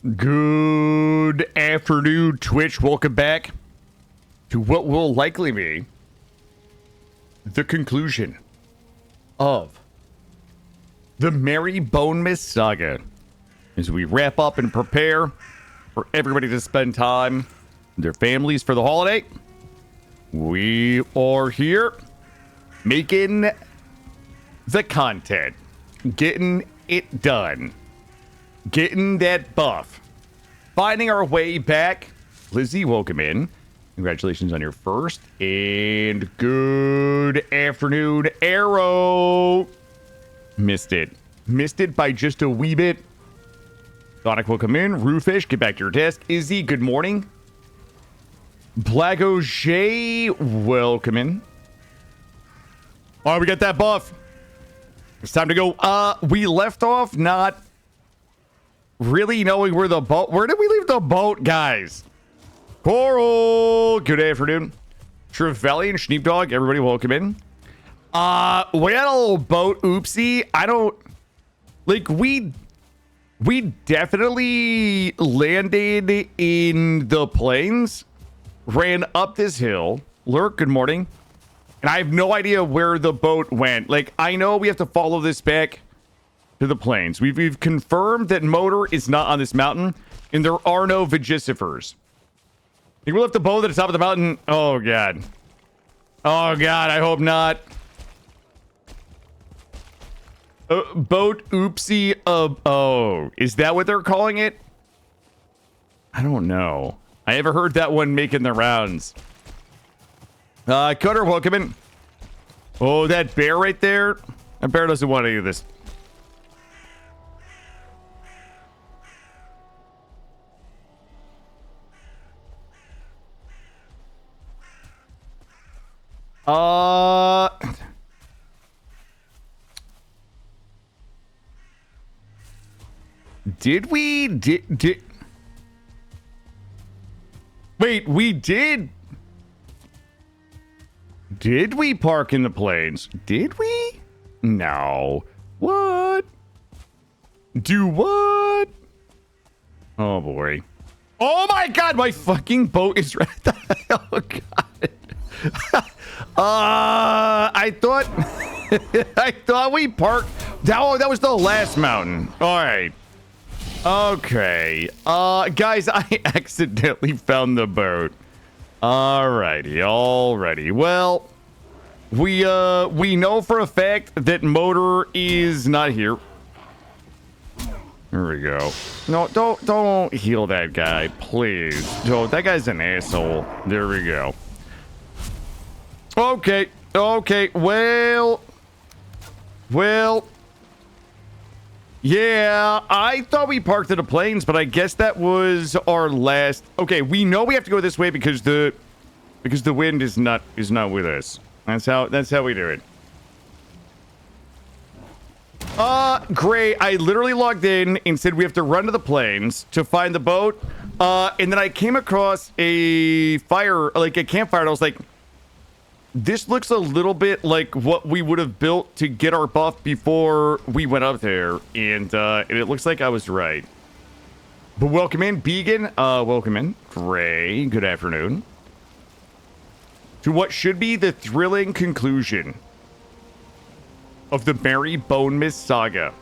Good afternoon, Twitch. Welcome back to what will likely be the conclusion of the Merry Bonemass saga as we wrap up and prepare for everybody to spend time with their families for the holiday. We are here making the content, getting it done, getting that buff, finding our way back. Lizzie, welcome in. Congratulations on your first. And good afternoon, Arrow. Missed it. Missed it by just a wee bit. Sonic, welcome in. Roofish, get back to your desk. Izzy, good morning. Blago J, welcome in. All right, we got that buff. It's time to go. We left off not really knowing where the boat... Where did we leave the boat, guys? Coral, good afternoon. Trevelyan, Sheepdog, everybody welcome in. We had a little boat oopsie. I don't... Like, we definitely landed in the plains, ran up this hill. Lurk, good morning. And I have no idea where the boat went. Like, I know we have to follow this back to the plains. We've confirmed that Motor is not on this mountain, and there are no Vigicifers. I think we left the boat at the top of the mountain. Oh, God. Oh, God, I hope not. Boat oopsie. Oh, is that what they're calling it? I don't know. I ever heard that one making the rounds. Cutter, welcome in. Oh, that bear right there. That bear doesn't want any of this. Did we wait, we did we park in the plains? Did we? No. What? Do what? Oh boy. Oh my God, my fucking boat is right. Oh God. I thought I thought we parked. That was the last mountain. All right. Okay. Guys, I accidentally found the boat. Alrighty. Well, we know for a fact that Motor is not here. There we go. No, don't heal that guy, please. No, that guy's an asshole. There we go. Okay. Well. Yeah, I thought we parked at the plains, but I guess that was our last. Okay, we know we have to go this way because the wind is not with us. That's how we do it. Great. I literally logged in and said we have to run to the plains to find the boat. And then I came across a fire, like a campfire, and I was like, this looks a little bit like what we would have built to get our buff before we went up there. And it looks like I was right. But welcome in, Began. Welcome in. Gray, good afternoon. To what should be the thrilling conclusion of the Merry Bonemass saga.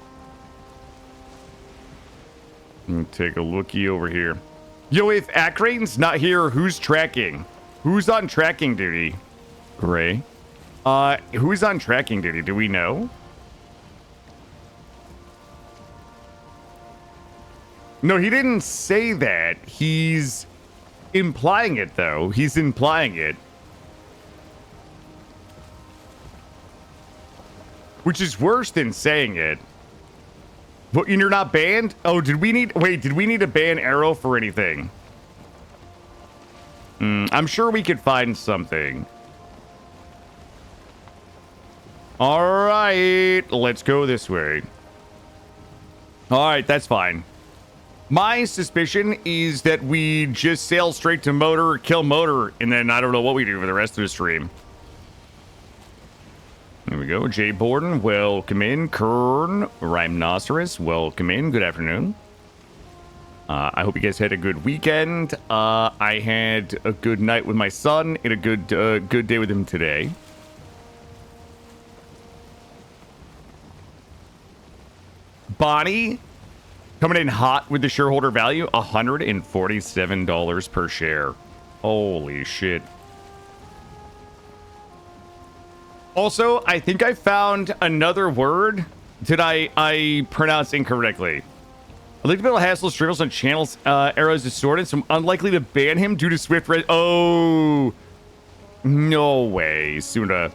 Let me take a lookie over here. Yo, if Akrane's not here, who's tracking? Who's on tracking duty? Gray. Who's on tracking duty? Do we know? No, he didn't say that. He's implying it, though. He's implying it. Which is worse than saying it. But you're not banned? Oh, did we need to ban Arrow for anything? I'm sure we could find something. All right, let's go this way. All right, that's fine. My suspicion is that we just sail straight to Motor, kill Motor, and then I don't know what we do for the rest of the stream. There we go. Jay Borden, welcome in. Kern, Rhinoceros, welcome in. Good afternoon. I hope you guys had a good weekend. I had a good night with my son and a good day with him today. Bonnie coming in hot with the shareholder value, $147 per share. Holy shit. Also, I think I found another word that I pronounced incorrectly. I'd like to be able to hassle streamers on channels, arrows distorted, so I'm unlikely to ban him due to Swift red. Oh, no way, Suna.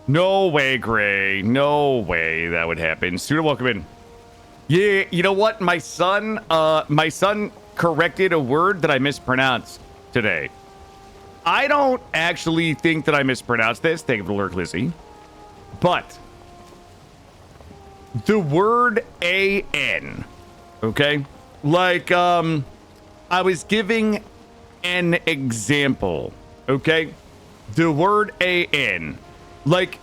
No way, Gray. No way that would happen. Suna, welcome in. Yeah, you know what? My son corrected a word that I mispronounced today. I don't actually think that I mispronounced this. Thank you for the lurk, Lizzie. But the word AN, okay? Like, I was giving an example, okay? The word AN. Like,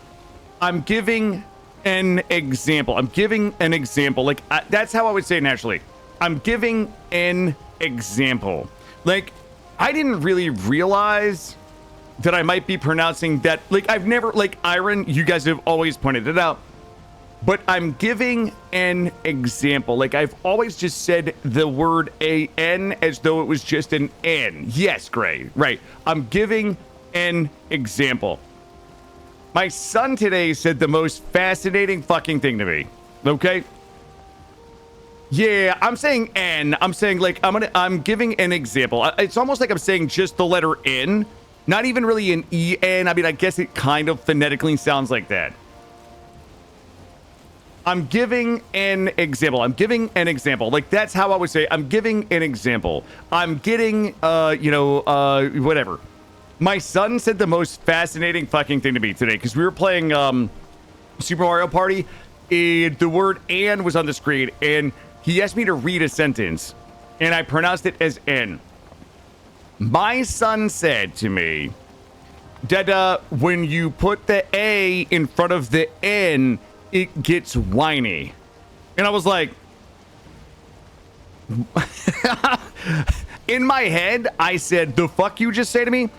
I'm giving an example. I'm giving an example. Like, that's how I would say it naturally. I'm giving an example. Like, I didn't really realize that I might be pronouncing that. Like, I've never, like, Iron, you guys have always pointed it out. But I'm giving an example. Like, I've always just said the word AN as though it was just an N. Yes, Gray. Right. I'm giving an example. My son today said the most fascinating fucking thing to me. Okay? Yeah, I'm saying N. I'm saying, like, I'm giving an example. It's almost like I'm saying just the letter N. Not even really an EN. I mean, I guess it kind of phonetically sounds like that. I'm giving an example. I'm giving an example. Like, that's how I would say, I'm giving an example. I'm getting, whatever. My son said the most fascinating fucking thing to me today, because we were playing Super Mario Party, and the word "and" was on the screen, and he asked me to read a sentence, and I pronounced it as "n." My son said to me that when you put the A in front of the N, it gets whiny. And I was like, in my head, I said, the fuck you just say to me?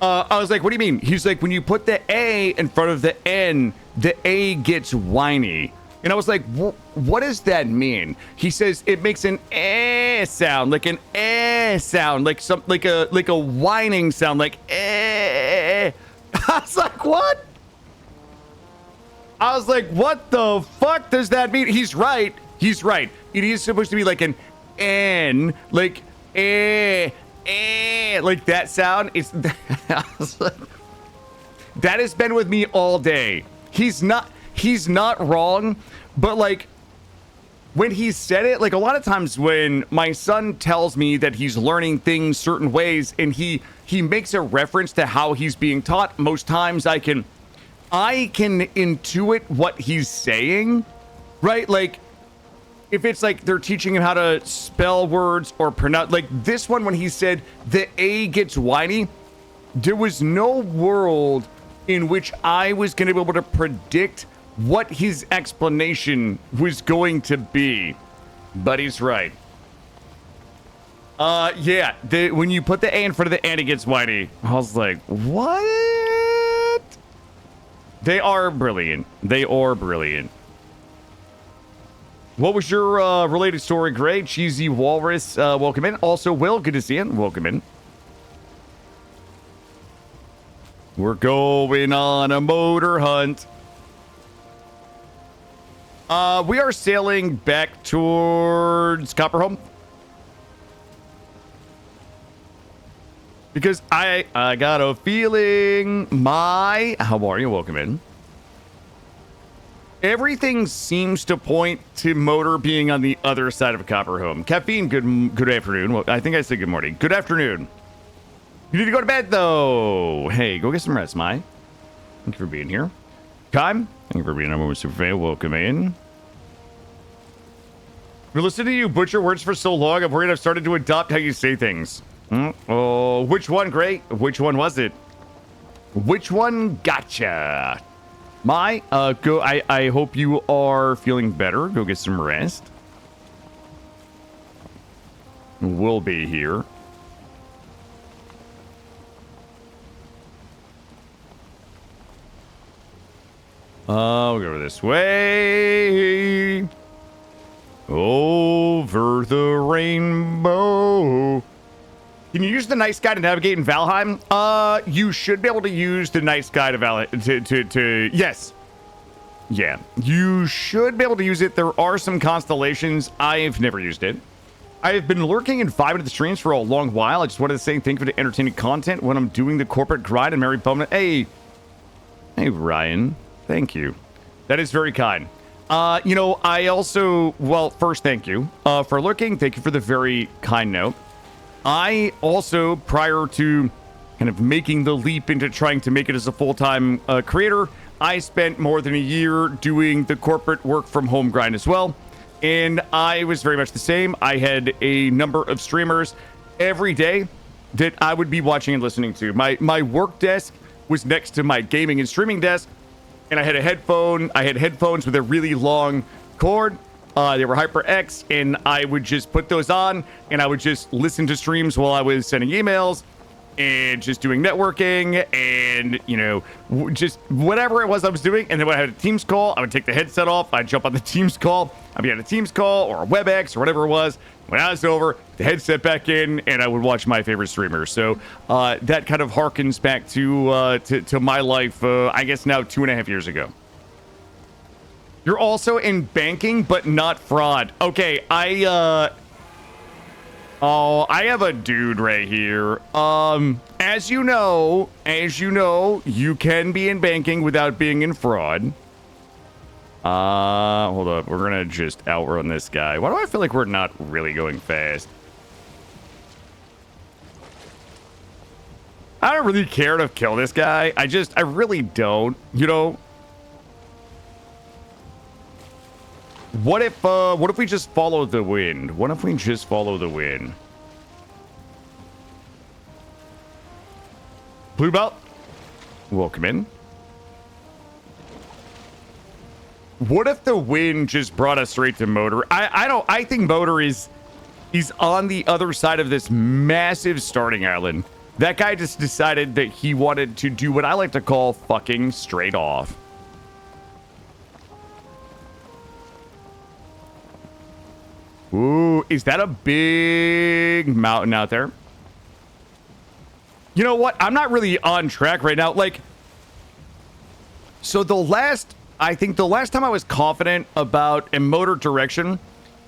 I was like, what do you mean? He's like, when you put the A in front of the N, the A gets whiny. And I was like, what does that mean? He says it makes an eh sound, like an eh sound, like a whining sound, like eh. I was like, what? I was like, what the fuck does that mean? He's right. He's right. It is supposed to be like an N, like eh, like that sound. It's I was like, that has been with me all day. He's not wrong, but like when he said it, like a lot of times when my son tells me that he's learning things certain ways and he makes a reference to how he's being taught, most times I can intuit what he's saying, right? Like if it's like they're teaching him how to spell words or pronounce, like this one when he said the A gets whiny, there was no world in which I was going to be able to predict what his explanation was going to be. But he's right. Yeah, when you put the A in front of the N, it gets whiny. I was like, what? They are brilliant. They are brilliant. What was your related story, Gray? Cheesy Walrus, welcome in. Also, Will, good to see you. Welcome in. We're going on a motor hunt. We are sailing back towards Copperhome. Because I got a feeling how are you? Welcome in. Everything seems to point to motor being on the other side of Copperhome. Caffeine, good afternoon. Well, I think I said good morning. Good afternoon. You need to go to bed, though. Hey, go get some rest, Mai. Thank you for being here. Kime, thank you for being on Super Fan. Welcome in. We're listening to you butcher words for so long, I'm worried I've started to adopt how you say things. Oh, which one, Gray? Which one was it? Which one gotcha? Mai, go. I hope you are feeling better. Go get some rest. will be here. We'll go this way. Over the rainbow. Can you use the nice guy to navigate in Valheim? You should be able to use the nice guy to Valheim. Yes. Yeah, you should be able to use it. There are some constellations. I've never used it. I've been lurking in 5-minute streams for a long while. I just wanted to say thank you for the entertaining content when I'm doing the corporate grind and Mary Bowman. Hey, Ryan. Thank you. That is very kind. You know, I also, well, first, thank you for lurking. Thank you for the very kind note. I also, prior to kind of making the leap into trying to make it as a full-time creator, I spent more than a year doing the corporate work from home grind as well. And I was very much the same. I had a number of streamers every day that I would be watching and listening to. My work desk was next to my gaming and streaming desk. And I had a headphone. I had headphones with a really long cord. They were HyperX, and I would just put those on, and I would just listen to streams while I was sending emails and just doing networking and, you know, just whatever it was I was doing. And then when I had a Teams call, I would take the headset off. I'd jump on the Teams call. I'd be on a Teams call or a WebEx or whatever it was. When I was over, the headset back in, and I would watch my favorite streamers. So that kind of harkens back to my life, I guess now 2.5 years ago. You're also in banking, but not fraud. Okay, I have a dude right here. As you know, you can be in banking without being in fraud. Hold up. We're gonna just outrun this guy. Why do I feel like we're not really going fast? I don't really care to kill this guy. I really don't, you know? What if we just follow the wind? What if we just follow the wind? Blue belt. Welcome in. What if the wind just brought us straight to Motor? I think Motor is on the other side of this massive starting island. That guy just decided that he wanted to do what I like to call fucking straight off. Ooh, is that a big mountain out there? You know what? I'm not really on track right now. Like, so I think the last time I was confident about a motor direction,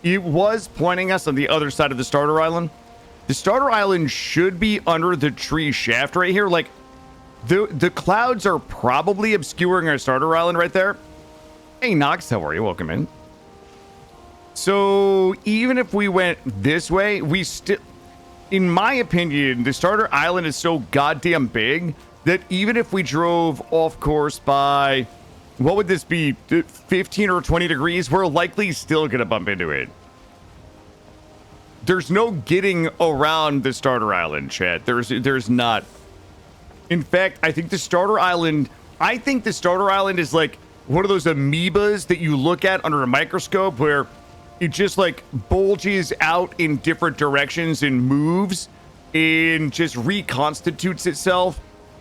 it was pointing us on the other side of the starter island. The starter island should be under the tree shaft right here. Like, the clouds are probably obscuring our starter island right there. Hey, Nox, how are you? Welcome in. So even if we went this way, we still, in my opinion, the starter island is so goddamn big that even if we drove off course by, what would this be, 15 or 20 degrees, we're likely still gonna bump into it. There's no getting around the starter island, chat. There's not. In fact, I think the starter island is like one of those amoebas that you look at under a microscope where it just like bulges out in different directions and moves and just reconstitutes itself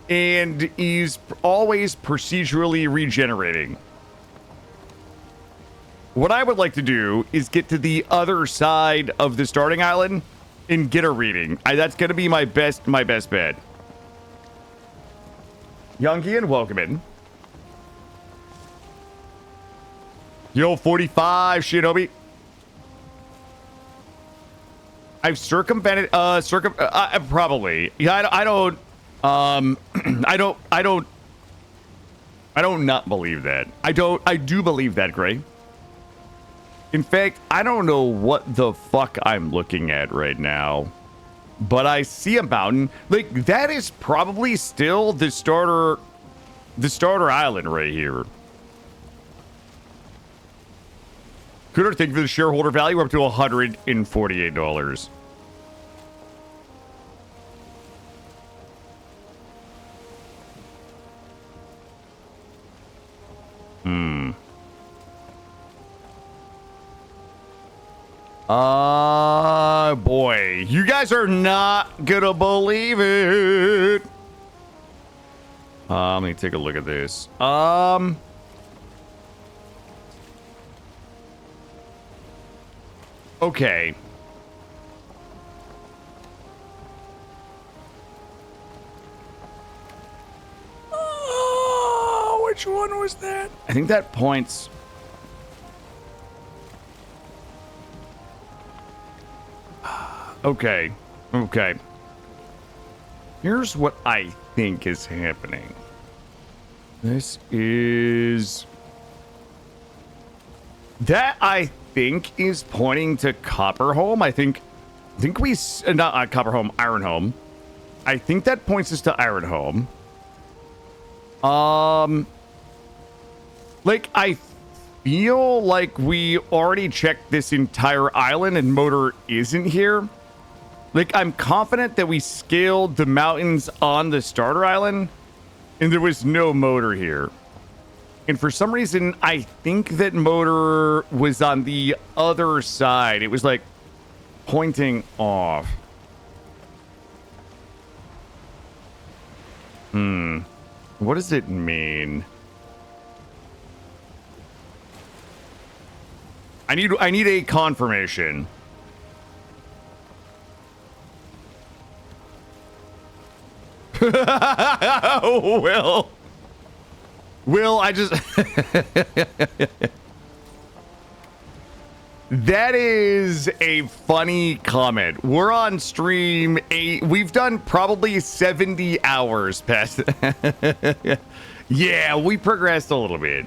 and is always procedurally regenerating. What I would like to do is get to the other side of the starting island and get a reading. That's going to be my best bet. Youngian, welcome in. Yo, 45, Shinobi. I've circumvented, probably. Yeah, I don't not believe that. I do believe that, Gray. In fact, I don't know what the fuck I'm looking at right now, but I see a mountain. Like, that is probably still the starter island right here. Cooter, thank you for the shareholder value. We're up to $148. Oh boy, you guys are not gonna believe it. Let me take a look at this. Okay. Oh, which one was that? I think that points. Okay. Okay. Here's what I think is happening. This is... That, I think, is pointing to Copperholm. I think we... Not Copperholm, Ironholm. I think that points us to Ironholm. Like, I feel like we already checked this entire island and Motor isn't here. Like, I'm confident that we scaled the mountains on the starter island and there was no Motor here. And for some reason, I think that Motor was on the other side. It was like pointing off. What does it mean? I need a confirmation. Will, I just... That is a funny comment. We're on stream. We've done probably 70 hours past. Yeah, we progressed a little bit.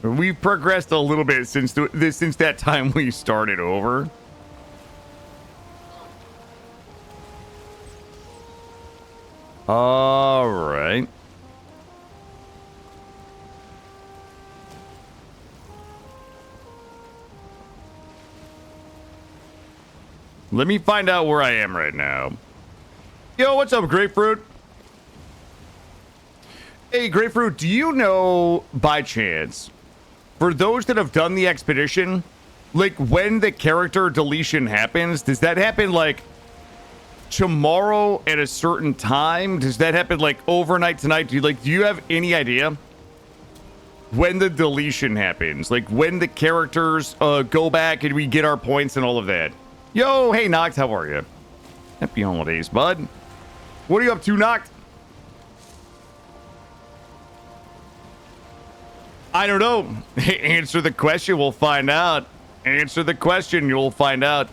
We've progressed a little bit since that time we started over. All right. Let me find out where I am right now. Yo, what's up, Grapefruit? Hey, Grapefruit, do you know, by chance, for those that have done the expedition, like, when the character deletion happens, does that happen, like, tomorrow at a certain time? Does that happen, like, overnight tonight? Do you have any idea when the deletion happens? Like, when the characters go back and we get our points and all of that? Yo, hey, Noct, how are you? Happy holidays, bud. What are you up to, Noct? I don't know. Answer the question, we'll find out. Answer the question, you'll find out.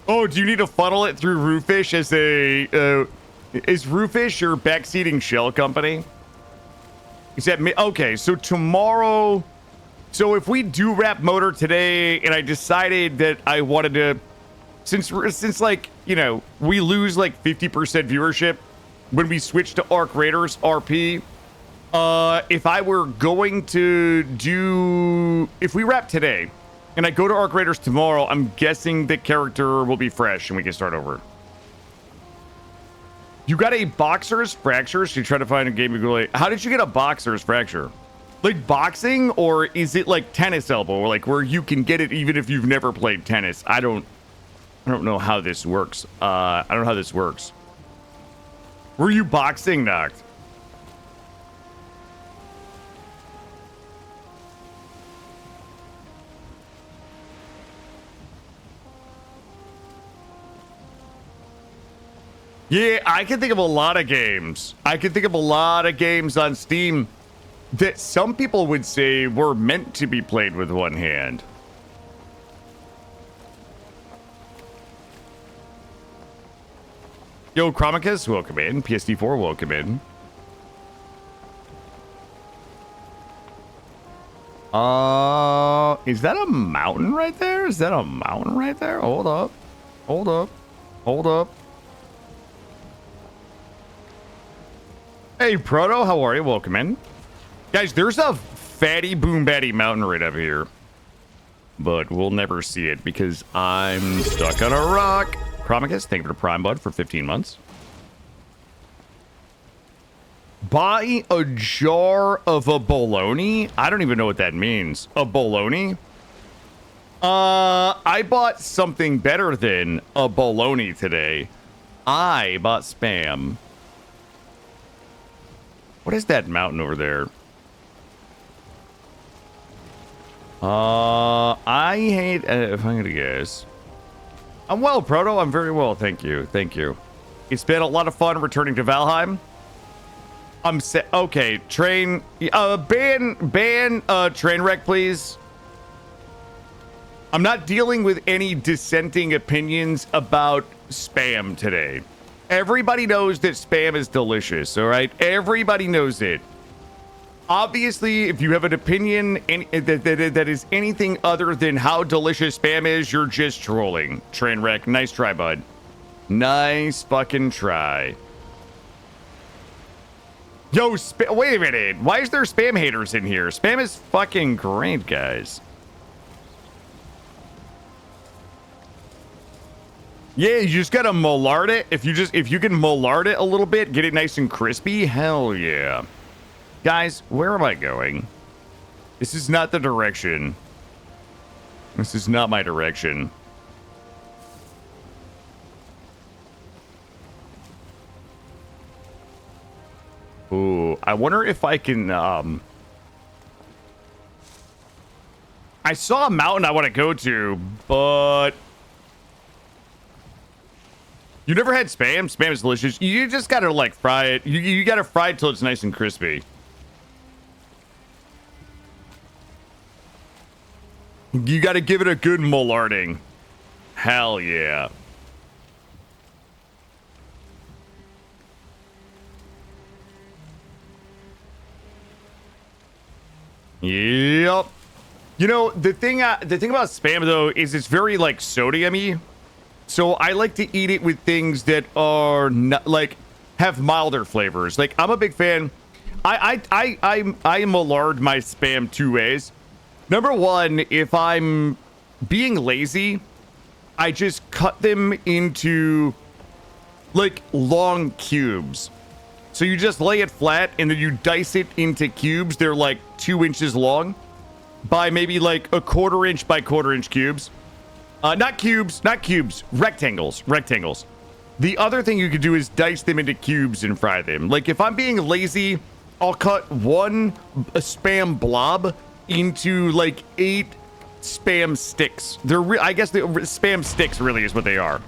Oh, do you need to funnel it through Roofish as a... is Roofish your backseating shell company? Is that me? Okay, so tomorrow... So if we do wrap Motor today, and I decided that I wanted to... Since like, you know, we lose like 50% viewership when we switch to Arc Raiders RP, if I were going to do... If we wrap today, and I go to Arc Raiders tomorrow, I'm guessing the character will be fresh and we can start over. You got a boxer's fracture, so you try to find a game of Google. How did you get a boxer's fracture? Like boxing, or is it like tennis elbow, or like where you can get it even if you've never played tennis? I don't know how this works. I don't know how this works. Were you boxing, Noct? Yeah, I can think of a lot of games. I can think of a lot of games on Steam that some people would say were meant to be played with one hand. Yo, Chromicus, welcome in. PSD4, welcome in. Is that a mountain right there? Is that a mountain right there? Hold up. Hold up. Hold up. Hey, Proto, how are you? Welcome in. Guys, there's a fatty boom batty mountain right up here. But we'll never see it because I'm stuck on a rock. Chromicus, thank you for the Prime Bud for 15 months. Buy a jar of a bologna? I don't even know what that means. A bologna? I bought something better than a bologna today. I bought Spam. What is that mountain over there? I hate, if I'm gonna guess. I'm well, Proto. I'm very well. Thank you. Thank you. It's been a lot of fun returning to Valheim. Okay, train, ban train wreck, please. I'm not dealing with any dissenting opinions about Spam today. Everybody knows that Spam is delicious, all right? Everybody knows it. Obviously, if you have an opinion that is anything other than how delicious Spam is, you're just trolling. Train wreck, nice try, bud. Nice fucking try. Yo, wait a minute. Why is there Spam haters in here? Spam is fucking great, guys. Yeah, you just gotta mollard it. If you can mollard it a little bit, get it nice and crispy, hell yeah. Guys, where am I going? This is not the direction. This is not my direction. Ooh, I wonder if I can, I saw a mountain I want to go to, but you never had Spam? Spam is delicious. You just gotta, like, fry it. You gotta fry it till it's nice and crispy. You gotta give it a good mollarding. Hell yeah. Yep. You know, the thing about Spam, though, is it's very, like, sodium-y. So I like to eat it with things that are not, like, have milder flavors. Like, I'm a big fan. I mollard my Spam two ways. Number one, if I'm being lazy, I just cut them into, like, long cubes. So you just lay it flat and then you dice it into cubes. They're like 2 inches long by maybe like a 1/4 inch by 1/4 inch cubes. Not cubes, rectangles. The other thing you could do is dice them into cubes and fry them. Like, if I'm being lazy, I'll cut one Spam blob into like 8 Spam sticks. I guess the Spam sticks really is what they are.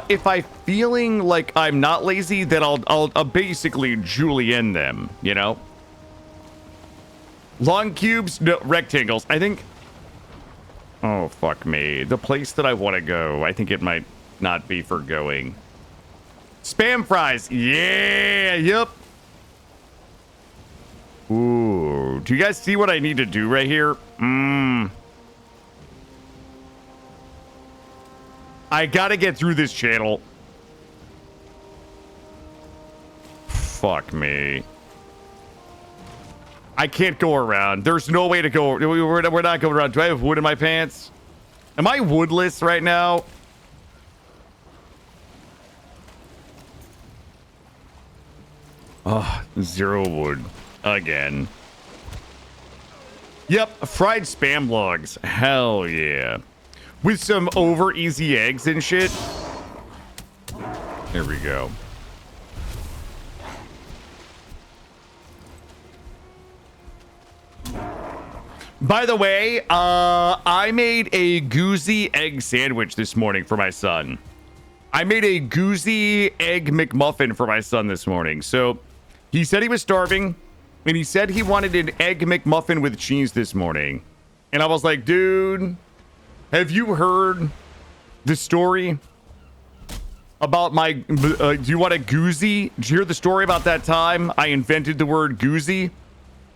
If I'm feeling like I'm not lazy, then I'll basically julienne them, you know? Long cubes, no, rectangles. I think, oh, fuck me. The place that I want to go, I think it might not be for going. Spam fries. Yeah, yep. Ooh, do you guys see what I need to do right here? I gotta get through this channel. Fuck me. I can't go around. There's no way to go. We're not going around. Do I have wood in my pants? Am I woodless right now? Oh, 0 wood. Again. Yep, fried Spam logs. Hell yeah. With some over easy eggs and shit. There we go. By the way, I made a goozy egg sandwich this morning for my son. I made a goozy egg McMuffin for my son this morning. So he said he was starving, and he said he wanted an egg McMuffin with cheese this morning. And I was like, dude, have you heard the story about my, do you want a goozy? Did you hear the story about that time I invented the word goozy?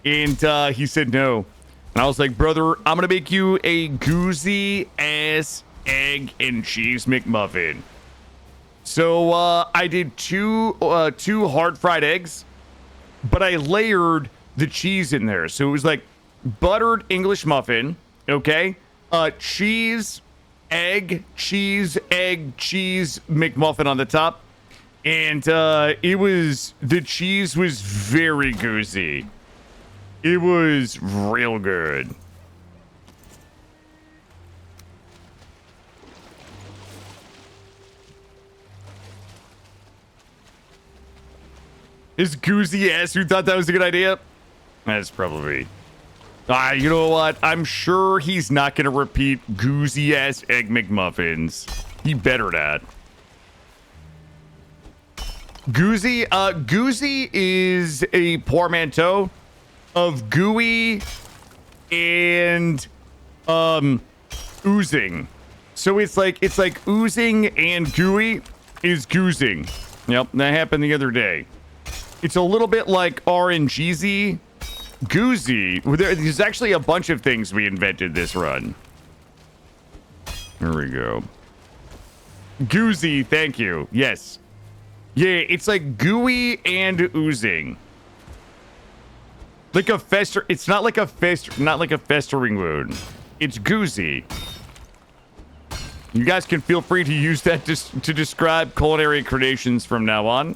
And he said no. And I was like, brother, I'm going to make you a goozy ass egg and cheese McMuffin. So I did two hard fried eggs, but I layered the cheese in there. So it was like buttered English muffin, okay? Cheese, egg, cheese McMuffin on the top. And the cheese was very goozy. It was real good. Is Goozy ass who thought that was a good idea? That's probably... you know what? I'm sure he's not going to repeat Goozy ass Egg McMuffins. He better not. Goozy is a portmanteau of gooey and oozing. So it's like oozing and gooey is goozing. Yep, that happened the other day. It's a little bit like RNGZ. Goozy. There's actually a bunch of things we invented this run. Here we go. Goozy, thank you. Yes. Yeah, it's like gooey and oozing. Like a fester. It's not like a festering wound. It's goozy. You guys can feel free to use that to describe culinary creations from now on.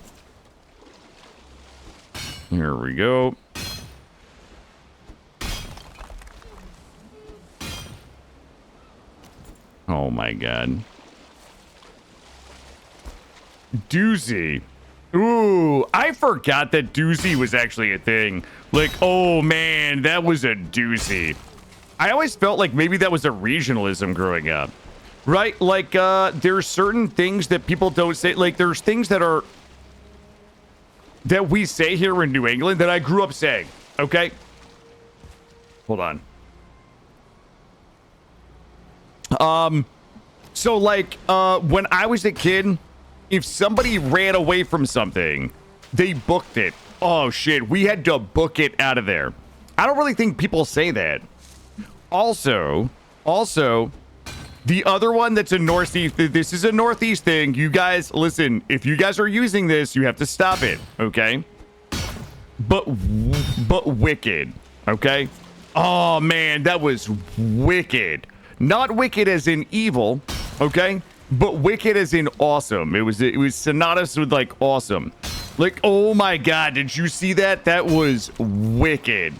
Here we go. Oh my god. Doozy. Ooh, I forgot that doozy was actually a thing. Like, oh man, that was a doozy. I always felt like maybe that was a regionalism growing up. Right? Like, there's certain things that people don't say. Like, there's things that we say here in New England that I grew up saying. Okay? Hold on. So like, when I was a kid, if somebody ran away from something, they booked it. Oh shit, we had to book it out of there. I don't really think people say that. Also, the other one that's a Northeast, this is a Northeast thing. You guys, listen, if you guys are using this, you have to stop it, okay? But wicked, okay? Oh man, that was wicked. Not wicked as in evil, okay? But wicked as in awesome. It was synonymous with like awesome. Like, oh my god, did you see that? That was wicked.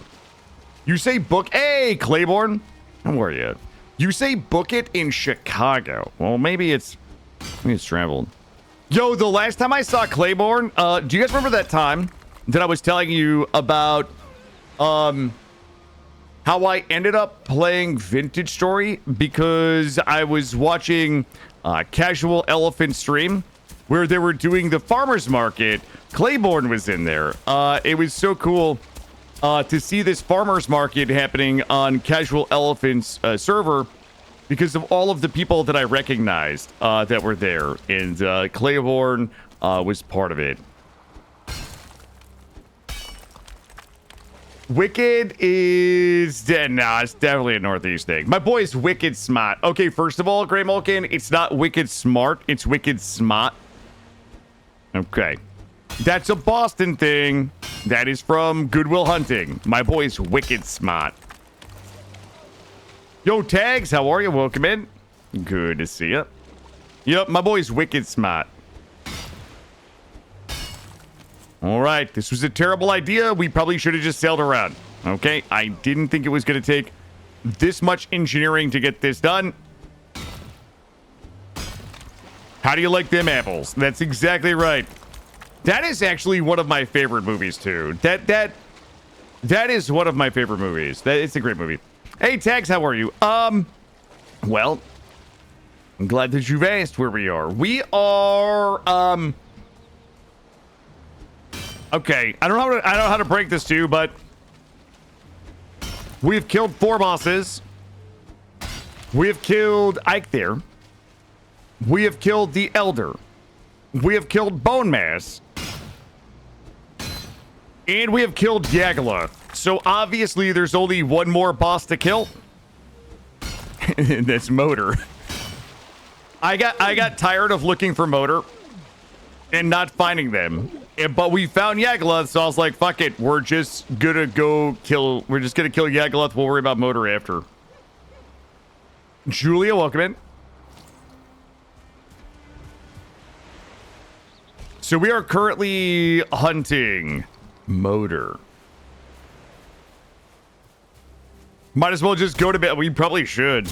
You say book, hey, Claiborne. How are you? You say book it in Chicago. Well, maybe it's traveled. Yo, the last time I saw Claiborne, do you guys remember that time that I was telling you about, how I ended up playing Vintage Story because I was watching Casual Elephant stream where they were doing the farmer's market. Claiborne was in there. It was so cool to see this farmer's market happening on Casual Elephant's server because of all of the people that I recognized that were there. And Claiborne was part of it. Wicked is dead. Nah, it's definitely a Northeast thing. My boy is wicked smart. Okay, first of all, Grey Mulkin, it's not wicked smart. It's wicked smart. Okay. That's a Boston thing. That is from Goodwill Hunting. My boy's wicked smart. Yo, Tags, how are you? Welcome in. Good to see you. Yep, my boy's wicked smart. All right, this was a terrible idea. We probably should have just sailed around. Okay, I didn't think it was going to take this much engineering to get this done. How do you like them apples? That's exactly right. That is actually one of my favorite movies too. That is one of my favorite movies. It's a great movie. Hey, Tags, how are you? Well, I'm glad that you've asked where we are. We are, okay, I don't know how to break this to you, but we've killed 4 bosses. We have killed Ike there. We have killed the Elder. We have killed Bonemass. And we have killed Yagala. So obviously there's only one more boss to kill. And that's Motor. I got tired of looking for Motor and not finding them. But we found Yagaloth, so I was like, fuck it. We're just gonna kill Yagaloth. We'll worry about Motor after. Julia, welcome in. So we are currently hunting motor. Might as well just go to bed. We probably should.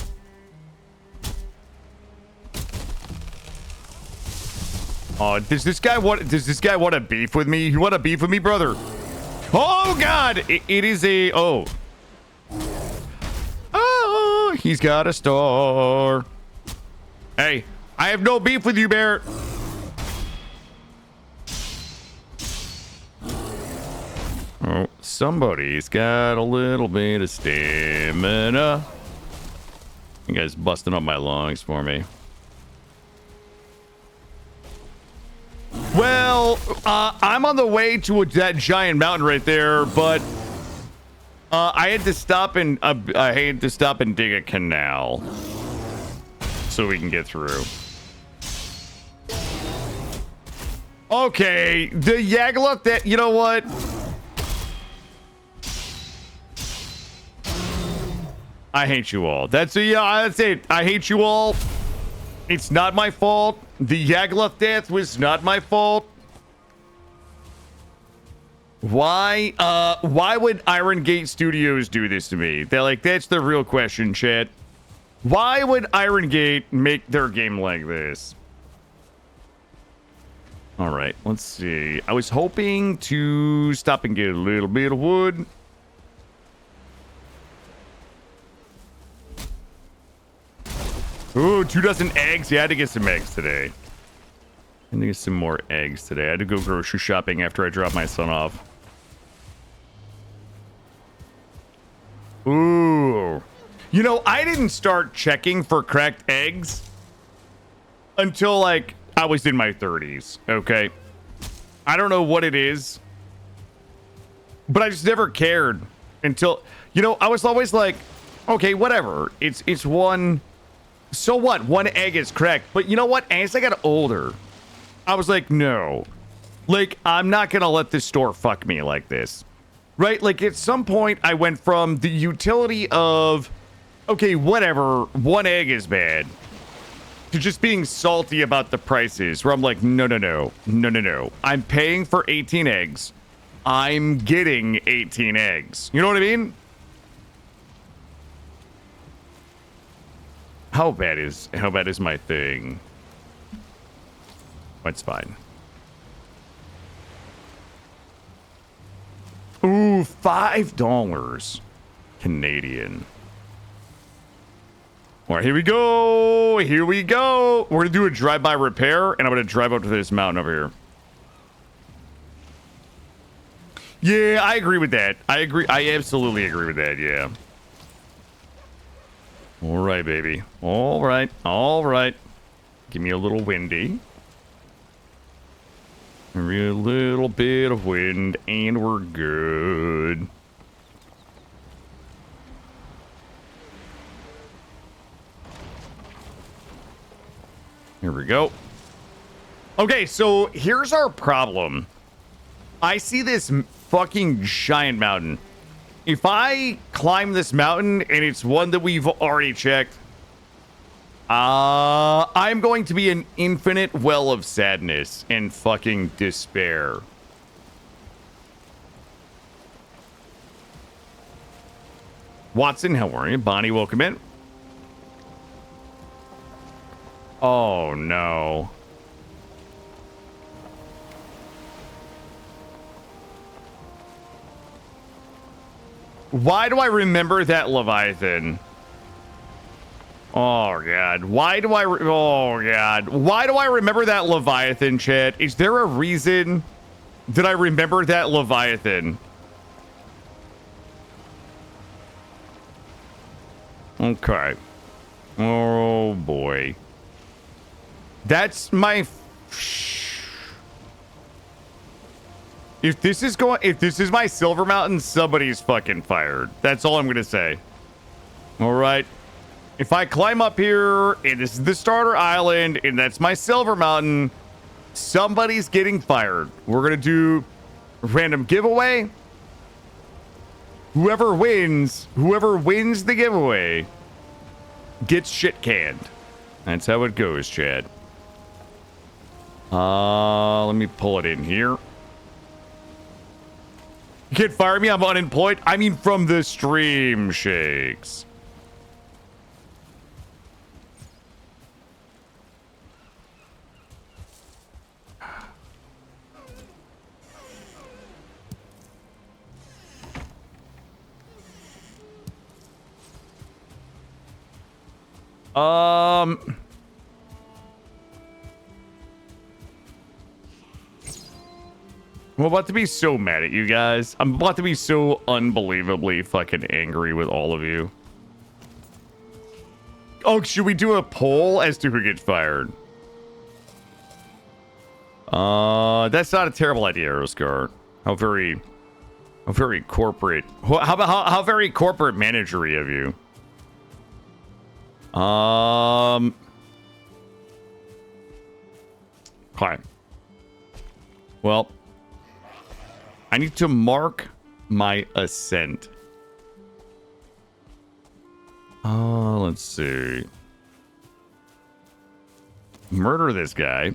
Oh, does this guy want to beef with me? You want to beef with me, brother? Oh God! It is a oh. Oh, he's got a star. Hey, I have no beef with you, Barrett. Oh, somebody's got a little bit of stamina. You guys busting up my lungs for me. Well, I'm on the way to that giant mountain right there, but I had to stop and dig a canal so we can get through. Okay, the Yaglup that you know what? I hate you all. That's it. I hate you all. It's not my fault. The Yaglup death was not my fault. Why would Iron Gate Studios do this to me? That's the real question, chat. Why would Iron Gate make their game like this? All right, let's see. I was hoping to stop and get a little bit of wood. Ooh, 2 dozen eggs. Yeah, I had to get some eggs today. I had to get some more eggs today. I had to go grocery shopping after I dropped my son off. Ooh. You know, I didn't start checking for cracked eggs until, like, I was in my 30s, okay? I don't know what it is, but I just never cared until, you know, I was always like, okay, whatever. It's one... So what? One egg is cracked. But you know what? As I got older, I was like, no. Like, I'm not going to let this store fuck me like this. Right? Like, at some point, I went from the utility of, okay, whatever, one egg is bad, to just being salty about the prices, where I'm like, no. I'm paying for 18 eggs. I'm getting 18 eggs. You know what I mean? How bad is my thing? It's fine. Ooh, $5 Canadian. All right, here we go. Here we go. We're gonna do a drive-by repair, and I'm gonna drive up to this mountain over here. Yeah, I agree with that. I agree. I absolutely agree with that. Yeah. All right, baby. All right. All right. Give me a little windy. Give me a little bit of wind, and we're good. Here we go. Okay, so here's our problem. I see this fucking giant mountain. If I climb this mountain and it's one that we've already checked, I'm going to be an infinite well of sadness and fucking despair. Watson, how are you? Bonnie, welcome in. Oh, no. Why do I remember that Leviathan? Oh, God. Why do I... Oh, God. Why do I remember that Leviathan, chat? Is there a reason that I remember that Leviathan? Okay. Oh, boy. That's my... If this is my Silver Mountain, somebody's fucking fired. That's all I'm gonna say. All right. If I climb up here and this is the starter island and that's my Silver Mountain, somebody's getting fired. We're gonna do a random giveaway. Whoever wins the giveaway gets shit canned. That's how it goes, Chad. Let me pull it in here. You can't fire me, I'm unemployed. I mean, from the stream shakes. I'm about to be so mad at you guys. I'm about to be so unbelievably fucking angry with all of you. Oh, should we do a poll as to who gets fired? That's not a terrible idea, Aeroscar. How very corporate. How very corporate managery of you. Okay. Well, I need to mark my ascent. Let's see. Murder this guy.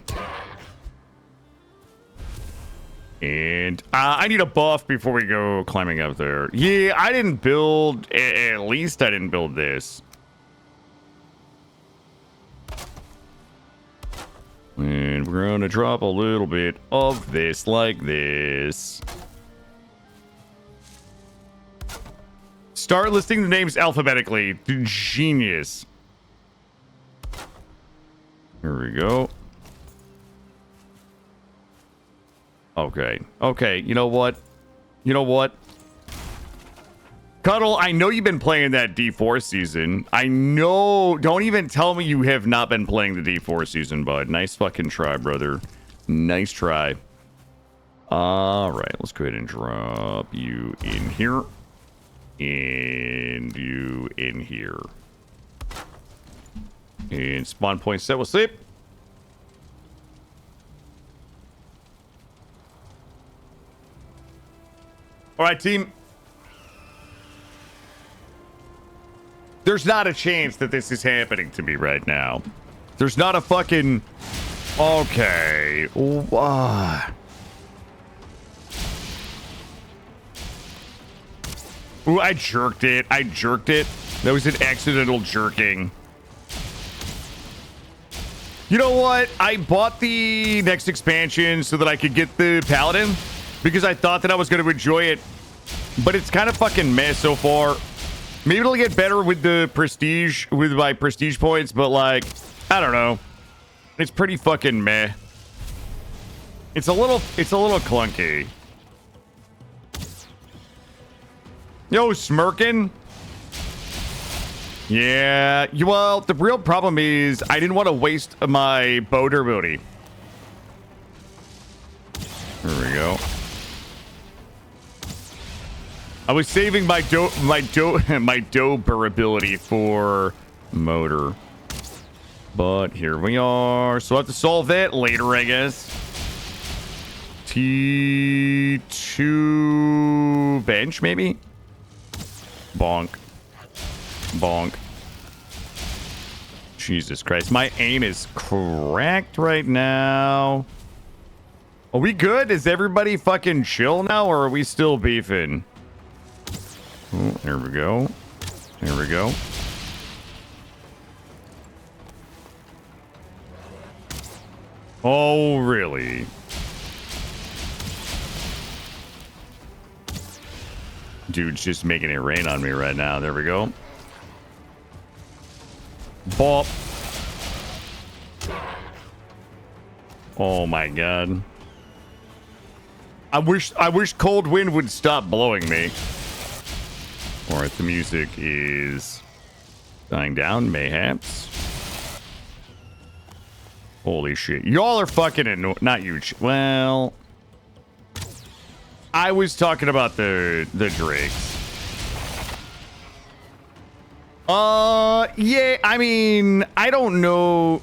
And I need a buff before we go climbing up there. Yeah, I didn't build, at least I didn't build this. And we're going to drop a little bit of this like this. Start listing the names alphabetically. Genius. Here we go. Okay. Okay, you know what? You know what? Cuddle, I know you've been playing that D4 season. I know. Don't even tell me you have not been playing the D4 season, bud. Nice fucking try, brother. Nice try. All right, let's go ahead and drop you in here. And you in here. And spawn point set. We'll sleep. All right, team. There's not a chance that this is happening to me right now. There's not a fucking... Okay. Ooh, I jerked it. I jerked it. That was an accidental jerking. You know what? I bought the next expansion so that I could get the Paladin because I thought that I was going to enjoy it. But it's kind of fucking meh so far. Maybe it'll get better with the prestige, with my prestige points, but like, I don't know. It's pretty fucking meh. It's a little clunky. Yo, smirking? Yeah, well, the real problem is I didn't want to waste my bow durability. There we go. I was saving my durability for motor. But here we are. So I have to solve that later, I guess. T2 bench, maybe? Bonk. Bonk. Jesus Christ. My aim is cracked right now. Are we good? Is everybody fucking chill now, or are we still beefing? Oh, there we go. There we go. Oh, really? Dude's just making it rain on me right now. There we go. Bop. Oh my god. I wish cold wind would stop blowing me. Alright, the music is dying down, mayhaps. Holy shit. Y'all are fucking annoying. Not you. Well, I was talking about the drakes. Yeah, I mean, I don't know.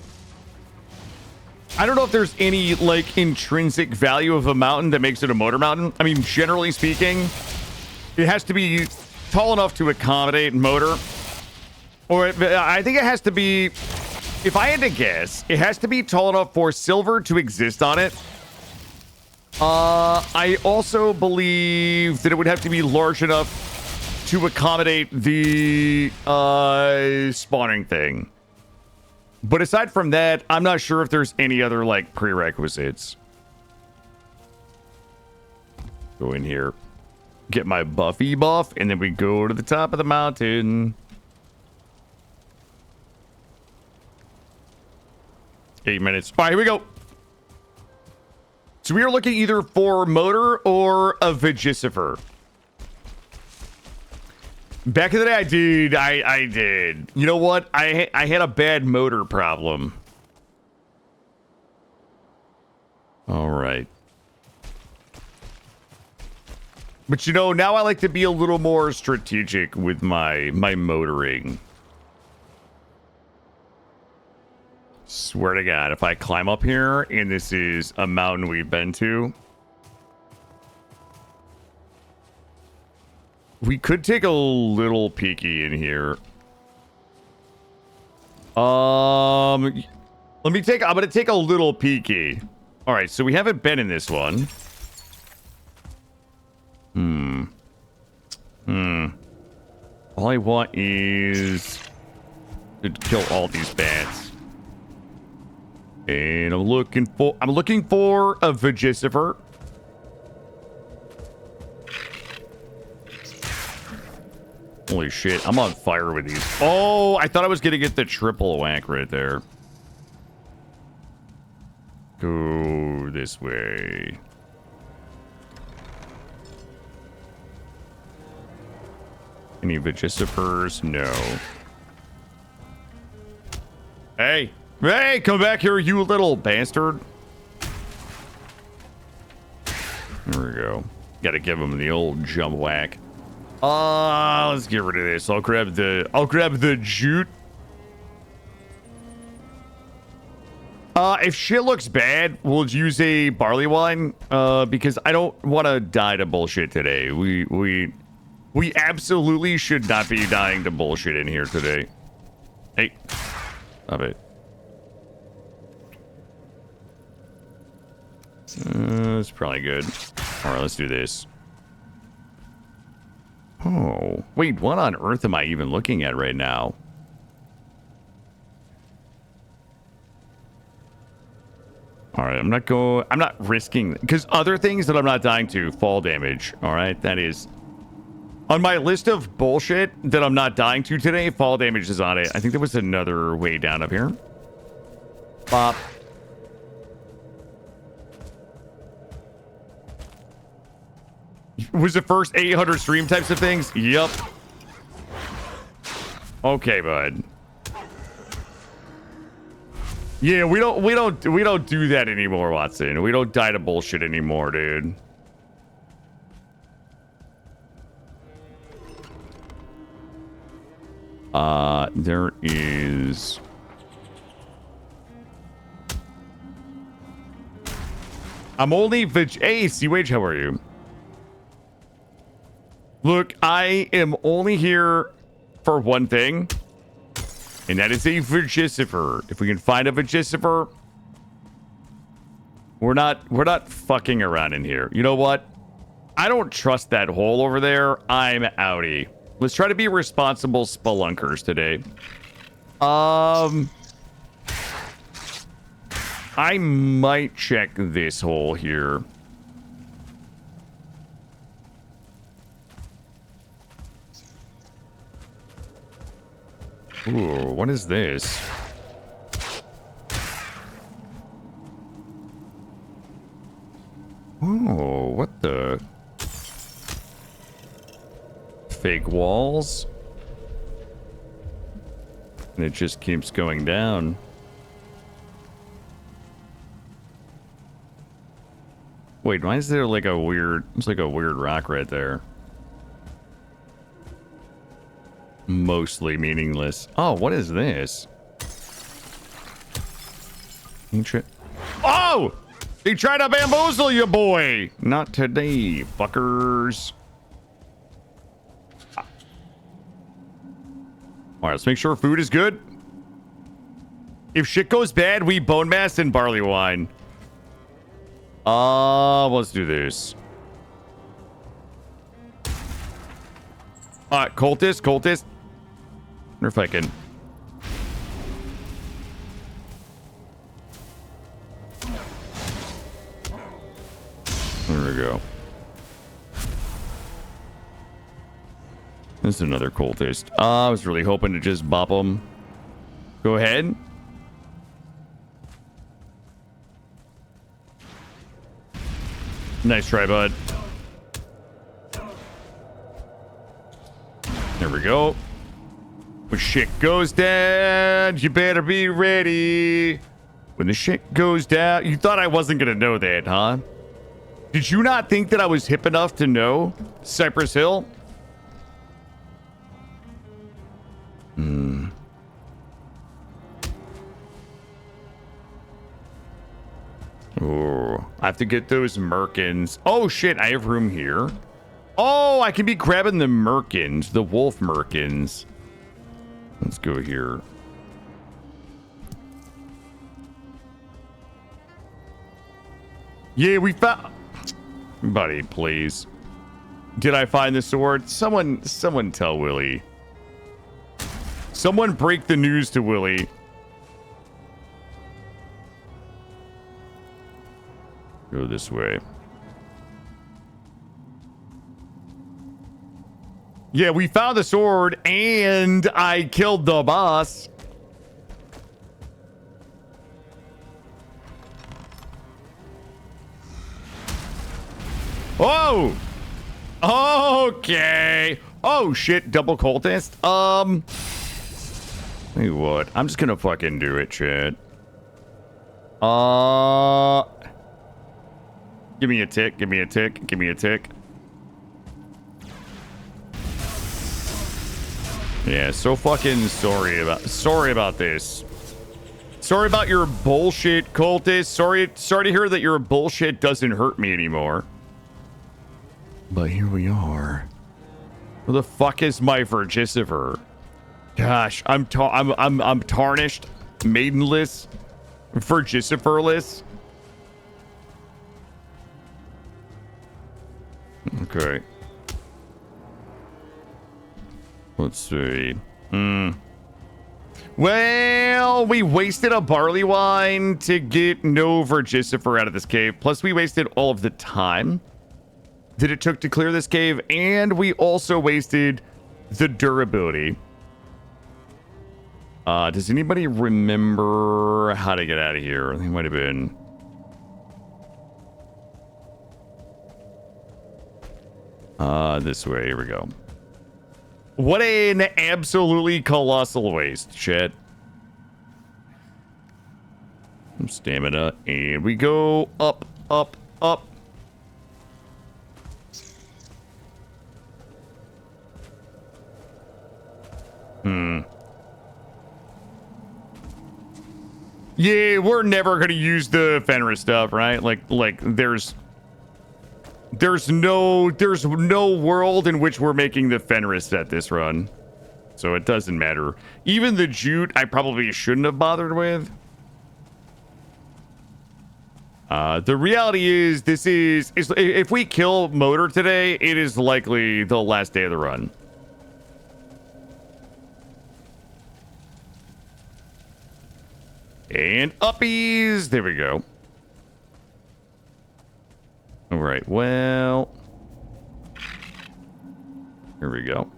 I don't know if there's any, like, intrinsic value of a mountain that makes it a motor mountain. I mean, generally speaking, it has to be tall enough to accommodate motor. Or I think it has to be If I had to guess, it has to be tall enough for silver to exist on it. I also believe that it would have to be large enough to accommodate the spawning thing. But aside from that, I'm not sure if there's any other like prerequisites. Go in here, get my Buffy buff, and then we go to the top of the mountain. 8 minutes. All right, here we go. So we are looking either for motor or a Vigicifer. Back in the day, I did. You know what? I had a bad motor problem. All right. But you know, now I like to be a little more strategic with my motoring. Swear to God, if I climb up here and this is a mountain we've been to, we could take a little peeky in here. I'm gonna take a little peeky. All right, so we haven't been in this one. All I want is to kill all these bats. And I'm looking for a Vigicifer. Holy shit, I'm on fire with these. Oh, I thought I was gonna get the triple whack right there. Go this way. Any Vigicifers? No. Hey! Hey, come back here, you little bastard. There we go. Gotta give him the old jump whack. Let's get rid of this. I'll grab the jute. If shit looks bad, we'll use a barley wine. Because I don't want to die to bullshit today. We absolutely should not be dying to bullshit in here today. Hey, stop it. It's probably good. All right, let's do this. Oh, wait, what on earth am I even looking at right now? All right, I'm not risking, because other things that I'm not dying to, fall damage. All right, that is on my list of bullshit that I'm not dying to today. Fall damage is on it. I think there was another way down up here. Bop. Was the first 800 stream types of things? Yup. Okay, bud. Yeah, we don't do that anymore, Watson. We don't die to bullshit anymore, dude. There is. I'm only Hey, C-Wage, how are you? Look, I am only here for one thing, and that is a Vigicifer. If we can find a Vigicifer, we're not fucking around in here. You know what? I don't trust that hole over there. I'm outie. Let's try to be responsible spelunkers today. I might check this hole here. Ooh, what is this? Oh, what the? Fake walls? And it just keeps going down. Wait, why is there like a weird... It's like a weird rock right there. Mostly meaningless. Oh, what is this? Ancient. Oh! He tried to bamboozle you, boy! Not today, fuckers. Alright, let's make sure food is good. If shit goes bad, we Bonemass and barley wine. Let's do this. Cultist. Wonder if I can. There we go. This is another cultist. I was really hoping to just bop him. Go ahead. Nice try, bud. There we go. When shit goes down, you better be ready. When the shit goes down, you thought I wasn't gonna know that, huh? Did you not think that I was hip enough to know Cypress Hill? Oh, I have to get those merkins. Oh shit, I have room here. Oh, I can be grabbing the merkins, the wolf merkins. Let's go here. Yeah, we found... Buddy, please. Did I find the sword? Someone tell Willie. Someone break the news to Willie. Go this way. Yeah, we found the sword and I killed the boss. Oh! Okay. Oh shit, double cultist. Tell you what, I'm just gonna fucking do it, chat. Give me a tick, give me a tick, give me a tick. Yeah, so fucking sorry about this. Sorry about your bullshit, cultist. Sorry to hear that your bullshit doesn't hurt me anymore. But here we are. Where the fuck is my Virgicifer? Gosh, I'm tarnished, maidenless, Virgiciferless. Okay. Let's see. Well, we wasted a barley wine to get no Virgicifer out of this cave. Plus, we wasted all of the time that it took to clear this cave, and we also wasted the durability. Does anybody remember how to get out of here? I think it might have been... this way. Here we go. What an absolutely colossal waste, shit. Some stamina, and we go up, up, up. Yeah, we're never gonna use the Fenris stuff, right? Like there's no world in which we're making the Fenris at this run. So it doesn't matter. Even the jute I probably shouldn't have bothered with. The reality is if we kill Motor today, it is likely the last day of the run. And uppies. There we go. All right. Well, here we go.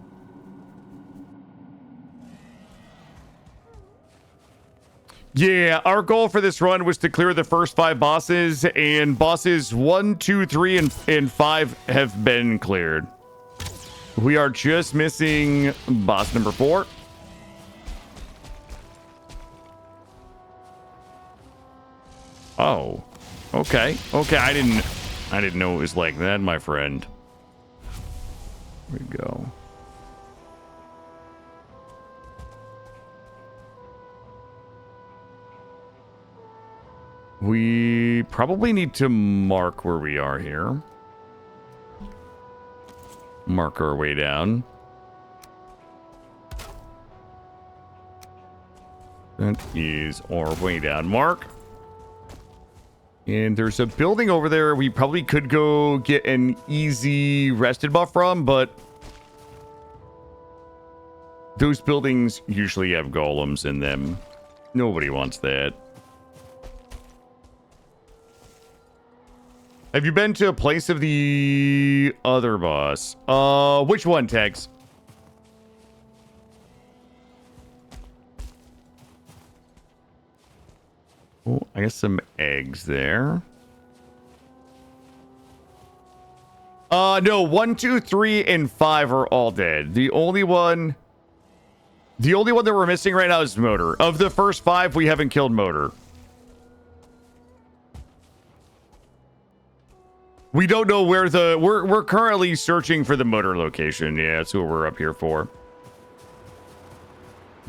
Yeah, our goal for this run was to clear the first 5 bosses, and bosses 1, 2, 3, and 5 have been cleared. We are just missing boss number 4. Oh, okay. Okay, I didn't know it was like that, my friend. Here we go. We probably need to mark where we are here. Mark our way down. That is our way down, Mark. And there's a building over there we probably could go get an easy rested buff from, but those buildings usually have golems in them. Nobody wants that. Have you been to a place of the other boss? Which one, Tex? Oh, I guess some eggs there. No, 1, 2, 3, and 5 are all dead. The only one that we're missing right now is Motor. Of the first 5, we haven't killed Motor. We don't know where we're currently searching for the Motor location. Yeah, that's what we're up here for.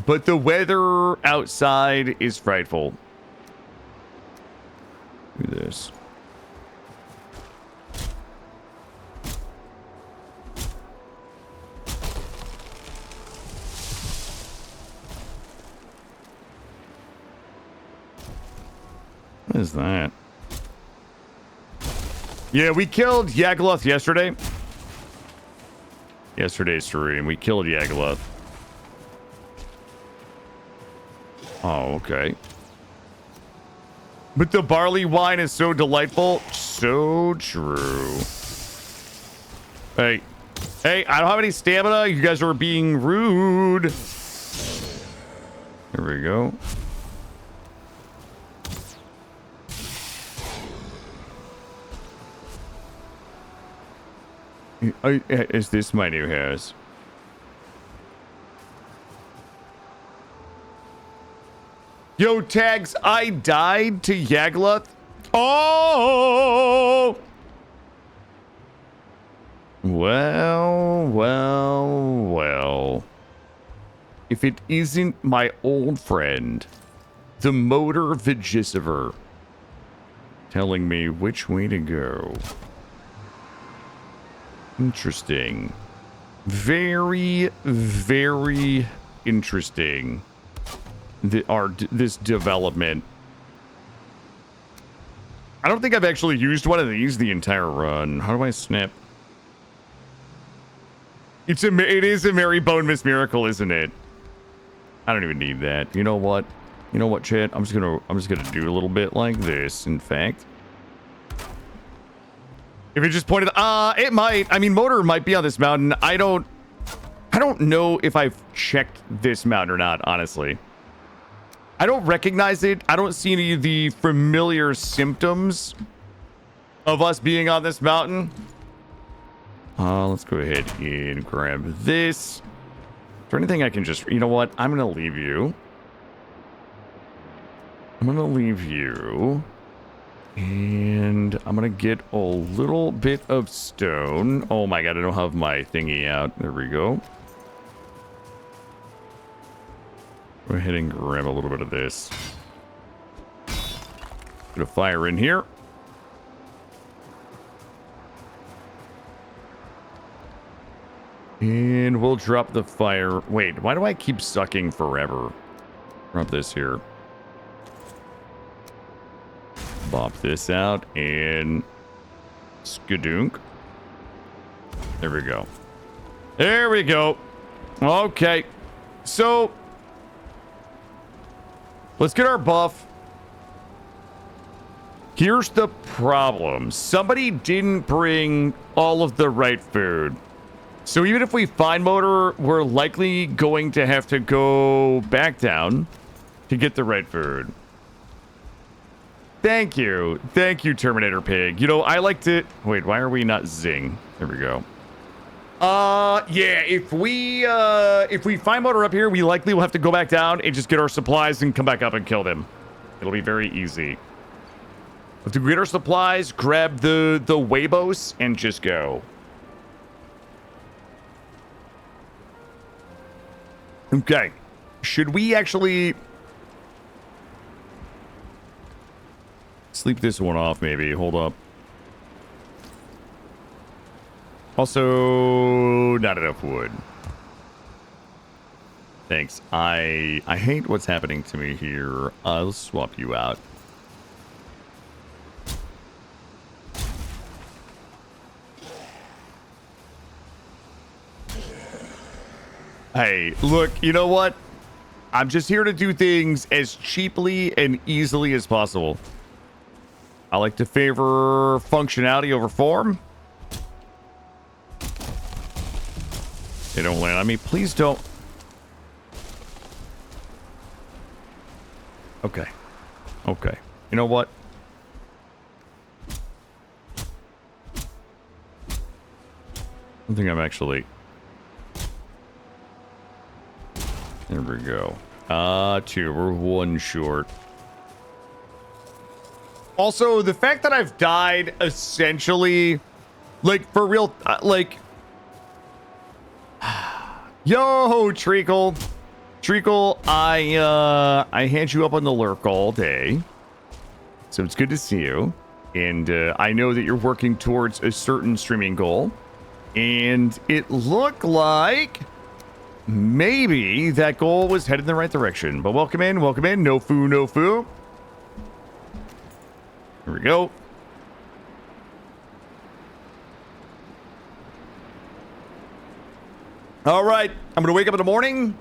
But the weather outside is frightful. Do this. What is that? Yeah, we killed Yagaloth yesterday. Yesterday's stream, we killed Yagaloth. Oh, okay. But the barley wine is so delightful. So true. Hey. Hey, I don't have any stamina. You guys are being rude. There we go. Is this my new house? Yo, Tags, I died to Yagaloth. Oh! Well. If it isn't my old friend, the Motor Vigisiver, telling me which way to go. Interesting. Very, very interesting. This development. I don't think I've actually used one of these the entire run. How do I snap? It is a Mary Bonemass miracle, isn't it? I don't even need that. You know what? You know what, chat? I'm just gonna do a little bit like this. In fact, if it just pointed, it might. I mean, Motor might be on this mountain. I don't know if I've checked this mountain or not. Honestly. I don't recognize it. I don't see any of the familiar symptoms of us being on this mountain. Let's go ahead and grab this. Is there anything I can just... You know what? I'm going to leave you. And I'm going to get a little bit of stone. Oh my god, I don't have my thingy out. There we go. Go ahead and grab a little bit of this. Put a fire in here. And we'll drop the fire. Wait, why do I keep sucking forever? Drop this here. Bop this out and skadunk. There we go. There we go. Okay. So let's get our buff. Here's the problem. Somebody didn't bring all of the right food. So even if we find Motor, we're likely going to have to go back down to get the right food. Thank you. Thank you, Terminator Pig. You know, I like to... Wait, why are we not zing? There we go. Yeah, if we find Motor up here, we likely will have to go back down and just get our supplies and come back up and kill them. It'll be very easy. Have to get our supplies, grab the Weibos, and just go. Okay. Should we actually sleep this one off, maybe? Hold up. Also, not enough wood. Thanks. I hate what's happening to me here. I'll swap you out. Hey, look, you know what? I'm just here to do things as cheaply and easily as possible. I like to favor functionality over form. They don't land on me. Please don't. Okay. Okay. You know what? I think I'm actually... There we go. 2. We're 1 short. Also, the fact that I've died essentially, like, for real, like... Yo, Treacle. Treacle, I had you up on the lurk all day. So it's good to see you. And I know that you're working towards a certain streaming goal. And it looked like... maybe that goal was headed in the right direction. But welcome in, welcome in. No foo, no foo. Here we go. All right. I'm going to wake up in the morning.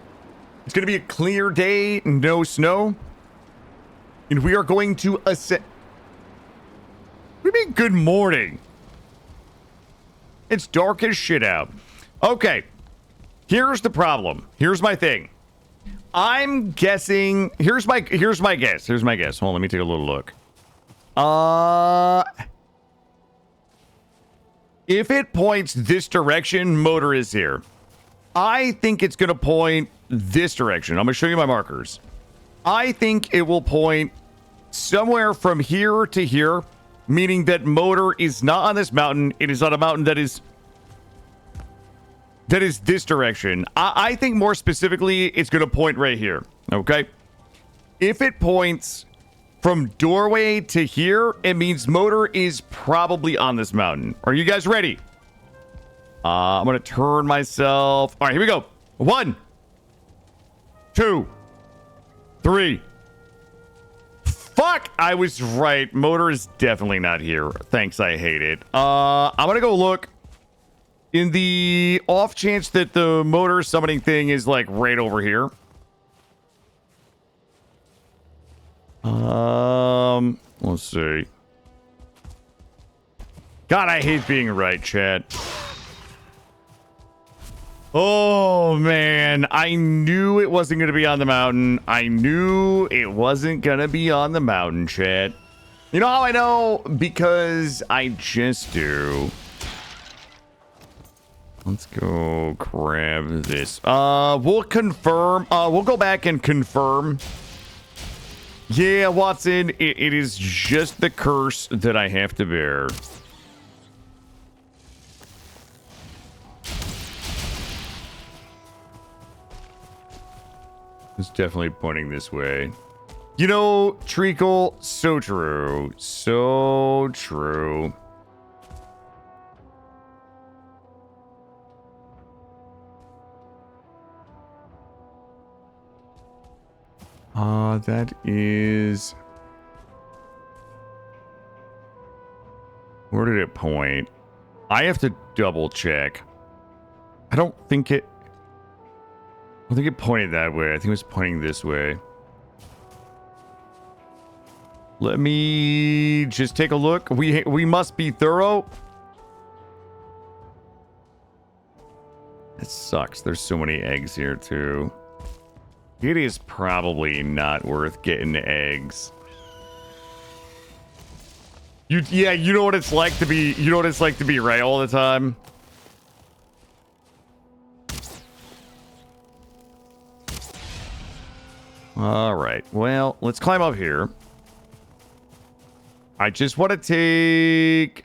It's going to be a clear day, no snow. And we are going to ascend. What do you mean, good morning? It's dark as shit out. Okay. Here's the problem. Here's my thing. I'm guessing. Here's my guess. Here's my guess. Hold on, let me take a little look. If it points this direction, motor is here. I think it's going to point this direction. I'm going to show you my markers. I think it will point somewhere from here to here, meaning that motor is not on this mountain. It is on a mountain that is this direction. I think more specifically, it's going to point right here. Okay. If it points from doorway to here, it means motor is probably on this mountain. Are you guys ready? I'm going to turn myself. All right, here we go. 1, 2, 3. Fuck, I was right. Motor is definitely not here. Thanks, I hate it. I'm going to go look. In the off chance that the motor summoning thing is like right over here. Let's see. God, I hate being right, chat. Oh, man. I knew it wasn't going to be on the mountain. I knew it wasn't going to be on the mountain, chat. You know how I know? Because I just do. Let's go grab this. We'll confirm. We'll go back and confirm. Yeah, Watson, it is just the curse that I have to bear. It's definitely pointing this way. You know, Treacle, so true. So true. That is... Where did it point? I have to double check. I don't think it pointed that way. I think it was pointing this way. Let me just take a look. We must be thorough. It sucks. There's so many eggs here, too. It is probably not worth getting eggs. Yeah, you know what it's like to be, right all the time. All right. Well, let's climb up here. I just want to take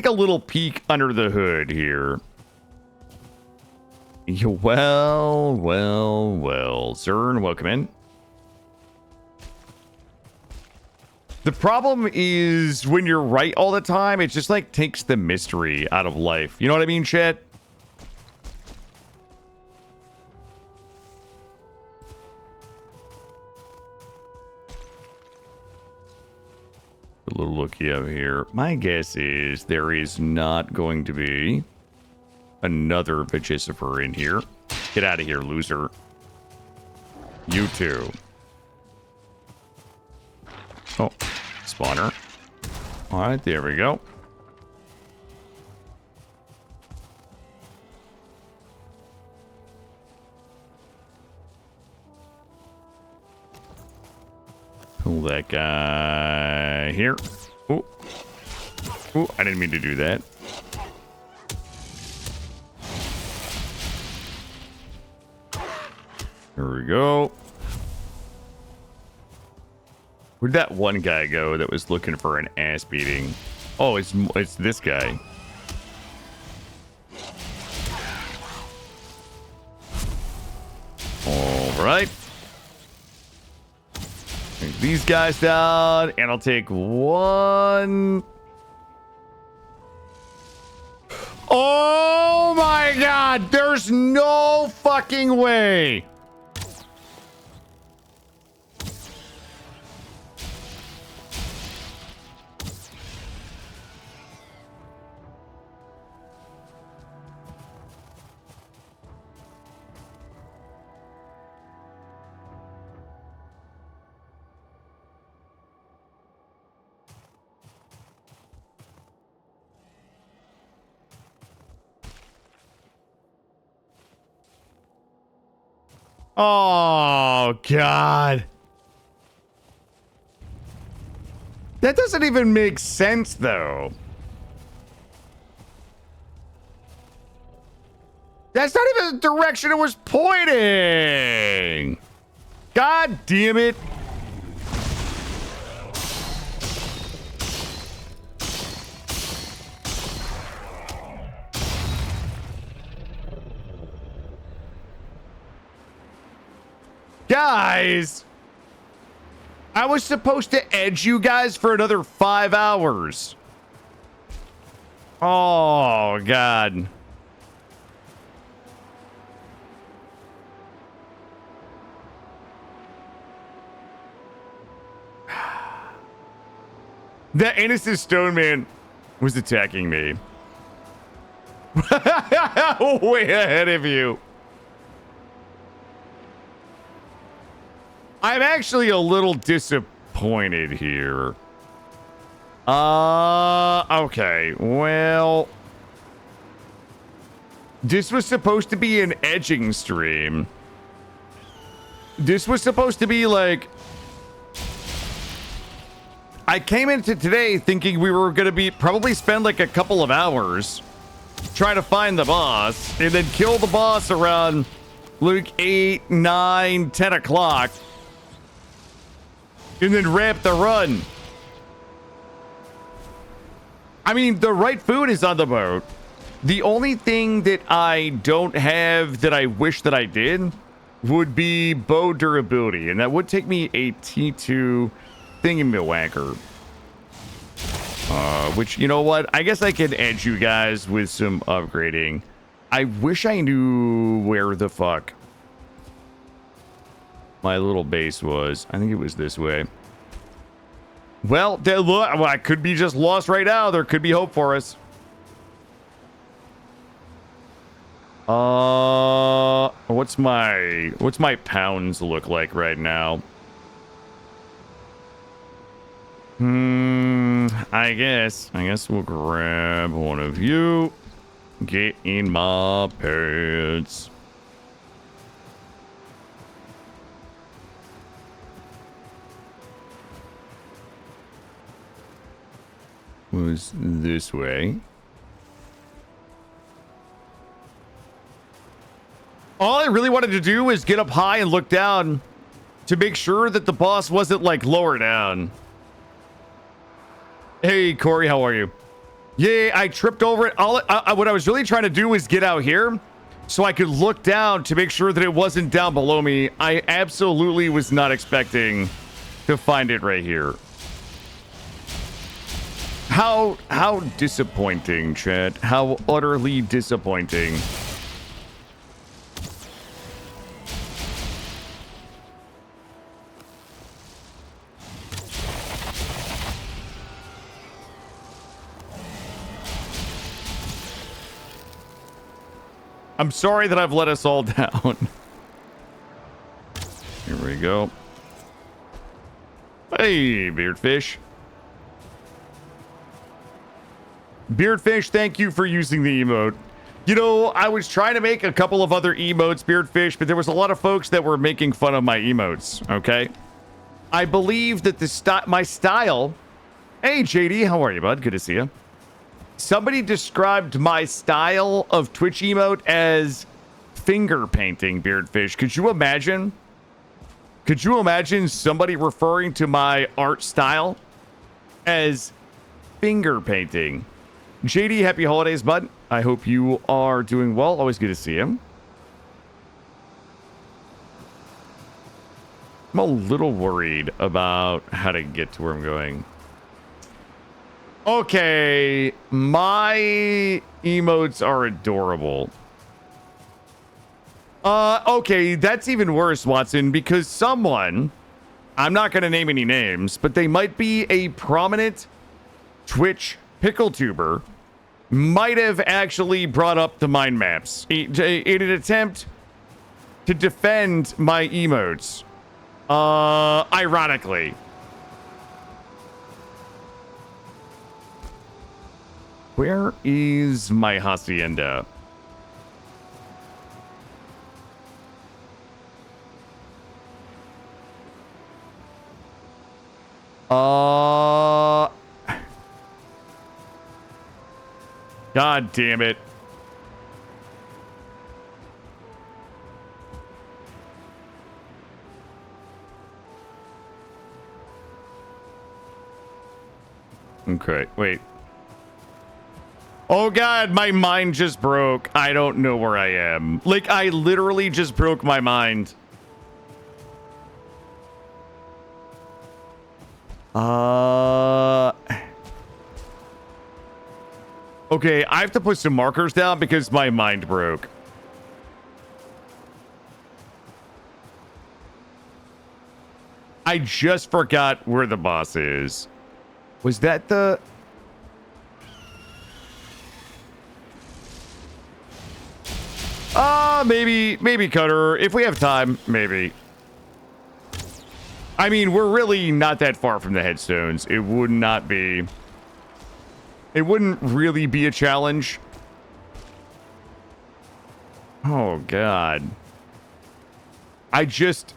a little peek under the hood here. Well. Zern, welcome in. The problem is when you're right all the time, it just like takes the mystery out of life. You know what I mean, chat? little looky up here. My guess is there is not going to be another Vegisifer in here. Get out of here, loser. You too. Oh, spawner. All right, there we go. Pull that guy here. Oh, oh, I didn't mean to do that. There we go. Where'd that one guy go that was looking for an ass beating? Oh, it's this guy. All right. Take these guys down, and I'll take one. Oh my God! There's no fucking way. Oh, God. That doesn't even make sense, though. That's not even the direction it was pointing. God damn it. Guys, I was supposed to edge you guys for another 5 hours. Oh, God. That innocent stone man was attacking me. Way ahead of you. I'm actually a little disappointed here. Okay. Well, this was supposed to be an edging stream. This was supposed to be like... I came into today thinking we were going to probably spend like a couple of hours trying to find the boss and then kill the boss around like 8, 9, 10 o'clock. And then ramp the run. I mean, the right food is on the boat. The only thing that I don't have that I wish that I did would be bow durability. And that would take me a T2 thingamawagger. Which, you know what? I guess I can edge you guys with some upgrading. I wish I knew where the fuck my little base was. I think it was this way. Well, I could be just lost right now. There could be hope for us. What's my pounds look like right now? I guess we'll grab one of you. Get in my pants. Was this way. All I really wanted to do was get up high and look down to make sure that the boss wasn't like lower down. Hey Corey, how are you? Yeah, I tripped over it. What I was really trying to do was get out here so I could look down to make sure that it wasn't down below me. I absolutely was not expecting to find it right here. How disappointing, chat. How utterly disappointing. I'm sorry that I've let us all down. Here we go. Hey, Beardfish. Beardfish, thank you for using the emote. You know, I was trying to make a couple of other emotes, Beardfish, but there was a lot of folks that were making fun of my emotes, okay? I believe that my style... Hey, JD, how are you, bud? Good to see you. Somebody described my style of Twitch emote as finger painting, Beardfish. Could you imagine? Could you imagine somebody referring to my art style as finger painting? JD, happy holidays, bud. I hope you are doing well. Always good to see you. I'm a little worried about how to get to where I'm going. Okay, my emotes are adorable. Okay, that's even worse, Watson, because someone, I'm not going to name any names, but they might be a prominent Twitch pickle tuber, might have actually brought up the mind maps in an attempt to defend my emotes. Ironically. Where is my hacienda? God damn it. Okay, wait. Oh God, my mind just broke. I don't know where I am. Like, I literally just broke my mind. Okay, I have to put some markers down because my mind broke. I just forgot where the boss is. Was that the... maybe Cutter. If we have time, maybe. I mean, we're really not that far from the headstones. It would not be... It wouldn't really be a challenge. Oh, God. I just...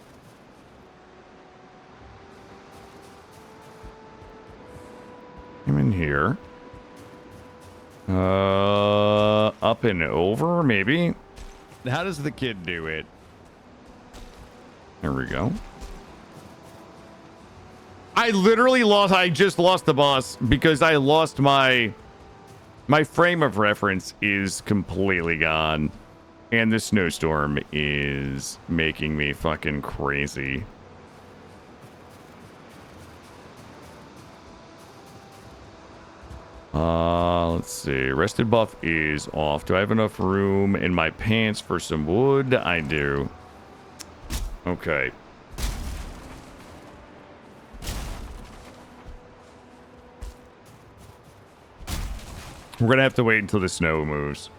I'm in here. Up and over, maybe? How does the kid do it? There we go. I just lost the boss because I lost my frame of reference is completely gone. And the snowstorm is making me fucking crazy. Let's see. Rested buff is off. Do I have enough room in my pants for some wood? I do. Okay. We're gonna have to wait until the snow moves.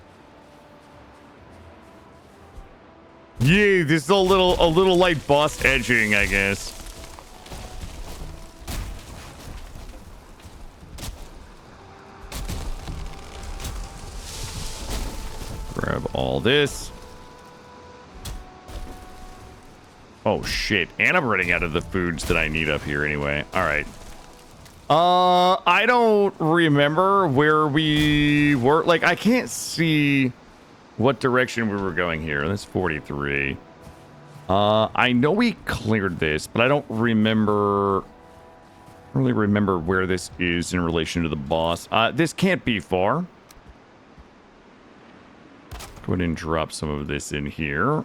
Yeah, this is a little light boss edging, I guess. Grab all this. Oh shit, and I'm running out of the foods that I need up here anyway. All right. I don't remember where we were. Like, I can't see what direction we were going here. That's 43. I know we cleared this, but I don't really remember where this is in relation to the boss. This can't be far. Go ahead and drop some of this in here.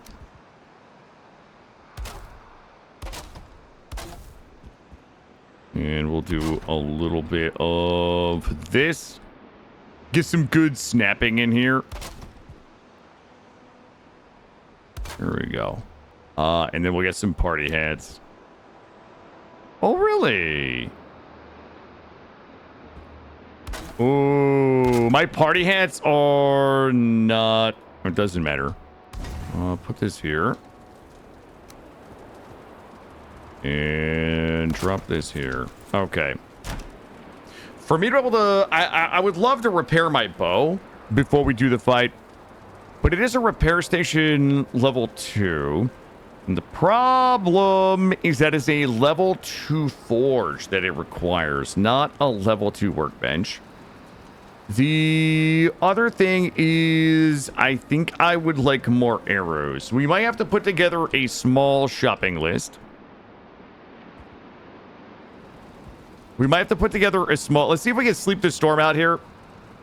And we'll do a little bit of this. Get some good snapping in here. There we go. And then we'll get some party hats. Oh, really? Oh, my party hats are not It doesn't matter. Put this here. And drop this here. Okay. For me to be able to... I would love to repair my bow before we do the fight. But it is a repair station level 2. And the problem is that it's a level 2 forge that it requires, not a level 2 workbench. The other thing is, I think I would like more arrows. We might have to put together a small shopping list. We might have to put together a small... Let's see if we can sleep the storm out here.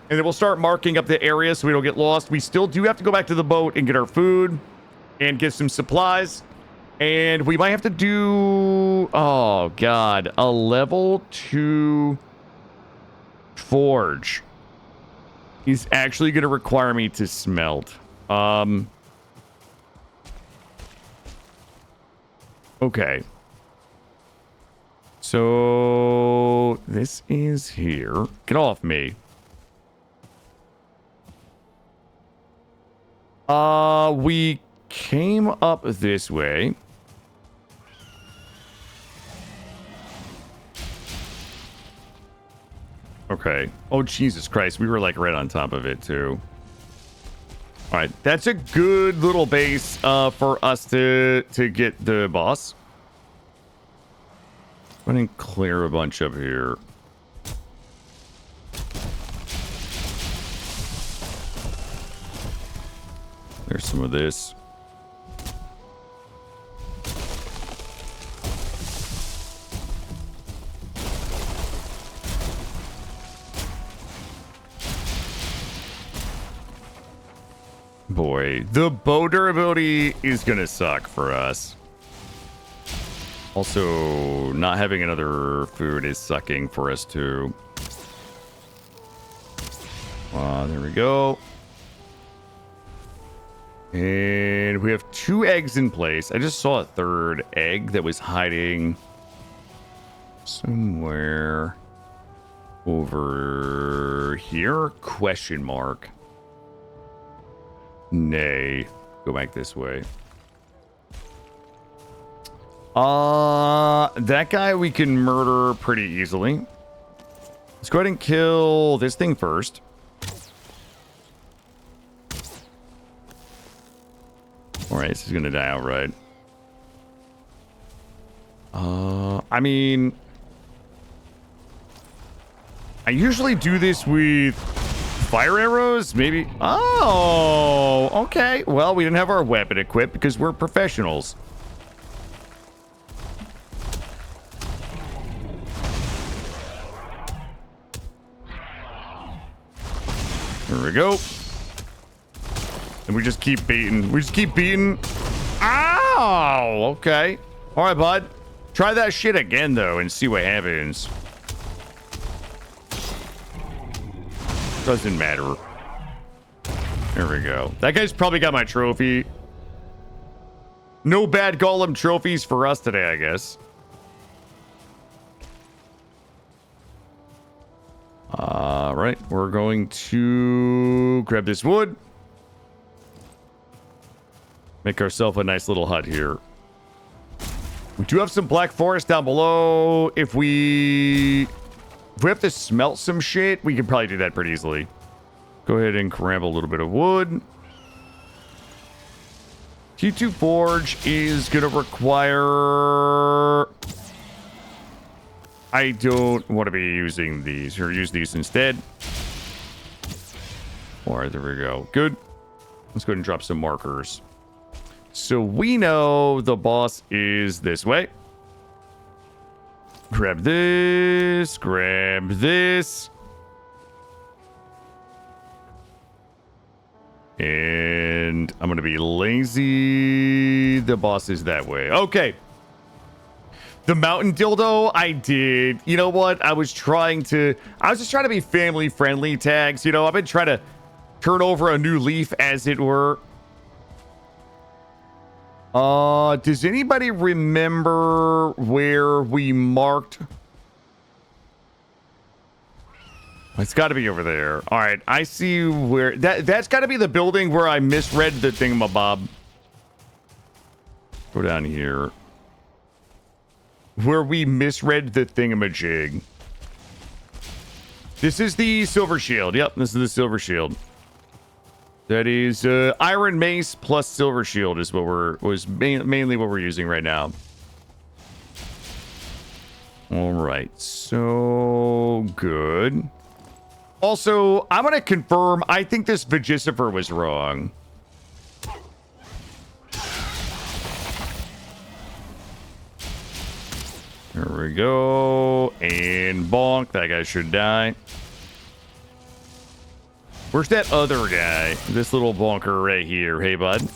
And then we'll start marking up the area so we don't get lost. We still do have to go back to the boat and get our food. And get some supplies. And we might have to do... Oh, God. A level 2 forge is actually going to require me to smelt. Okay. So this is here. Get off me. We came up this way. Okay. Oh, Jesus Christ. We were like right on top of it too. All right. That's a good little base for us to get the boss. Go ahead and clear a bunch up here. There's some of this. Boy, the bow durability is gonna suck for us. Also, not having another food is sucking for us too. There we go. And we have 2 eggs in place. I just saw a 3rd egg that was hiding somewhere over here. Question mark. Nay. Go back this way. That guy we can murder pretty easily. Let's go ahead and kill this thing first. Alright, this is gonna die outright. I mean... I usually do this with fire arrows, maybe. Oh, okay. Well, we didn't have our weapon equipped because we're professionals. There we go. And we just keep beating. We just keep beating. Ow! Okay. All right, bud. Try that shit again, though, and see what happens. Doesn't matter. There we go. That guy's probably got my trophy. No bad golem trophies for us today, I guess. All right. We're going to grab this wood. Make ourselves a nice little hut here. We do have some black forest down below. If we have to smelt some shit, we can probably do that pretty easily. Go ahead and grab a little bit of wood. T2 Forge is going to require... I don't want to be using these, or use these instead. All right, there we go. Good. Let's go ahead and drop some markers. So we know the boss is this way. Grab this. Grab this. And I'm going to be lazy. The boss is that way. Okay. The mountain dildo, I did. You know what? I was just trying to be family friendly, tags. You know, I've been trying to turn over a new leaf, as it were. Does anybody remember where we marked? It's got to be over there. All right, I see where... That's got to be the building where I misread the thingamabob. Go down here. Where we misread the thingamajig. This is the silver shield. Yep, this is the silver shield. That is iron mace plus silver shield is what mainly what we're using right now. All right, so good. Also, I'm going to confirm, I think this Vegicifer was wrong. There we go. And bonk, that guy should die. Where's that other guy? This little bonker right here. Hey, bud.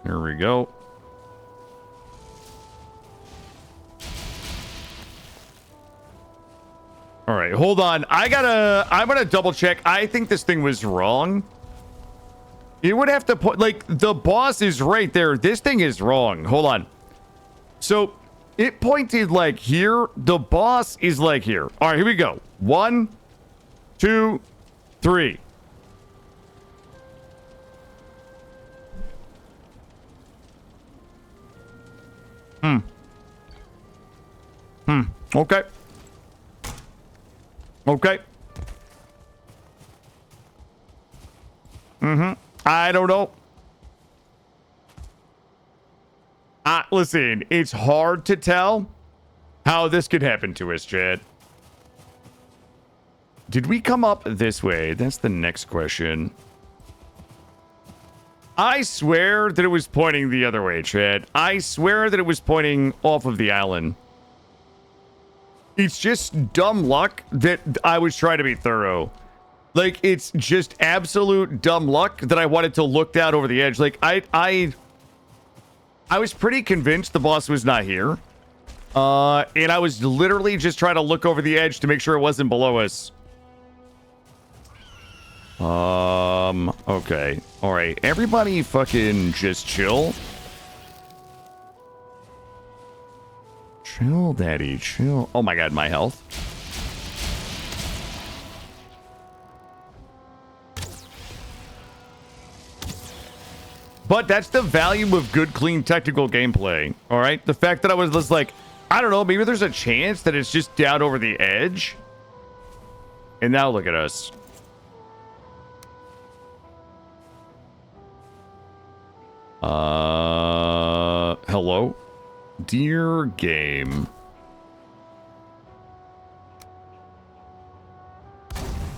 There we go. All right, hold on. I'm gonna double check. I think this thing was wrong. You would have to put, like, the boss is right there. This thing is wrong. Hold on. So it pointed like here. The boss is like here. All right, here we go. 1, 2, 3. Okay. Okay. I don't know. Listen, it's hard to tell how this could happen to us, Chad. Did we come up this way? That's the next question. I swear that it was pointing the other way, Chad. I swear that it was pointing off of the island. It's just dumb luck that I was trying to be thorough. Like, it's just absolute dumb luck that I wanted to look down over the edge. Like, I was pretty convinced the boss was not here. And I was literally just trying to look over the edge to make sure it wasn't below us. Okay. All right. Everybody fucking just chill. Chill, daddy, chill. Oh my god, my health. But that's the value of good, clean, technical gameplay. All right? The fact that I was just like, I don't know, maybe there's a chance that it's just down over the edge. And now look at us. Hello? Dear game.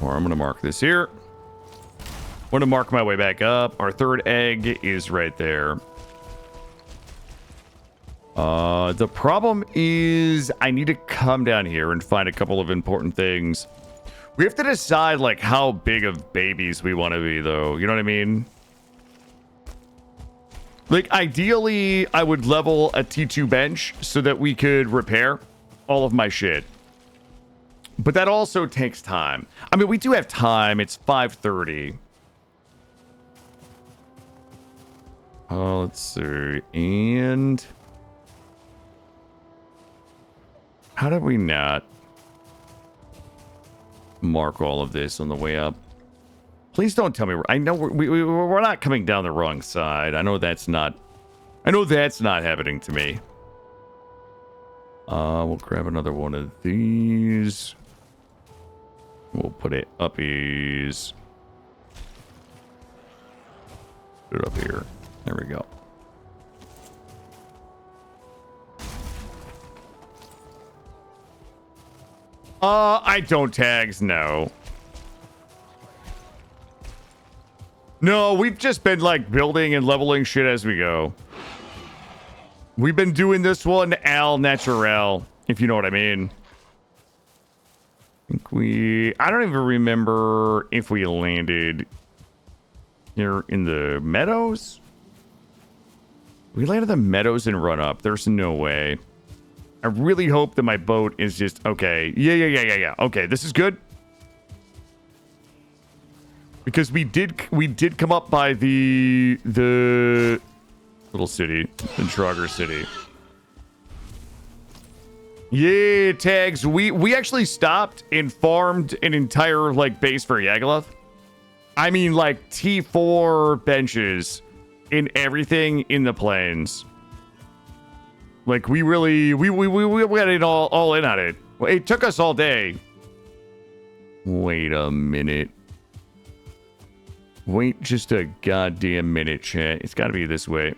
Or I'm going to mark this here. I'm going to mark my way back up. Our third egg is right there. The problem is I need to come down here and find a couple of important things. We have to decide, like, how big of babies we want to be, though. You know what I mean? Like, ideally, I would level a T2 bench so that we could repair all of my shit. But that also takes time. I mean, we do have time. It's 5:30. Let's see. And how did we not mark all of this on the way up? Please don't tell me. I know we're not coming down the wrong side. I know that's not happening to me. We'll grab another one of these. We'll put it uppies. Put it up here. There we go. I don't tags, no. No, we've just been, like, building and leveling shit as we go. We've been doing this one al naturel, if you know what I mean. I don't even remember if we landed here in the meadows. We landed the meadows and run up. There's no way. I really hope that my boat is just okay. Yeah. Okay, this is good. Because we did come up by the little city, the Trogger city. Yeah, tags. We actually stopped and farmed an entire like base for Yagaloth. I mean, like T4 benches and everything in the plains. Like we really we got it all in on it. It took us all day. Wait a minute. Wait just a goddamn minute, chat. It's got to be this way.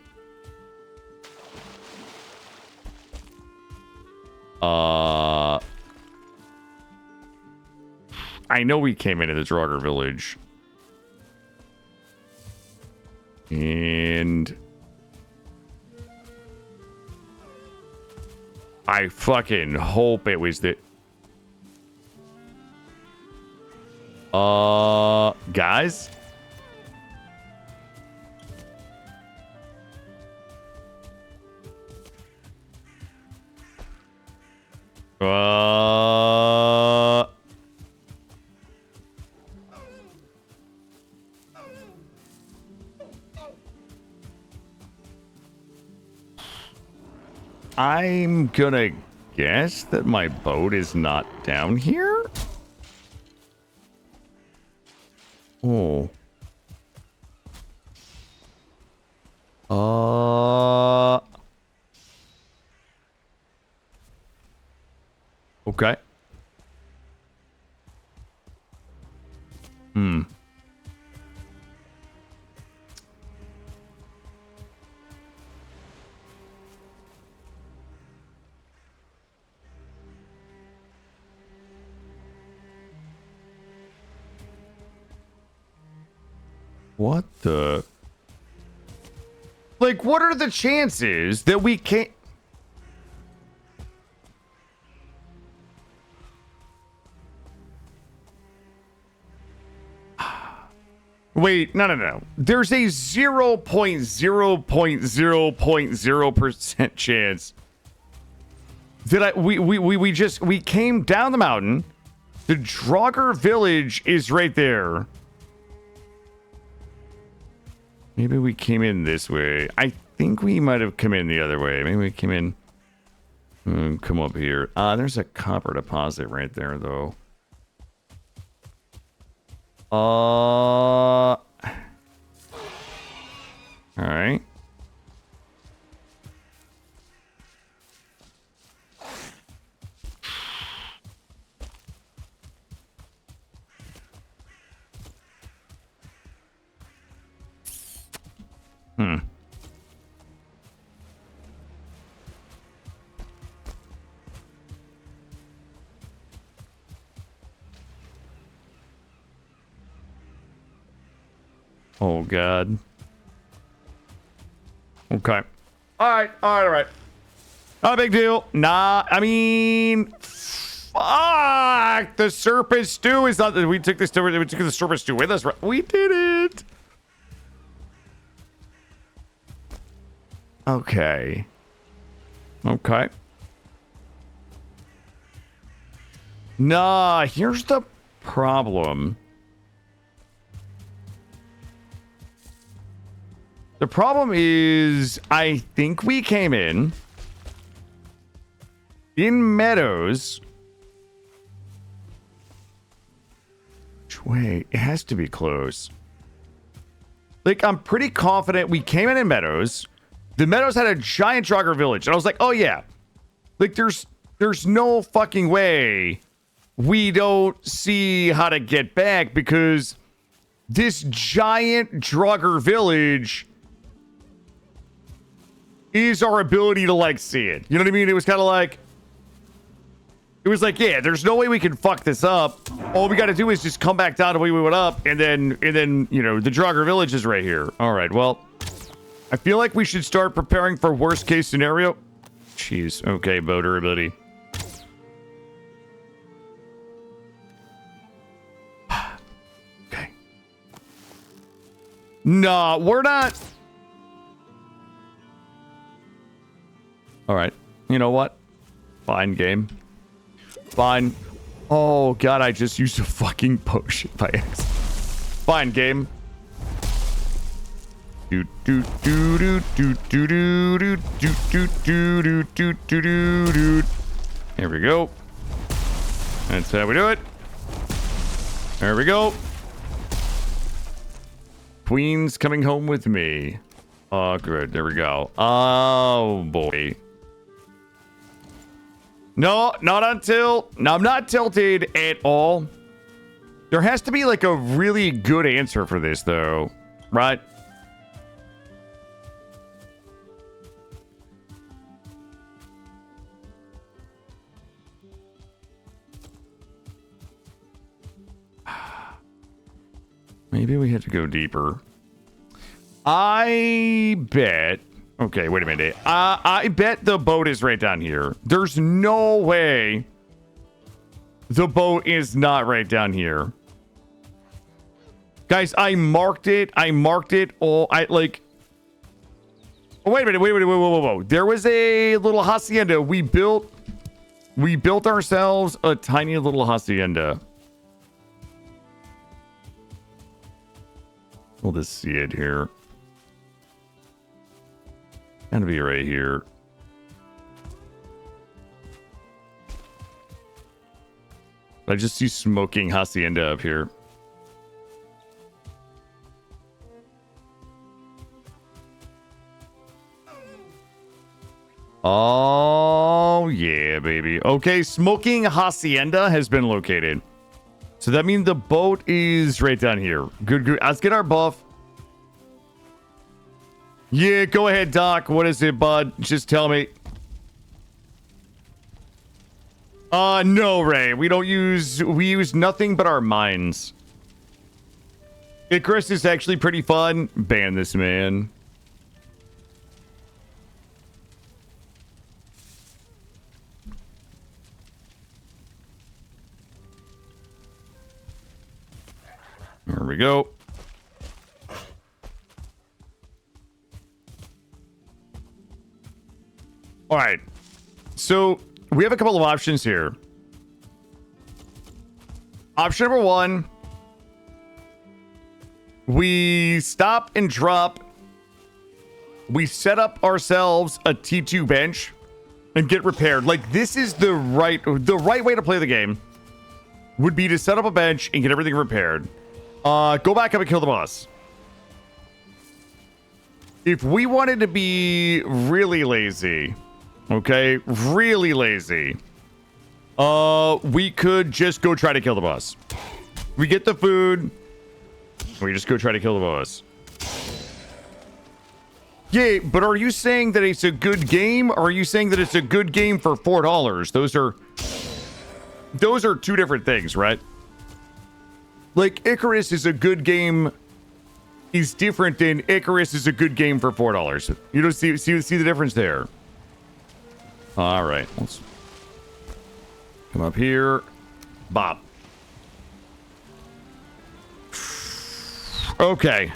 I know we came into the Draugr village. And I fucking hope it was the guys? I'm gonna guess that my boat is not down here. Oh. Okay. What the? Like, what are the chances that we can't? Wait, no. There's a 0.0.0.0% chance that we came down the mountain. The Draugr village is right there. Maybe we came in this way. I think we might have come in the other way. Maybe we came in. Come up here. There's a copper deposit right there, though. All right. Oh, God. Okay. All right. Not a big deal. Nah, I mean, fuck. The serpent stew is not. We took the serpent stew with us. Right? We did it. Okay. Nah, here's the problem. The problem is, I think we came in Meadows. Which way? It has to be close. Like, I'm pretty confident we came in Meadows. The Meadows had a giant Draugr village. And I was like, oh, yeah. Like, there's no fucking way we don't see how to get back because this giant Draugr village is our ability to, like, see it. You know what I mean? It was kind of like... It was like, yeah, there's no way we can fuck this up. All we got to do is just come back down the way we went up, and then, you know, the Draugr village is right here. All right, well, I feel like we should start preparing for worst case scenario. Jeez. Okay, boat durability. Okay. No, we're not... All right. You know what? Fine, game. Fine. Oh, God, I just used a fucking potion by accident. Fine, game. Do do do do do do do do do do do do do do. Here we go. That's how we do it. There we go. Queen's coming home with me. Oh, good. There we go. Oh, boy. No, not until... No, I'm not tilted at all. There has to be, like, a really good answer for this, though. Right? Maybe we have to go deeper. I bet... Okay, wait a minute. I bet the boat is right down here. There's no way the boat is not right down here. Guys, I marked it. Oh, like... Oh, wait a minute. Whoa. There was a little hacienda. We built ourselves a tiny little hacienda. We'll just see it here. Gotta be right here. I just see smoking hacienda up here. Oh, yeah, baby. Okay, smoking hacienda has been located. So that means the boat is right down here. Good. Let's get our buff. Yeah, go ahead, Doc. What is it, bud? Just tell me. No, Ray. We use nothing but our minds. Icarus is actually pretty fun. Ban this man. There we go. All right. So we have a couple of options here. Option number one, we stop and drop. We set up ourselves a T2 bench and get repaired. Like, this is the right way to play the game would be to set up a bench and get everything repaired. Go back up and kill the boss. If we wanted to be really lazy, okay, really lazy, we could just go try to kill the boss. We get the food, we just go try to kill the boss. Yeah, but are you saying that it's a good game, or are you saying that it's a good game for $4? Those are two different things, right? Like, Icarus is a good game is different than Icarus is a good game for $4. You don't see the difference there. All right, let's come up here. Bop. Okay.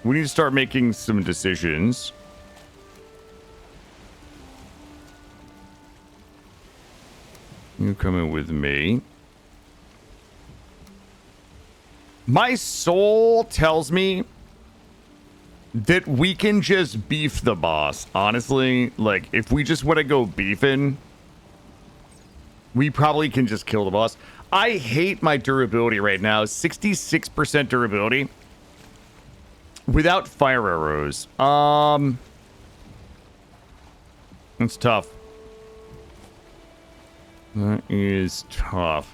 We need to start making some decisions. You coming with me? My soul tells me that we can just beef the boss. Honestly, like, if we just want to go beefing, we probably can just kill the boss. I hate my durability right now. 66% durability without fire arrows. It's tough. That is tough.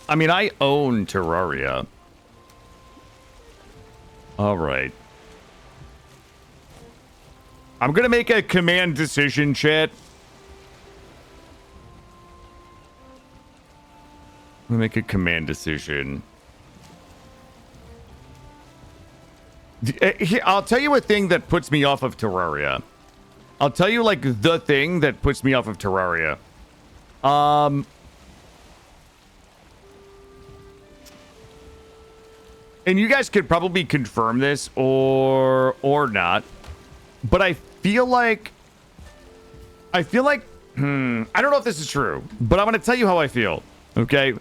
I mean, I own Terraria. All right. I'm gonna make a command decision, chat. I'm gonna make a command decision. I'll tell you a thing that puts me off of Terraria. I'll tell you, like, the thing that puts me off of Terraria. And you guys could probably confirm this or not, but I feel like I don't know if this is true, but I'm going to tell you how I feel. Okay.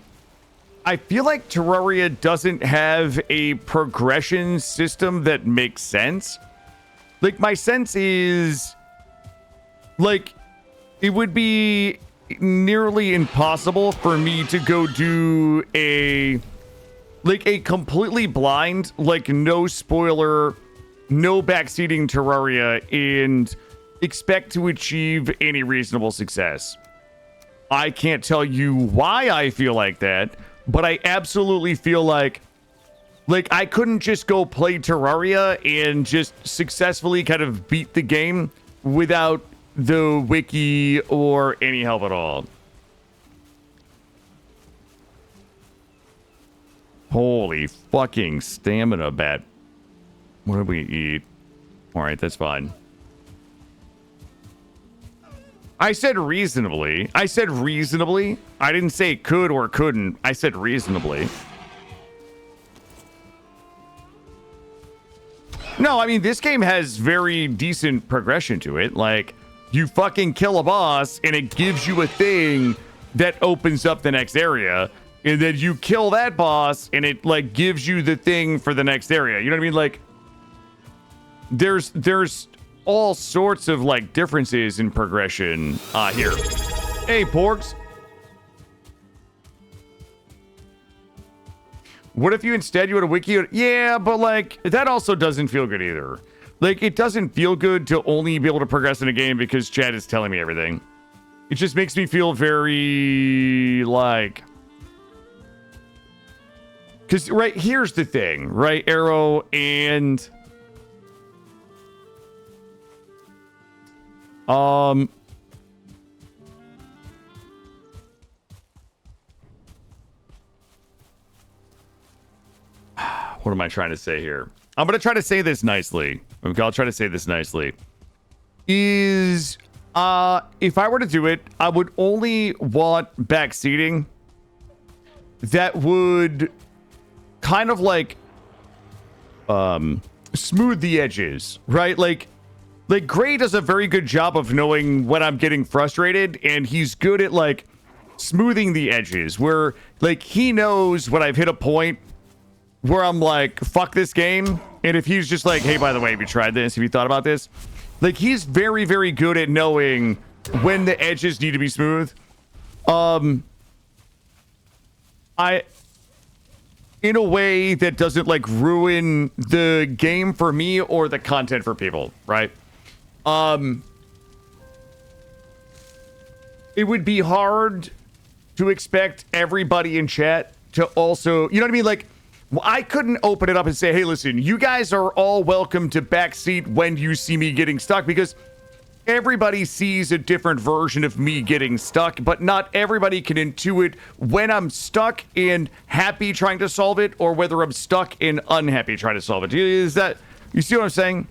I feel like Terraria doesn't have a progression system that makes sense. Like, my sense is, like, it would be nearly impossible for me to go do a completely blind, like, no spoiler, no backseating Terraria and expect to achieve any reasonable success. I can't tell you why I feel like that, but I absolutely feel like I couldn't just go play Terraria and just successfully kind of beat the game without the wiki or any help at all. Holy fucking stamina bat. What did we eat? All right, that's fine. I said reasonably. I said reasonably. I didn't say could or couldn't. I said reasonably. No, I mean, this game has very decent progression to it. Like, you fucking kill a boss, and it gives you a thing that opens up the next area. And then you kill that boss, and it, like, gives you the thing for the next area. You know what I mean? Like, there's all sorts of, like, differences in progression here. Hey, Porks. What if you instead you had a wiki? Yeah, but, like, that also doesn't feel good either. Like, it doesn't feel good to only be able to progress in a game because chat is telling me everything. It just makes me feel very, like... Because, right, here's the thing, right, Arrow, and... What am I trying to say here? I'm going to try to say this nicely. Okay, I'll try to say this nicely. If I were to do it, I would only want backseating that would kind of like smooth the edges, right? Like Gray does a very good job of knowing when I'm getting frustrated, and he's good at like smoothing the edges where like he knows when I've hit a point where I'm like, fuck this game. And if he's just like, hey, by the way, have you tried this? Have you thought about this? Like, he's very, very good at knowing when the edges need to be smooth. In a way that doesn't like ruin the game for me or the content for people, right? It would be hard to expect everybody in chat to also, you know what I mean? Like, I couldn't open it up and say, hey, listen, you guys are all welcome to backseat when you see me getting stuck, because everybody sees a different version of me getting stuck, but not everybody can intuit when I'm stuck and happy trying to solve it or whether I'm stuck and unhappy trying to solve it. Is that, you see what I'm saying?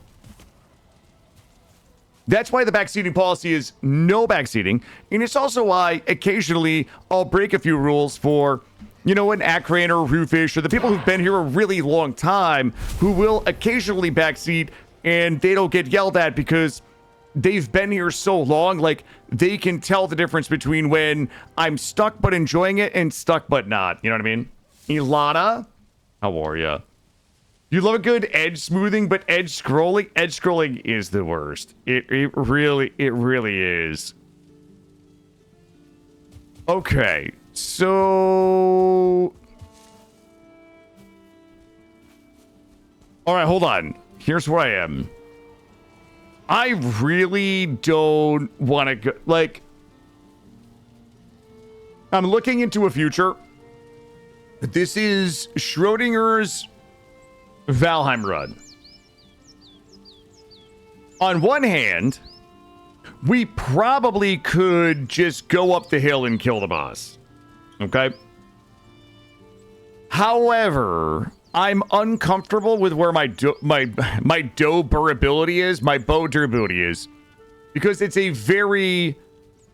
That's why the backseating policy is no backseating. And it's also why occasionally I'll break a few rules for, you know, an Akran or Roofish or the people who've been here a really long time who will occasionally backseat and they don't get yelled at because they've been here so long. Like, they can tell the difference between when I'm stuck but enjoying it and stuck but not. You know what I mean? Ilana, how are ya? You love a good edge smoothing, but edge scrolling is the worst. It really is. Okay, so... All right, hold on. Here's where I am. I really don't want to go... Like, I'm looking into a future. This is Schrodinger's Valheim run. On one hand, we probably could just go up the hill and kill the boss. Okay? However, I'm uncomfortable with where my bow durability is, because it's a very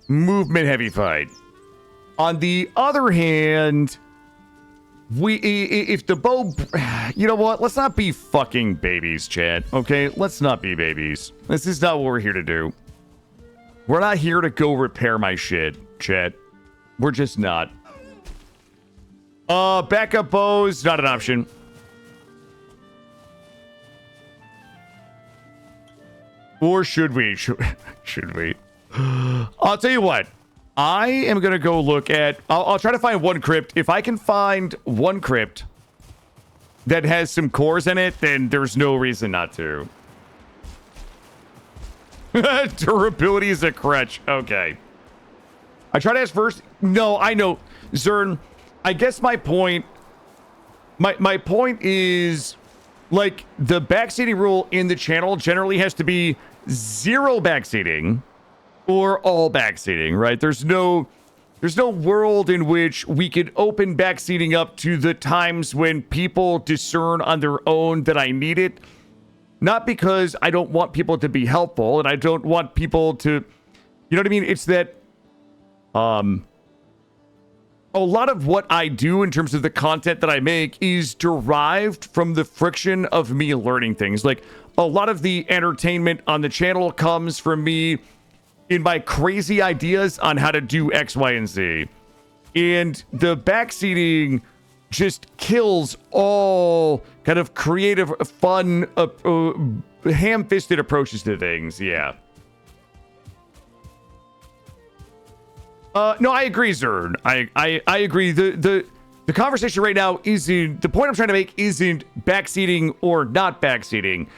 movement heavy fight. On the other hand, if the bow, you know what? Let's not be fucking babies, Chad. Okay, let's not be babies. This is not what we're here to do. We're not here to go repair my shit, chat. We're just not. Backup bows, not an option. Or should we? Should we? I'll tell you what. I am going to go look at... I'll try to find one crypt. If I can find one crypt that has some cores in it, then there's no reason not to. Durability is a crutch. Okay. I try to ask first. No, I know. Zern, I guess my point... My point is... Like, the backseating rule in the channel generally has to be 0 backseating or all backseating, right? There's no world in which we could open backseating up to the times when people discern on their own that I need it. Not because I don't want people to be helpful and I don't want people to, you know what I mean? It's that, a lot of what I do in terms of the content that I make is derived from the friction of me learning things. Like, a lot of the entertainment on the channel comes from me in my crazy ideas on how to do X, Y, and Z. And the backseating just kills all kind of creative, fun, ham-fisted approaches to things. Yeah. No, I agree, Zern. I agree. The conversation right now isn't... The point I'm trying to make isn't backseating or not backseating.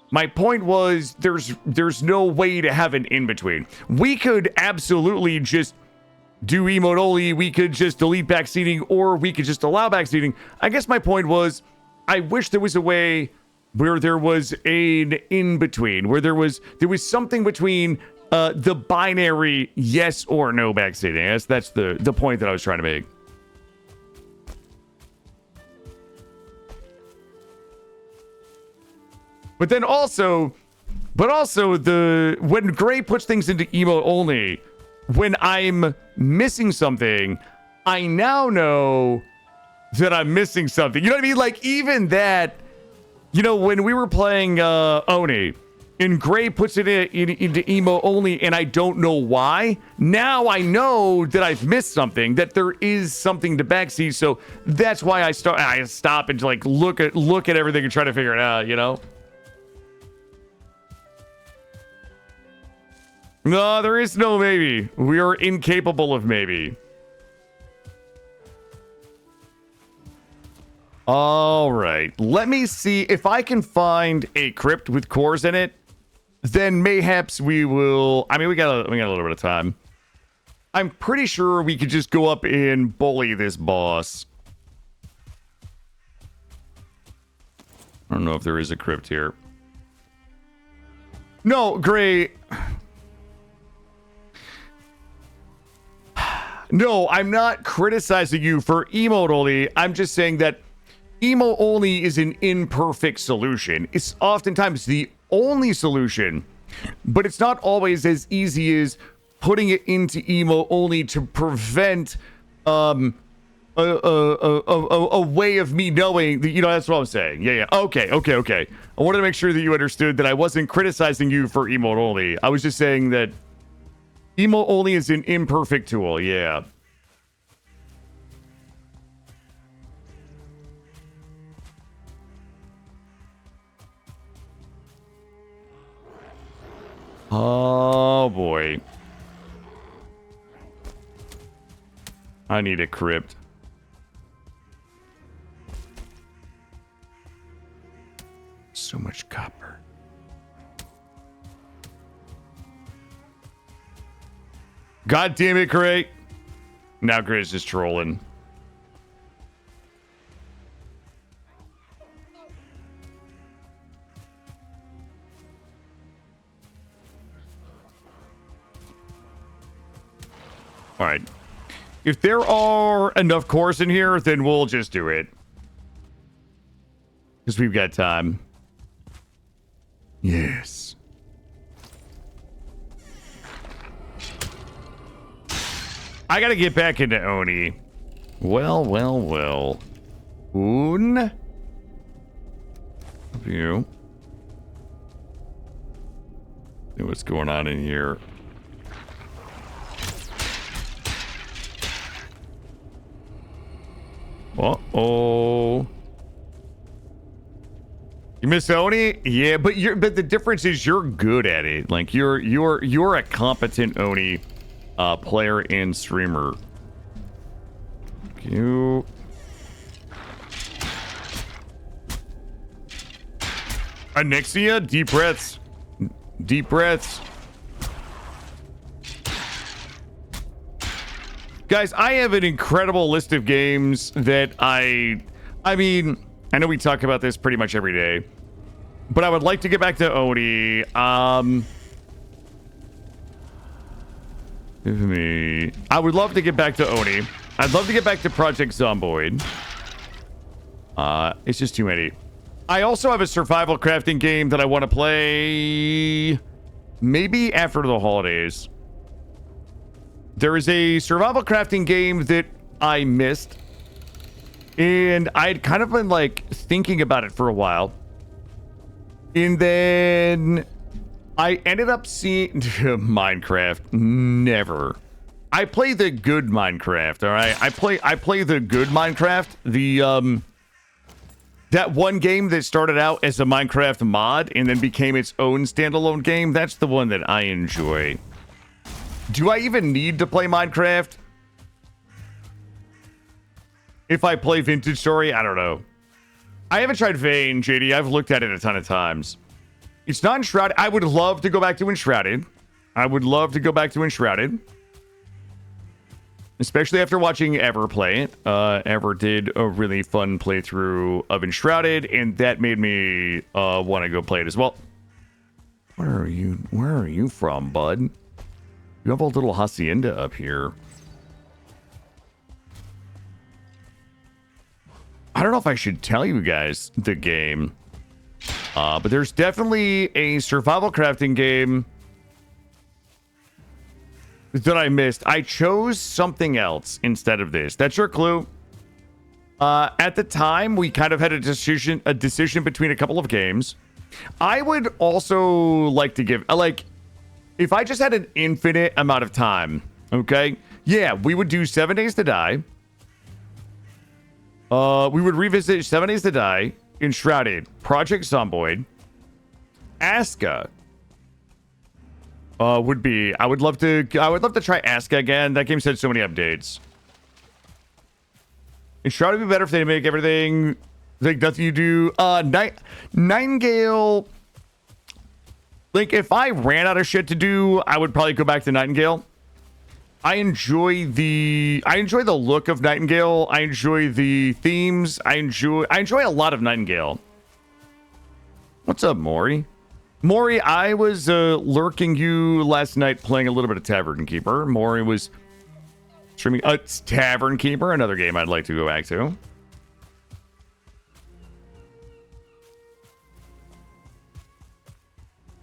My point was there's no way to have an in-between. We could absolutely just do emote only. We could just delete backseating, or we could just allow backseating. I guess my point was I wish there was a way where there was an in-between, where there was something between... the binary yes or no backseating. That's the point that I was trying to make. But then also when Gray puts things into emote only, when I'm missing something, I now know that I'm missing something. You know what I mean? Like, even that, you know, when we were playing Oni, and Gray puts it into emo only, and I don't know why. Now I know that I've missed something, that there is something to backseat. So that's why I stop and like look at everything and try to figure it out. You know? No, there is no maybe. We are incapable of maybe. All right, let me see if I can find a crypt with cores in it. Then mayhaps we will... I mean, we got a little bit of time. I'm pretty sure we could just go up and bully this boss. I don't know if there is a crypt here. No, Gray. No, I'm not criticizing you for emote only. I'm just saying that emote only is an imperfect solution. It's oftentimes the only solution, but it's not always as easy as putting it into emo only to prevent a way of me knowing that, you know, that's what I'm saying. Yeah. Okay. I wanted to make sure that you understood that I wasn't criticizing you for emote only. I was just saying that emote only is an imperfect tool. Yeah. Oh boy. I need a crypt. So much copper. God damn it, Gray. Now Gray's just trolling. All right. If there are enough cores in here, then we'll just do it. Because we've got time. Yes. I gotta get back into Oni. Well. Un. You. See what's going on in here. Uh-oh. You miss Oni? Yeah, but the difference is you're good at it. Like you're a competent Oni player and streamer. You Anixia, deep breaths. Deep breaths. Guys, I have an incredible list of games that I mean, I know we talk about this pretty much every day, but I would like to get back to Oni. I would love to get back to Oni. I'd love to get back to Project Zomboid. It's just too many. I also have a survival crafting game that I want to play maybe after the holidays. There is a survival crafting game that I missed, and I'd kind of been like thinking about it for a while, and then I ended up seeing Minecraft. Never. I play the good Minecraft. All right, I play the good Minecraft. The that one game that started out as a Minecraft mod and then became its own standalone game. That's the one that I enjoy. Do I even need to play Minecraft? If I play Vintage Story, I don't know. I haven't tried Vayne, JD. I've looked at it a ton of times. It's not Enshrouded. I would love to go back to Enshrouded. I would love to go back to Enshrouded. Especially after watching Ever play it. Ever did a really fun playthrough of Enshrouded, and that made me want to go play it as well. Where are you from, bud? You have a little hacienda up here. I don't know if I should tell you guys the game. But there's definitely a survival crafting game that I missed. I chose something else instead of this. That's your clue. At the time, we kind of had a decision between a couple of games. I would also like to give, like, if I just had an infinite amount of time, okay? Yeah, we would do 7 Days to Die. We would revisit 7 Days to Die, Enshrouded, Project Zomboid, Aska. I would love to try Aska again. That game's had so many updates. Enshrouded would be better if they make everything like nothing you do. Nightingale. Like, if I ran out of shit to do, I would probably go back to Nightingale. I enjoy the look of Nightingale. I enjoy the themes. I enjoy a lot of Nightingale. What's up, Maury? Maury, I was lurking you last night playing a little bit of Tavern Keeper. Maury was streaming Tavern Keeper, another game I'd like to go back to.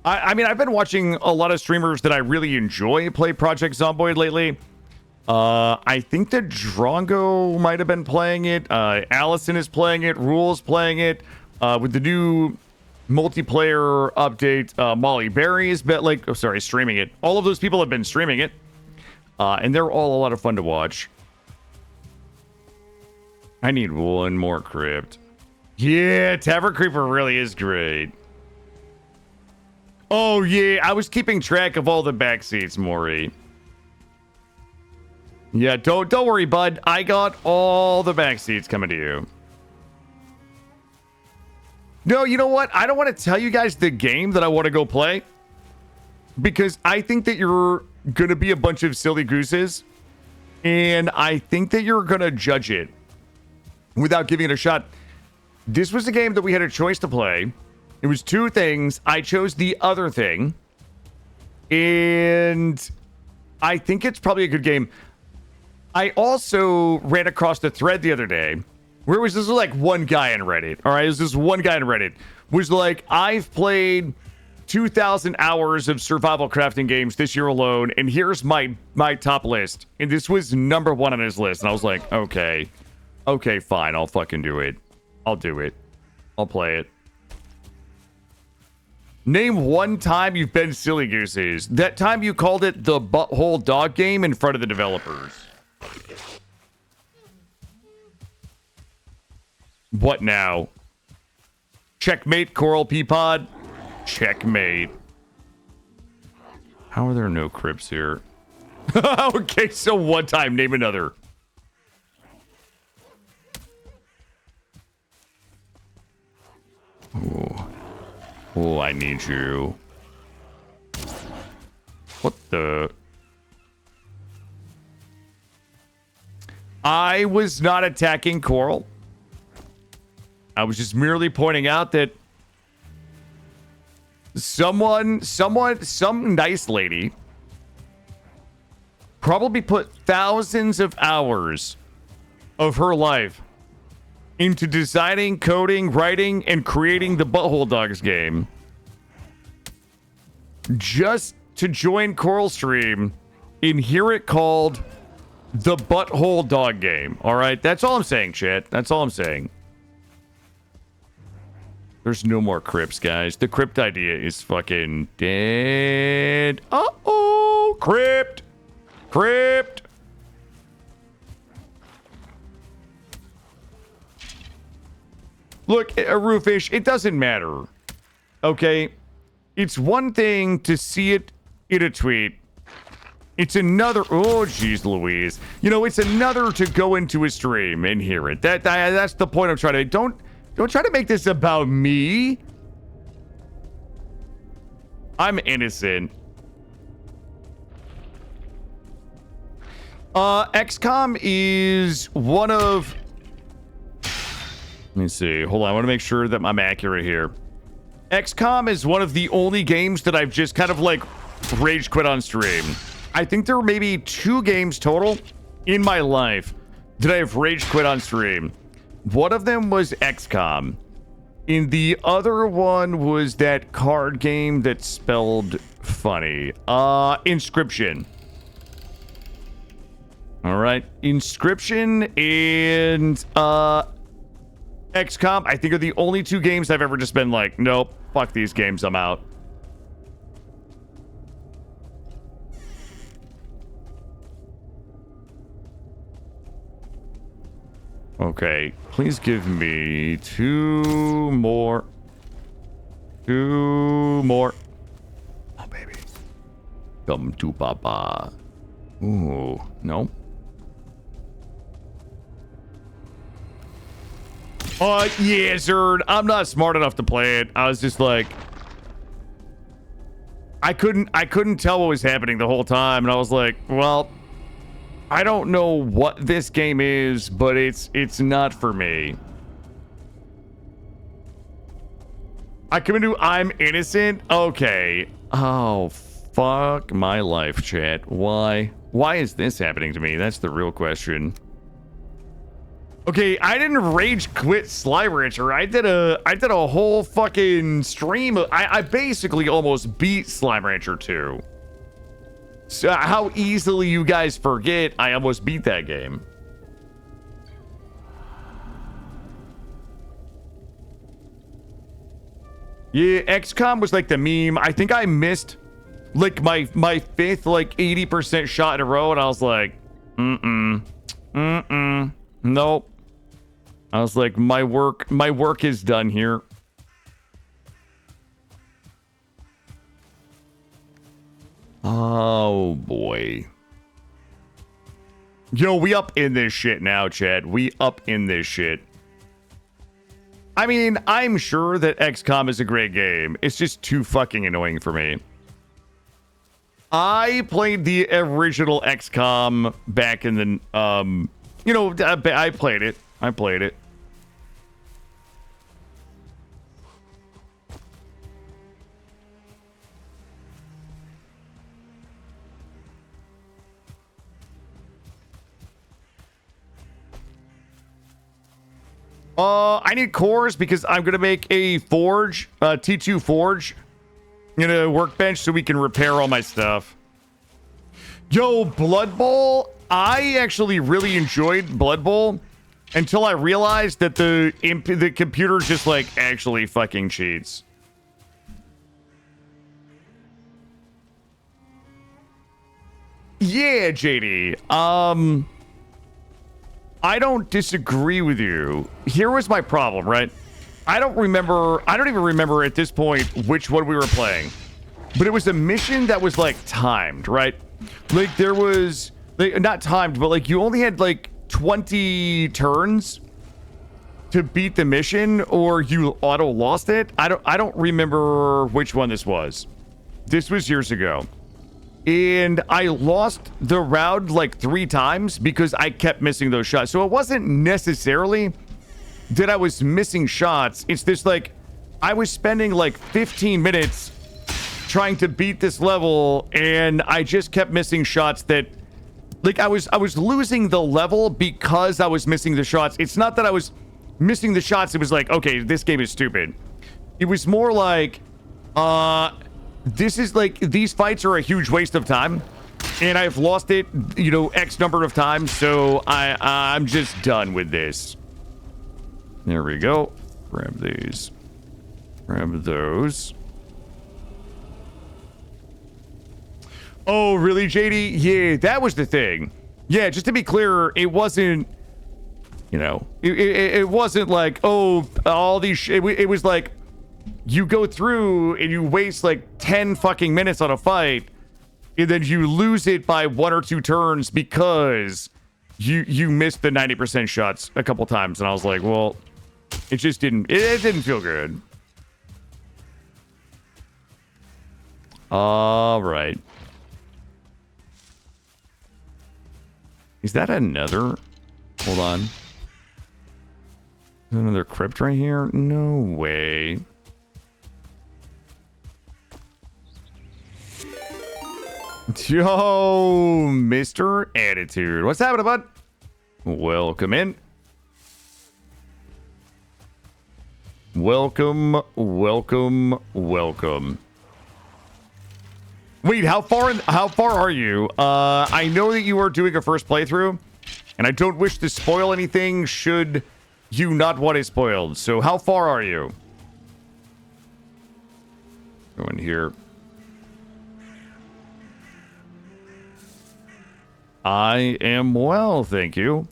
I mean, I've been watching a lot of streamers that I really enjoy play Project Zomboid lately. I think that Drongo might have been playing it. Allison is playing it. Rule's playing it. With the new multiplayer update, Molly Berry is streaming it. All of those people have been streaming it. And they're all a lot of fun to watch. I need one more crypt. Yeah, Tavern Creeper really is great. Oh, yeah, I was keeping track of all the backseats, Maury. Yeah, don't worry, bud. I got all the backseats coming to you. No, you know what? I don't want to tell you guys the game that I want to go play, because I think that you're going to be a bunch of silly gooses, and I think that you're going to judge it without giving it a shot. This was a game that we had a choice to play. It was two things. I chose the other thing. And I think it's probably a good game. I also ran across the thread the other day where it was just like one guy in Reddit. All right. It was this one guy in Reddit was like, I've played 2,000 hours of survival crafting games this year alone. And here's my top list. And this was number one on his list. And I was like, okay, fine. I'll fucking do it. I'll do it. I'll play it. Name one time you've been silly gooses. That time you called it the butthole dog game in front of the developers. What now? Checkmate, Coral Peapod. Checkmate. How are there no crypts here? Okay, so one time, name another. Oh, I need you. What the? I was not attacking Coral. I was just merely pointing out that some nice lady probably put thousands of hours of her life into designing, coding, writing, and creating the Butthole Dogs game just to join Coral Stream and hear it called the Butthole Dog game. All right, that's all I'm saying, chat. That's all I'm saying. There's no more crypts, guys. The crypt idea is fucking dead. Uh-oh, crypt. Crypt. Look, a Roofish, it doesn't matter. Okay? It's one thing to see it in a tweet. It's another... Oh, jeez Louise. You know, it's another to go into a stream and hear it. That's the point I'm trying to... Don't try to make this about me. I'm innocent. XCOM is one of... Let me see. Hold on. I want to make sure that I'm accurate here. XCOM is one of the only games that I've just kind of like rage quit on stream. I think there were maybe 2 games total in my life that I have rage quit on stream. One of them was XCOM. And the other one was that card game that spelled funny. Inscription. All right. Inscription and XCOM, I think, are the only 2 games I've ever just been like, nope, fuck these games, I'm out. Okay, please give me 2 more. 2 more. Oh, baby. Come to Papa. Ooh, no. Yeah, Zerd. I'm not smart enough to play it. I was just like... I couldn't tell what was happening the whole time, and I was like, well... I don't know what this game is, but it's not for me. I come into I'm innocent? Okay. Oh, fuck my life, chat. Why? Why is this happening to me? That's the real question. Okay, I didn't rage quit Slime Rancher. I did a whole fucking stream. I basically almost beat Slime Rancher 2. So how easily you guys forget I almost beat that game. Yeah, XCOM was like the meme. I think I missed like my 5th like 80% shot in a row, and I was like, nope. I was like, my work is done here. Oh, boy. Yo, we up in this shit now, Chad. We up in this shit. I mean, I'm sure that XCOM is a great game. It's just too fucking annoying for me. I played the original XCOM back in the, you know, I played it. I played it. I need cores because I'm gonna make a forge, T2 forge, in a workbench so we can repair all my stuff. Yo, Blood Bowl. I actually really enjoyed Blood Bowl until I realized that the computer just like actually fucking cheats. Yeah, JD. I don't disagree with you. Here was my problem, right? I don't even remember at this point which one we were playing. But it was a mission that was like timed, right? Like there was like, not timed, but like you only had like 20 turns to beat the mission, or you auto lost it. I don't remember which one this was. This was years ago. And I lost the round like 3 times because I kept missing those shots. So it wasn't necessarily that I was missing shots. It's this like I was spending like 15 minutes trying to beat this level, and I just kept missing shots that like I was losing the level because I was missing the shots. It's not that I was missing the shots. It was like, okay, this game is stupid. It was more like this is like these fights are a huge waste of time, and I've lost it, you know, X number of times, so I'm just done with this. There we go. Grab these. Grab those. Oh, really, JD? Yeah, that was the thing. Yeah, just to be clear, it wasn't, you know, it wasn't like, oh, all these, it was like, you go through and you waste like 10 fucking minutes on a fight, and then you lose it by 1 or 2 turns because you missed the 90% shots a couple times. And I was like, well, it just didn't, it didn't feel good. All right. Is that another? Hold on. Another crypt right here? No way. Yo, Mr. Attitude. What's happening, bud? Welcome in. Welcome, welcome, welcome. Wait, how far are you? I know that you are doing a first playthrough, and I don't wish to spoil anything should you not want it spoiled. So how far are you? Go in here. I am well, thank you.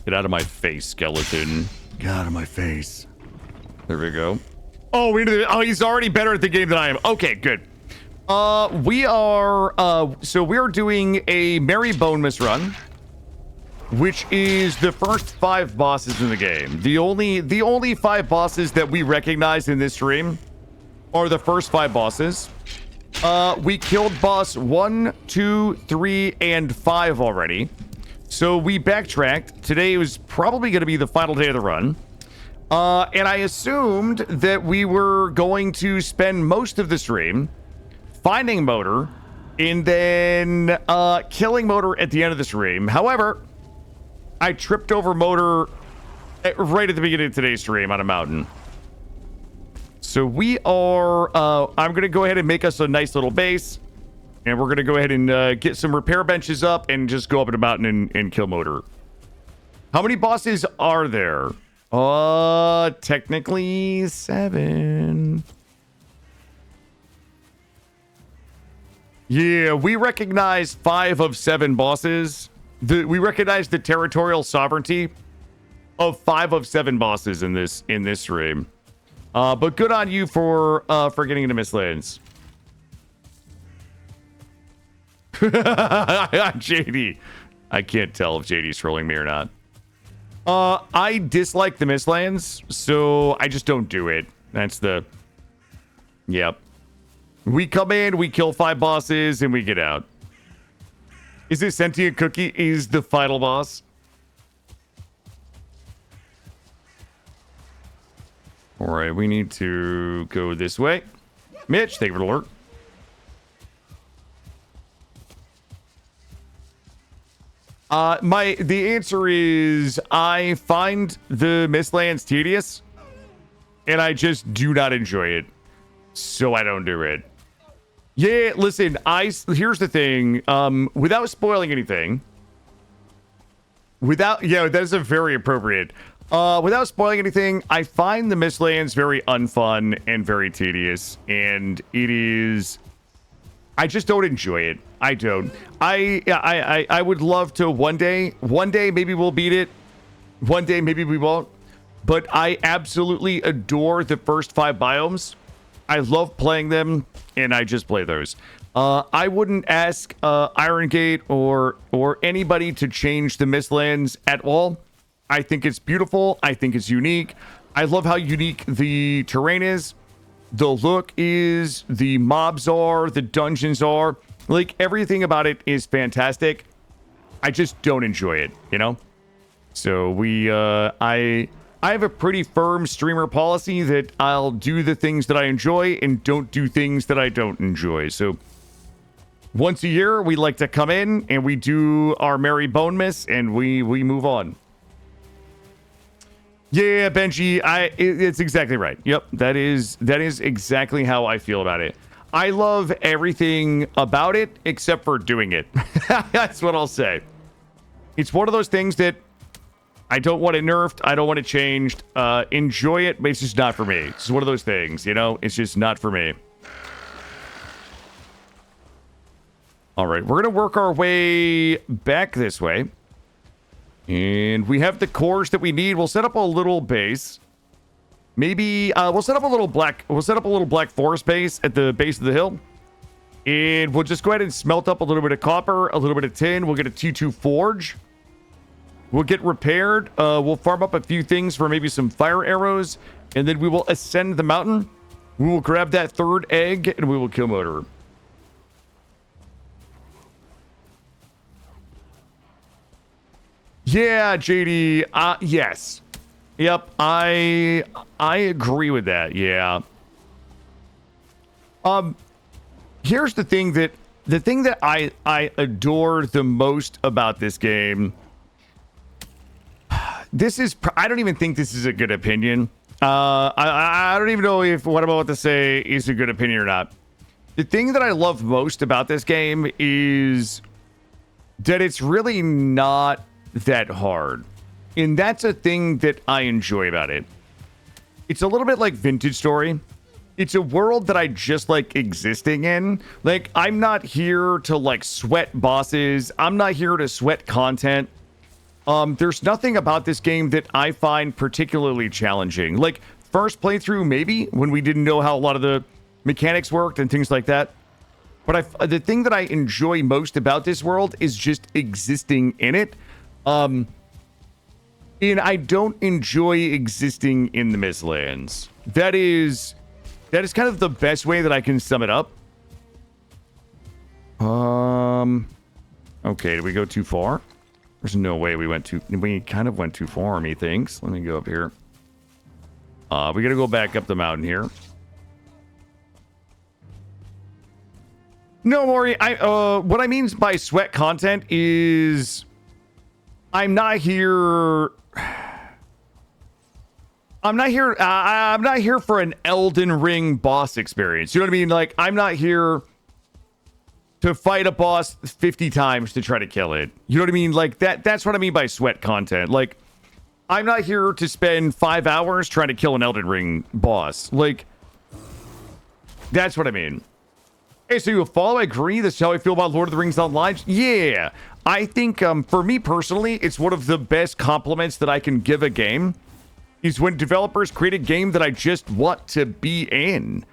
Get out of my face, skeleton. Get out of my face. There we go. Oh, he's already better at the game than I am. Okay, good. We are doing a Merry Bonemass run, which is the first 5 bosses in the game. The only 5 bosses that we recognize in this stream are the first 5 bosses. We killed boss 1, 2, 3, and 5 already. So we backtracked. Today was probably going to be the final day of the run. And I assumed that we were going to spend most of the stream finding Motor and then killing Motor at the end of the stream. However, I tripped over Motor right at the beginning of today's stream on a mountain. So we are, I'm going to go ahead and make us a nice little base. And we're going to go ahead and get some repair benches up and just go up in a mountain and kill Motor. How many bosses are there? Technically 7. Yeah, we recognize 5 of 7 bosses. We recognize the territorial sovereignty of 5 of 7 bosses in this stream. But good on you for getting into Mistlands. JD. I can't tell if JD's trolling me or not. I dislike the Mistlands, so I just don't do it. That's the... Yep. We come in, we kill 5 bosses, and we get out. Is it Sentient Cookie is the final boss? Alright, we need to go this way. Mitch, thank you for the alert. The answer is I find the Mistlands tedious, and I just do not enjoy it, so I don't do it. Yeah, listen, here's the thing. Without spoiling anything, that is a very appropriate. Without spoiling anything, I find the Mistlands very unfun and very tedious, and it is. I just don't enjoy it. I don't. I would love to one day maybe we'll beat it. One day maybe we won't. But I absolutely adore the first 5 biomes. I love playing them, and I just play those. I wouldn't ask Iron Gate or anybody to change the Mistlands at all. I think it's beautiful. I think it's unique. I love how unique the terrain is. The look is, the mobs are, the dungeons are. Like, everything about it is fantastic. I just don't enjoy it, you know? So I have a pretty firm streamer policy that I'll do the things that I enjoy and don't do things that I don't enjoy. So once a year, we like to come in and we do our merry Bonemass and we move on. Yeah, Benji, it's exactly right. Yep, that is exactly how I feel about it. I love everything about it except for doing it. That's what I'll say. It's one of those things that I don't want it nerfed. I don't want it changed. Enjoy it, but it's just not for me. It's one of those things, you know? It's just not for me. All right, we're going to work our way back this way. And we have the cores that we need. We'll set up a little base. Maybe we'll set up a little black forest base at the base of the hill. And we'll just go ahead and smelt up a little bit of copper, a little bit of tin. We'll get a T2 forge. We'll get repaired. We'll farm up a few things for maybe some fire arrows. And then we will ascend the mountain. We will grab that 3rd egg and we will kill Motor. Yeah, JD. Yes. Yep. I agree with that. Yeah. Here's the thing that I adore the most about this game. This is, I don't even think this is a good opinion. I don't even know if what I'm about to say is a good opinion or not. The thing that I love most about this game is that it's really not that hard. And that's a thing that I enjoy about it. It's a little bit like Vintage Story. It's a world that I just like existing in. Like, I'm not here to like sweat bosses. I'm not here to sweat content. There's nothing about this game that I find particularly challenging. Like, first playthrough, maybe, when we didn't know how a lot of the mechanics worked and things like that. But the thing that I enjoy most about this world is just existing in it. And I don't enjoy existing in the Mistlands. That is kind of the best way that I can sum it up. Okay, did we go too far? There's no way we kind of went too far, methinks. Let me go up here. We gotta go back up the mountain here. No, Maury, what I mean by sweat content is I'm not here for an Elden Ring boss experience. You know what I mean? Like, I'm not here to fight a boss 50 times to try to kill it. You know what I mean? Like, that's what I mean by sweat content. Like, I'm not here to spend 5 hours trying to kill an Elden Ring boss. Like, that's what I mean. Hey, so you follow? I agree. That's how I feel about Lord of the Rings Online. Yeah. I think, for me personally, it's one of the best compliments that I can give a game is when developers create a game that I just want to be in.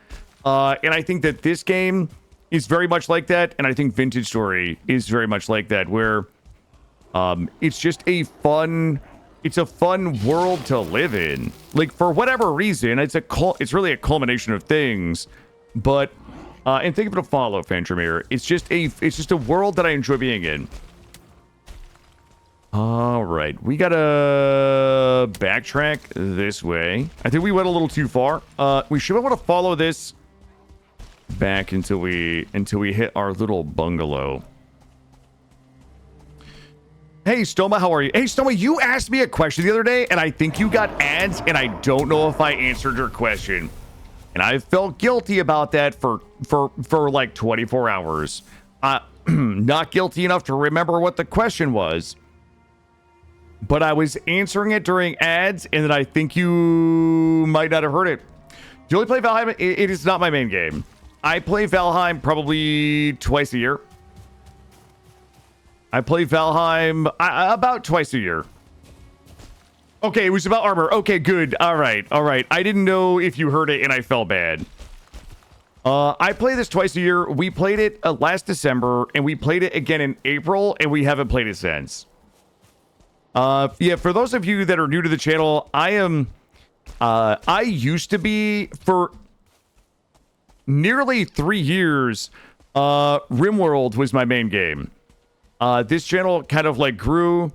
And I think that this game is very much like that. And I think Vintage Story is very much like that, where it's just a fun world to live in. Like, for whatever reason, it's really a culmination of things. But, and thank you for the follow, Fantremere. It's just a world that I enjoy being in. All right, we gotta backtrack this way. I think we went a little too far. We should be able to follow this back until we hit our little bungalow. Hey, Stoma, how are you? Hey, Stoma, you asked me a question the other day, and I think you got ads, and I don't know if I answered your question. And I felt guilty about that for like 24 hours. Not guilty enough to remember what the question was. But I was answering it during ads, and then I think you might not have heard it. Do you only play Valheim? It is not my main game. I play Valheim probably twice a year. I play Valheim about twice a year. Okay, it was about armor. Okay, good. All right. I didn't know if you heard it and I felt bad. I play this twice a year. We played it last December and we played it again in April and we haven't played it since. Yeah, for those of you that are new to the channel, I used to be for nearly 3 years, RimWorld was my main game. This channel kind of like grew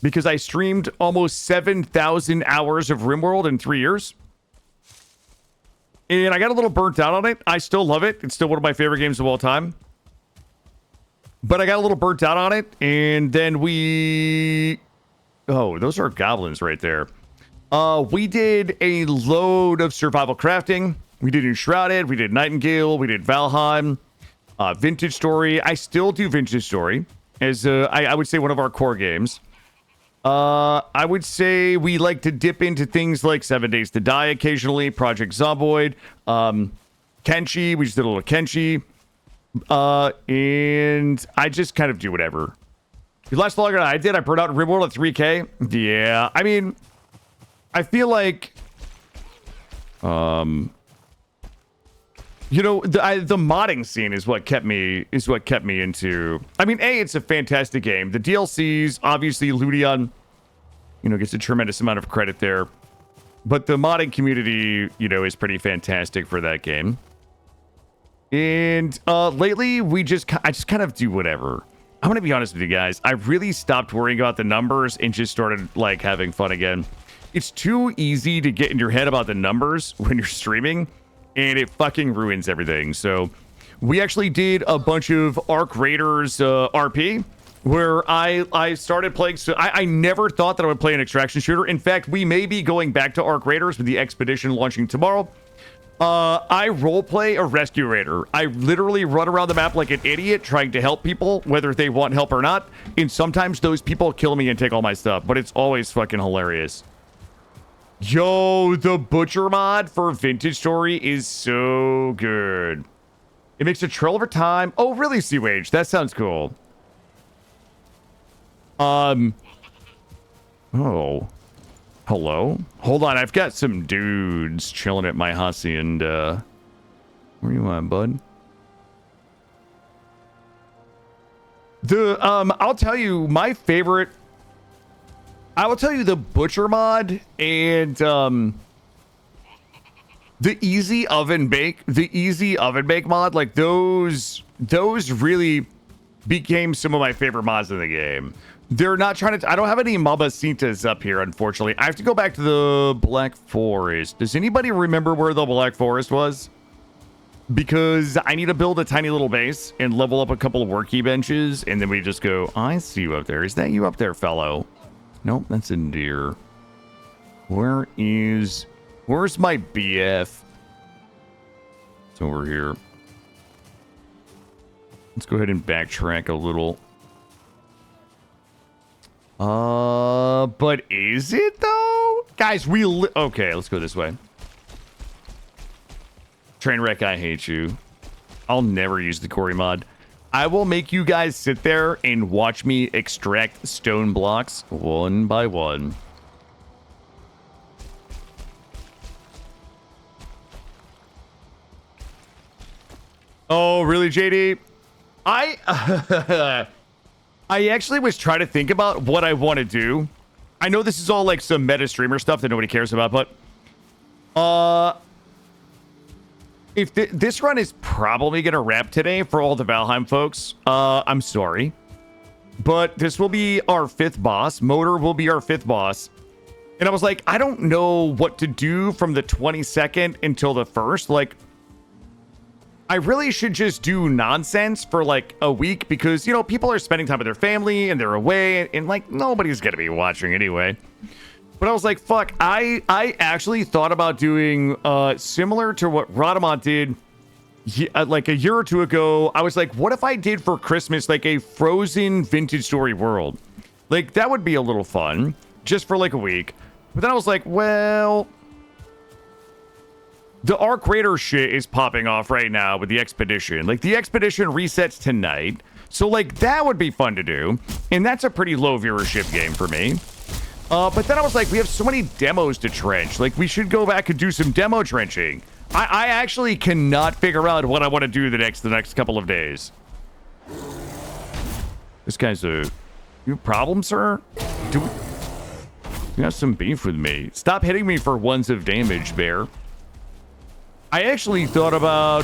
because I streamed almost 7,000 hours of RimWorld in 3 years. And I got a little burnt out on it. I still love it. It's still one of my favorite games of all time. But I got a little burnt out on it. And then we... Oh, those are goblins right there. We did a load of survival crafting. We did Enshrouded. We did Nightingale. We did Valheim. Vintage Story. I still do Vintage Story as I would say one of our core games. I would say we like to dip into things like 7 Days to Die occasionally, Project Zomboid, Kenshi. We just did a little Kenshi. And I just kind of do whatever. You last longer than I did. I burned out RimWorld at 3K. Yeah, I mean, I feel like, you know, the modding scene is what kept me into. I mean, it's a fantastic game. The DLCs, obviously, Ludion, you know, gets a tremendous amount of credit there. But the modding community, you know, is pretty fantastic for that game. And lately, I just kind of do whatever. I'm gonna be honest with you guys. I really stopped worrying about the numbers and just started like having fun again. It's too easy to get in your head about the numbers when you're streaming, and it fucking ruins everything. So we actually did a bunch of Arc Raiders RP, where I started playing. So I never thought that I would play an extraction shooter. In fact, we may be going back to Arc Raiders with the expedition launching tomorrow. I roleplay a rescue raider. I literally run around the map like an idiot trying to help people, whether they want help or not. And sometimes those people kill me and take all my stuff, but it's always fucking hilarious. Yo, the Butcher mod for Vintage Story is so good. It makes a trail over time. Oh, really, Seawage? That sounds cool. Oh. Hello? Hold on, I've got some dudes chilling at my hacienda. Where you at, bud? I'll tell you my favorite. I will tell you the Butcher mod and the easy oven bake mod. Like those really became some of my favorite mods in the game. They're not trying to... I don't have any Mamacitas up here, unfortunately. I have to go back to the Black Forest. Does anybody remember where the Black Forest was? Because I need to build a tiny little base and level up a couple of worky benches, and then we just go, I see you up there. Is that you up there, fellow? Nope, that's a deer. Where's my BF? It's over here. Let's go ahead and backtrack a little. But is it though? Guys, okay, let's go this way. Trainwreck, I hate you. I'll never use the Corey mod. I will make you guys sit there and watch me extract stone blocks one by one. Oh, really, JD? I actually was trying to think about what I want to do. I know this is all like some meta streamer stuff that nobody cares about, but if this run is probably gonna wrap today for all the Valheim folks, I'm sorry, but this will be our 5th boss. Motor will be our 5th boss, and I was like, I don't know what to do from the 22nd until the 1st. Like, I really should just do nonsense for like a week because, you know, people are spending time with their family and they're away and like nobody's going to be watching anyway. But I was like, fuck, I actually thought about doing similar to what Radamont did like a year or two ago. I was like, what if I did for Christmas like a Frozen Vintage Story world? Like that would be a little fun just for like a week. But then I was like, well... The Arc Raider shit is popping off right now with the expedition. Like, the expedition resets tonight. So, like, that would be fun to do. And that's a pretty low viewership game for me. But then I was like, we have so many demos to trench. Like, we should go back and do some demo trenching. I actually cannot figure out what I want to do the next couple of days. This guy's a... You have a problem, sir? You have some beef with me. Stop hitting me for 1s of damage, bear. I actually thought about,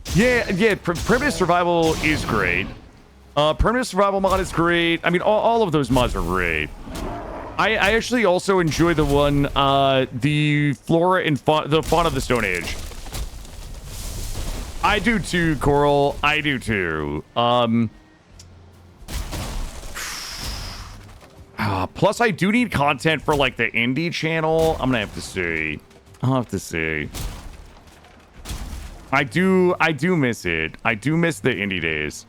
primitive survival is great. Primitive survival mod is great. I mean, all of those mods are great. I actually also enjoy the one, the flora and the fauna of the Stone Age. I do too, Coral. I do too. Plus, I do need content for, like, the indie channel. I'm gonna have to see. I'll have to see. I do miss it. I do miss the indie days.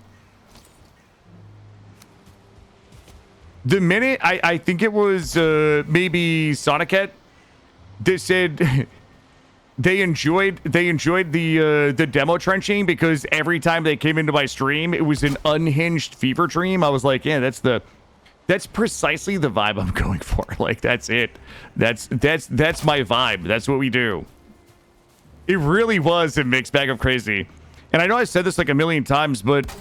The minute, I think it was, maybe Sonicat, they said they enjoyed the demo trenching because every time they came into my stream, it was an unhinged fever dream. I was like, yeah, that's precisely the vibe I'm going for. Like, that's it. That's my vibe. That's what we do. It really was a mixed bag of crazy. And I know I said this like a million times, but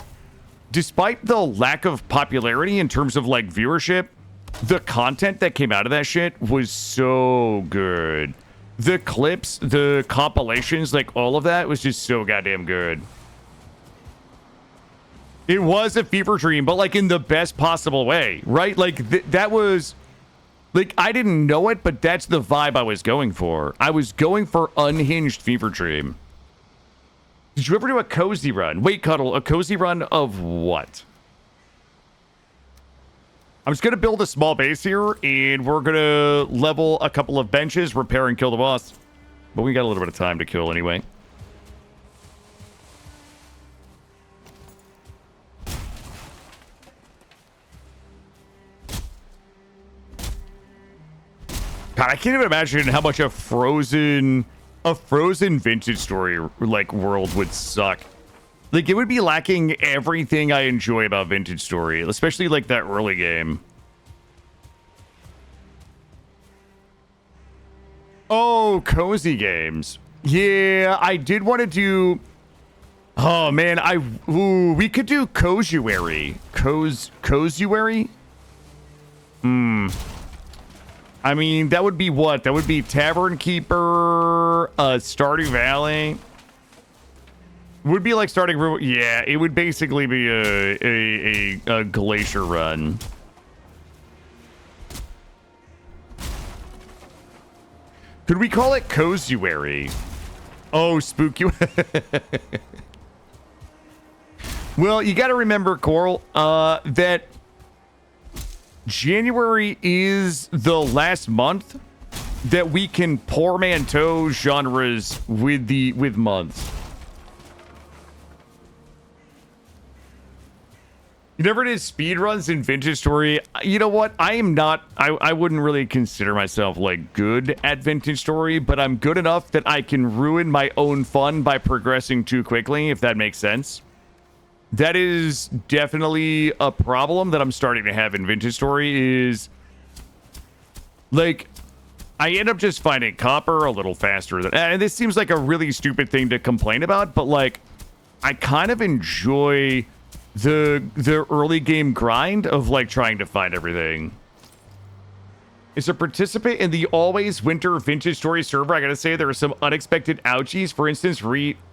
despite the lack of popularity in terms of, like, viewership, the content that came out of that shit was so good. The clips, the compilations, like, all of that was just so goddamn good. It was a fever dream, but, like, in the best possible way, right? Like, that was... Like, I didn't know it, but that's the vibe I was going for. I was going for unhinged fever dream. Did you ever do a cozy run? Wait, Cuddle, a cozy run of what? I'm just going to build a small base here, and we're going to level a couple of benches, repair, and kill the boss. But we got a little bit of time to kill anyway. God, I can't even imagine how much a frozen vintage story, like, world would suck. Like, it would be lacking everything I enjoy about vintage story, especially, like, that early game. Oh, cozy games. Yeah, I did want to do... Oh, man, we could do Cozuary. Cozuary? I mean, that would be what? That would be Tavern Keeper, Stardew Valley. Would be like starting... Yeah, it would basically be a glacier run. Could we call it Cozuary? Oh, spooky. Well, you got to remember, Coral, that January is the last month that we can portmanteau genres with months. You never did speedruns in Vintage Story. You know what? I am not... I wouldn't really consider myself, like, good at Vintage Story, but I'm good enough that I can ruin my own fun by progressing too quickly, if that makes sense. That is definitely a problem that I'm starting to have in Vintage Story is... Like, I end up just finding copper a little faster than... And this seems like a really stupid thing to complain about, but, like, I kind of enjoy... the early game grind of, like, trying to find everything. Is a participant in the Always Winter Vintage Story server. I gotta say, there are some unexpected ouchies. For instance,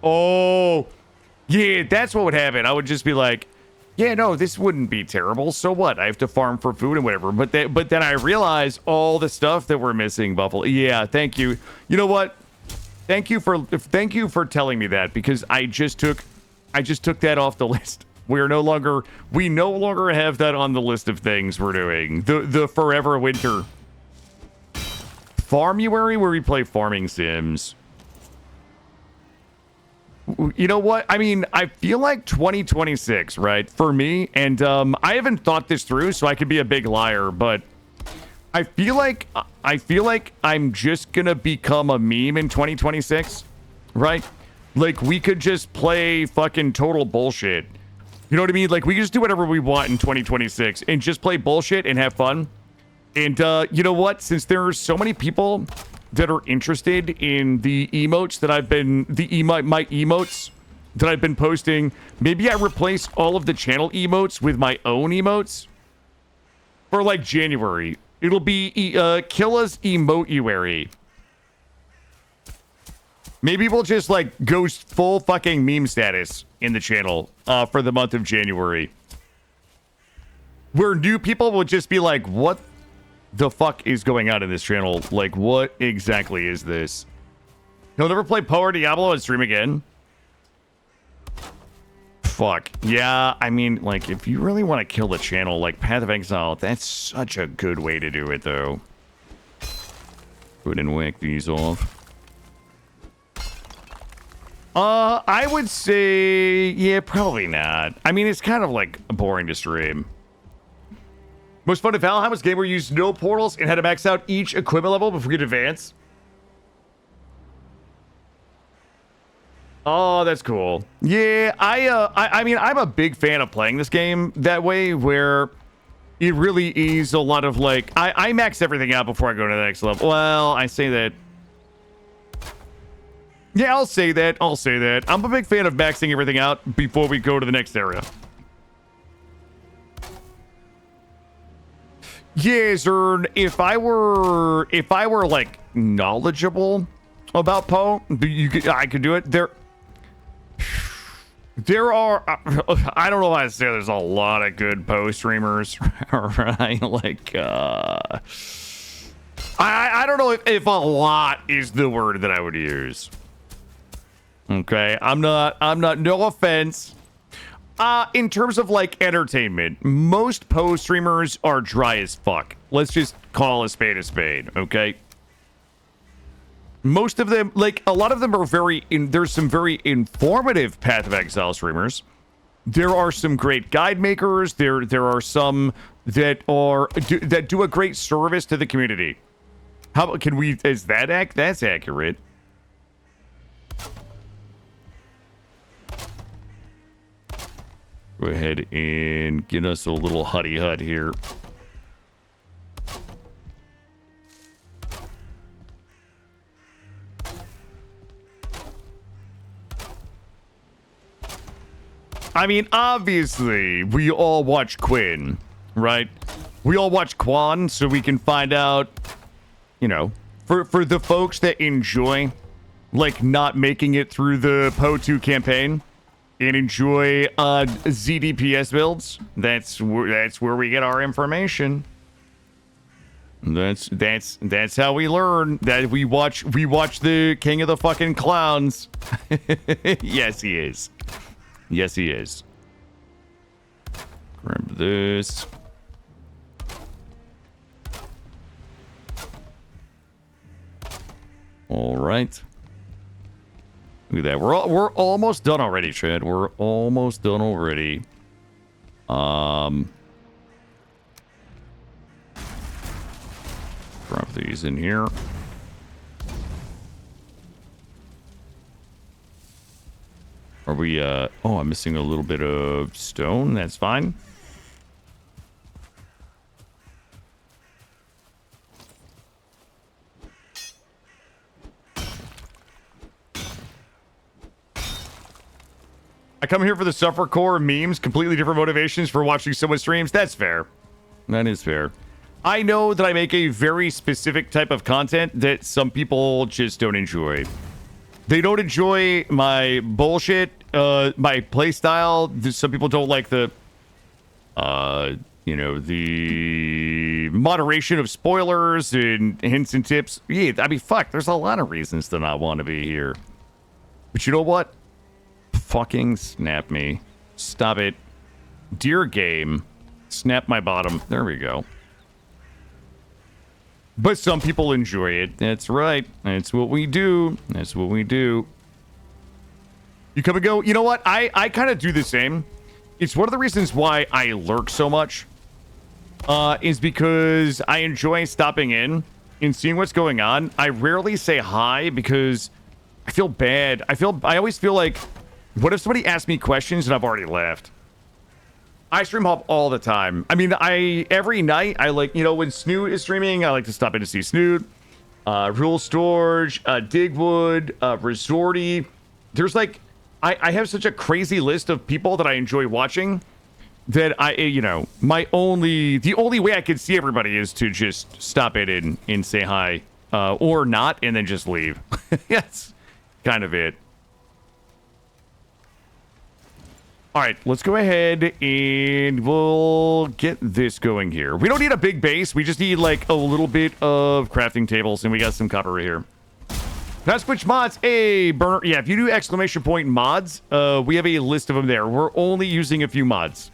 oh, yeah, that's what would happen. I would just be like, yeah, no, this wouldn't be terrible. So what? I have to farm for food and whatever. But then I realize all the stuff that we're missing, Buffalo. Yeah, thank you. You know what? Thank you for telling me that, because I just took that off the list. We no longer have that on the list of things we're doing. The Forever Winter Farmuary, where we play farming sims. You know what? I mean, I feel like 2026, right? For me, and I haven't thought this through, so I could be a big liar, but I feel like I'm just gonna become a meme in 2026, right? Like, we could just play fucking total bullshit. You know what I mean? Like, we can just do whatever we want in 2026 and just play bullshit and have fun. And you know what? Since there are so many people that are interested in the emotes that I've been, my emotes that I've been posting, maybe I replace all of the channel emotes with my own emotes for like January. It'll be Killa's Emotuary. Maybe we'll just like go full fucking meme status in the channel for the month of January. Where new people will just be like, what the fuck is going on in this channel? Like, what exactly is this? He'll never play Poe or Diablo and stream again? Fuck. Yeah, I mean, like, if you really want to kill the channel, like, Path of Exile, that's such a good way to do it, though. Go ahead and whack these off. I would say, yeah, probably not. I mean, it's kind of, like, boring to stream. Most fun at Valheim was a game where you used no portals and had to max out each equipment level before you could advance. Oh, that's cool. Yeah, I mean, I'm a big fan of playing this game that way, where it really is a lot of, like, I max everything out before I go to the next level. Well, I say that. Yeah, I'll say that. I'll say that. I'm a big fan of maxing everything out before we go to the next area. Yeah, Zern, if I were like knowledgeable about Poe, I could do it. There are, I don't know why I say there's a lot of good Poe streamers, right? Like, I don't know if a lot is the word that I would use. Okay, I'm not, no offense. In terms of, like, entertainment, most Poe streamers are dry as fuck. Let's just call a spade, okay? Most of them, like, a lot of them are there's some very informative Path of Exile streamers. There are some great guide makers. There are some that do a great service to the community. How can we, that's accurate. Go ahead and get us a little huddy hut here. I mean, obviously, we all watch Quinn, right? We all watch Quan, so we can find out, you know, for the folks that enjoy, like, not making it through the Poe 2 campaign and enjoy ZDPS builds. That's where we get our information. That's how we learn. That we watch the King of the fucking Clowns. Yes, he is. Yes, he is. Grab this. All right. Look at that. We're almost done already, Chad. We're almost done already. Drop these in here. Are we, oh, I'm missing a little bit of stone. That's fine. I come here for the suffer core memes, completely different motivations for watching someone's streams. That's fair. That is fair. I know that I make a very specific type of content that some people just don't enjoy. They don't enjoy my bullshit, my playstyle. Some people don't like the, you know, the moderation of spoilers and hints and tips. Yeah, I mean, fuck, there's a lot of reasons to not want to be here. But you know what? Fucking snap me. Stop it. Dear game, snap my bottom. There we go. But some people enjoy it. That's right. That's what we do. That's what we do. You come and go. You know what? I kind of do the same. It's one of the reasons why I lurk so much. Is because I enjoy stopping in and seeing what's going on. I rarely say hi because I feel bad. I always feel like, what if somebody asks me questions and I've already left? I stream hop all the time. I mean, every night I like, you know, when Snoot is streaming, I like to stop in to see Snoot. Rule Storage, Digwood, Resorty. There's like, I have such a crazy list of people that I enjoy watching that you know, the only way I can see everybody is to just stop in and say hi, or not, and then just leave. That's kind of it. All right, let's go ahead and we'll get this going here. We don't need a big base. We just need like a little bit of crafting tables, and we got some copper right here. That's which mods. Hey, burner. Yeah, if you do exclamation point mods, we have a list of them there. We're only using a few mods.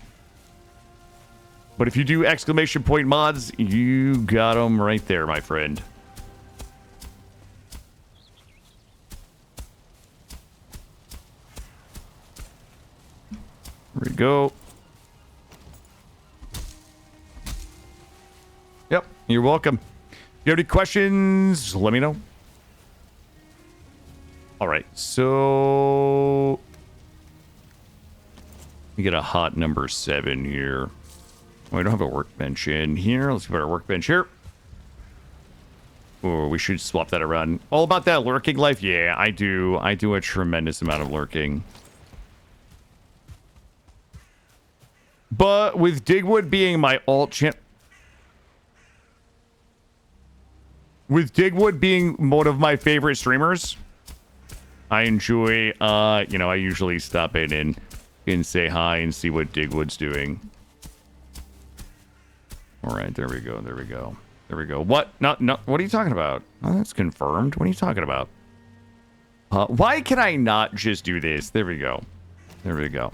But if you do exclamation point mods, you got them right there, my friend. There we go. Yep, you're welcome. If you have any questions, let me know. All right, so we get a hot number 7 here. Oh, we don't have a workbench in here. Let's put our workbench here. Oh, we should swap that around. All about that lurking life? Yeah, I do. I do a tremendous amount of lurking. But with Digwood being my alt champ, with Digwood being one of my favorite streamers, I enjoy, you know, I usually stop in and say hi and see what Digwood's doing. All right, there we go, there we go. There we go. What? No, what are you talking about? Oh, that's confirmed. What are you talking about? Why can I not just do this? There we go. There we go.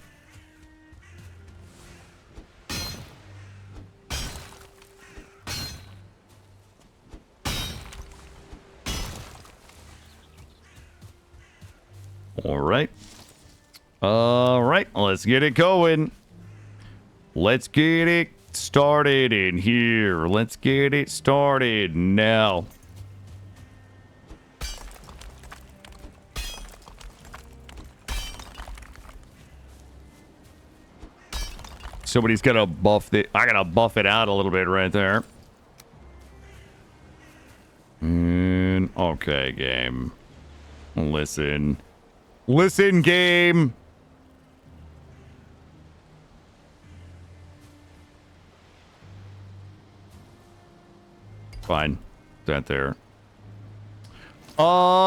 All right. All right. Let's get it going. Let's get it started in here. Let's get it started now. Somebody's gonna buff it. I gotta buff it out a little bit right there. And okay, game. Listen. Listen, game. Fine. That there.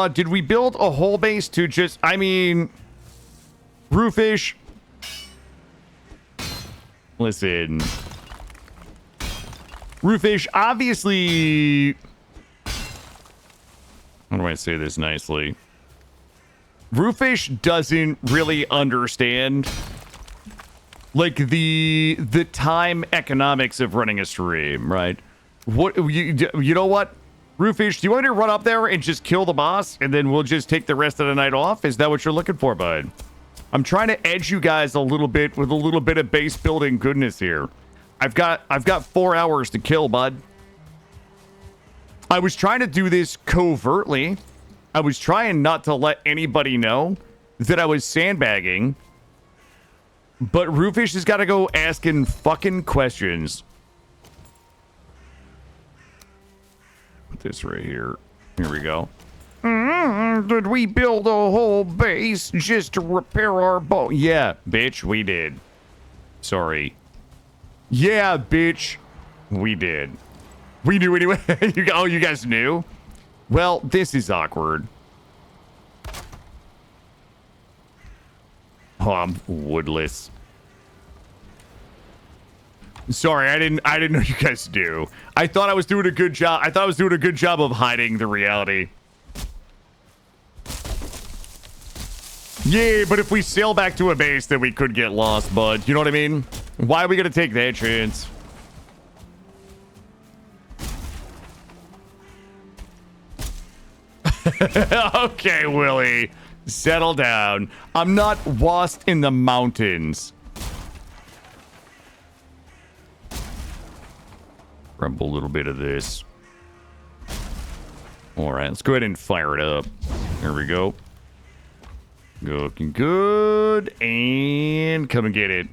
Did we build a whole base to just, I mean, Roofish. Listen. Roofish, obviously, how do I say this nicely? Roofish doesn't really understand like the time economics of running a stream, right? What you know what? Roofish, do you want to run up there and just kill the boss and then we'll just take the rest of the night off? Is that what you're looking for, bud? I'm trying to edge you guys a little bit with a little bit of base building goodness here. I've got 4 hours to kill, bud. I was trying to do this covertly. I was trying not to let anybody know that I was sandbagging. But Roofish has got to go asking fucking questions. Put this right here. Here we go. Did we build a whole base just to repair our boat? Yeah, bitch, we did. Sorry. Yeah, bitch, we did. We knew anyway. Oh, you guys knew? Well, this is awkward. Oh, I'm woodless. Sorry, I didn't know you guys knew. I thought I was doing a good job. I thought I was doing a good job of hiding the reality. Yeah, but if we sail back to a base, then we could get lost, bud. You know what I mean? Why are we gonna take that chance? Okay, Willie. Settle down. I'm not lost in the mountains. Grab a little bit of this. All right, let's go ahead and fire it up. There we go. Looking good. And come and get it.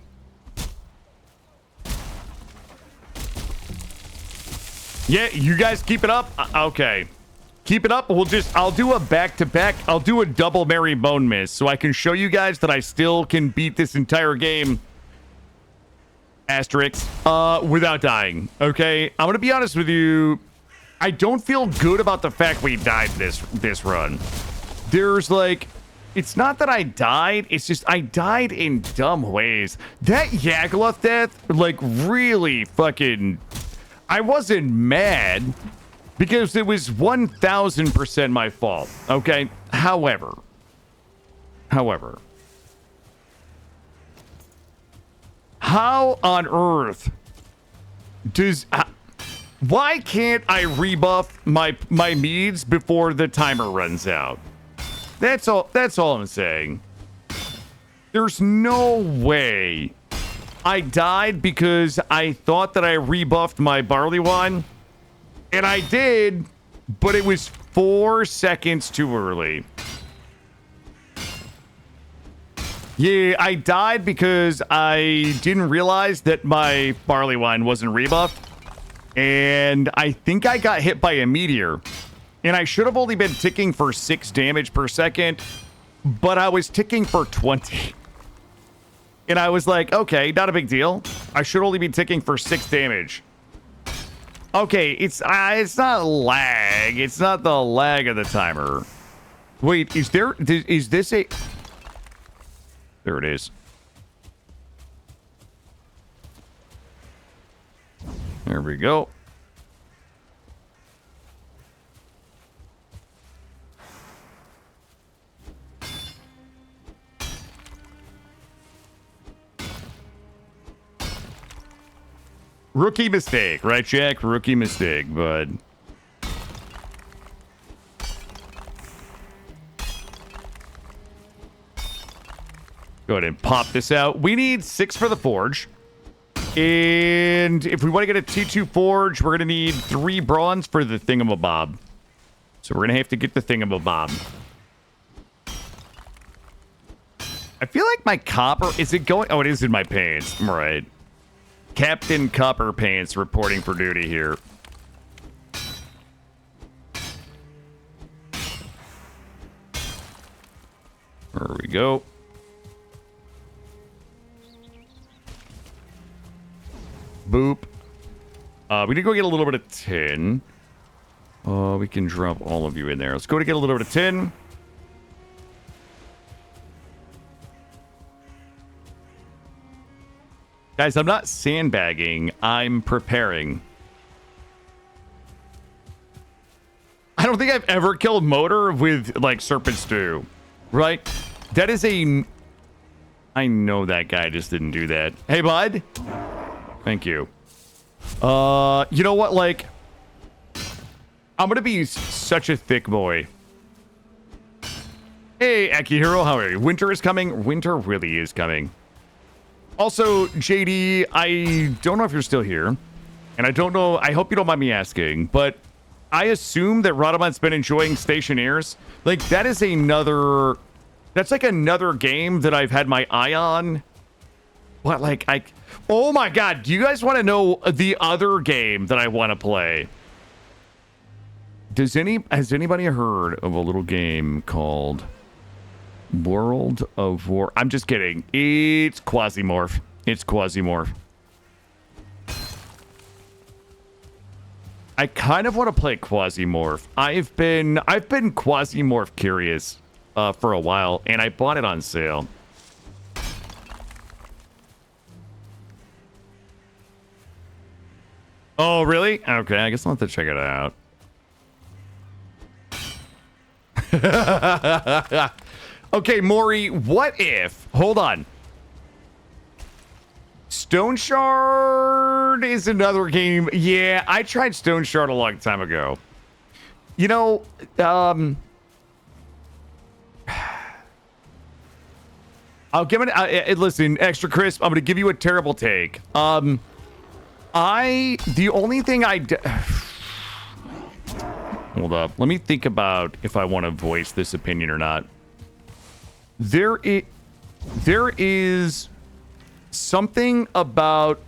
Yeah, you guys keep it up. Okay. Keep it up. I'll do a back-to-back. I'll do a double Mary Bone Miss so I can show you guys that I still can beat this entire game. Asterisk. Without dying. Okay? I'm gonna be honest with you. I don't feel good about the fact we died this run. There's like... It's not that I died, it's just I died in dumb ways. That Yagluth death, like, really fucking... I wasn't mad, because it was 1,000% my fault, okay? However, how on earth does... why can't I rebuff my meads before the timer runs out? That's all I'm saying. There's no way I died because I thought that I rebuffed my barley wine. And I did, but it was 4 seconds too early. Yeah, I died because I didn't realize that my barley wine wasn't rebuffed. And I think I got hit by a meteor. And I should have only been ticking for 6 damage per second, but I was ticking for 20. And I was like, okay, not a big deal. I should only be ticking for 6 damage. Okay, it's not lag. It's not the lag of the timer. Wait, is this a... There it is. There we go. Rookie mistake, right, Jack? Rookie mistake, bud. Go ahead and pop this out. We need 6 for the forge. And if we want to get a T2 forge, we're going to need 3 bronze for the thingamabob. So we're going to have to get the thingamabob. I feel like my copper... Is it going... Oh, it is in my pants. I'm right. Captain Copper Pants reporting for duty here. There we go. Boop. We need to go get a little bit of tin. We can drop all of you in there. Let's go to get a little bit of tin. Guys, I'm not sandbagging. I'm preparing. I don't think I've ever killed Motor with, like, Serpent Stew. Right? That is a... I know that guy just didn't do that. Hey, bud. Thank you. You know what? Like, I'm gonna be such a thick boy. Hey, Akihiro, how are you? Winter is coming. Winter really is coming. Also, JD, I don't know if you're still here, and I don't know, I hope you don't mind me asking, but I assume that Radaman's been enjoying Stationeers. Like, that is another, that's like another game that I've had my eye on. What, like, oh my god, do you guys want to know the other game that I want to play? Has anybody heard of a little game called... World of War? I'm just kidding. It's Quasimorph. It's Quasimorph. I kind of want to play Quasimorph. I've been Quasimorph curious for a while, and I bought it on sale. Oh, really? Okay, I guess I'll have to check it out. Okay, Maury, what if... Hold on. Stone Shard is another game. Yeah, I tried Stone Shard a long time ago. You know, I'll give it... listen, Extra Crisp, I'm going to give you a terrible take. The only thing Hold up. Let me think about if I want to voice this opinion or not. There is something about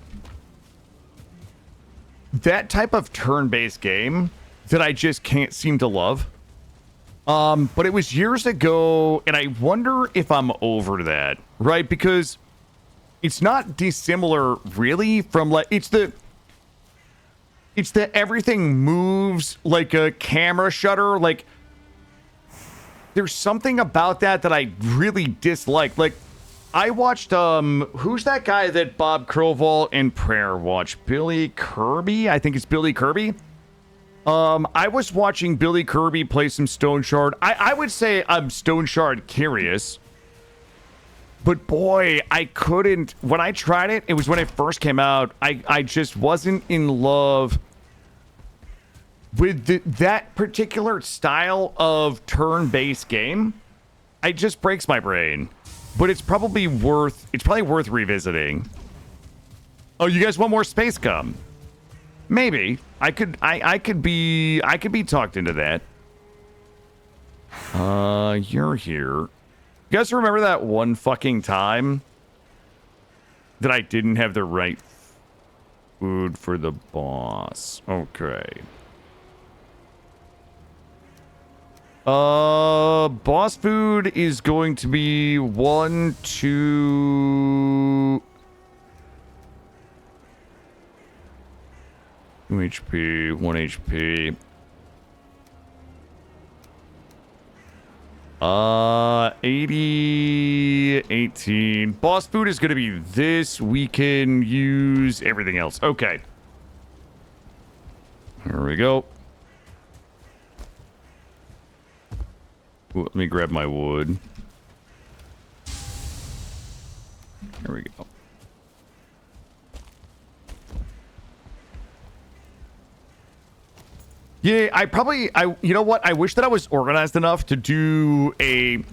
that type of turn-based game that I just can't seem to love. But it was years ago, and I wonder if I'm over that, right? Because it's not dissimilar, really, from like it's the everything moves like a camera shutter. Like there's something about that I really dislike. Like I watched who's that guy that Bob Crowell and Prayer watched? Billy Kirby? I think it's Billy Kirby. I was watching Billy Kirby play some Stone Shard. I would say I'm Stone Shard curious. But boy, I couldn't. When I tried it, it was when it first came out. I just wasn't in love with that particular style of turn-based game. It just breaks my brain. But it's probably worth revisiting. Oh, you guys want more Space Gum? Maybe. I could be talked into that. You're here. You guys remember that one fucking time that I didn't have the right food for the boss? Okay. Boss food is going to be 1, 2 HP, 1 HP. 80, 18. Boss food is going to be this. We can use everything else. Okay. Here we go. Ooh, let me grab my wood. There we go. Yeah, you know what? I wish that I was organized enough to do a...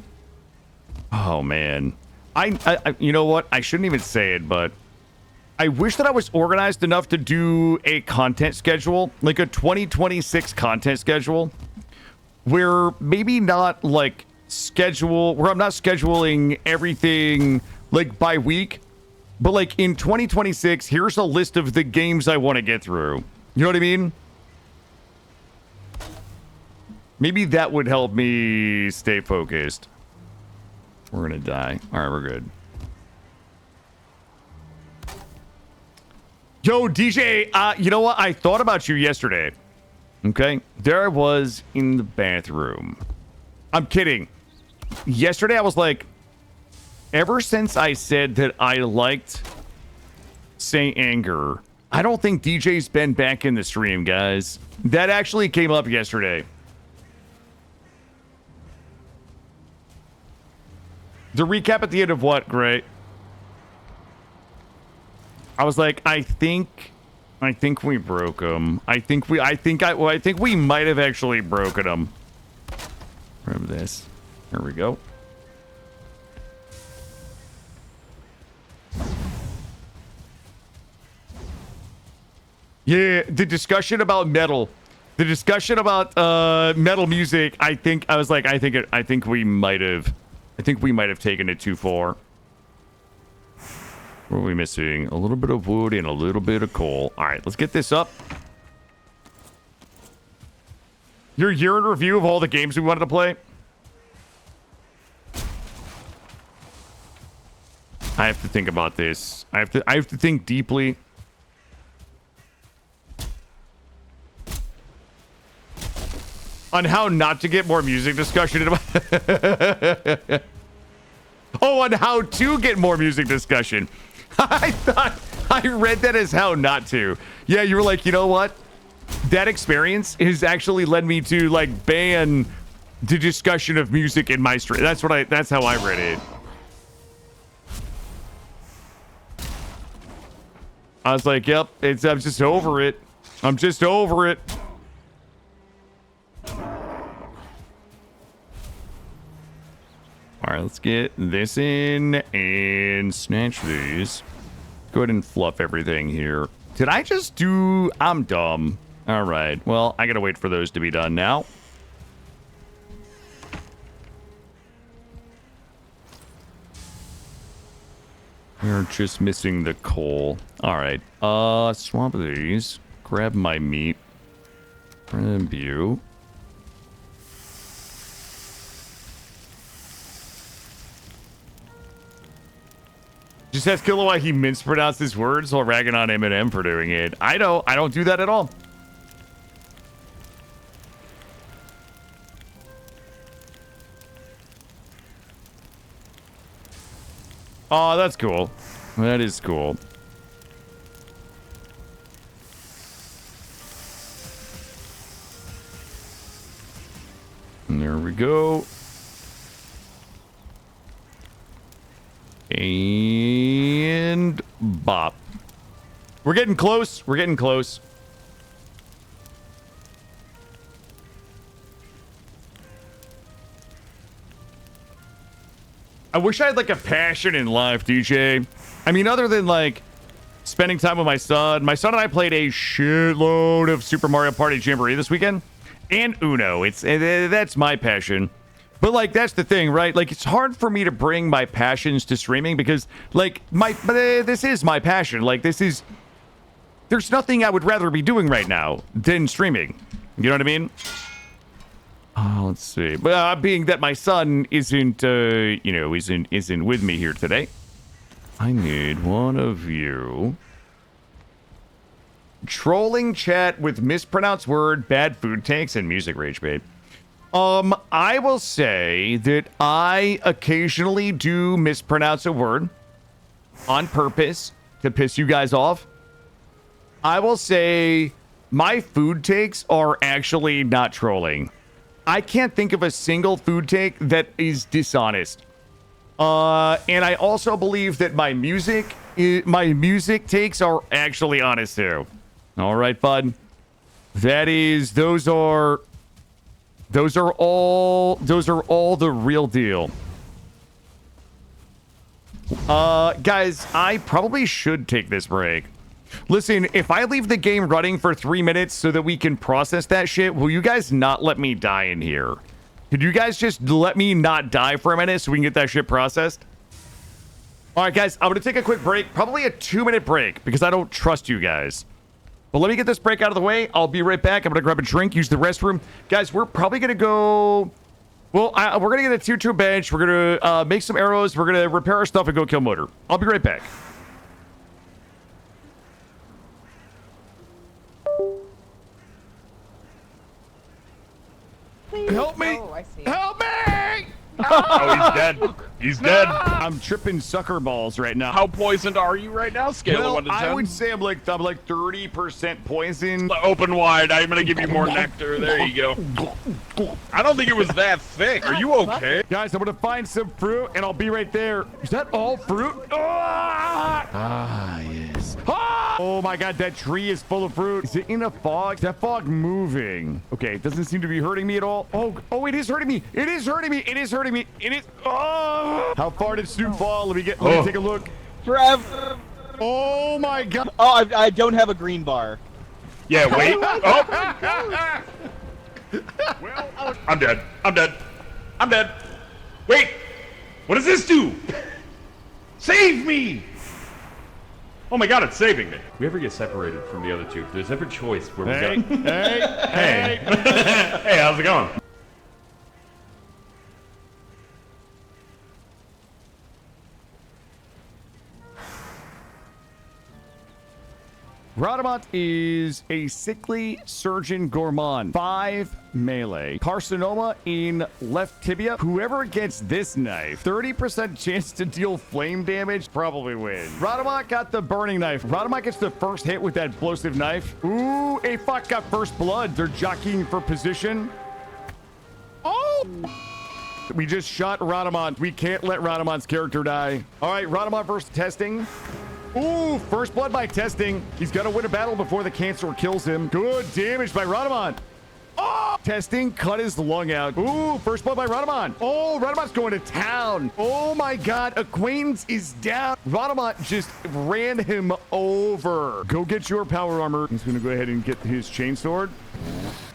Oh, man. You know what? I shouldn't even say it, but I wish that I was organized enough to do a content schedule, like a 2026 content schedule, where maybe not like where I'm not scheduling everything like by week, but like in 2026, here's a list of the games I want to get through. You know what I mean? Maybe that would help me stay focused. We're gonna die. All right, we're good. Yo, DJ, you know what? I thought about you yesterday. Okay? There I was in the bathroom. I'm kidding. Yesterday I was like, ever since I said that I liked Saint Anger, I don't think DJ's been back in the stream, guys. That actually came up yesterday. The recap at the end of what, Gray? I was like, I think we broke him. I think we might have actually broken him. Grab this. There we go. Yeah, the discussion about metal. The discussion about metal music, I think we might have taken it too far. What are we missing? A little bit of wood and a little bit of coal. All right, let's get this up. Your year in review of all the games we wanted to play? I have to think about this. I have to think deeply. On how not to get more music discussion. Oh, on how to get more music discussion. I thought I read that as how not to. Yeah, you were like, you know what? That experience has actually led me to like ban the discussion of music in my stream. That's how I read it. I was like, yep, I'm just over it. I'm just over it. All right, let's get this in and snatch these. Go ahead and fluff everything here. Did I just do... I'm dumb. All right, well, I gotta wait for those to be done now. We're just missing the coal. All right, swap these. Grab my meat. Grab you. Just ask Killa why he mispronounced his words while ragging on Eminem for doing it. I don't do that at all. Oh, that's cool. That is cool. And there we go. And bop. We're getting close. We're getting close. I wish I had like a passion in life, DJ. I mean, other than like spending time with my son. My son and I played a shitload of Super Mario Party Jamboree this weekend. And Uno. That's my passion. But like, that's the thing, right? Like, it's hard for me to bring my passions to streaming because like this is my passion. Like, there's nothing I would rather be doing right now than streaming. You know what I mean? Let's see. But being that my son isn't with me here today, I need one of you. Trolling chat with mispronounced word, bad food takes, and music rage bait. I will say that I occasionally do mispronounce a word on purpose to piss you guys off. I will say my food takes are actually not trolling. I can't think of a single food take that is dishonest. And I also believe that my music takes are actually honest too. All right, bud. Those are all the real deal. Guys, I probably should take this break. Listen, if I leave the game running for 3 minutes so that we can process that shit, will you guys not let me die in here? Could you guys just let me not die for a minute so we can get that shit processed? All right, guys, I'm going to take a quick break, probably a 2-minute break, because I don't trust you guys. But let me get this break out of the way. I'll be right back. I'm going to grab a drink, use the restroom. Guys, we're probably going to go... Well, we're going to get a 2-2 bench. We're going to make some arrows. We're going to repair our stuff and go kill Motor. I'll be right back. Help me! Oh, I see. Help me! Oh, he's dead. He's dead. I'm tripping sucker balls right now. How poisoned are you right now? Scale of 1 to 10. I would say I'm like 30% poisoned. Open wide. I'm gonna give you more nectar. There you go. I don't think it was that thick. Are you okay? Guys, I'm gonna find some fruit and I'll be right there. Is that all fruit? Yes. Oh my god, that tree is full of fruit. Is it in a fog? Is that fog moving? Okay, it doesn't seem to be hurting me at all. Oh, it is hurting me. It is hurting me. It is hurting me. It is. Oh! How far did Snoop fall? Let me take a look. Forever. Oh my god. Oh, I don't have a green bar. Yeah, wait. Oh. Well, I'm dead. I'm dead. I'm dead. Wait. What does this do? Save me. Oh my god, it's saving me. If we ever get separated from the other two, if there's ever a choice where we Hey, got... hey. Hey, how's it going? Radamant is a sickly surgeon gourmand. 5 melee. Carcinoma in left tibia. Whoever gets this knife, 30% chance to deal flame damage, probably wins. Radamant got the burning knife. Radamant gets the first hit with that explosive knife. Ooh, a fuck got first blood. They're jockeying for position. Oh! We just shot Radamant. We can't let Radamant's character die. All right, Radamant versus testing. Ooh, first blood by testing. He's got to win a battle before the cancer kills him. Good damage by Radamant. Oh! Testing cut his lung out. Ooh, first blood by Radamant. Oh, Radamant's going to town. Oh my god, acquaintance is down. Radamant just ran him over. Go get your power armor. He's going to go ahead and get his chainsword.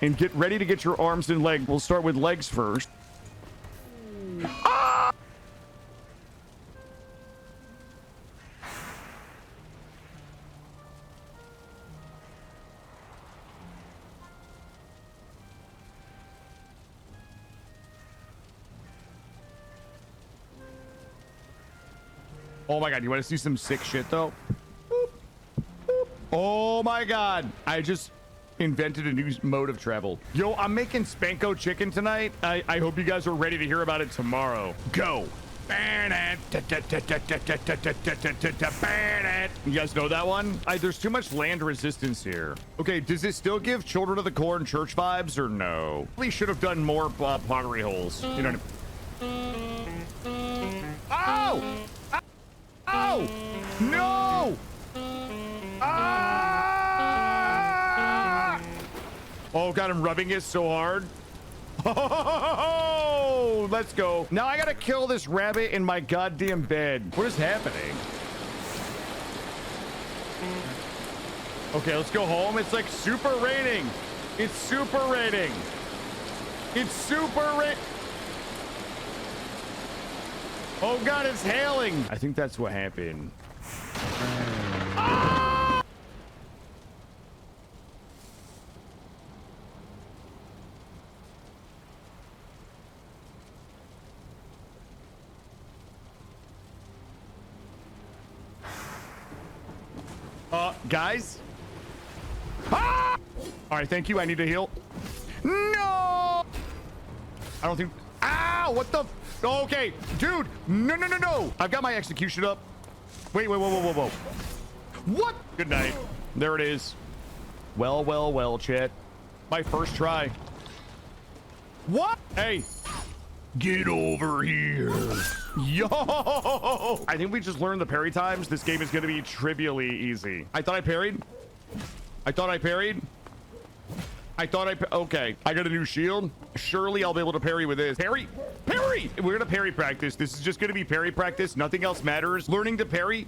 And get ready to get your arms and legs. We'll start with legs first. Ah! Oh my god, you want to see some sick shit though? Boop, boop. Oh my god, I just invented a new mode of travel. Yo, I'm making Spanko chicken tonight. I hope you guys are ready to hear about it tomorrow. Go. You guys know that one? There's too much land resistance here. Okay, does it still give Children of the Corn church vibes or no? We should have done more pottery holes. You know what I mean? Oh! Oh! No! Ah! Oh god, I'm rubbing it so hard. Oh, let's go. Now I gotta kill this rabbit in my goddamn bed. What is happening? Okay, let's go home. It's like super raining. It's super raining. It's super rain. Oh god, it's hailing. I think that's what happened. Ah! Guys? Ah! All right, thank you. I need to heal. No! I don't think... Ow! What the... Okay, dude. No, no, no, no. I've got my execution up. Wait, whoa, whoa, whoa, whoa, whoa. What? Good night. There it is. Well, well, well, chat. My first try. What? Hey. Get over here. Yo! I think we just learned the parry times. This game is going to be trivially easy. I thought I parried. I thought I parried. I thought okay. I got a new shield. Surely I'll be able to parry with this. Parry! Parry! We're going to parry practice. This is just going to be parry practice. Nothing else matters. Learning to parry.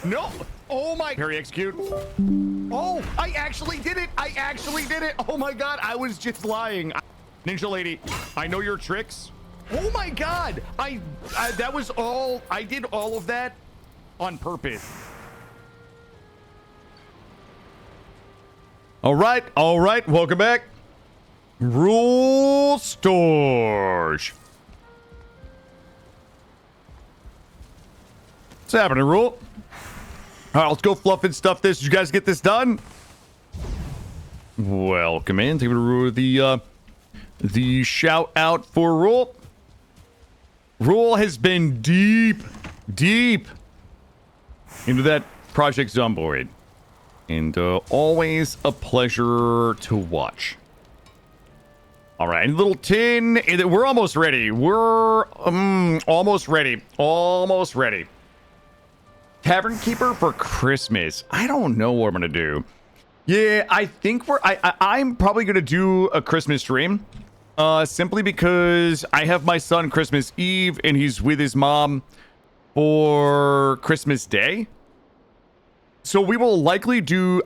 No! Oh my... Parry execute. Oh! I actually did it! I actually did it! Oh my god! I was just lying. Ninja lady, I know your tricks. Oh my god! I that was all... I did all of that on purpose. All right. Welcome back. Rule Storage. What's happening, Rule? All right, let's go fluff and stuff this. Did you guys get this done? Welcome in. Take the shout out for Rule. Rule has been deep into that Project Zomboid. And always a pleasure to watch. All right, little tin. We're almost ready. We're almost ready. Almost ready. Tavern Keeper for Christmas. I don't know what I'm gonna do. Yeah, I think I'm probably gonna do a Christmas stream. Simply because I have my son Christmas Eve and he's with his mom for Christmas Day. So I will likely do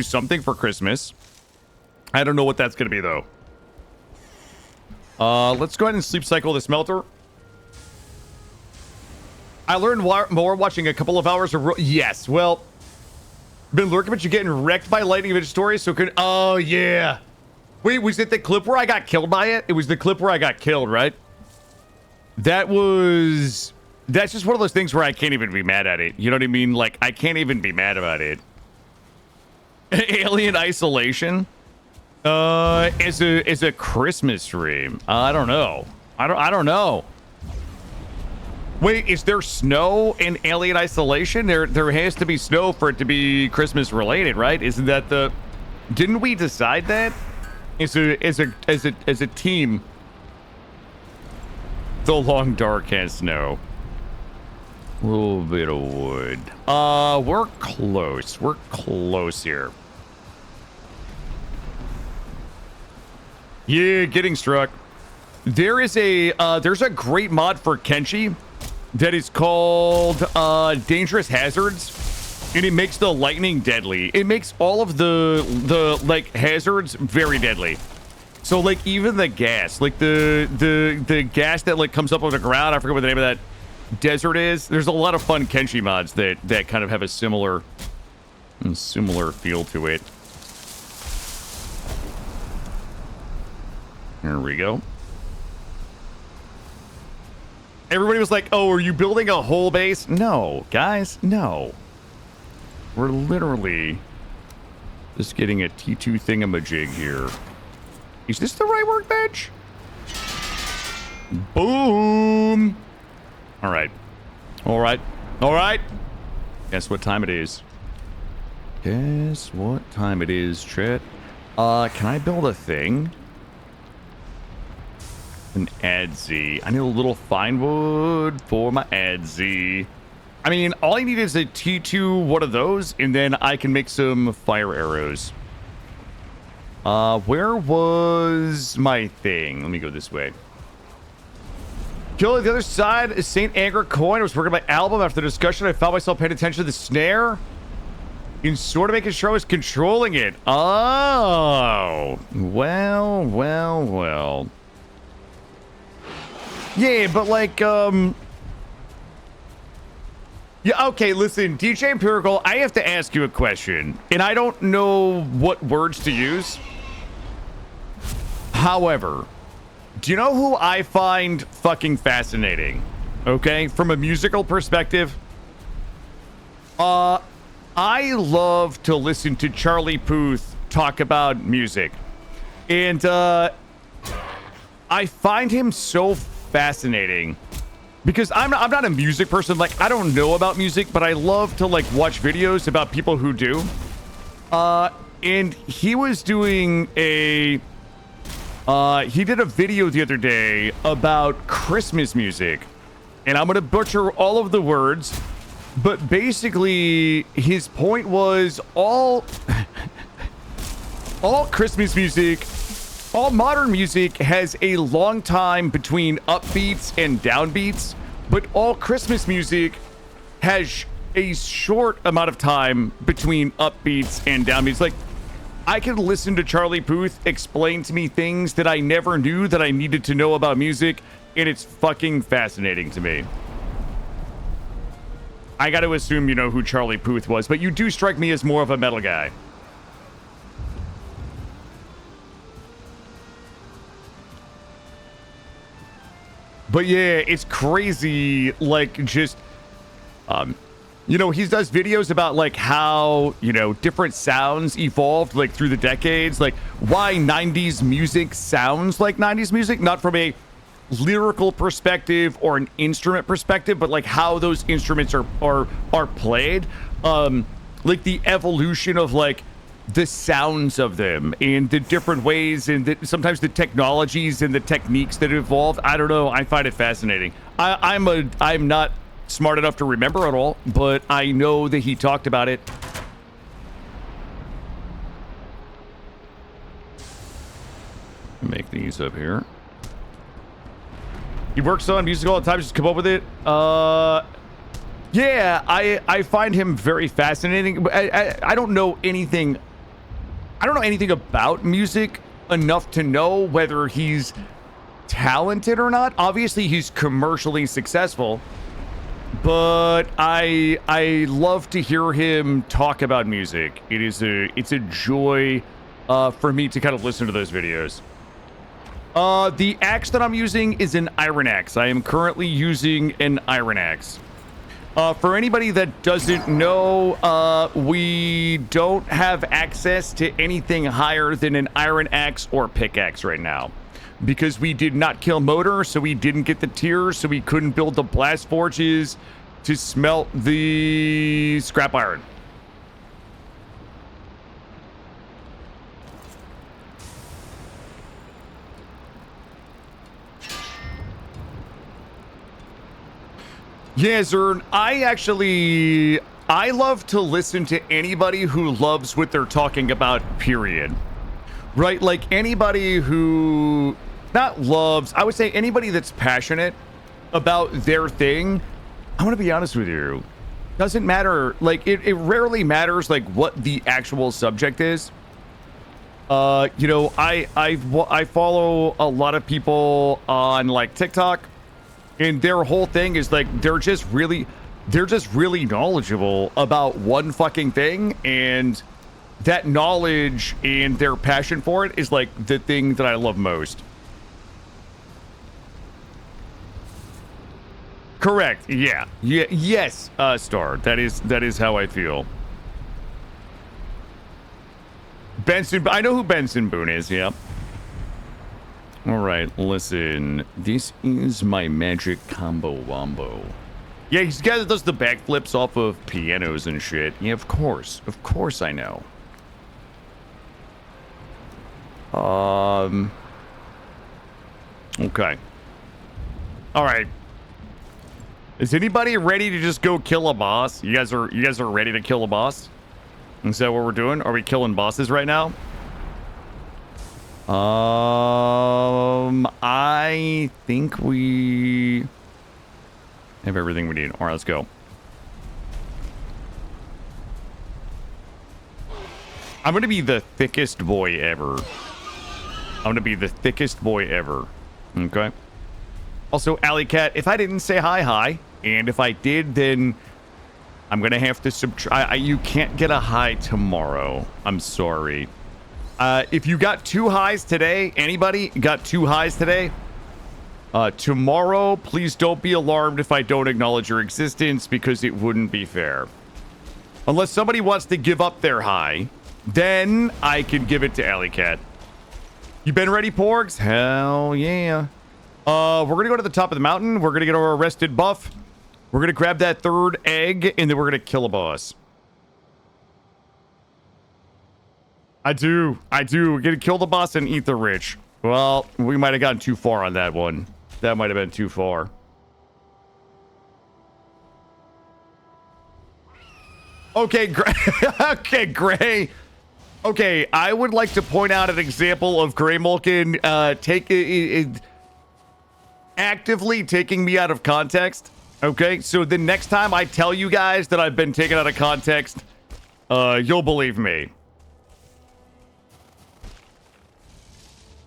something for Christmas. I don't know what that's going to be though. Let's go ahead and sleep cycle the smelter. I learned more watching a couple of hours of... Yes, well... Been lurking, but you're getting wrecked by lightning of stories, so can... Oh, yeah. Wait, was it the clip where I got killed by it? It was the clip where I got killed, right? That was... That's just one of those things where I can't even be mad at it. You know what I mean? Like, I can't even be mad about it. Alien Isolation? Is a Christmas stream. I don't know. I don't know. Wait, is there snow in Alien Isolation? There has to be snow for it to be Christmas related, right? Isn't that the... Didn't we decide that? As a team. The Long Dark has snow. A little bit of wood. We're close. We're close here. Yeah, getting struck. There's a great mod for Kenshi that is called Dangerous Hazards, and it makes the lightning deadly. It makes all of the like hazards very deadly. So like even the gas, like the gas that like comes up on the ground, I forget what the name of that desert is. There's a lot of fun Kenshi mods that kind of have a similar feel to it. There we go. Everybody was like, oh, are you building a whole base? No, guys, no. We're literally just getting a T2 thingamajig here. Is this the right workbench? Boom. All right. All right. All right. Guess what time it is? Guess what time it is, chat? Can I build a thing? An ADZ. I need a little fine wood for my ADZ. I mean, all I need is a T2 one of those, and then I can make some fire arrows. Where was my thing? Let me go this way. Kill the other side, St. Anger coin. I was working on my album. After the discussion, I found myself paying attention to the snare and sort of making sure I was controlling it. Oh, well. Yeah, but like, yeah, okay, listen, DJ Empirical, I have to ask you a question, and I don't know what words to use. However, do you know who I find fucking fascinating? Okay, from a musical perspective? I love to listen to Charlie Puth talk about music. And, I find him so fascinating because I'm not a music person. Like, I don't know about music, but I love to like watch videos about people who do. And he was doing he did a video the other day about Christmas music, and I'm gonna butcher all of the words, but basically his point was all Christmas music, all modern music has a long time between upbeats and downbeats, but all Christmas music has a short amount of time between upbeats and downbeats. Like, I could listen to Charlie Puth explain to me things that I never knew that I needed to know about music, and it's fucking fascinating to me. I got to assume you know who Charlie Puth was, but you do strike me as more of a metal guy. But yeah, it's crazy, like, just, you know, he does videos about, like, how, you know, different sounds evolved, like, through the decades, like, why 90s music sounds like 90s music, not from a lyrical perspective or an instrument perspective, but, like, how those instruments are played, like, the evolution of, like, the sounds of them and the different ways and sometimes the technologies and the techniques that evolved. I don't know. I find it fascinating. I'm not smart enough to remember it all, but I know that he talked about it. Make these up here. He works on music all the time. Just come up with it. Yeah, I find him very fascinating. I don't know anything. I don't know anything about music enough to know whether he's talented or not. Obviously, he's commercially successful, but I love to hear him talk about music. It's a joy for me to kind of listen to those videos. The axe that I'm using is an iron axe. I am currently using an iron axe. For anybody that doesn't know, we don't have access to anything higher than an iron axe or pickaxe right now. Because we did not kill Motor, so we didn't get the tiers, so we couldn't build the blast forges to smelt the scrap iron. Yeah, Zern, I love to listen to anybody who loves what they're talking about, period. Right? Like anybody who, not loves, I would say anybody that's passionate about their thing. I want to be honest with you. Doesn't matter, like it rarely matters like what the actual subject is. You know, I follow a lot of people on like TikTok. And their whole thing is like they're just really knowledgeable about one fucking thing, and that knowledge and their passion for it is like the thing that I love most. Correct. Yeah. Yes, Star. That is how I feel. Benson, I know who Benson Boone is, yeah. All right, listen. This is my magic combo wombo. Yeah, he's the guy that does the backflips off of pianos and shit. Yeah, of course. Of course I know. Okay. All right. Is anybody ready to just go kill a boss? You guys are ready to kill a boss? Is that what we're doing? Are we killing bosses right now? I think we have everything we need. All right, let's go. I'm going to be the thickest boy ever. I'm going to be the thickest boy ever. Okay. Also, Alley Cat, if I didn't say hi. And if I did, then I'm going to have to subtract. You can't get a hi tomorrow. I'm sorry. If you got 2 highs today, anybody got 2 highs today? Tomorrow, please don't be alarmed if I don't acknowledge your existence, because it wouldn't be fair. Unless somebody wants to give up their high, then I can give it to Alley Cat. You been ready, Porgs? Hell yeah. We're going to go to the top of the mountain. We're going to get our arrested buff. We're going to grab that 3rd egg, and then we're going to kill a boss. I do. We're going to kill the boss and eat the rich. Well, we might have gotten too far on that one. That might have been too far. Okay, okay, Gray. Okay, I would like to point out an example of Gray Mulkin actively taking me out of context. Okay, so the next time I tell you guys that I've been taken out of context, you'll believe me.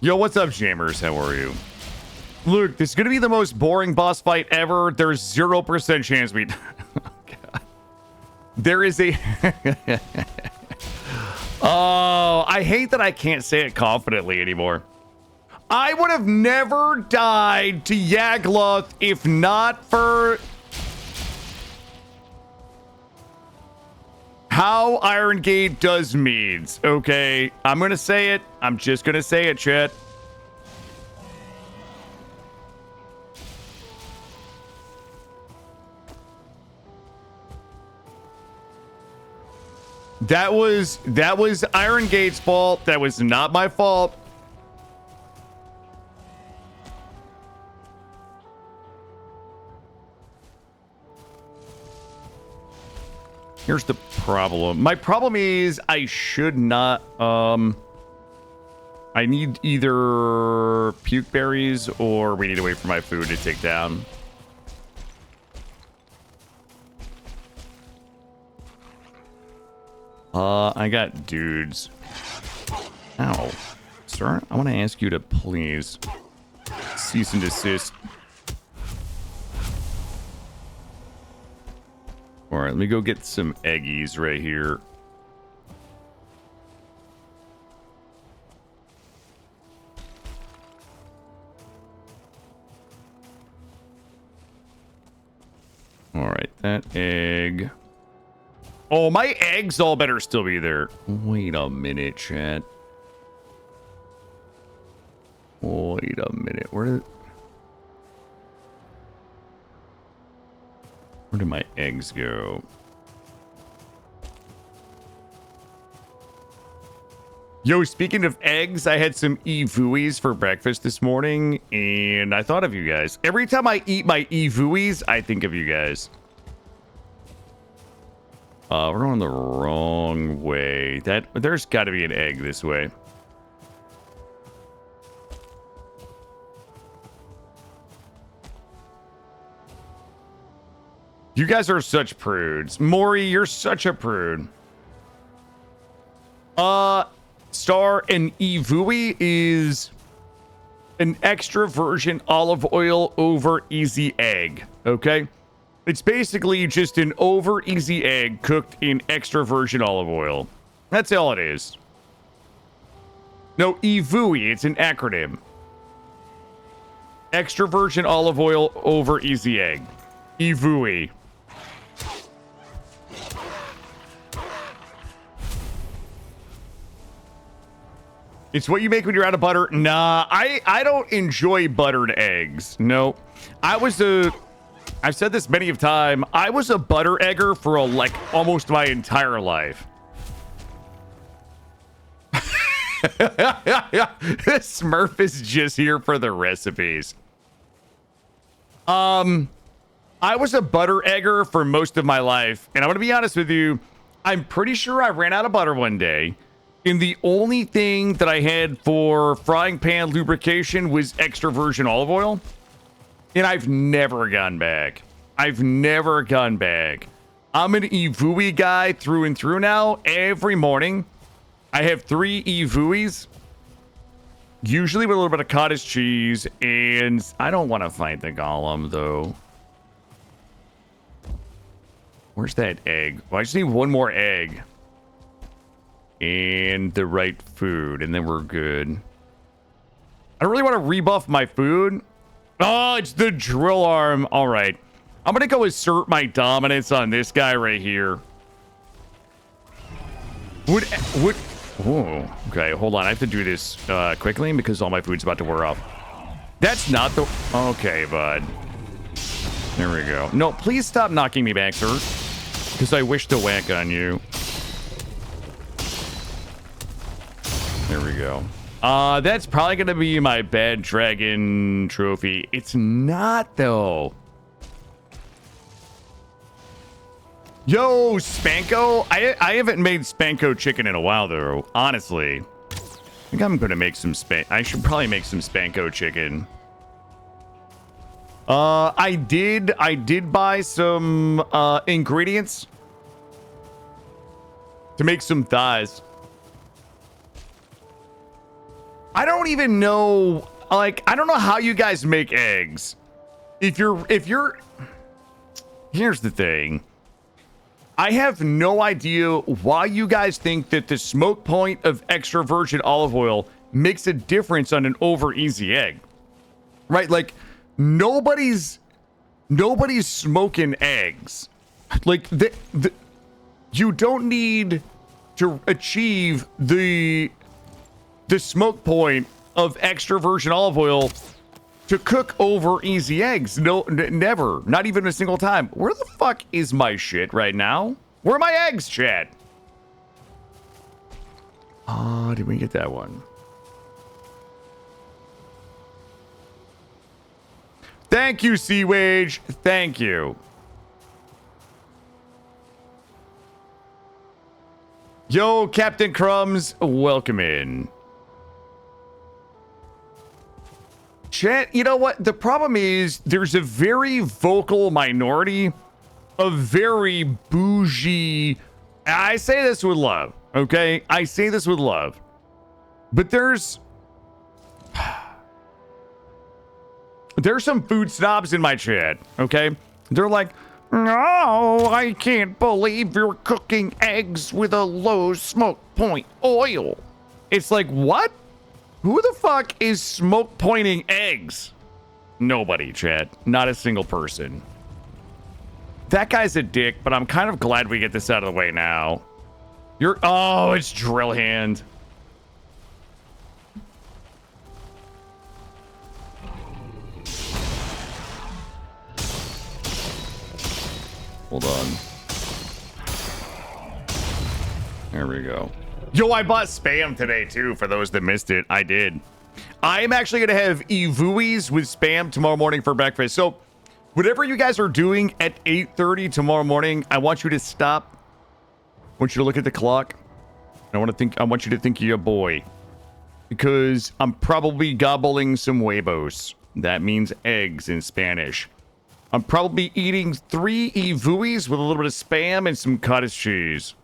Yo, what's up, Jammers? How are you? Look, this is going to be the most boring boss fight ever. There's 0% chance we... Oh, God. There is a... Oh, I hate that I can't say it confidently anymore. I would have never died to Yagloth if not for... how Iron Gate does meads. Okay, I'm going to say it. I'm just going to say it, chat. That was Iron Gate's fault. That was not my fault. Here's the problem. My problem is I should not, I need either puke berries or we need to wait for my food to take down. I got dudes. Ow. Sir, I want to ask you to please cease and desist. All right, let me go get some eggies right here. All right, that egg. Oh, my eggs all better still be there. Wait a minute, chat. Wait a minute. Where did my eggs go? Yo, speaking of eggs, I had some e-vuies for breakfast this morning, and I thought of you guys. Every time I eat my e-vuies, I think of you guys. We're going the wrong way. There's got to be an egg this way. You guys are such prudes. Maury, you're such a prude. Star, an e-vui is an extra virgin olive oil over easy egg, okay? It's basically just an over easy egg cooked in extra virgin olive oil. That's all it is. No, e-vui, it's an acronym. Extra virgin olive oil over easy egg. Evui. It's what you make when you're out of butter. Nah, I don't enjoy buttered eggs. No. I've said this many of time. I was a butter egger for like almost my entire life. This Smurf is just here for the recipes. I was a butter egger for most of my life, and I'm gonna be honest with you, I'm pretty sure I ran out of butter one day, and the only thing that I had for frying pan lubrication was extra virgin olive oil, and I've never gone back. I've never gone back. I'm an Evui guy through and through now. Every morning, I have 3 Evuis, usually with a little bit of cottage cheese, and I don't want to fight the golem, though. Where's that egg? Well, I just need one more egg. And the right food, and then we're good. I don't really want to rebuff my food. Oh, it's the drill arm. All right. I'm going to go assert my dominance on this guy right here. Would... Oh, okay, hold on. I have to do this quickly because all my food's about to wear off. That's not the... Okay, bud. There we go. No, please stop knocking me back, sir. Because I wish to whack on you. There we go. That's probably going to be my bad dragon trophy. It's not, though. Yo, Spanko. I haven't made Spanko chicken in a while, though, honestly. I think I'm going to make some I should probably make some Spanko chicken. I did buy some ingredients to make some thighs. I don't even know, like, I don't know how you guys make eggs. If you're here's the thing. I have no idea why you guys think that the smoke point of extra virgin olive oil makes a difference on an over easy egg. Right? Like, nobody's smoking eggs. Like, you don't need to achieve the smoke point of extra virgin olive oil to cook over easy eggs. No, never. Not even a single time. Where the fuck is my shit right now? Where are my eggs, chat? Oh, did we get that one? Thank you, Sea Wage. Thank you. Yo, Captain Crumbs, welcome in. Chat, you know what? The problem is there's a very vocal minority of very bougie... I say this with love, okay? I say this with love. But there's some food snobs in my chat, okay? They're like, no, I can't believe you're cooking eggs with a low smoke point oil. It's like, what? Who the fuck is smoke pointing eggs? Nobody, chat. Not a single person. That guy's a dick, but I'm kind of glad we get this out of the way now. Oh, it's Drill Hand. Hold on. There we go. Yo, I bought Spam today, too, for those that missed it. I did. I'm actually going to have Evuis with Spam tomorrow morning for breakfast. So, whatever you guys are doing at 8:30 tomorrow morning, I want you to stop. I want you to look at the clock. I want you to think of your boy. Because I'm probably gobbling some huevos. That means eggs in Spanish. I'm probably eating 3 Evuis with a little bit of Spam and some cottage cheese.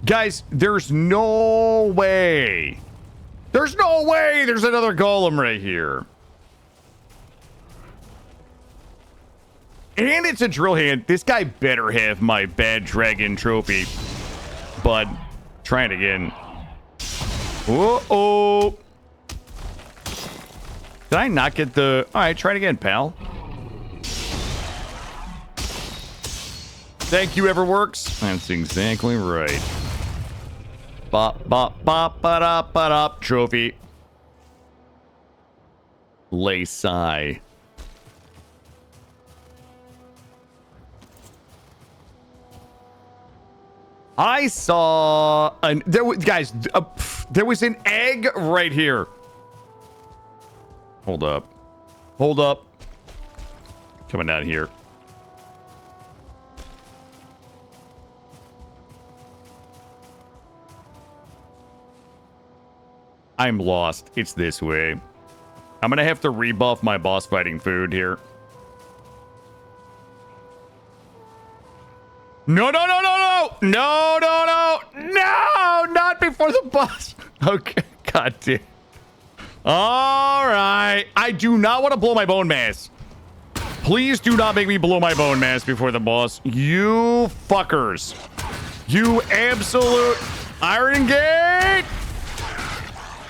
Guys, there's no way. There's no way there's another golem right here. And it's a drill hand. This guy better have my bad dragon trophy. Bud, try it again. Uh-oh. Did I not get the... All right, try it again, pal. Thank you, Everworks. That's exactly right. Bop, bop, bop, ba-da, ba-da. Trophy. Laysai. I saw an there was guys there was an egg right here. Hold up. Hold up. Coming down here. I'm lost. It's this way. I'm gonna have to rebuff my boss fighting food here. No, no, no, no, no! No, no, no! No! Not before the boss! Okay, god damn. Alright. I do not want to blow my bone mass. Please do not make me blow my bone mass before the boss. You fuckers. You absolute Iron Gate!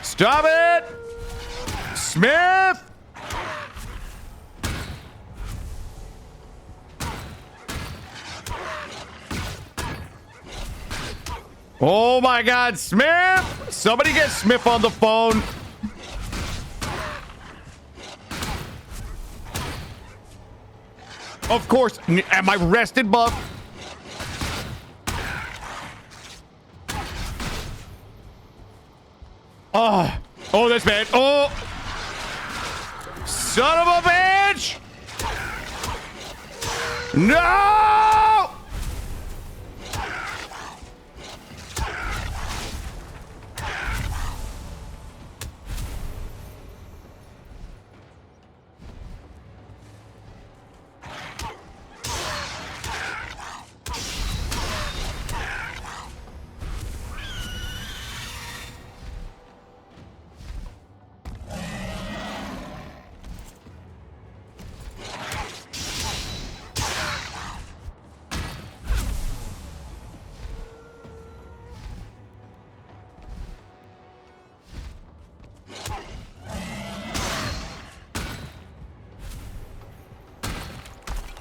Stop it! Smith! Oh my god, Smith! Somebody get Smith on the phone. Of course. Am I rested, buff? Oh. Oh, that's bad. Oh. Son of a bitch! No!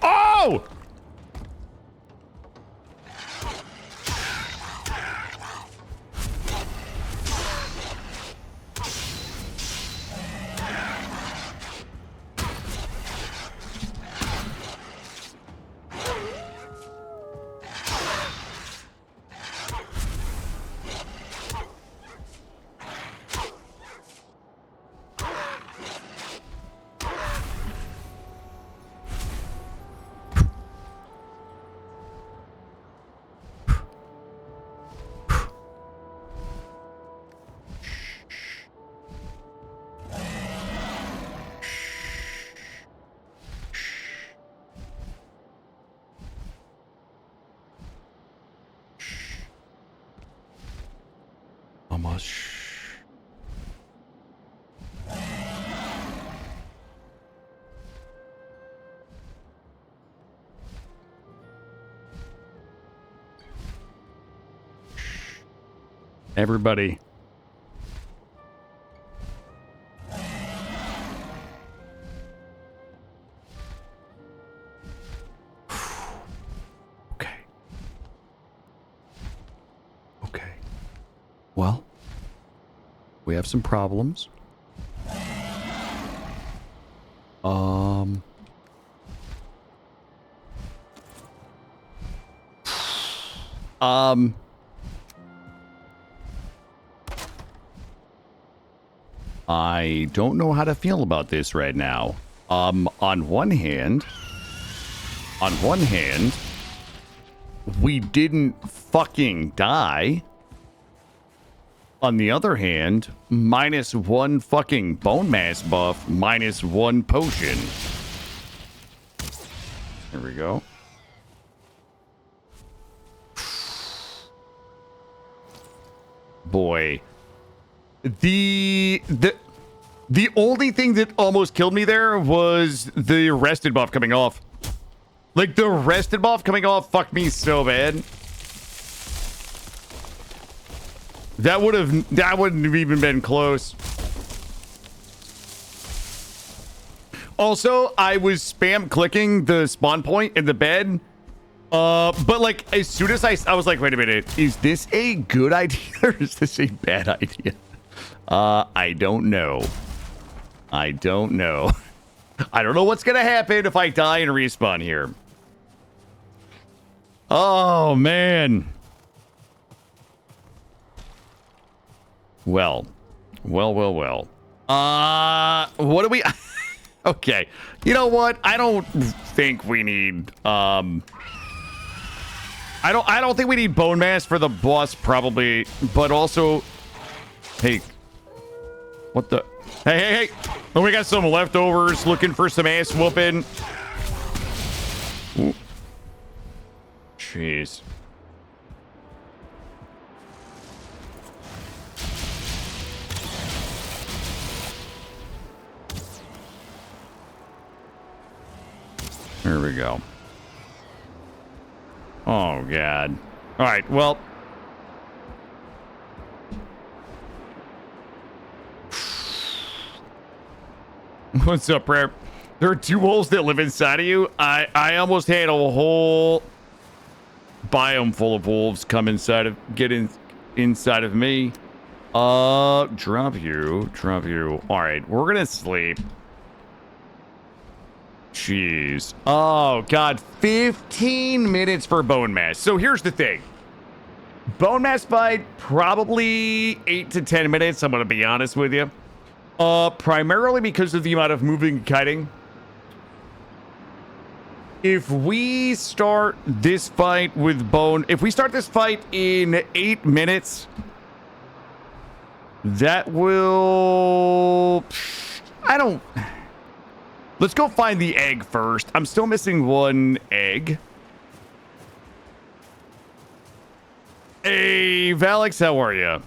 Oh! Almost. Everybody. Okay. Okay. Well, we have some problems. I don't know how to feel about this right now. On one hand, we didn't fucking die. On the other hand, -1 fucking bone mass buff, -1 potion. There we go. Boy. The only thing that almost killed me there was the rested buff coming off. Like, the rested buff coming off fucked me so bad. That wouldn't have even been close. Also, I was spam clicking the spawn point in the bed, But like, as soon as I was like, wait a minute, is this a good idea or is this a bad idea? I don't know. I don't know. I don't know what's gonna happen if I die and respawn here. Oh, man. Well. What do we... Okay. You know what? I don't think we need, I don't think we need Bonemass for the boss, probably, but also... Hey. What the... Hey. Oh, we got some leftovers looking for some ass whooping. Ooh. Jeez. There we go. Oh, God. All right, well. What's up, Prayer? There are 2 wolves that live inside of you. I almost had a whole biome full of wolves come inside of, inside of me. Drop you. All right, we're gonna sleep. Jeez. Oh, God. 15 minutes for Bonemass. So here's the thing. Bonemass fight, probably 8 to 10 minutes. I'm going to be honest with you. Primarily because of the amount of moving and kiting. If we start this fight with if we start this fight in 8 minutes, that will... Let's go find the egg first. I'm still missing 1 egg. Hey, Valix, how are you?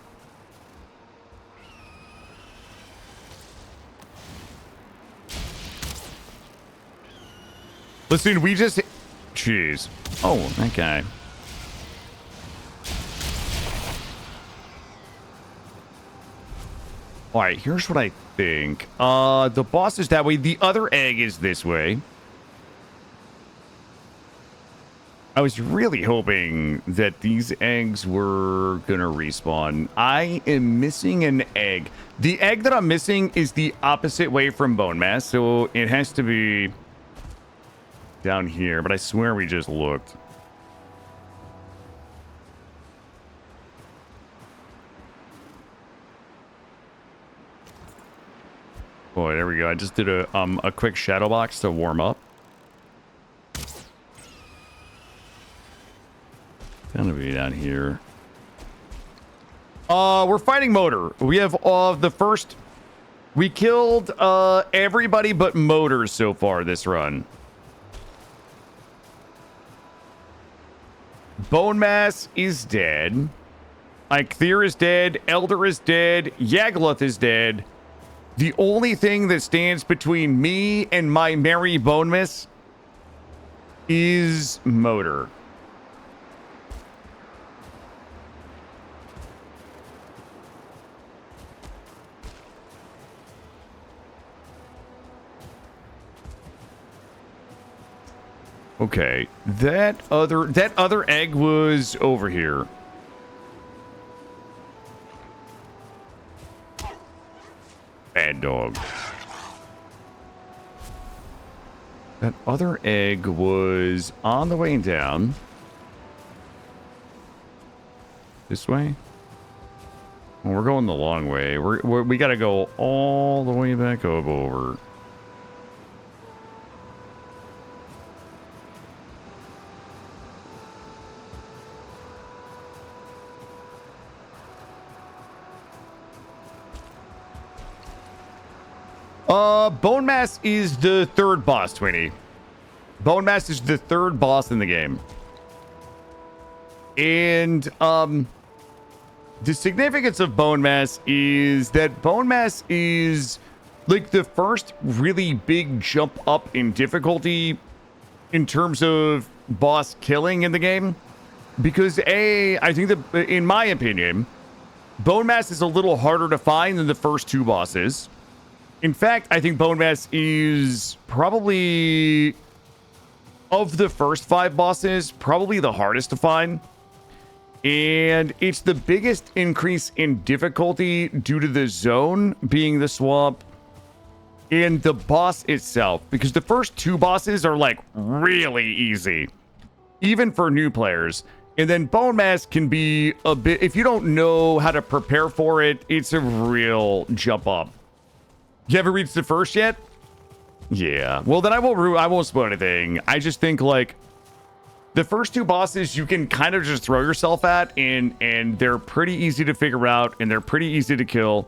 Listen, we just... Jeez. Oh, that guy. All right, here's what I think. The boss is that way. The other egg is this way. I was really hoping that these eggs were gonna respawn. I am missing an egg. The egg that I'm missing is the opposite way from Bonemass, so it has to be down here, but I swear we just looked. Boy, there we go. I just did a quick shadow box to warm up. Gonna be down here. We're fighting Motor. We have the first... We killed everybody but Motors so far this run. Bonemass is dead. Eikthyr is dead. Elder is dead. Yagluth is dead. The only thing that stands between me and my merry Bonemass is Motor. Okay, that other egg was over here. Bad dog. That other egg was on the way down. This way? Well, we're going the long way. We gotta go all the way back over. Bonemass is the 3rd boss, Twinny. Bonemass is the 3rd boss in the game. And, the significance of Bonemass is that Bonemass is, like, the first really big jump up in difficulty in terms of boss killing in the game. Because, I think that, in my opinion, Bonemass is a little harder to find than the first 2 bosses. In fact, I think Bonemass is probably of the first 5 bosses, probably the hardest to find. And it's the biggest increase in difficulty due to the zone being the swamp and the boss itself, because the first 2 bosses are like really easy, even for new players. And then Bonemass can be a bit, if you don't know how to prepare for it, it's a real jump up. You haven't reached the first yet? Yeah. Well, then I won't spoil anything. I just think like the first 2 bosses you can kind of just throw yourself at, and they're pretty easy to figure out, and they're pretty easy to kill.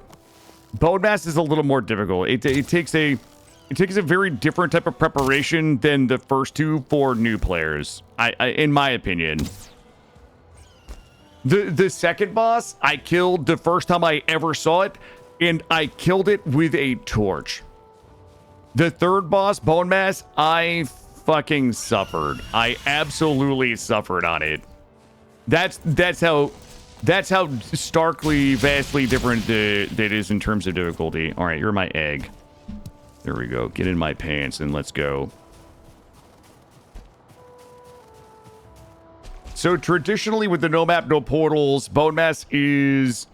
Bonemass is a little more difficult. It takes a very different type of preparation than the first 2 for new players. I in my opinion. The second boss I killed the first time I ever saw it, and I killed it with a torch. The third boss, Bonemass, I fucking suffered. I absolutely suffered on it. That's how starkly, vastly different that is in terms of difficulty. All right, you're my egg. There we go. Get in my pants and let's go. So traditionally with the no map, no portals, Bonemass is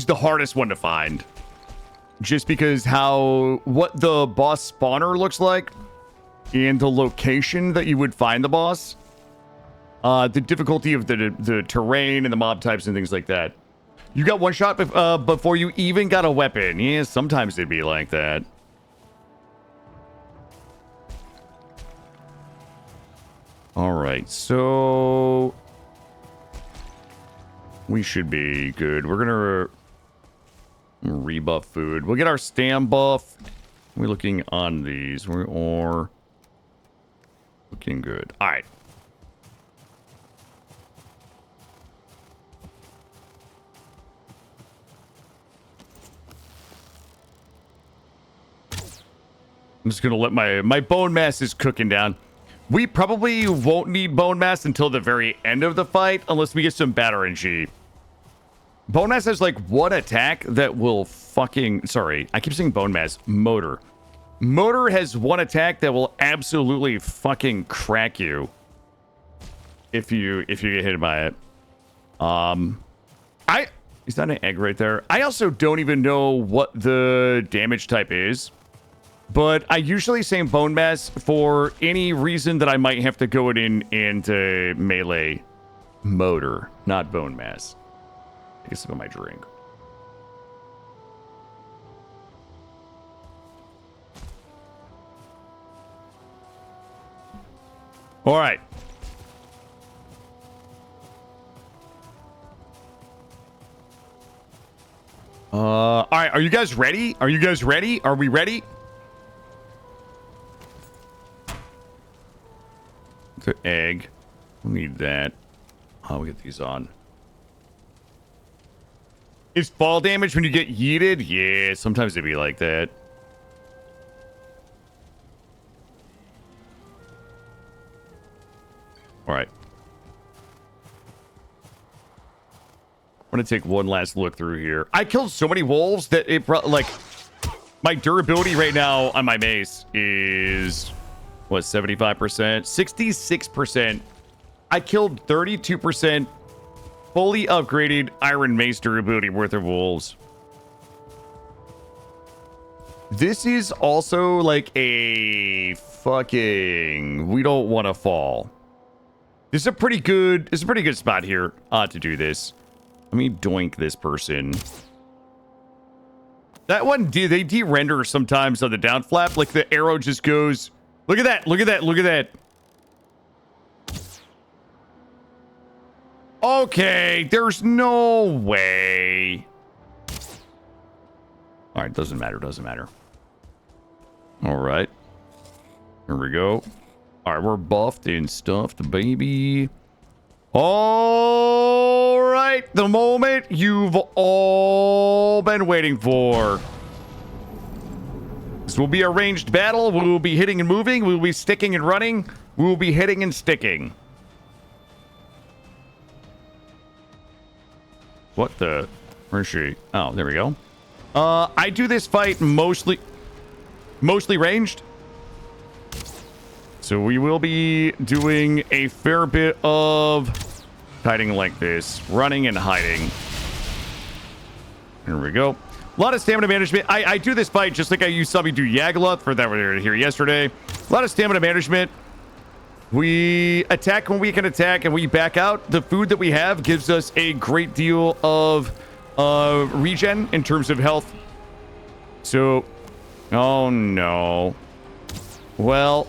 the hardest one to find. Just because what the boss spawner looks like and the location that you would find the boss. The difficulty of the terrain and the mob types and things like that. You got one shot before you even got a weapon. Yeah, sometimes it'd be like that. All right, so we should be good. We're gonna rebuff food. We'll get our stam buff. We're looking on these. We are looking good. All right. I'm just gonna let my bone mass is cooking down. We probably won't need bone mass until the very end of the fight, unless we get some bad RNG. Bone mass has like one attack that will fucking... Sorry, I keep saying bone mass. Motor. Motor has one attack that will absolutely fucking crack you. If you get hit by it. Is that an egg right there? I also don't even know what the damage type is. But I usually say bone mass for any reason that I might have to go into melee. Motor, not bone mass. Take a sip of my drink. All right. All right. Are you guys ready? Are you guys ready? Are we ready? The egg. We'll need that. I'll get these on. Is fall damage when you get yeeted? Yeah, sometimes it'd be like that. All right. I'm gonna take one last look through here. I killed so many wolves that it like my durability right now on my mace is what, 75%, 66%. I killed 32% fully upgraded iron mace durability worth of wolves. This is also like a fucking we don't want to fall. This is a pretty good spot here to do this. Let me doink this person. That one, they de-render sometimes on the down flap. Like the arrow just goes. Look at that. Look at that. Look at that. Okay. There's no way. All right. Doesn't matter. Doesn't matter. All right. Here we go. All right. We're buffed and stuffed, baby. All right. The moment you've all been waiting for. This will be a ranged battle. We will be hitting and moving. We will be sticking and running. We will be hitting and sticking. What the? Where is she? Oh, there we go. I do this fight mostly ranged. So we will be doing a fair bit of hiding like this. Running and hiding. There we go. A lot of stamina management. I do this fight just like you saw me do Yagluth for that we were here yesterday. A lot of stamina management. We attack when we can attack and we back out. The food that we have gives us a great deal of regen in terms of health. So, oh no. Well,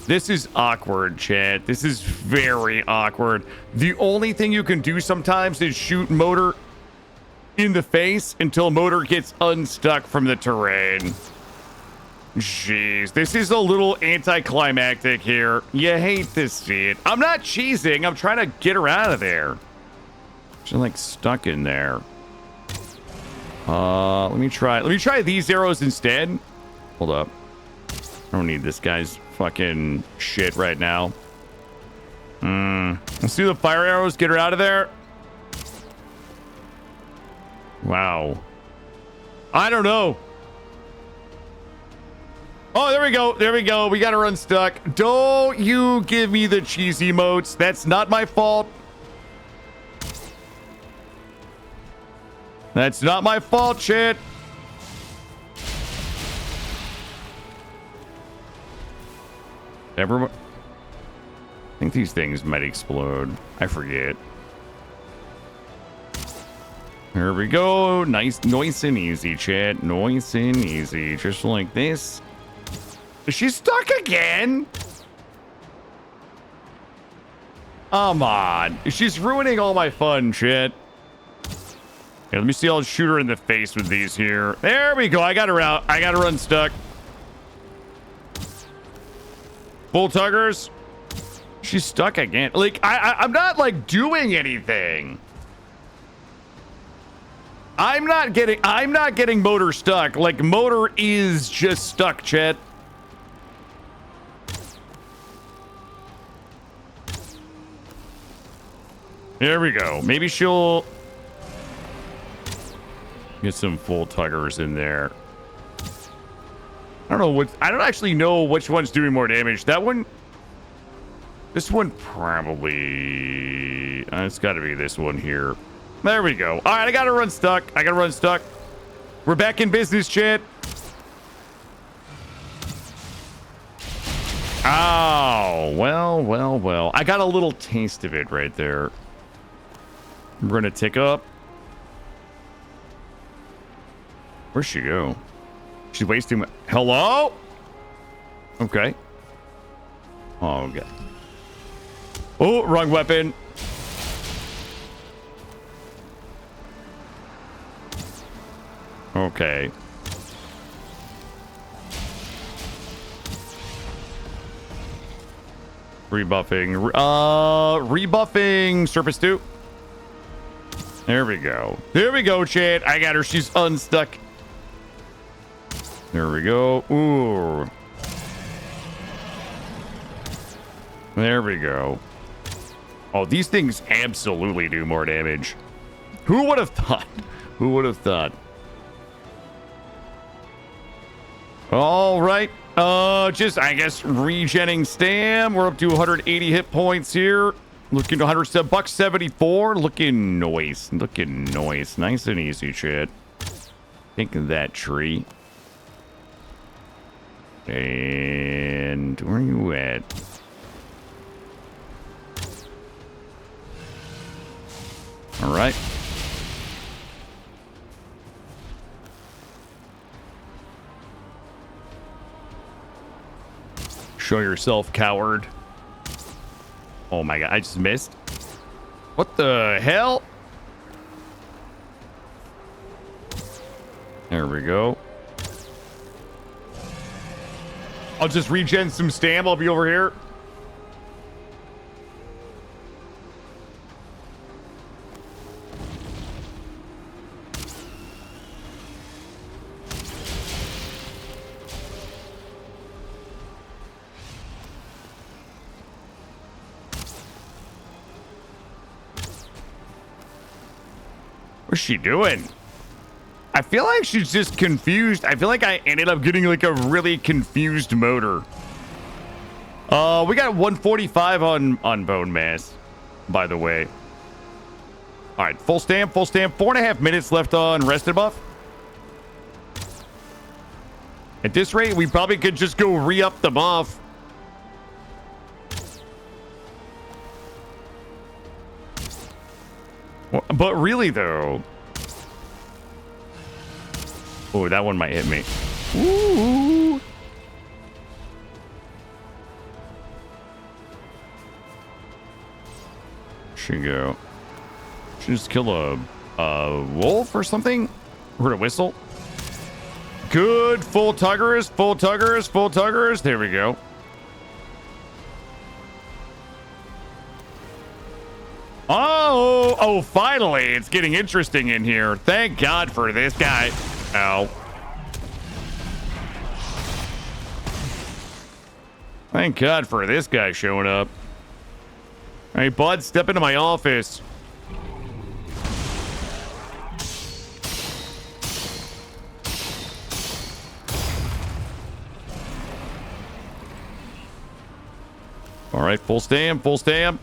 this is awkward, chat. This is very awkward. The only thing you can do sometimes is shoot Motor in the face until Motor gets unstuck from the terrain. Jeez, this is a little anticlimactic here. You hate to see it. I'm not cheesing. I'm trying to get her out of there. She's like stuck in there. Let me try these arrows instead. Hold up. I don't need this guy's fucking shit right now. Let's do the fire arrows. Get her out of there. Wow. I don't know. Oh, there we go. There we go. We got her unstuck. Don't you give me the cheesy emotes. That's not my fault. That's not my fault, shit. Everyone. I think these things might explode. I forget. Here we go. Nice and easy, chat. Nice and easy. Just like this. Is she stuck again? Come on. She's ruining all my fun, shit. Okay, let me see. I'll shoot her in the face with these here. There we go. I got her out. I got her unstuck. Full tuggers. She's stuck again. Like, I'm not, like, doing anything. I'm not getting Motor stuck. Like, Motor is just stuck, chat. There we go. Maybe she'll get some full tuggers in there. I don't actually know which one's doing more damage. That one. This one probably. It's got to be this one here. There we go. All right, I got to run stuck. We're back in business, chat. Oh, well. I got a little taste of it right there. We're going to tick up. Where'd she go? She's wasting. Hello? Okay. Oh, God. Oh, wrong weapon. Okay. Rebuffing Surface 2. There we go. There we go, chat. I got her. She's unstuck. There we go. Ooh. There we go. Oh, these things absolutely do more damage. Who would have thought? Who would have thought? All right. Just, I guess, regenning Stam. We're up to 180 hit points here. Looking to $174. Looking nice. Looking nice. Nice and easy, chat. Think of that tree. And where are you at? All right. Show yourself, coward. Oh my God, I just missed. What the hell? There we go. I'll just regen some Stam. I'll be over here. What's she doing? I feel like she's just confused. I feel like I ended up getting like a really confused Motor. We got 145 on Bonemass, by the way. All right, full stamp, full stamp. 4.5 minutes left on rested buff. At this rate, we probably could just go re-up the buff. Well, but really, though... Oh, that one might hit me. Ooh. Should go. Should just kill a wolf or something? Heard a whistle. Good. Full tuggers, full tuggers, full tuggers. There we go. Oh, finally. It's getting interesting in here. Thank God for this guy. Ow. Thank God for this guy showing up. Hey, bud, step into my office. All right, full stamp, full stamp.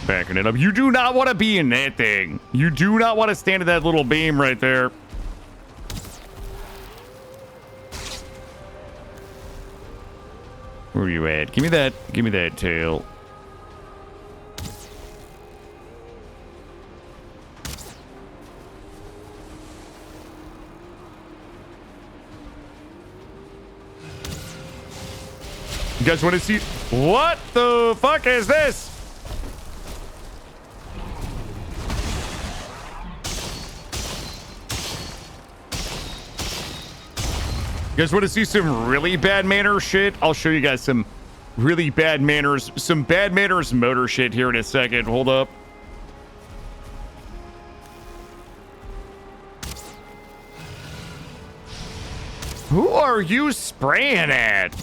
Backing it up. You do not want to be in that thing. You do not want to stand in that little beam right there. Where are you at? Give me that tail. You guys want to see? What the fuck is this? You guys want to see some really bad manners shit? I'll show you guys some really bad manners, motor shit here in a second. Hold up. Who are you spraying at?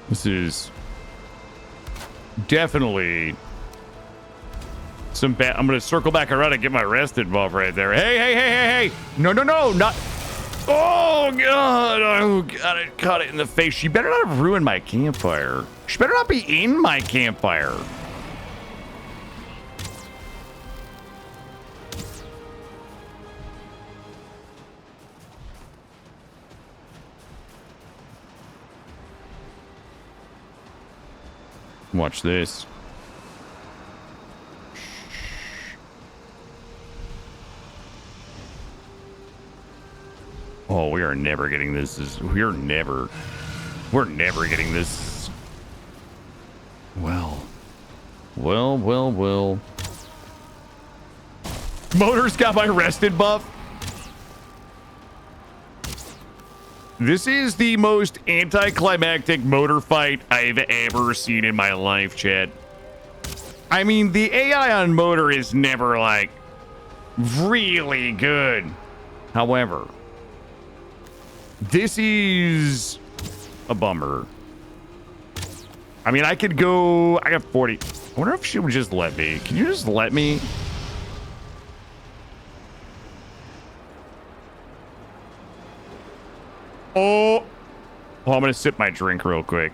This is definitely some bad. I'm going to circle back around and get my rested buff right there. Hey. No, not. Oh, God. Oh, God. I caught it in the face. She better not have ruined my campfire. She better not be in my campfire. Watch this. Oh, we are never getting this. We're never getting this. Well. Motor's got my rested buff. This is the most anticlimactic motor fight I've ever seen in my life, chat. I mean, the AI on motor is never, like, really good. However, this is a bummer. I mean, I could go... I got 40. I wonder if she would just let me. Can you just let me? Oh, I'm going to sip my drink real quick.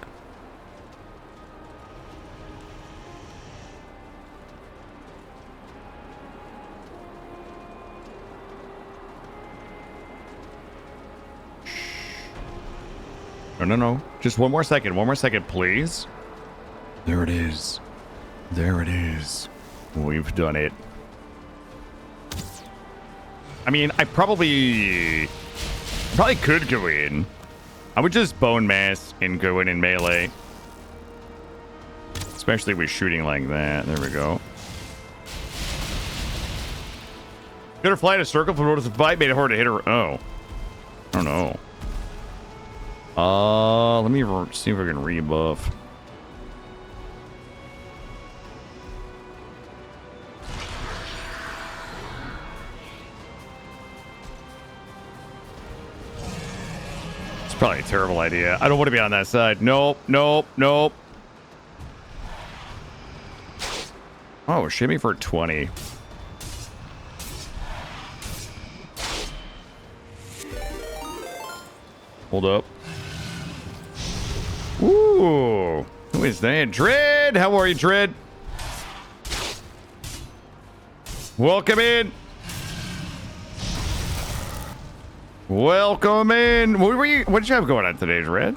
No. Just one more second. One more second, please. There it is. There it is. We've done it. I mean, I probably could go in. I would just Bonemass and go in and melee. Especially with shooting like that. There we go. Let her fly in a circle for notice the fight made it hard to hit her. Oh. I don't know. Let me see if I can rebuff. Probably a terrible idea. I don't want to be on that side. Nope, nope, nope. Oh, shimmy for 20. Hold up. Ooh. Who is that? Dread! How are you, Dread? Welcome in. Welcome in. What did you have going on today, Dread?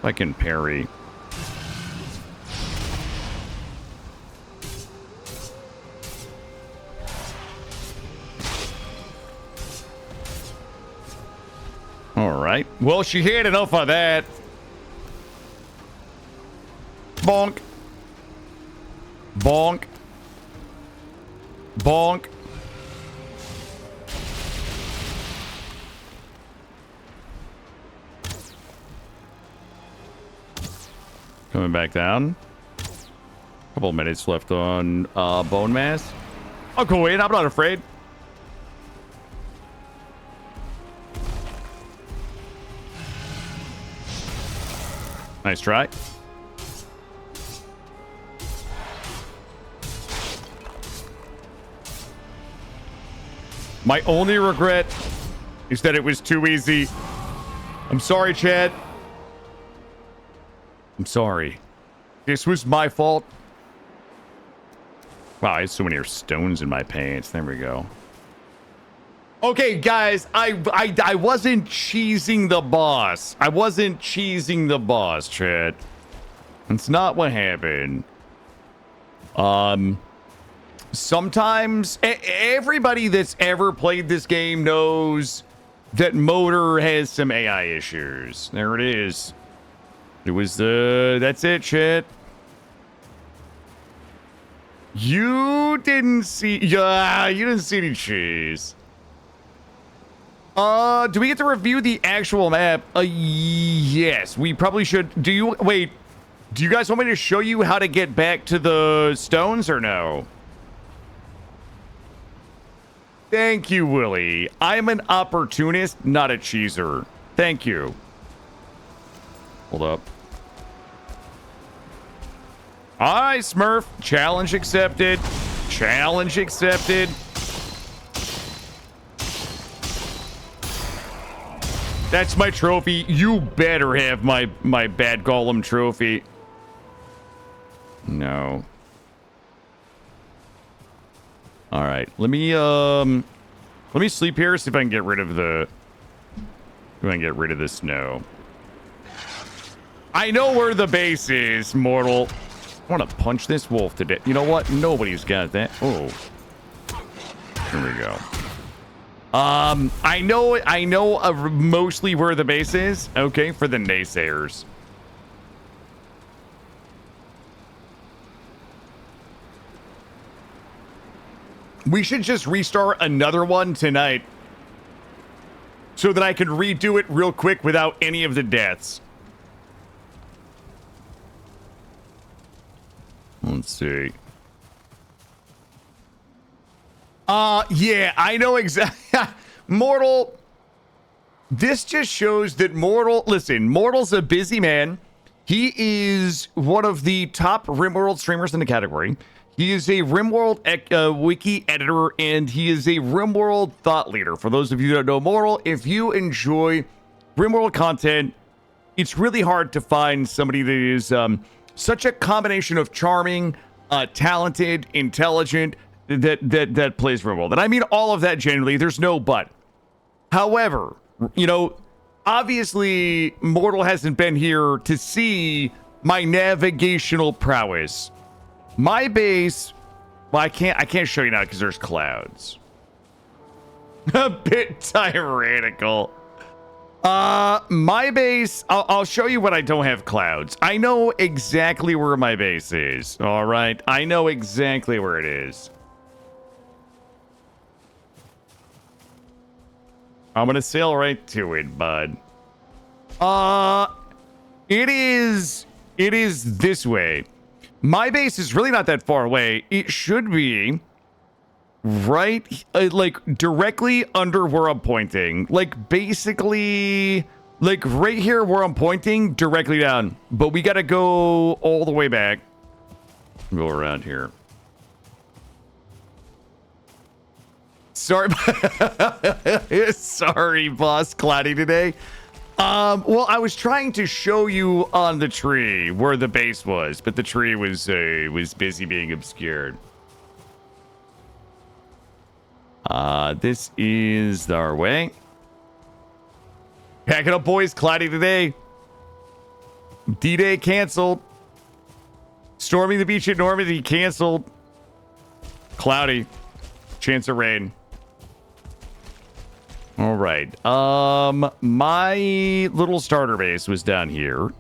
I can parry. All right. Well, she had enough of that. Bonk. Bonk. Bonk. Coming back down. Couple minutes left on Bonemass. I'll go in. I'm not afraid. Nice try. My only regret is that it was too easy. I'm sorry, Chad. I'm sorry. This was my fault. Wow, I had so many stones in my pants. There we go. Okay, guys, I wasn't cheesing the boss. I wasn't cheesing the boss, Chad. That's not what happened. Sometimes everybody that's ever played this game knows that Motor has some AI issues. There it is. It was that's it, Chad. You didn't see any cheese. Do we get to review the actual map? Yes, we probably should. Do you guys want me to show you how to get back to the stones or no? Thank you, Willie. I'm an opportunist, not a cheeser. Thank you. Hold up. All right, Smurf. Challenge accepted. Challenge accepted. That's my trophy. You better have my bad golem trophy. No. All right. Let me sleep here, see if I can get rid of the snow. I know where the base is, mortal. I want to punch this wolf to death. You know what? Nobody's got that. Oh. Here we go. I know mostly where the base is. Okay, for the naysayers. We should just restart another one tonight so that I can redo it real quick without any of the deaths. Let's see. Yeah, I know exactly. Mortal. This just shows that Mortal. Listen, Mortal's a busy man. He is one of the top RimWorld streamers in the category. He is a RimWorld wiki editor, and he is a RimWorld thought leader. For those of you that know Mortal, if you enjoy RimWorld content, it's really hard to find somebody that is such a combination of charming, talented, intelligent, that plays RimWorld. And I mean all of that genuinely. There's no but. However, you know, obviously Mortal hasn't been here to see my navigational prowess. My base, well, I can't show you now because there's clouds. A bit tyrannical. My base, I'll show you when I don't have clouds. I know exactly where my base is. All right, I know exactly where it is. I'm gonna sail right to it, bud. It is this way. My base is really not that far away. It should be right, like directly under where I'm pointing. Like basically Like right here where I'm pointing, directly down. But we got to go all the way back. Go around here. Sorry. Sorry, boss. Cloudy today. Well, I was trying to show you on the tree where the base was, but the tree was busy being obscured. This is our way. Pack it up, boys. Cloudy today. D-Day canceled. Storming the beach at Normandy canceled. Cloudy. Chance of rain. All right. My little starter base was down here.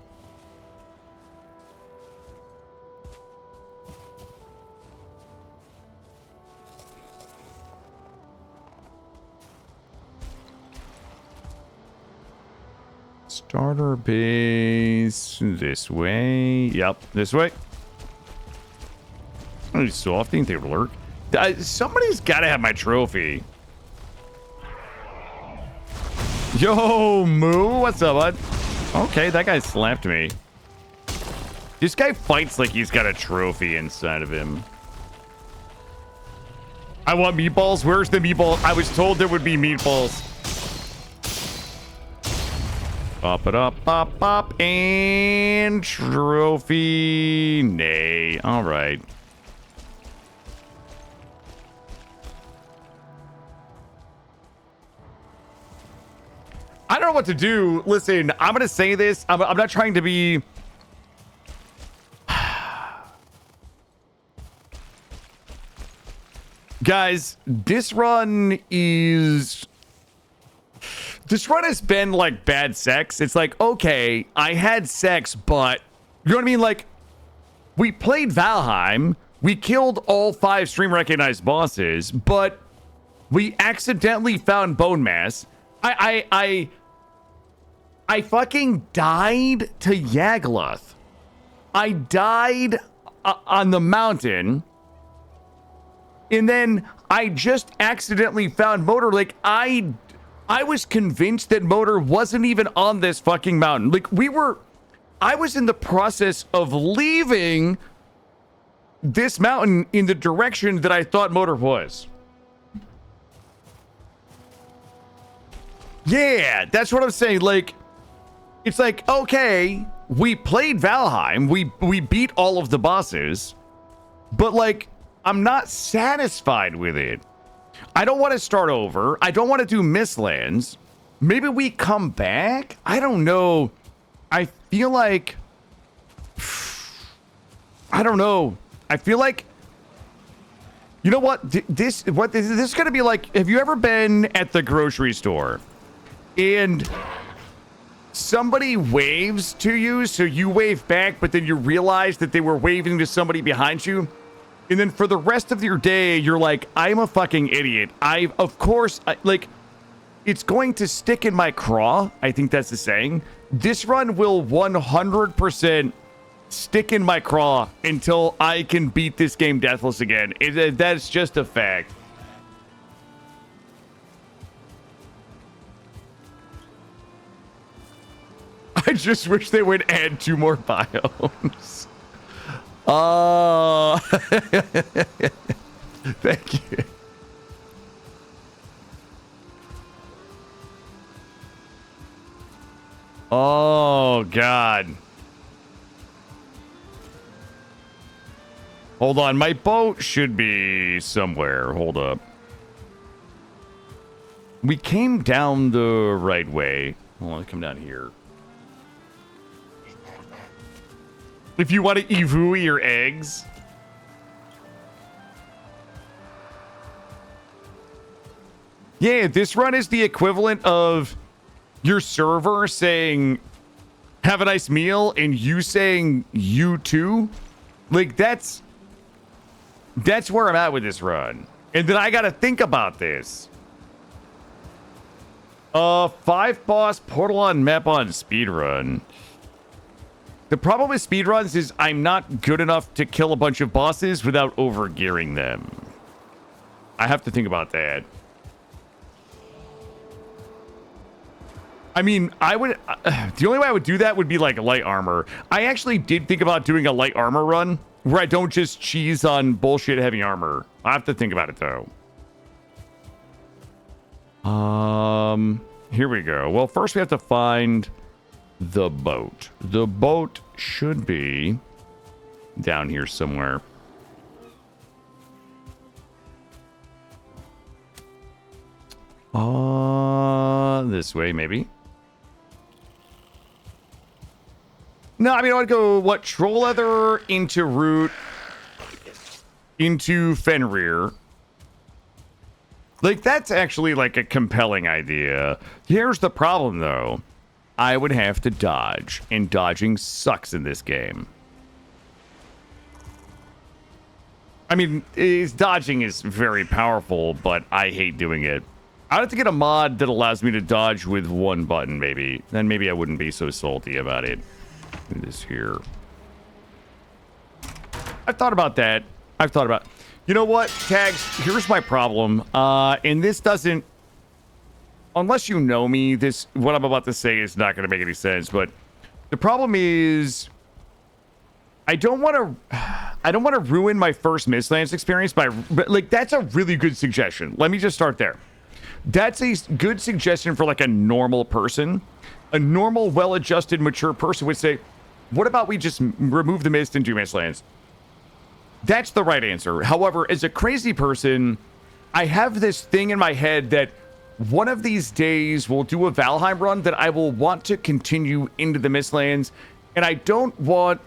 Starter base this way. Yep, this way. Oh, soft. Think they lurk. Somebody's got to have my trophy. Yo, Moo, what's up, bud? Okay, that guy slapped me. This guy fights like he's got a trophy inside of him. I want meatballs. Where's the meatball? I was told there would be meatballs. Pop it up, pop, pop, and trophy. Nay. All right. I don't know what to do. Listen, I'm going to say this. I'm not trying to be... Guys, this run is... This run has been like bad sex. It's like, okay, I had sex, but... You know what I mean? Like, we played Valheim. We killed all 5 stream-recognized bosses, but we accidentally found Bonemass. I fucking died to Yagluth. I died on the mountain. And then I just accidentally found Motor. Like, I was convinced that Motor wasn't even on this fucking mountain. Like, I was in the process of leaving this mountain in the direction that I thought Motor was. Yeah, that's what I'm saying. Like, it's like, okay, we played Valheim. We beat all of the bosses. But, like, I'm not satisfied with it. I don't want to start over. I don't want to do Mistlands. Maybe we come back? I don't know. I feel like... I don't know. I feel like... You know what? This is going to be like... Have you ever been at the grocery store? And... somebody waves to you, so you wave back, but then you realize that they were waving to somebody behind you. And then for the rest of your day, you're like, I'm a fucking idiot. Of course, like, it's going to stick in my craw. I think that's the saying. This run will 100% stick in my craw until I can beat this game deathless again. That's just a fact. I just wish they would add 2 more biomes. Thank you. Oh, God. Hold on. My boat should be somewhere. Hold up. We came down the right way. Hold on. Come down here. If you want to evui your eggs. Yeah, this run is the equivalent of your server saying, have a nice meal, and you saying, you too. Like, that's where I'm at with this run. And then I got to think about this. 5 boss portal on map on speedrun. The problem with speedruns is I'm not good enough to kill a bunch of bosses without overgearing them. I have to think about that. I mean, I would. The only way I would do that would be like light armor. I actually did think about doing a light armor run where I don't just cheese on bullshit heavy armor. I have to think about it though. Here we go. Well, first we have to find the boat. The boat should be down here somewhere. This way, maybe. No, I mean, I want to go, what, troll leather into root, into Fenrir. Like, that's actually, like, a compelling idea. Here's the problem, though. I would have to dodge, and dodging sucks in this game. I mean, dodging is very powerful, but I hate doing it. I'd have to get a mod that allows me to dodge with one button, maybe. Then maybe I wouldn't be so salty about it. Do this here. I've thought about that. You know what, Tags? Here's my problem. And this doesn't... Unless you know me, what I'm about to say is not going to make any sense. But the problem is... I don't want to ruin my first Mistlands experience by... Like, that's a really good suggestion. Let me just start there. That's a good suggestion for like a normal person. A normal, well-adjusted, mature person would say, what about we just remove the mist and do Mistlands? That's the right answer. However, as a crazy person, I have this thing in my head that one of these days we'll do a Valheim run that I will want to continue into the Mistlands, and I don't want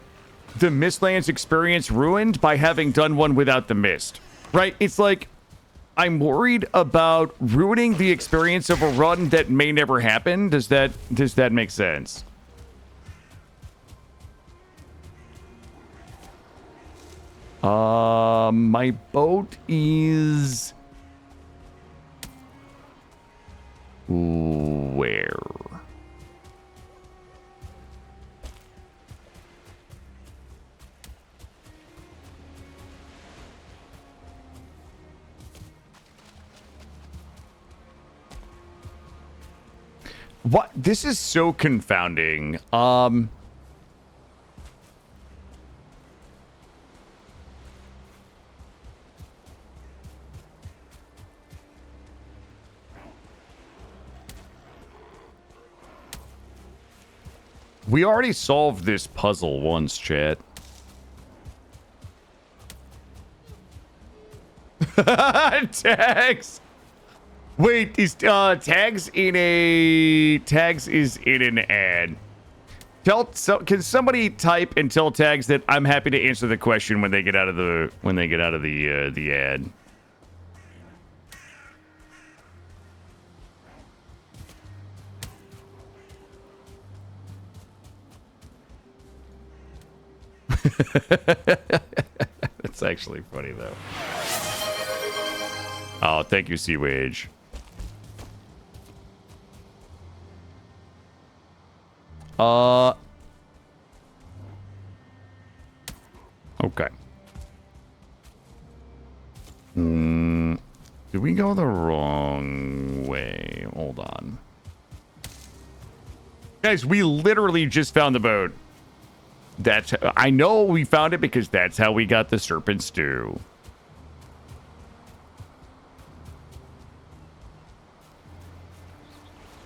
the Mistlands experience ruined by having done one without the mist. Right? It's like, I'm worried about ruining the experience of a run that may never happen. Does that make sense? My boat is where? What? This is so confounding. We already solved this puzzle once, chat. Tags. Wait, is Tags is in an ad. Can somebody type and tell Tags that I'm happy to answer the question when they get out of the ad. That's actually funny though. Oh, thank you, Sea Wage. Okay. Did we go the wrong way? Hold on. Guys, we literally just found the boat. I know we found it because that's how we got the serpent stew.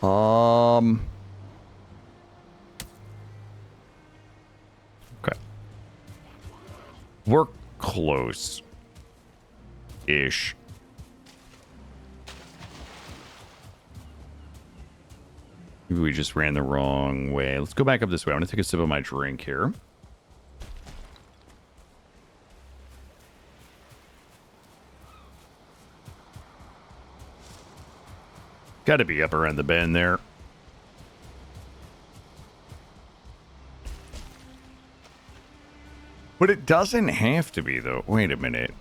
Okay. We're close-ish. Maybe we just ran the wrong way. Let's go back up this way. I'm going to take a sip of my drink here. Got to be up around the bend there. But it doesn't have to be, though. Wait a minute.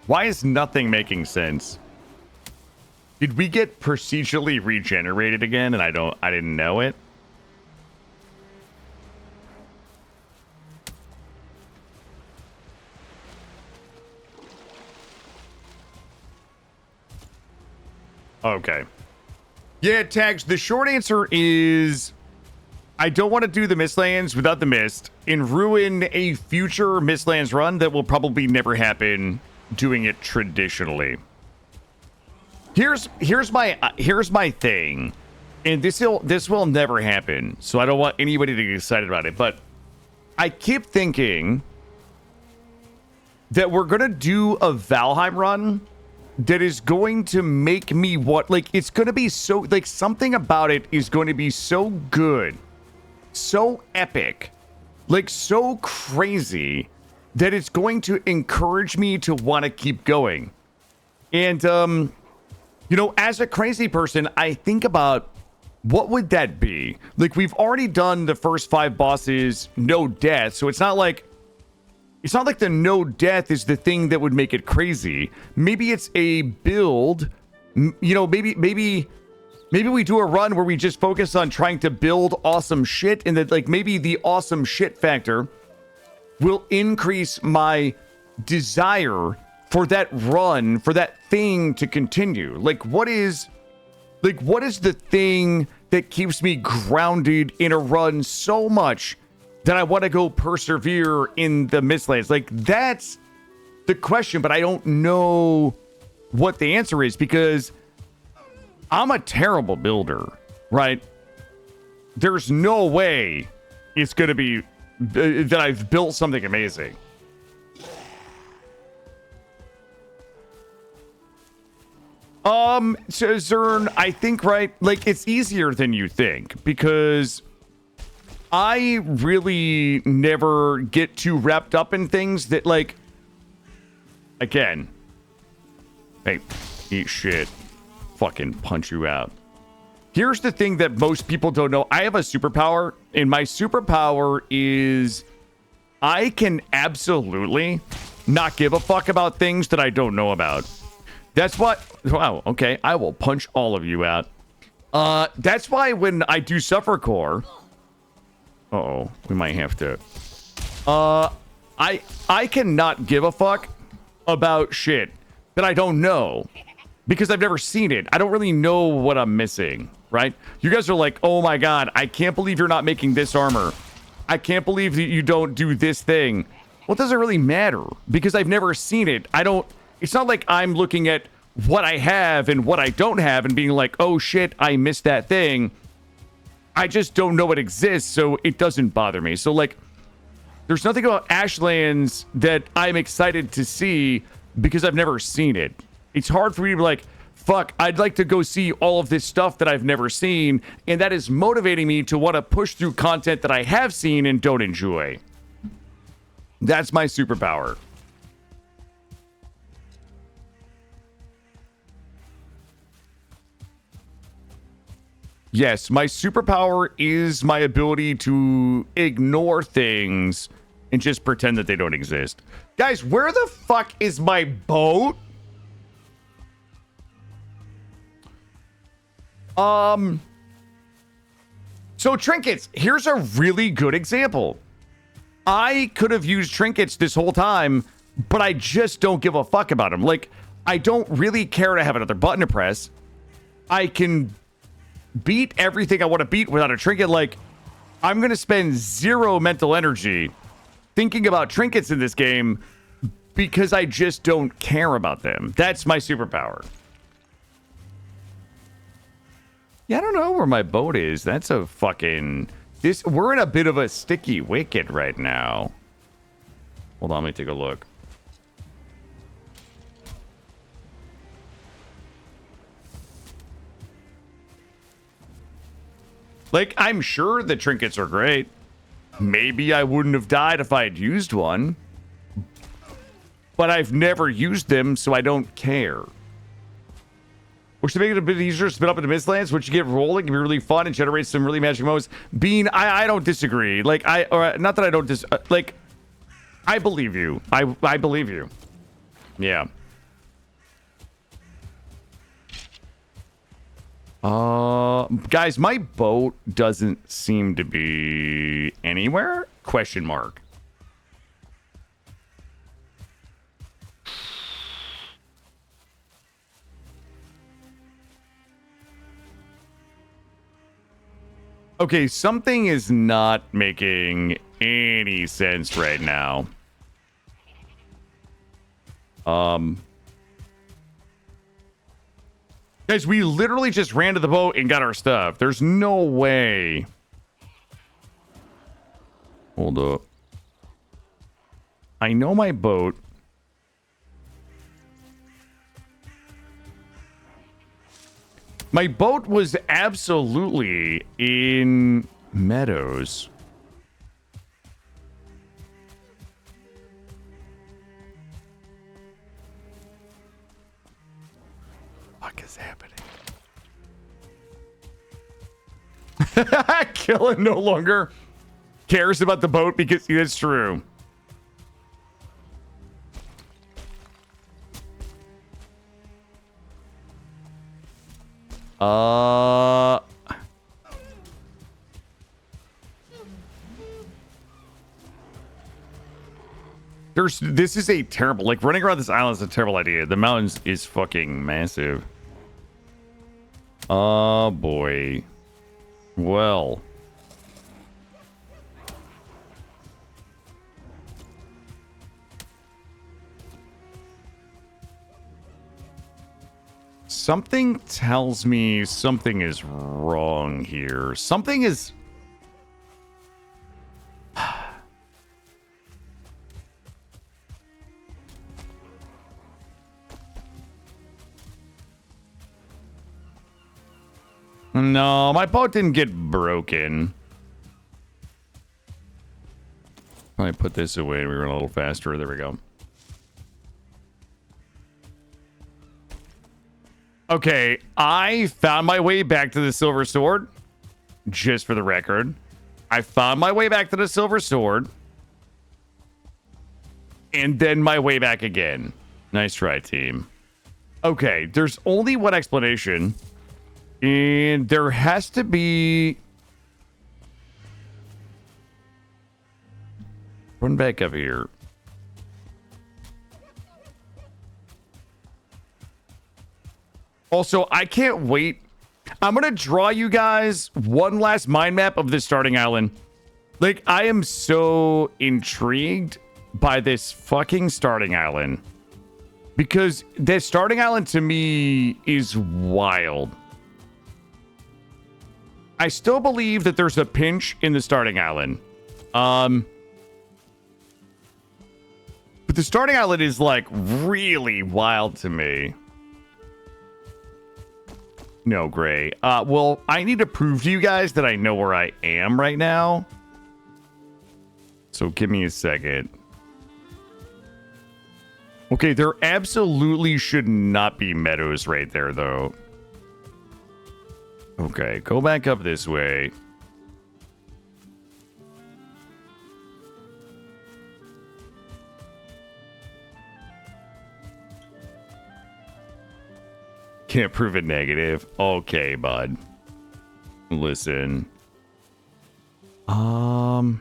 Why is nothing making sense? Did we get procedurally regenerated again and I didn't know it? Okay. Yeah, Tags, the short answer is I don't want to do the Mistlands without the mist and ruin a future Mistlands run that will probably never happen doing it traditionally. Here's my thing, and this will never happen, so I don't want anybody to get excited about it, but I keep thinking that we're gonna do a Valheim run that is going to make me it's gonna be so, like, something about it is going to be so good, so epic, like so crazy that it's going to encourage me to want to keep going. And you know, as a crazy person, I think about what would that be? Like, we've already done the first 5 bosses, no death, so it's not like the no death is the thing that would make it crazy. Maybe it's a build, you know, maybe we do a run where we just focus on trying to build awesome shit, and that, like, maybe the awesome shit factor will increase my desire for that run, for that thing to continue. Like, what is the thing that keeps me grounded in a run so much that I want to go persevere in the Mistlands? Like, that's the question, but I don't know what the answer is because I'm a terrible builder, right? There's no way it's going to be that I've built something amazing. So Zern, I think, right, like, it's easier than you think because I really never get too wrapped up in things that, like, again, hey, eat shit, fucking punch you out. Here's the thing that most people don't know. I have a superpower, and my superpower is I can absolutely not give a fuck about things that I don't know about. That's what, wow, okay, I will punch all of you out. That's why when I do Suffer Core, uh-oh, we might have to, I cannot give a fuck about shit that I don't know because I've never seen it. I don't really know what I'm missing, right? You guys are like, oh my god, I can't believe you're not making this armor. I can't believe that you don't do this thing. Well, it doesn't really matter because I've never seen it. It's not like I'm looking at what I have and what I don't have and being like, oh shit, I missed that thing. I just don't know it exists, so it doesn't bother me. So, like, there's nothing about Ashlands that I'm excited to see because I've never seen it. It's hard for me to be like, fuck, I'd like to go see all of this stuff that I've never seen, and that is motivating me to want to push through content that I have seen and don't enjoy. That's my superpower. Yes, my superpower is my ability to ignore things and just pretend that they don't exist. Guys, where the fuck is my boat? So trinkets, here's a really good example. I could have used trinkets this whole time, but I just don't give a fuck about them. Like, I don't really care to have another button to press. I can beat everything I want to beat without a trinket. Like, I'm going to spend 0 mental energy thinking about trinkets in this game because I just don't care about them. That's my superpower. Yeah, I don't know where my boat is. That's a fucking... We're in a bit of a sticky wicket right now. Hold on, let me take a look. Like, I'm sure the trinkets are great. Maybe I wouldn't have died if I had used one. But I've never used them, so I don't care. Which to make it a bit easier to spin up into Mistlands, which you get rolling, can be really fun and generate some really magic moments. Bean, I don't disagree. Like, not that I don't like, I believe you. I believe you. Yeah. Guys, my boat doesn't seem to be anywhere? Question mark. Okay, something is not making any sense right now. Guys, we literally just ran to the boat and got our stuff. There's no way. Hold up. I know my boat. My boat was absolutely in meadows. What is happening? Killa no longer cares about the boat because it's true. This is a terrible, like, running around this island is a terrible idea. The mountains is fucking massive. Oh boy. Well. Something tells me something is wrong here. Something is... No, my boat didn't get broken. Let me put this away and we run a little faster. There we go. Okay, I found my way back to the Silver Sword. Just for the record. I found my way back to the Silver Sword. And then my way back again. Nice try, team. Okay, there's only one explanation. And there has to be... Run back up here. Also, I can't wait. I'm going to draw you guys one last mind map of this starting island. Like, I am so intrigued by this fucking starting island. Because this starting island to me is wild. I still believe that there's a pinch in the starting island. But the starting island is, like, really wild to me. No, Gray. Well, I need to prove to you guys that I know where I am right now. So give me a second. Okay, there absolutely should not be meadows right there, though. Okay, go back up this way. Can't prove it negative. Okay, bud. Listen. All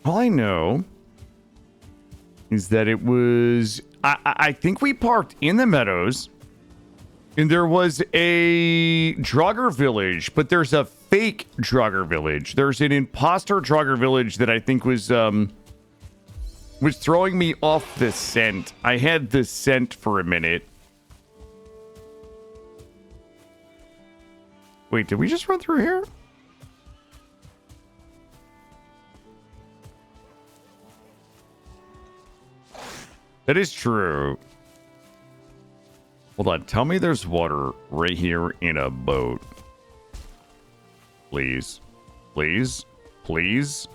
I know is that it was... I think we parked in the meadows. And there was a Draugr village, but there's a fake Draugr village. There's an imposter Draugr village that I think was throwing me off the scent. I had the scent for a minute. Wait, did we just run through here? That is true. Hold on. Tell me there's water right here in a boat. Please. Please. Please.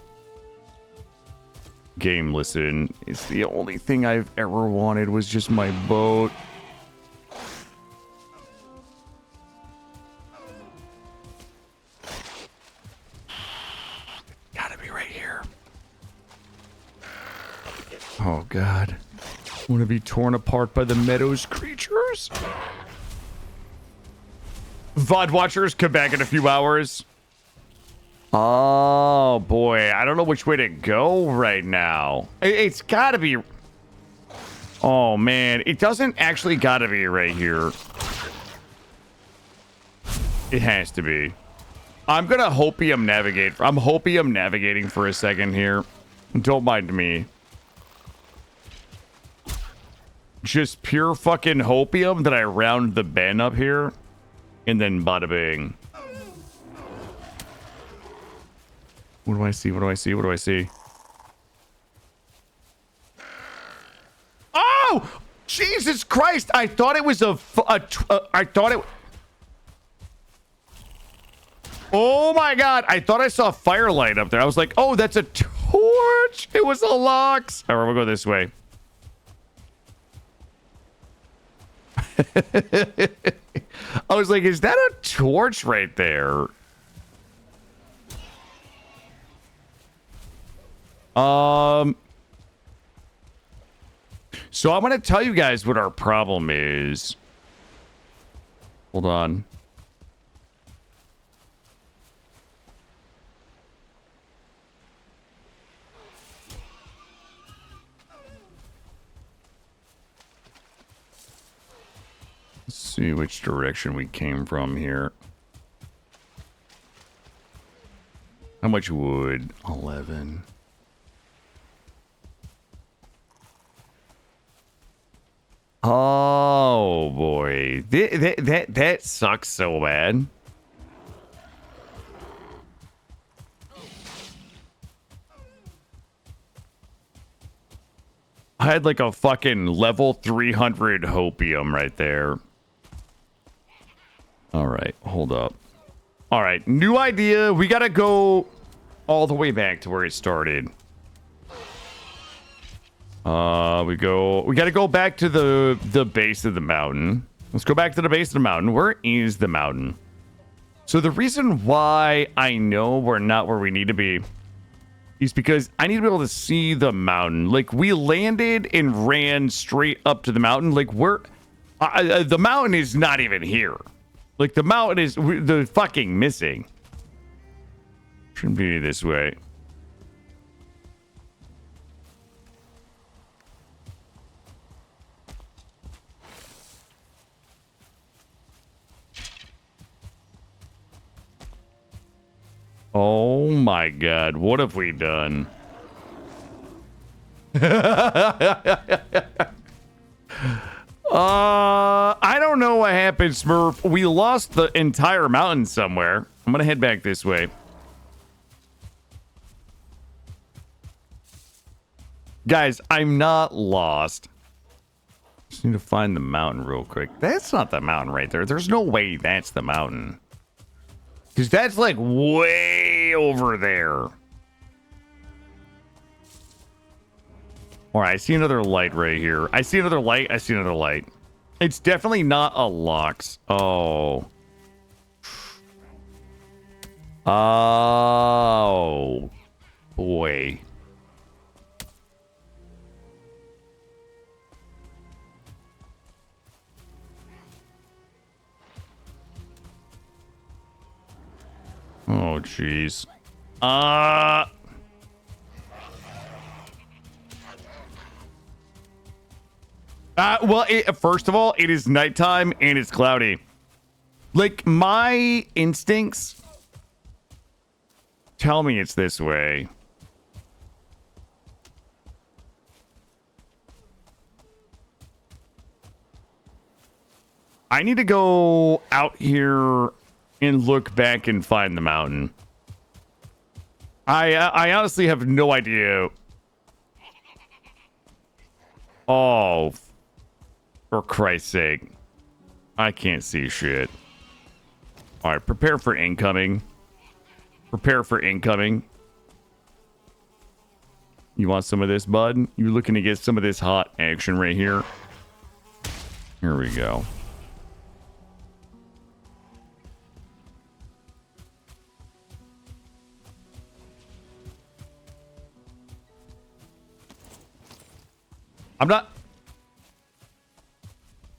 Game, listen. It's the only thing I've ever wanted was just my boat. Gotta be right here. Oh, God. I want to be torn apart by the meadows creatures. VOD watchers, come back in a few hours. Oh, boy. I don't know which way to go right now. It's got to be... Oh, man. It doesn't actually got to be right here. It has to be. I'm gonna hopium navigate. I'm hopium navigating for a second here. Don't mind me. Just pure fucking hopium that I round the bend up here. And then bada bing. What do I see? What do I see? What do I see? Oh! Jesus Christ! I thought it was I thought it... Oh my god! I thought I saw a firelight up there. I was like, oh, that's a torch! It was a Lox! Alright, we'll go this way. I was like, is that a torch right there? So I'm going to tell you guys what our problem is. Hold on. Let's see which direction we came from here. How much wood? 11. Oh boy, that sucks so bad. I had like a fucking level 300 hopium right there. All right, hold up. All right, new idea. We gotta go all the way back to where it started. We gotta go back to the base of the mountain. Let's go back to the base of the mountain. Where is the mountain? So the reason why I know we're not where we need to be is because I need to be able to see the mountain. Like, we landed and ran straight up to the mountain. Like, the mountain is not even here. Like, the mountain is the fucking missing. Shouldn't be this way. Oh my god, what have we done? I don't know what happened, Smurf. We lost the entire mountain somewhere. I'm gonna head back this way. Guys, I'm not lost. Just need to find the mountain real quick. That's not the mountain right there. There's no way that's the mountain. Because that's like way over there. All right, I see another light right here. I see another light. I see another light. It's definitely not a Lox. Oh. Oh. Boy. Oh, jeez. Well, first of all, it is nighttime and it's cloudy. Like, my instincts tell me it's this way. I need to go out here and look back and find the mountain. I honestly have no idea. Oh, for Christ's sake. I can't see shit. All right, prepare for incoming. Prepare for incoming. You want some of this, bud? You looking to get some of this hot action right here? Here we go. I'm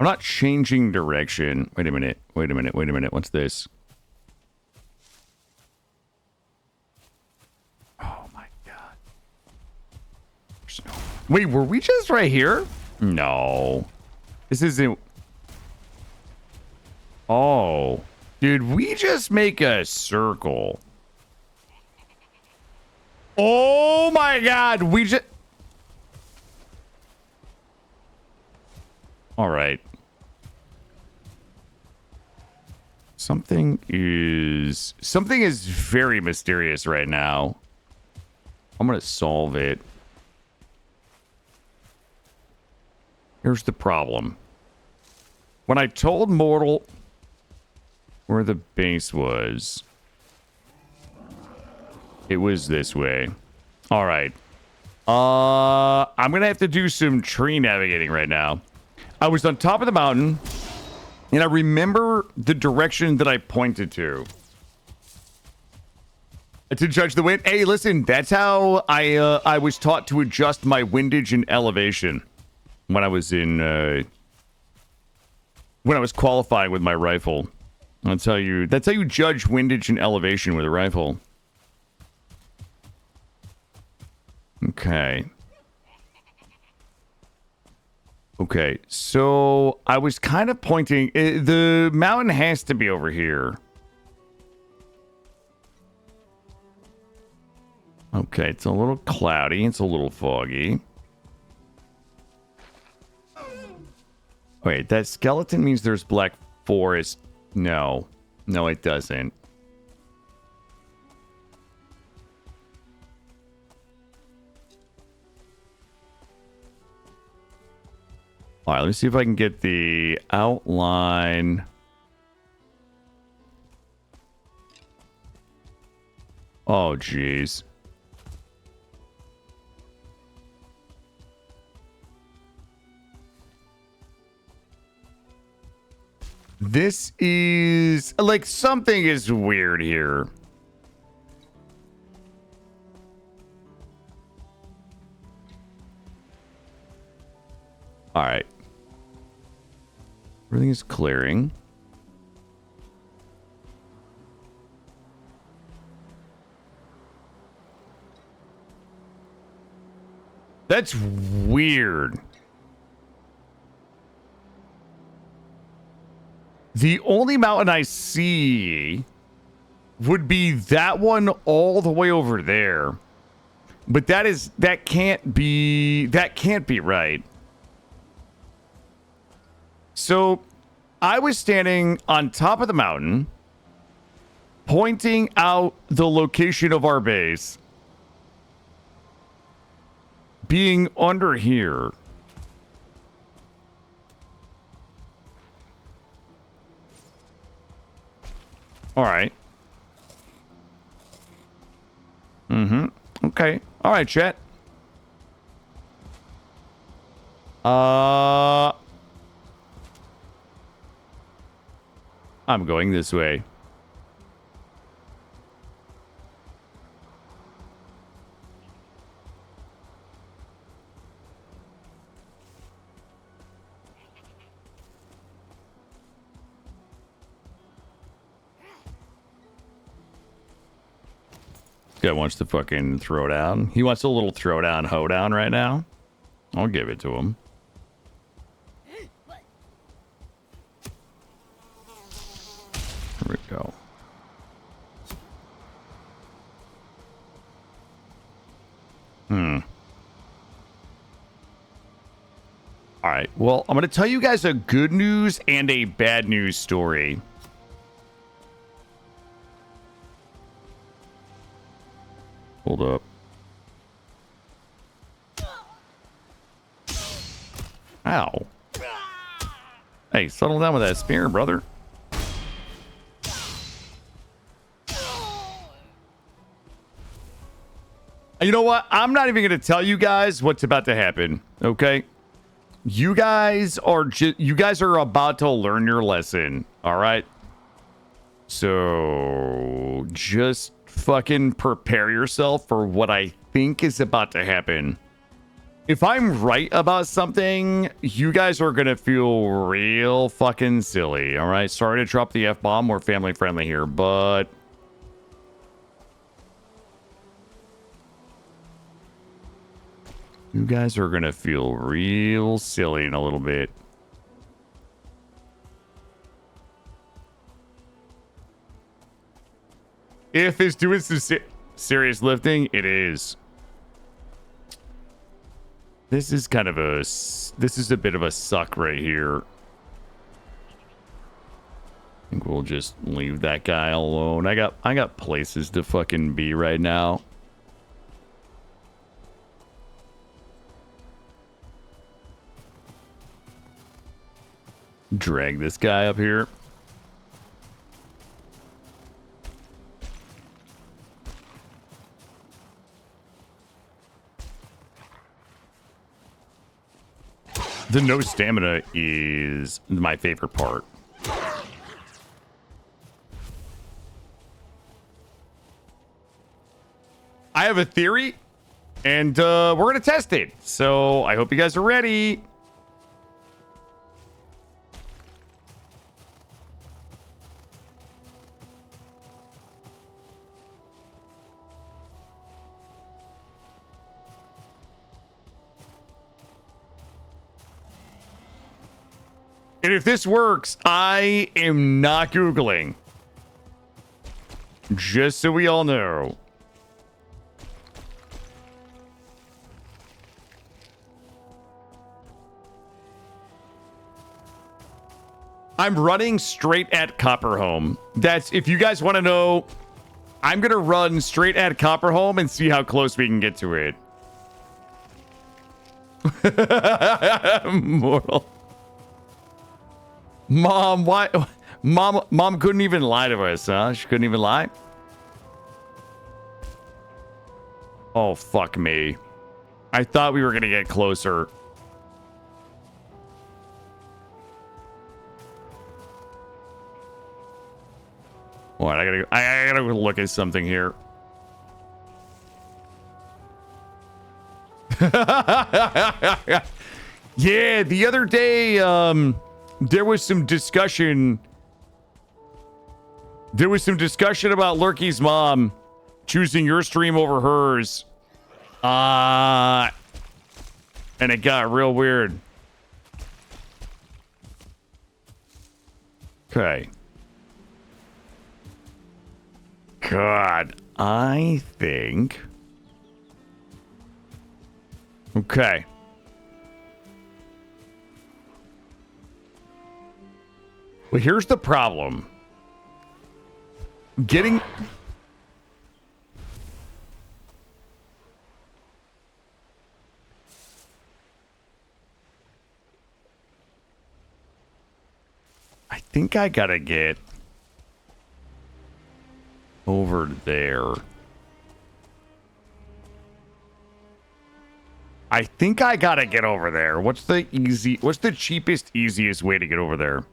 not changing direction. Wait a minute. Wait a minute. Wait a minute. What's this? Oh my god. Wait, were we just right here? No. This isn't. Oh. Did we just make a circle? Oh my god, we just... All right. Something is very mysterious right now. I'm gonna solve it. Here's the problem. When I told Mortal where the base was, it was this way. All right. I'm gonna have to do some tree navigating right now. I was on top of the mountain, and I remember the direction that I pointed to judge the wind. Hey, listen, that's how I was taught to adjust my windage and elevation when I was in when I was qualifying with my rifle. That's how you judge windage and elevation with a rifle. Okay. Okay, so I was kind of pointing... the mountain has to be over here. Okay, it's a little cloudy. It's a little foggy. Wait, that skeleton means there's black forest. No. No, it doesn't. All right, let me see if I can get the outline. Oh, jeez. This is... like, something is weird here. All right. Everything is clearing. That's weird. The only mountain I see would be that one all the way over there. But that can't be right. So I was standing on top of the mountain, pointing out the location of our base, being under here. All right. Mm-hmm. Okay. All right, chat. I'm going this way. Guy wants to fucking throw down. He wants a little throwdown hoedown right now. I'll give it to him. Here we go. All right. Well, I'm going to tell you guys a good news and a bad news story. Hold up. Ow. Hey, settle down with that spear, brother. You know what? I'm not even going to tell you guys what's about to happen, okay? You guys are about to learn your lesson, all right? So just fucking prepare yourself for what I think is about to happen. If I'm right about something, you guys are gonna feel real fucking silly, all right? Sorry to drop the F-bomb. We're family friendly here, but you guys are gonna feel real silly in a little bit. If it's doing some serious lifting, it is. This is kind of a... This is a bit of a suck right here. I think we'll just leave that guy alone. I got places to fucking be right now. Drag this guy up here. The no stamina is my favorite part. I have a theory, and we're going to test it. So I hope you guys are ready. And if this works, I am not Googling. Just so we all know. I'm running straight at Copperhome. That's, if you guys want to know, I'm going to run straight at Copperhome and see how close we can get to it. Mortal. Mom, why? Mom couldn't even lie to us, huh? She couldn't even lie? Oh, fuck me. I thought we were going to get closer. What? I gotta go look at something here. Yeah, the other day, there was some discussion. There was some discussion about Lurky's mom choosing your stream over hers. And it got real weird. Okay. God, I think... Okay. Well, here's the problem. Getting... I think I gotta get over there. I think I gotta get over there. What's the cheapest, easiest way to get over there?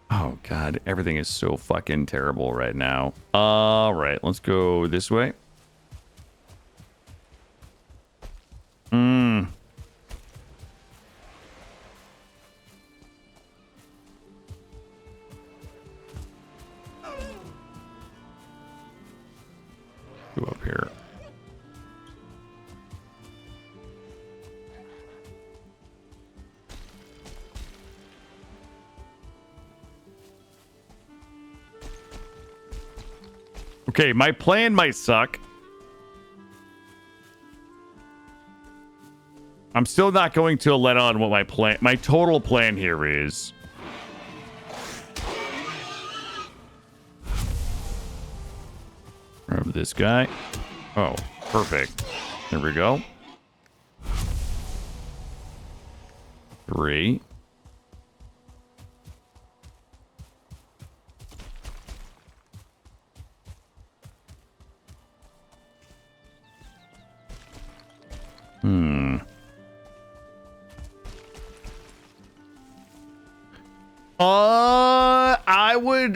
Oh, God. Everything is so fucking terrible right now. All right. Let's go this way. Go up here. Okay, my plan might suck. I'm still not going to let on what my total plan here is. Grab this guy. Oh, perfect. There we go. 3.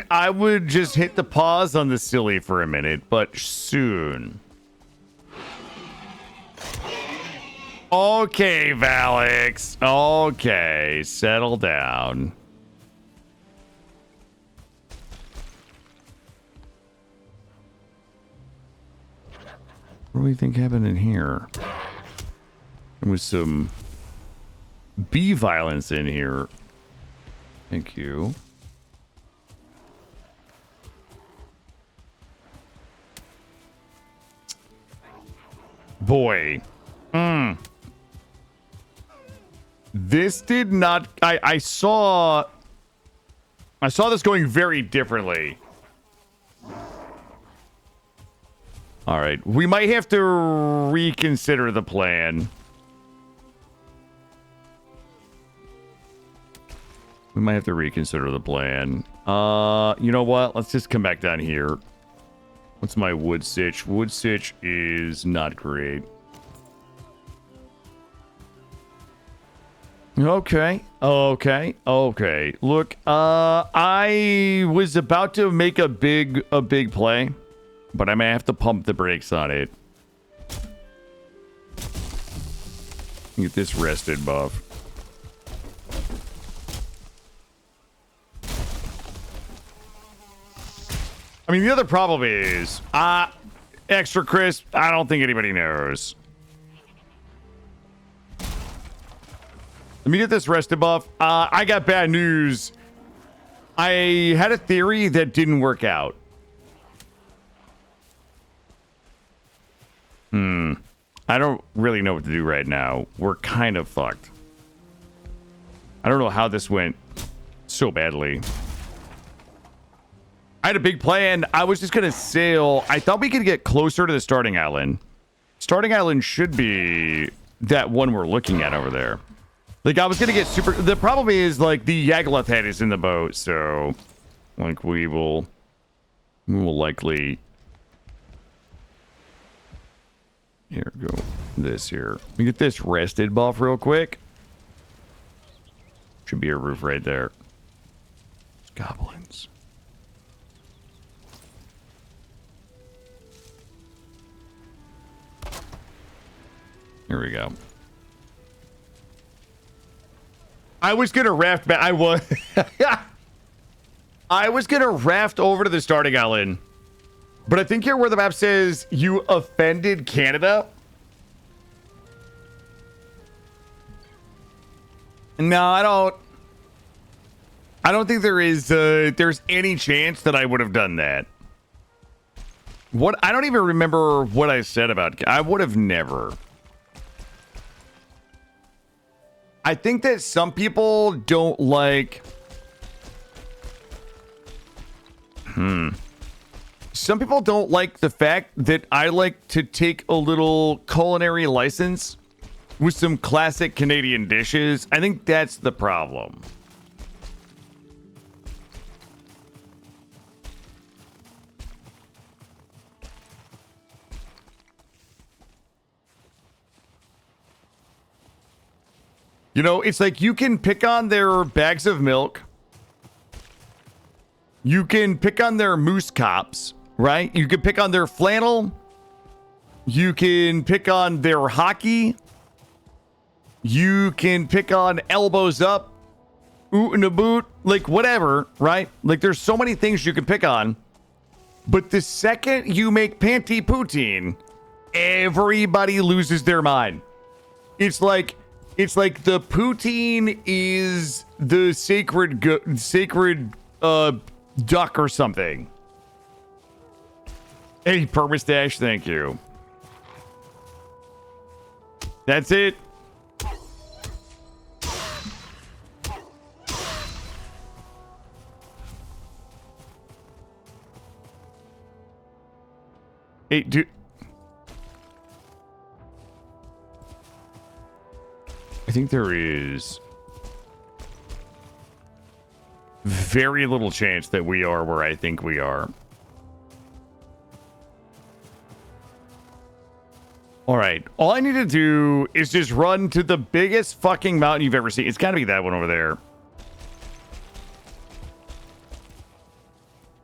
I would just hit the pause on the silly for a minute, but soon. Okay, Valix. Okay, settle down. What do we think happened in here? There was some bee violence in here. Thank you. Boy. This did not... I saw this going very differently. All right. We might have to reconsider the plan. We might have to reconsider the plan. You know what? Let's just come back down here. What's my wood sitch? Wood sitch is not great. Okay. Look, I was about to make a big play, but I may have to pump the brakes on it. Get this rested buff. I mean, the other problem is, extra crisp, I don't think anybody knows. Let me get this rested buff. I got bad news. I had a theory that didn't work out. I don't really know what to do right now. We're kind of fucked. I don't know how this went so badly. I had a big plan. I was just going to sail. I thought we could get closer to the starting island. Starting island should be that one we're looking at over there. Like, I was going to get super... The problem is, like, the Yagloth head is in the boat, so... Like, we will likely... Here, go this here. Let me get this rested buff real quick. Should be a roof right there. Goblins. Here we go. I was gonna raft back. I was. I was gonna raft over to the starting island, but I think here where the map says you offended Canada. No, I don't think there is. There's any chance that I would have done that. What? I don't even remember what I said about. I would have never. I think that some people don't like... Some people don't like the fact that I like to take a little culinary license with some classic Canadian dishes. I think that's the problem. You know, it's like you can pick on their bags of milk. You can pick on their moose cops, right? You can pick on their flannel. You can pick on their hockey. You can pick on elbows up, oot in a boot, like whatever, right? Like there's so many things you can pick on. But the second you make panty poutine, everybody loses their mind. It's like the poutine is the sacred duck or something. Hey, purpose dash, thank you. That's it. Hey, dude. I think there is very little chance that we are where I think we are. All right. All I need to do is just run to the biggest fucking mountain you've ever seen. It's got to be that one over there.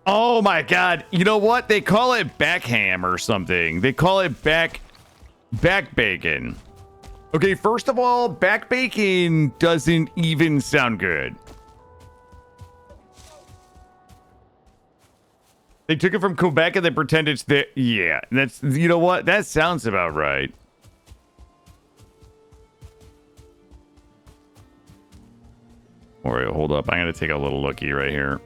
Oh my God. You know what? They call it backham or something. They call it back bacon. Okay, first of all, back bacon doesn't even sound good. They took it from Quebec and they pretend it's the... Yeah, that's... You know what? That sounds about right. All right, hold up. I'm going to take a little looky right here.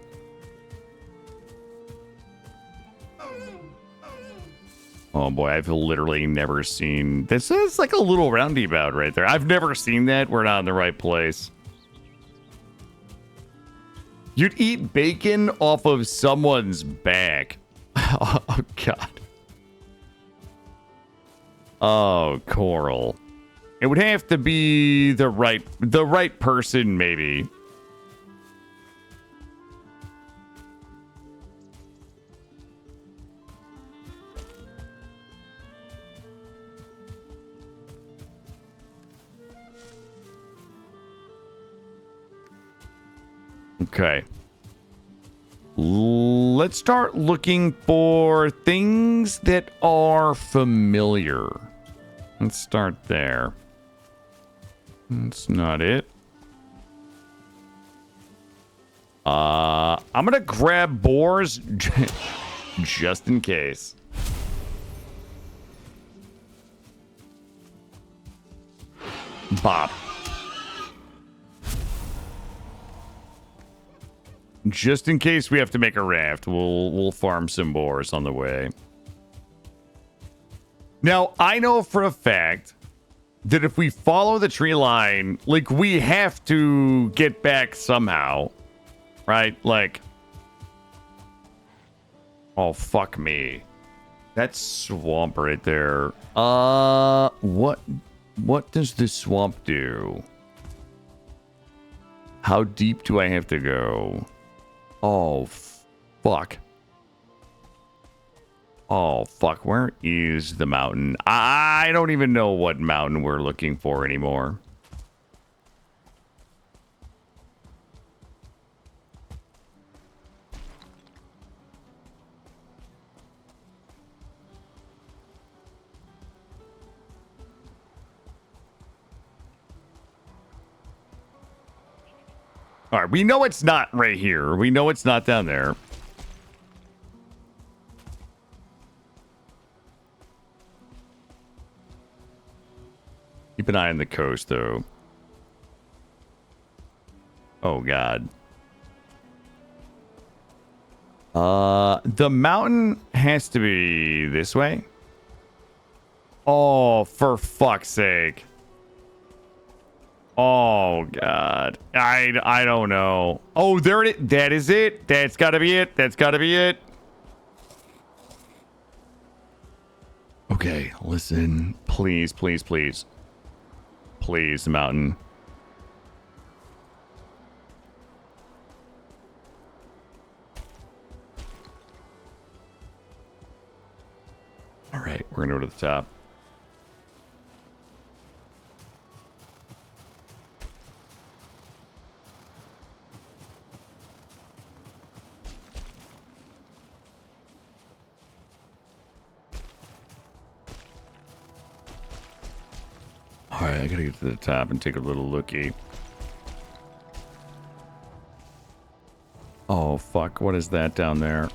Oh boy, I've literally never seen... This is like a little roundabout right there. I've never seen that. We're not in the right place. You'd eat bacon off of someone's back. Oh, God. Oh, Coral. It would have to be the right person, maybe. Okay. Let's start looking for things that are familiar. Let's start there. That's not it. I'm gonna grab boars just in case. Bop. Just in case we have to make a raft, we'll farm some boars on the way. Now, I know for a fact that if we follow the tree line, like, we have to get back somehow, right? Like, oh, fuck me. That's swamp right there. What does this swamp do? How deep do I have to go? Oh, fuck. Oh, fuck. Where is the mountain? I don't even know what mountain we're looking for anymore. All right, we know it's not right here. We know it's not down there. Keep an eye on the coast, though. Oh, God. The mountain has to be this way. Oh, for fuck's sake. Oh, God. I don't know. Oh, there it is. That is it. That's got to be it. That's got to be it. Okay, listen. Please, please, please. Please, mountain. All right, we're going to go to the top. All right, I gotta get to the top and take a little looky. Oh, fuck. What is that down there?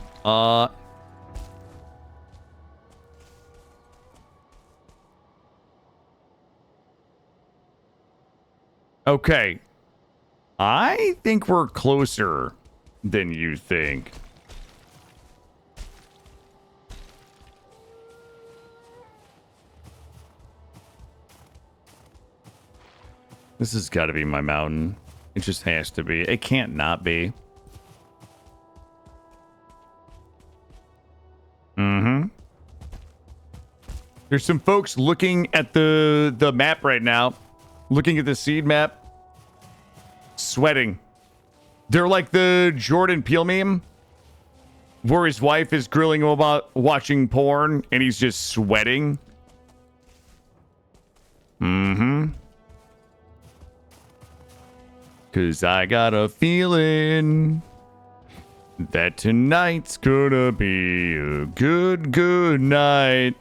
Okay. I think we're closer than you think. This has got to be my mountain. It just has to be. It can't not be. Mm-hmm. There's some folks looking at the map right now. Looking at the seed map. Sweating. They're like the Jordan Peele meme. Where his wife is grilling him about watching porn. And he's just sweating. Mm-hmm. 'Cause I got a feeling that tonight's gonna be a good night.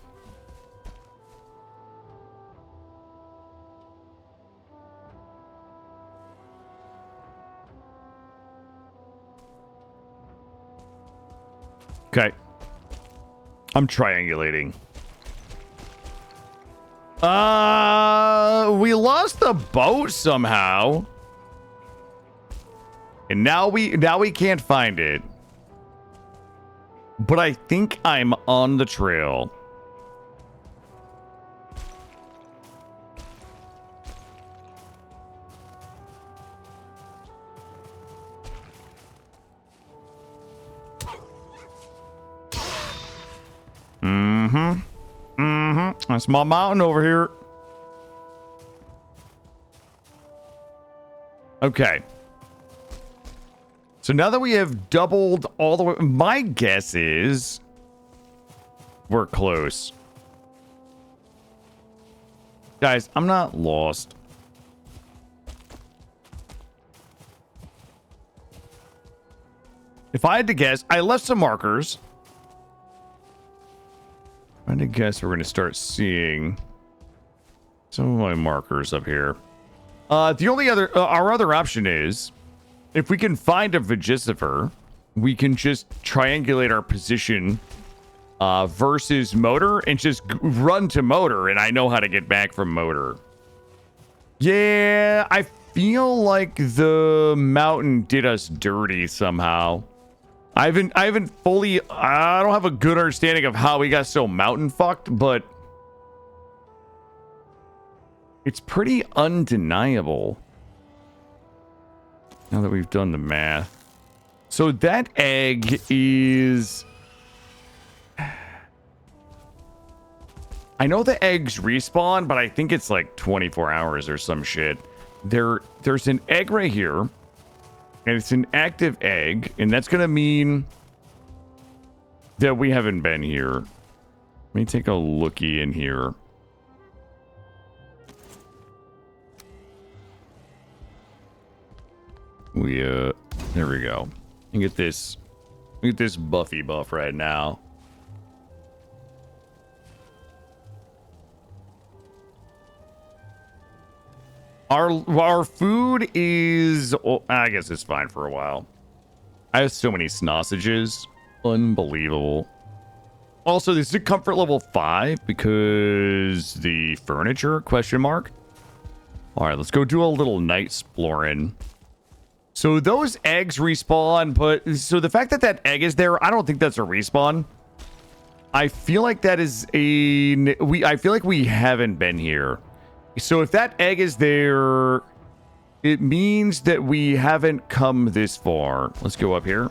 Okay. I'm triangulating. We lost the boat somehow. And now we can't find it. But I think I'm on the trail. That's my mountain over here. Okay. So now that we have doubled all the way, my guess is we're close. Guys, I'm not lost. If I had to guess, I left some markers. I had to guess we're going to start seeing some of my markers up here. The only other, our other option is, if we can find a Vegisifer, we can just triangulate our position versus motor and just run to motor, and I know how to get back from motor. Yeah, I feel like the mountain did us dirty somehow. I haven't fully, I don't have a good understanding of how we got so mountain fucked, but it's pretty undeniable now that we've done the math. So that egg is, I know the eggs respawn, but I think it's like 24 hours or some shit. There's an egg right here. And it's an active egg, and that's going to mean that we haven't been here. Let me take a lookie in here. There we go. You get this Buffy buff right now. Our food is, oh, I guess it's fine for a while. I have so many sausages. Unbelievable. Also, this is a comfort level 5 because the furniture, question mark. All right, let's go do a little night exploring. So those eggs respawn, but so the fact that that egg is there, I don't think that's a respawn. I feel like that is I feel like we haven't been here. So if that egg is there, it means that we haven't come this far. Let's go up here.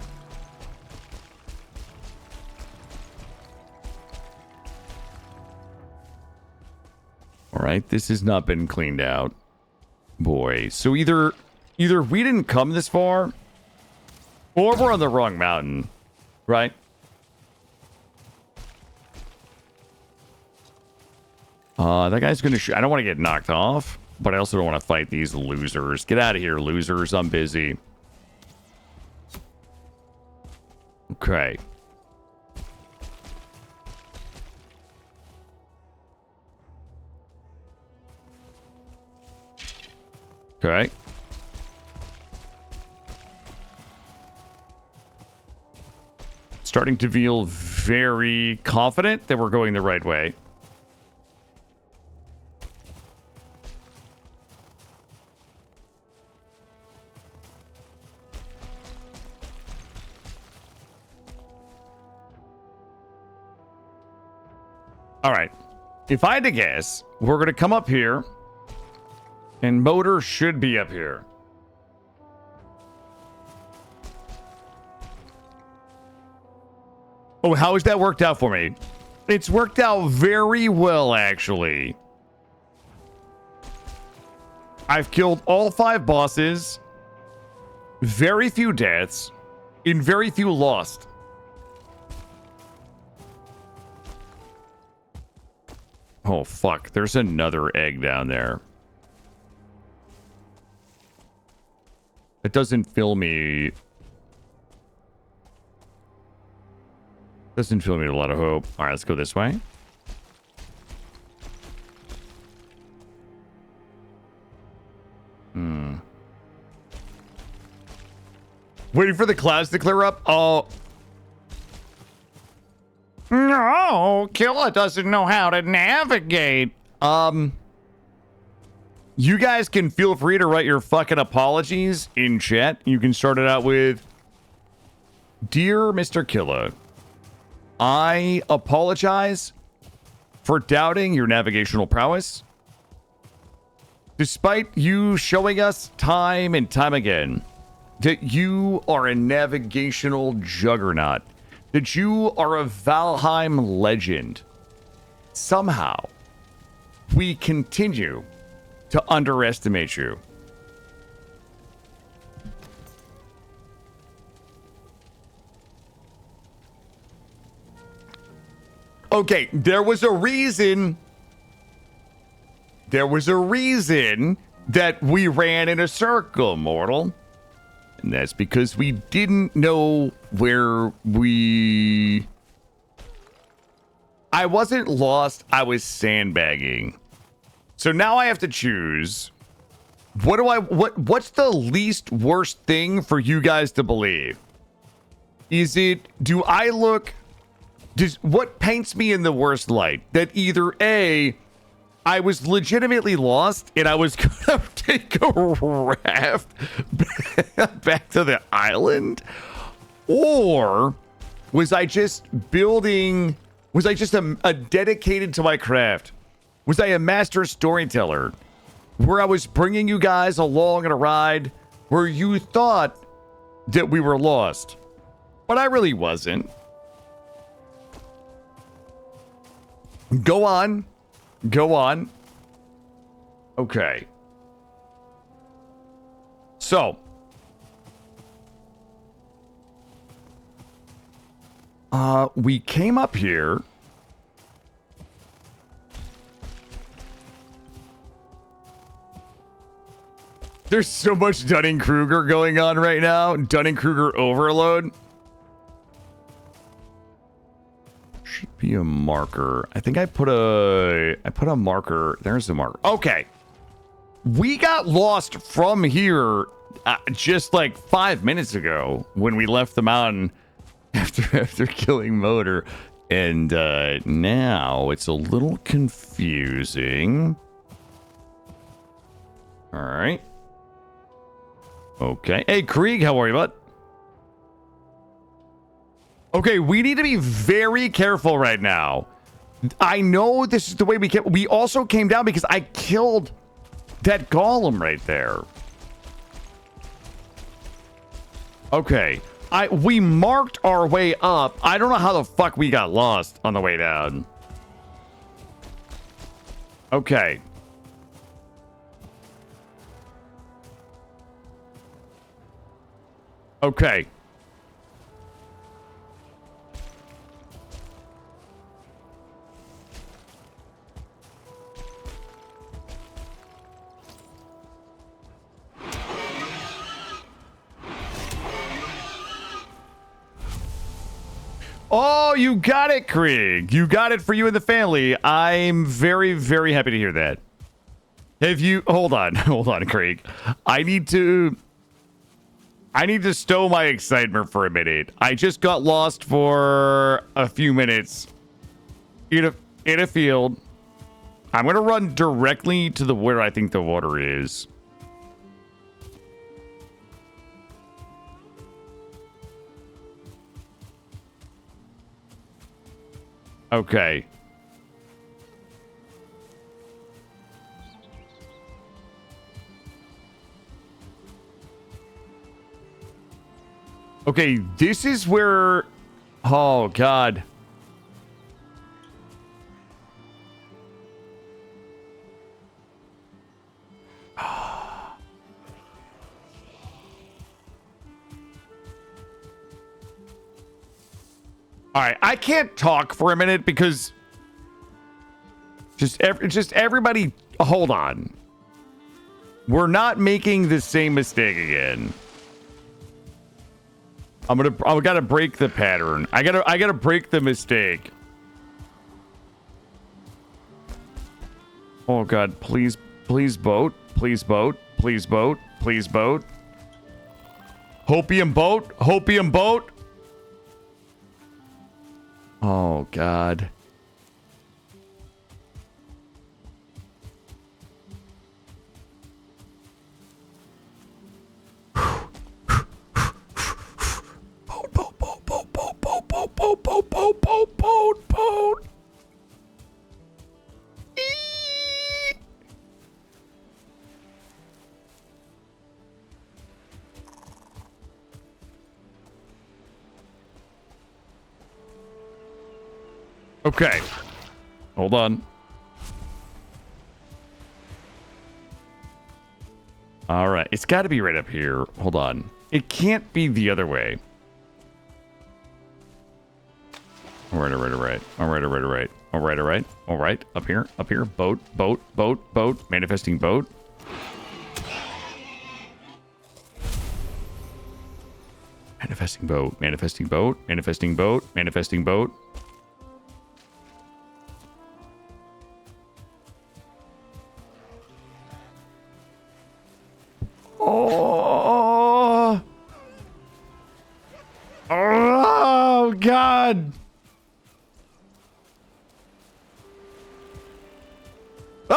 All right, this has not been cleaned out. Boy, so either we didn't come this far, or we're on the wrong mountain, right? That guy's gonna shoot. I don't want to get knocked off, but I also don't want to fight these losers. Get out of here, losers. I'm busy. Okay. Okay. Starting to feel very confident that we're going the right way. All right. If I had to guess, we're going to come up here, and motor should be up here. Oh, how has that worked out for me? It's worked out very well, actually. I've killed all 5 bosses, very few deaths, and very few lost. Oh, fuck. There's another egg down there. It doesn't fill me. Doesn't fill me with a lot of hope. All right, let's go this way. Waiting for the clouds to clear up. Oh. No, Killa doesn't know how to navigate. You guys can feel free to write your fucking apologies in chat. You can start it out with, Dear Mr. Killa, I apologize for doubting your navigational prowess. Despite you showing us time and time again that you are a navigational juggernaut, that you are a Valheim legend, somehow we continue to underestimate you. Okay, there was a reason that we ran in a circle, mortal. And that's because we didn't know where we... I wasn't lost, I was sandbagging. So now I have to choose. What's the least worst thing for you guys to believe? Is it, what paints me in the worst light? That either A, I was legitimately lost and I was gonna take a raft back to the island? Or was I just a dedicated to my craft? Was I a master storyteller where I was bringing you guys along on a ride where you thought that we were lost, but I really wasn't? Go on. Okay. So. We came up here. There's so much Dunning-Kruger going on right now. Dunning-Kruger overload. Should be a marker. I think I put a marker. There's a marker. Okay. We got lost from here just like 5 minutes ago when we left the mountain after killing Motor. And now it's a little confusing. All right. Okay. Hey, Krieg, how are you, bud? Okay, we need to be very careful right now. I know this is the way we came. We also came down because I killed that golem right there. Okay. We marked our way up. I don't know how the fuck we got lost on the way down. Okay. Okay. Oh, you got it, Krieg. You got it for you and the family. I'm very, very happy to hear that. Have you... Hold on, Krieg. I need to stow my excitement for a minute. I just got lost for a few minutes in a field. I'm going to run directly to where I think the water is. Okay. Okay, this is where... Oh, God. All right, I can't talk for a minute because just everybody hold on. We're not making the same mistake again. I gotta break the pattern. I gotta break the mistake. Oh God, please boat. Please boat. Please boat. Please boat. Hopium boat. Hopium boat. Oh Oh, God. Boat. Okay. Hold on. All right. It's got to be right up here. Hold on. It can't be the other way. All right. Up here. Boat. Manifesting boat. Manifesting boat. Oh, God. Oh,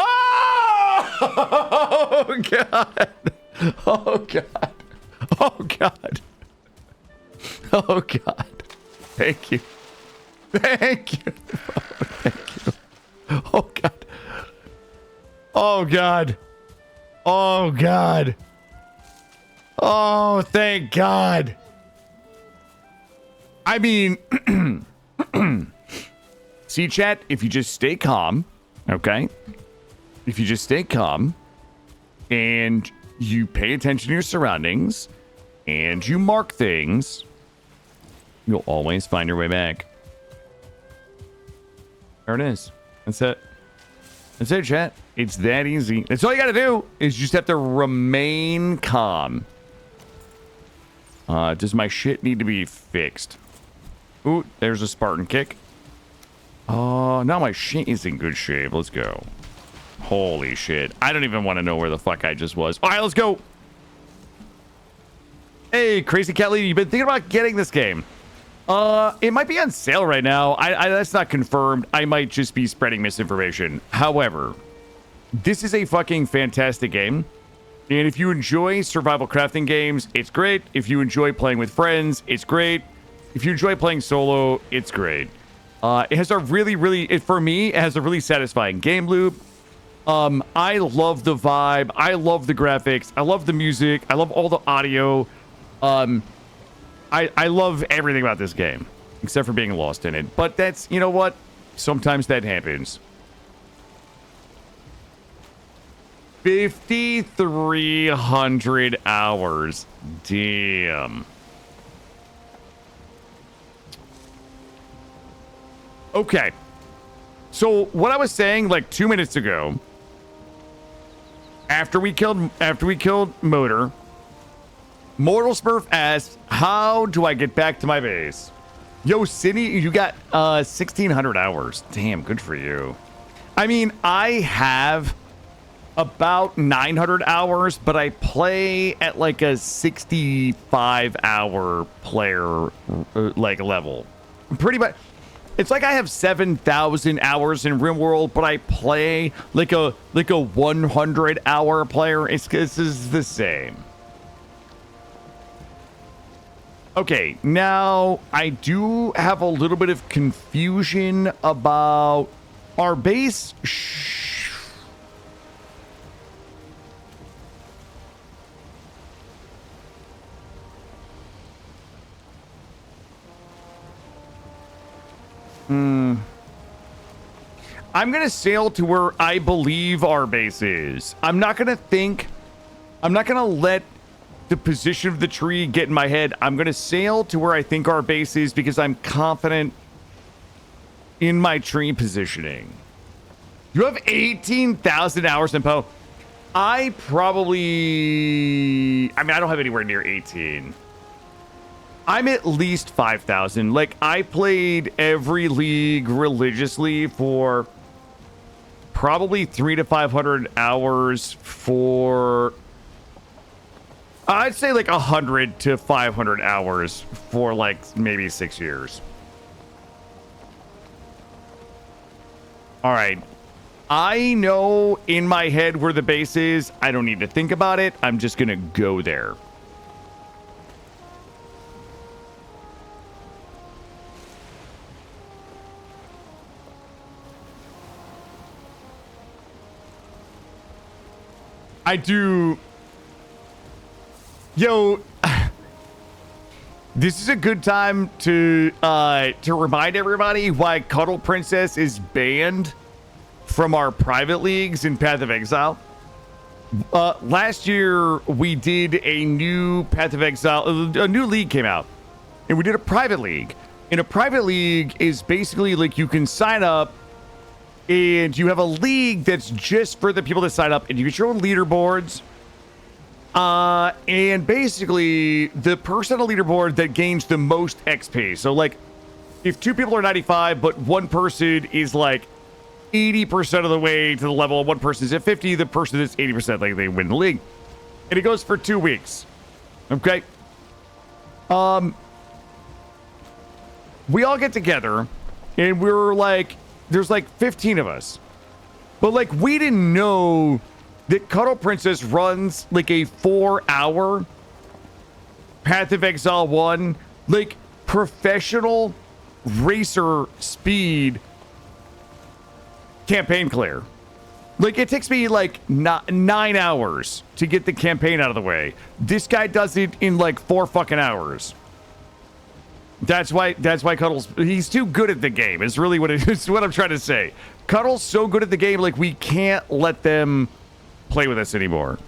God. Oh, God. Oh, God. Oh, God. Thank you. Thank you. Oh, God. Oh, God. Oh, God. Oh, thank God. I mean, see, chat, if you just stay calm, okay? If you just stay calm and you pay attention to your surroundings and you mark things, you'll always find your way back. There it is. That's it. That's it, chat. It's that easy. That's all you gotta do is just have to remain calm. Does my shit need to be fixed? Ooh, there's a Spartan kick. Oh, now my shit is in good shape. Let's go. Holy shit. I don't even want to know where the fuck I just was. All right, let's go. Hey, Crazy Cat Lady, you've been thinking about getting this game. It might be on sale right now. That's not confirmed. I might just be spreading misinformation. However, this is a fucking fantastic game. And if you enjoy survival crafting games, it's great. If you enjoy playing with friends, it's great. If you enjoy playing solo, it's great. It has a for me, it has a really satisfying game loop. I love the vibe. I love the graphics. I love the music. I love all the audio. I love everything about this game, except for being lost in it. But that's, you know what? Sometimes that happens. 5,300 hours. Damn. Okay. So what I was saying like 2 minutes ago, after we killed Motor, Mortal Smurf asked, how do I get back to my base? Yo, Sydney, you got 1,600 hours. Damn, good for you. I mean, I have about 900 hours, but I play at like a 65-hour player like level. Pretty much. It's like I have 7,000 hours in RimWorld, but I play like a 100-hour player. It's the same. Okay, now I do have a little bit of confusion about our base. I'm gonna sail to where I believe our base is. I'm not gonna let the position of the tree get in my head. I'm gonna sail to where I think our base is because I'm confident in my tree positioning. You have 18,000 hours in Poe. I mean, I don't have anywhere near 18. I'm at least 5,000. Like, I played every league religiously for probably 300 to 500 hours for, I'd say like 100 to 500 hours for like maybe 6 years. All right. I know in my head where the base is. I don't need to think about it. I'm just going to go there. I do. Yo, this is a good time to remind everybody why Cuddle Princess is banned from our private leagues in Path of Exile. Last year we did a new Path of Exile. A new league came out, and we did a private league. And a private league is basically like you can sign up. And you have a league that's just for the people that sign up, and you get your own leaderboards. And basically, the person on the leaderboard that gains the most XP. So, like, if two people are 95, but one person is like 80% of the way to the level, and one person is at 50, the person that's 80%, like, they win the league. And it goes for 2 weeks. Okay? We all get together, and we're like, there's like 15 of us. But like we didn't know that Cuddle Princess runs like a 4-hour Path of Exile 1, like professional racer speed campaign clear. Like it takes me like 9 hours to get the campaign out of the way. This guy does it in like 4 fucking hours. That's why Cuddle's, he's too good at the game. Is really what it's what I'm trying to say. Cuddle's so good at the game, like we can't let them play with us anymore.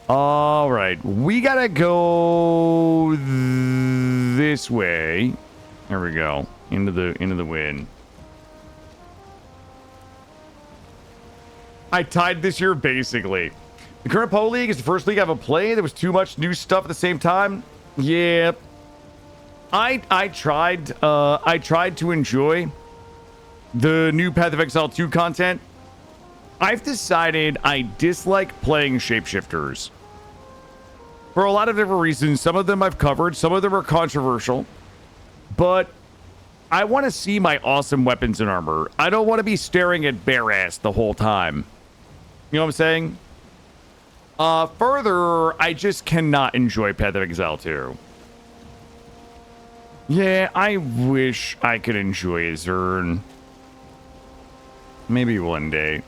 All right, we gotta go this way. There we go, into the wind. I tied this year basically. The current Poe League is the first league I ever played. There was too much new stuff at the same time. Yeah. I tried to enjoy the new Path of Exile 2 content. I've decided I dislike playing shapeshifters. For a lot of different reasons. Some of them I've covered, some of them are controversial. But I want to see my awesome weapons and armor. I don't want to be staring at bare ass the whole time. You know what I'm saying? Further, I just cannot enjoy Path of Exile 2. Yeah, I wish I could enjoy Zern. Maybe one day.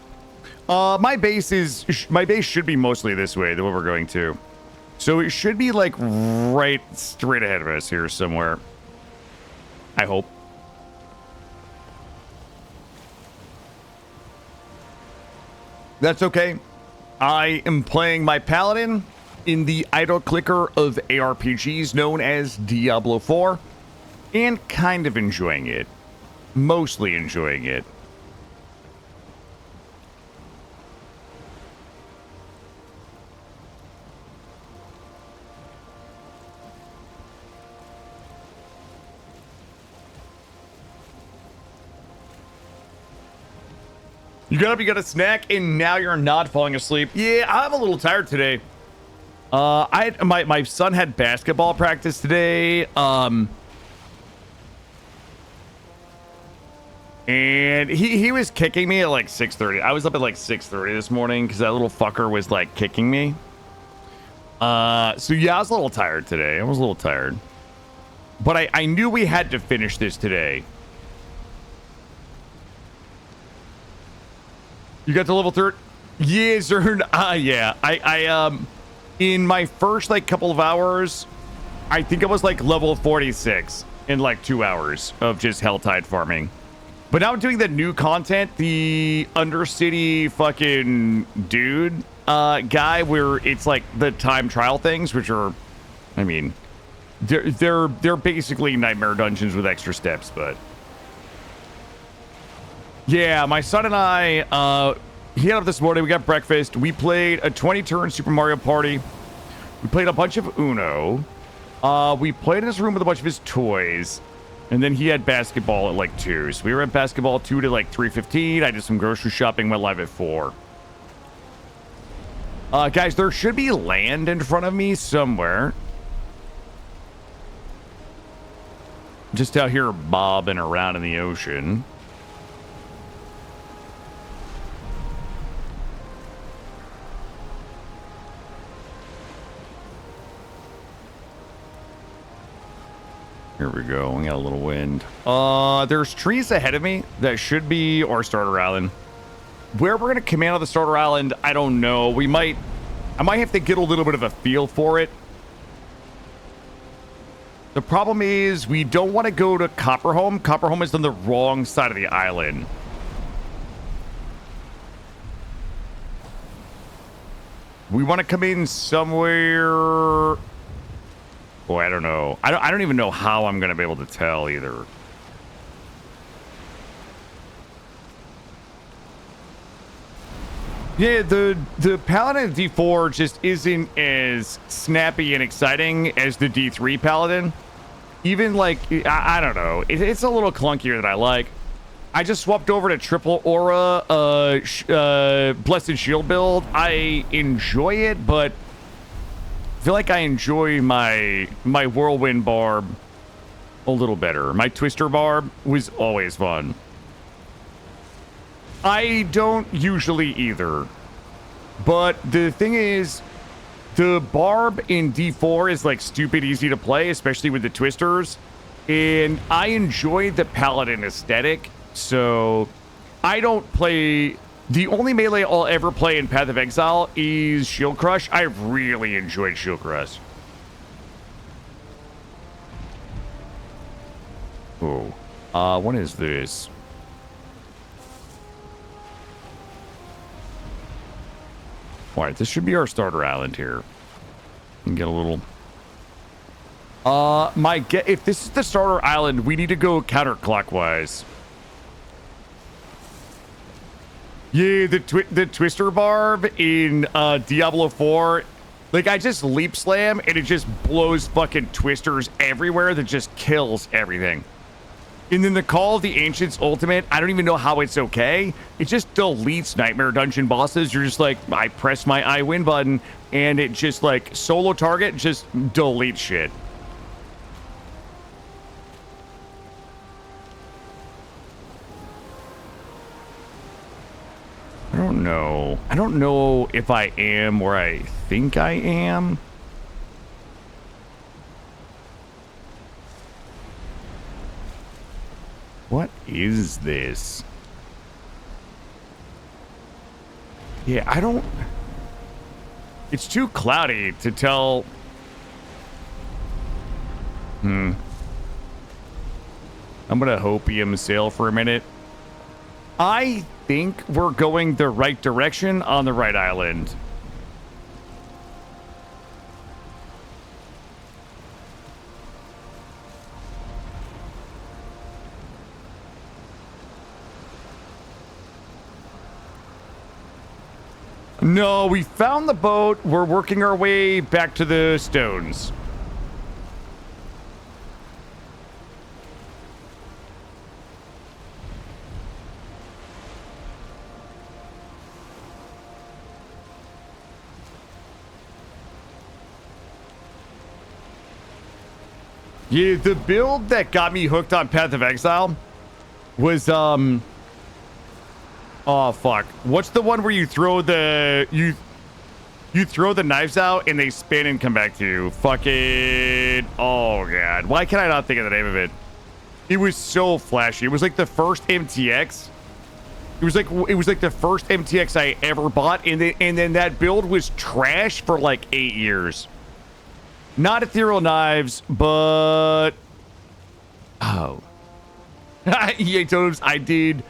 My base should be mostly this way, the way we're going to. So it should be like right straight ahead of us here somewhere. I hope. That's okay. I am playing my paladin in the idle clicker of ARPGs known as Diablo 4 and kind of enjoying it. Mostly enjoying it. You got up, you got a snack, and now you're not falling asleep. Yeah, I'm a little tired today. My son had basketball practice today. And he was kicking me at like 6:30. I was up at like 6:30 this morning because that little fucker was like kicking me. So yeah, I was a little tired today. I was a little tired. But I knew we had to finish this today. You got to level 3? Yeah, Zern. Yeah. I in my first like couple of hours, I think I was like level 46 in like 2 hours of just Helltide farming. But now I'm doing the new content, the Undercity fucking dude guy, where it's like the time trial things, which are, I mean, they're basically nightmare dungeons with extra steps, but. Yeah, my son and I, he got up this morning, we got breakfast, we played a 20-turn Super Mario Party, we played a bunch of Uno, we played in his room with a bunch of his toys, and then he had basketball at like 2, so we were at basketball 2 to like 3:15, I did some grocery shopping, went live at 4. Guys, there should be land in front of me somewhere. Just out here bobbing around in the ocean. Here we go. We got a little wind. There's trees ahead of me that should be our starter island. Where we're gonna command on the starter island, I don't know. I might have to get a little bit of a feel for it. The problem is we don't want to go to Copperhome. Copperhome is on the wrong side of the island. We want to come in somewhere. Boy, I don't know. I don't even know how I'm going to be able to tell either. Yeah, the Paladin D4 just isn't as snappy and exciting as the D3 Paladin. Even like, I don't know. It's a little clunkier than I like. I just swapped over to triple aura Blessed Shield build. I enjoy it, but I feel like I enjoy my Whirlwind Barb a little better. My Twister Barb was always fun. I don't usually either. But the thing is, the Barb in D4 is like stupid easy to play, especially with the Twisters. And I enjoy the Paladin aesthetic. So I don't play... The only melee I'll ever play in Path of Exile is Shield Crush. I really enjoyed Shield Crush. Oh. What is this? Alright, this should be our starter island here. And get a little... if this is the starter island, we need to go counterclockwise. Yeah, the Twister Barb in Diablo 4, like I just leap slam and it just blows fucking twisters everywhere that just kills everything. And then the Call of the Ancients ultimate, I don't even know how it's okay. It just deletes Nightmare Dungeon bosses. You're just like, I press my I win button and it just like solo target just deletes shit. I don't know. I don't know if I am where I think I am. What is this? Yeah, I don't... It's too cloudy to tell... I'm gonna hopium sail for a minute. I think we're going the right direction on the right island. No, we found the boat. We're working our way back to the stones. Yeah, the build that got me hooked on Path of Exile was, oh, fuck. What's the one where you throw the... You throw the knives out and they spin and come back to you? Fucking... Oh, God. Why can I not think of the name of it? It was so flashy. It was like the first MTX. It was like the first MTX I ever bought, and then that build was trash for like 8 years. Not ethereal knives, but... Oh. EA totems. I did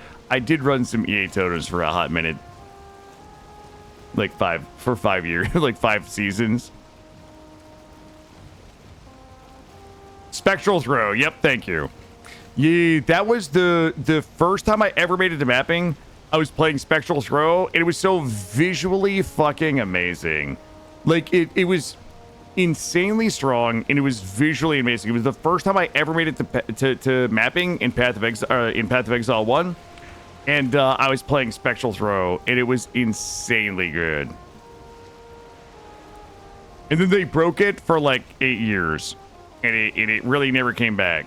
run some EA totems for a hot minute. Like 5 years, like 5 seasons. Spectral Throw. Yep, thank you. Yeah, that was the first time I ever made it to mapping. I was playing Spectral Throw, and it was so visually fucking amazing. Like, it was insanely strong, and it was visually amazing. It was the first time I ever made it to mapping in Path of Exile 1. And I was playing Spectral Throw, and it was insanely good. And then they broke it for like 8 years, and it really never came back.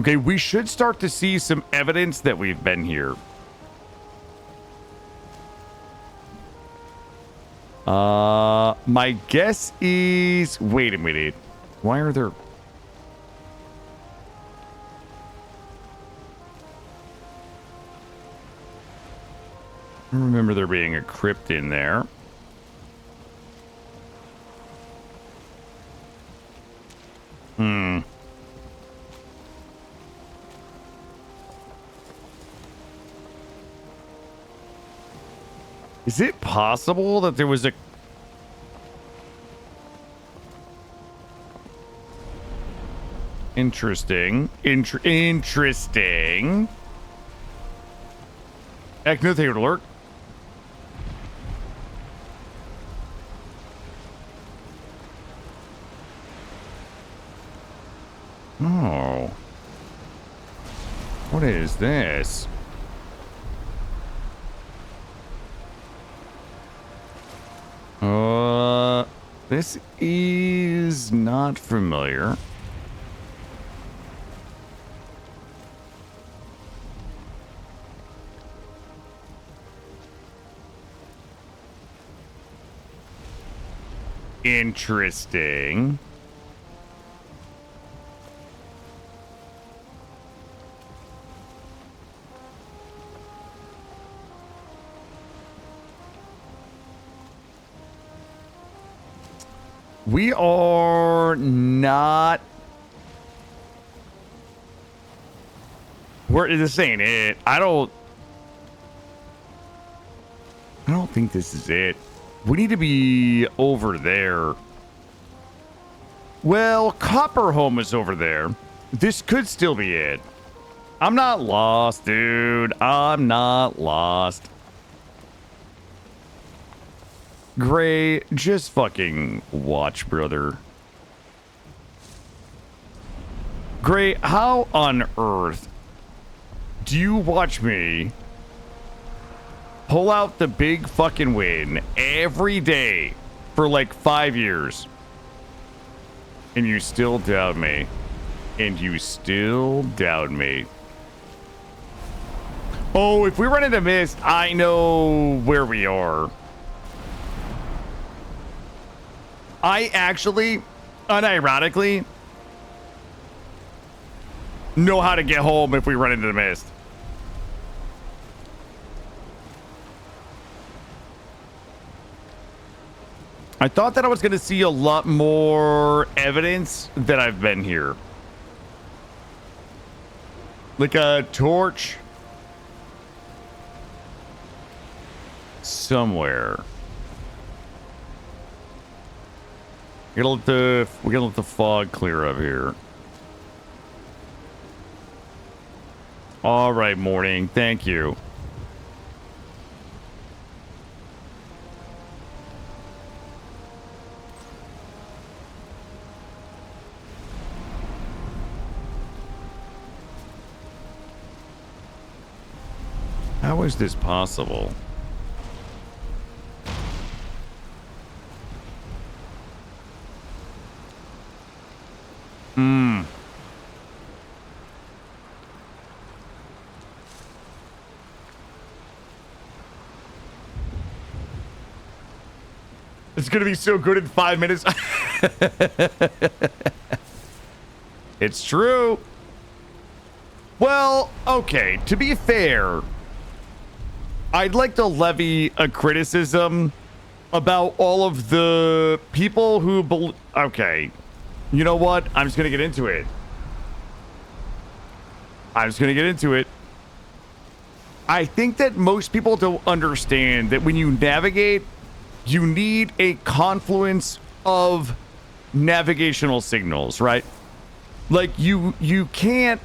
Okay, we should start to see some evidence that we've been here. My guess is... Wait a minute. Why are there... I remember there being a crypt in there. Is it possible that there was a... Interesting. Interesting. Heck, nothing would alert. Oh. What is this? This is not familiar. Interesting. We are not... This ain't it. I don't think this is it. We need to be over there. Well, Copperholm is over there. This could still be it. I'm not lost, dude. I'm not lost. Gray, just fucking watch, brother. Gray, how on earth do you watch me pull out the big fucking win every day for like 5 years and you still doubt me? And you still doubt me. Oh, if we run into mist, I know where we are. I actually, unironically, know how to get home if we run into the mist. I thought that I was going to see a lot more evidence that I've been here. Like a torch somewhere. We gotta let the fog clear up here. All right, morning. Thank you. How is this possible? It's gonna be so good in 5 minutes. It's true. Well, okay, to be fair, I'd like to levy a criticism about all of the people who okay, you know what? I'm just gonna get into it. I think that most people don't understand that when you navigate, you need a confluence of navigational signals, right? Like you can't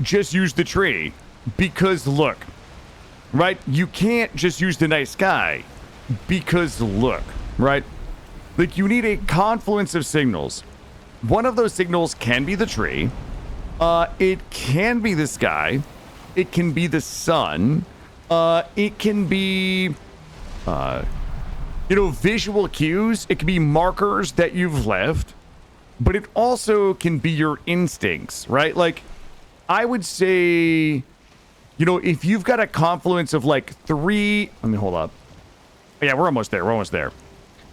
just use the tree because look, right? You can't just use the night sky because look, right? Like you need a confluence of signals. One of those signals can be the tree. It can be the sky. It can be the sun. It can be, visual cues. It can be markers that you've left, but it also can be your instincts, right? Like I would say, if you've got a confluence of like 3, let me hold up. Yeah, we're almost there. We're almost there.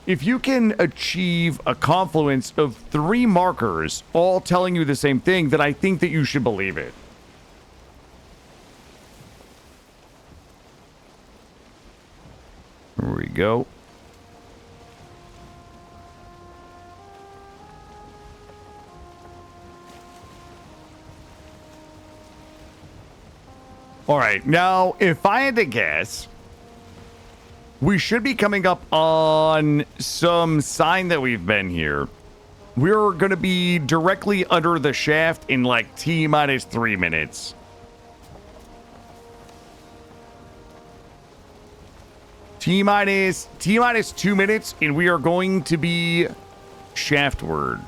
If you can achieve a confluence of 3 markers all telling you the same thing, then I think that you should believe it. There we go. All right, now, if I had to guess, we should be coming up on some sign that we've been here. We're going to be directly under the shaft in like T-minus 3 minutes. T-minus 2 minutes, and we are going to be shaftward.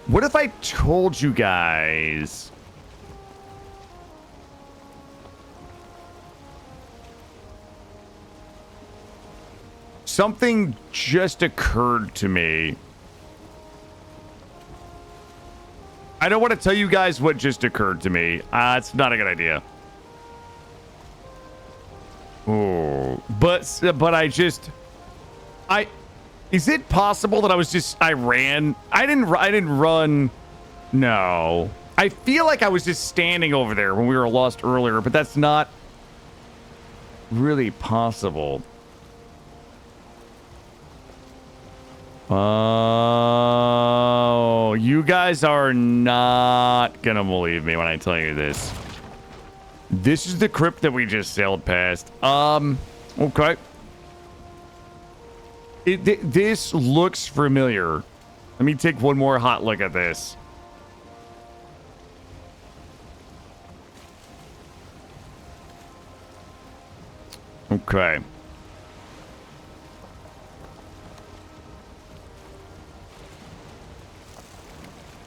What if I told you guys... Something just occurred to me. I don't want to tell you guys what just occurred to me. It's not a good idea. Oh, but is it possible that I ran? I didn't run. No. I feel like I was just standing over there when we were lost earlier, but that's not really possible. Oh, you guys are not gonna believe me when I tell you this. This is the crypt that we just sailed past. Okay. This looks familiar. Let me take one more hot look at this. Okay.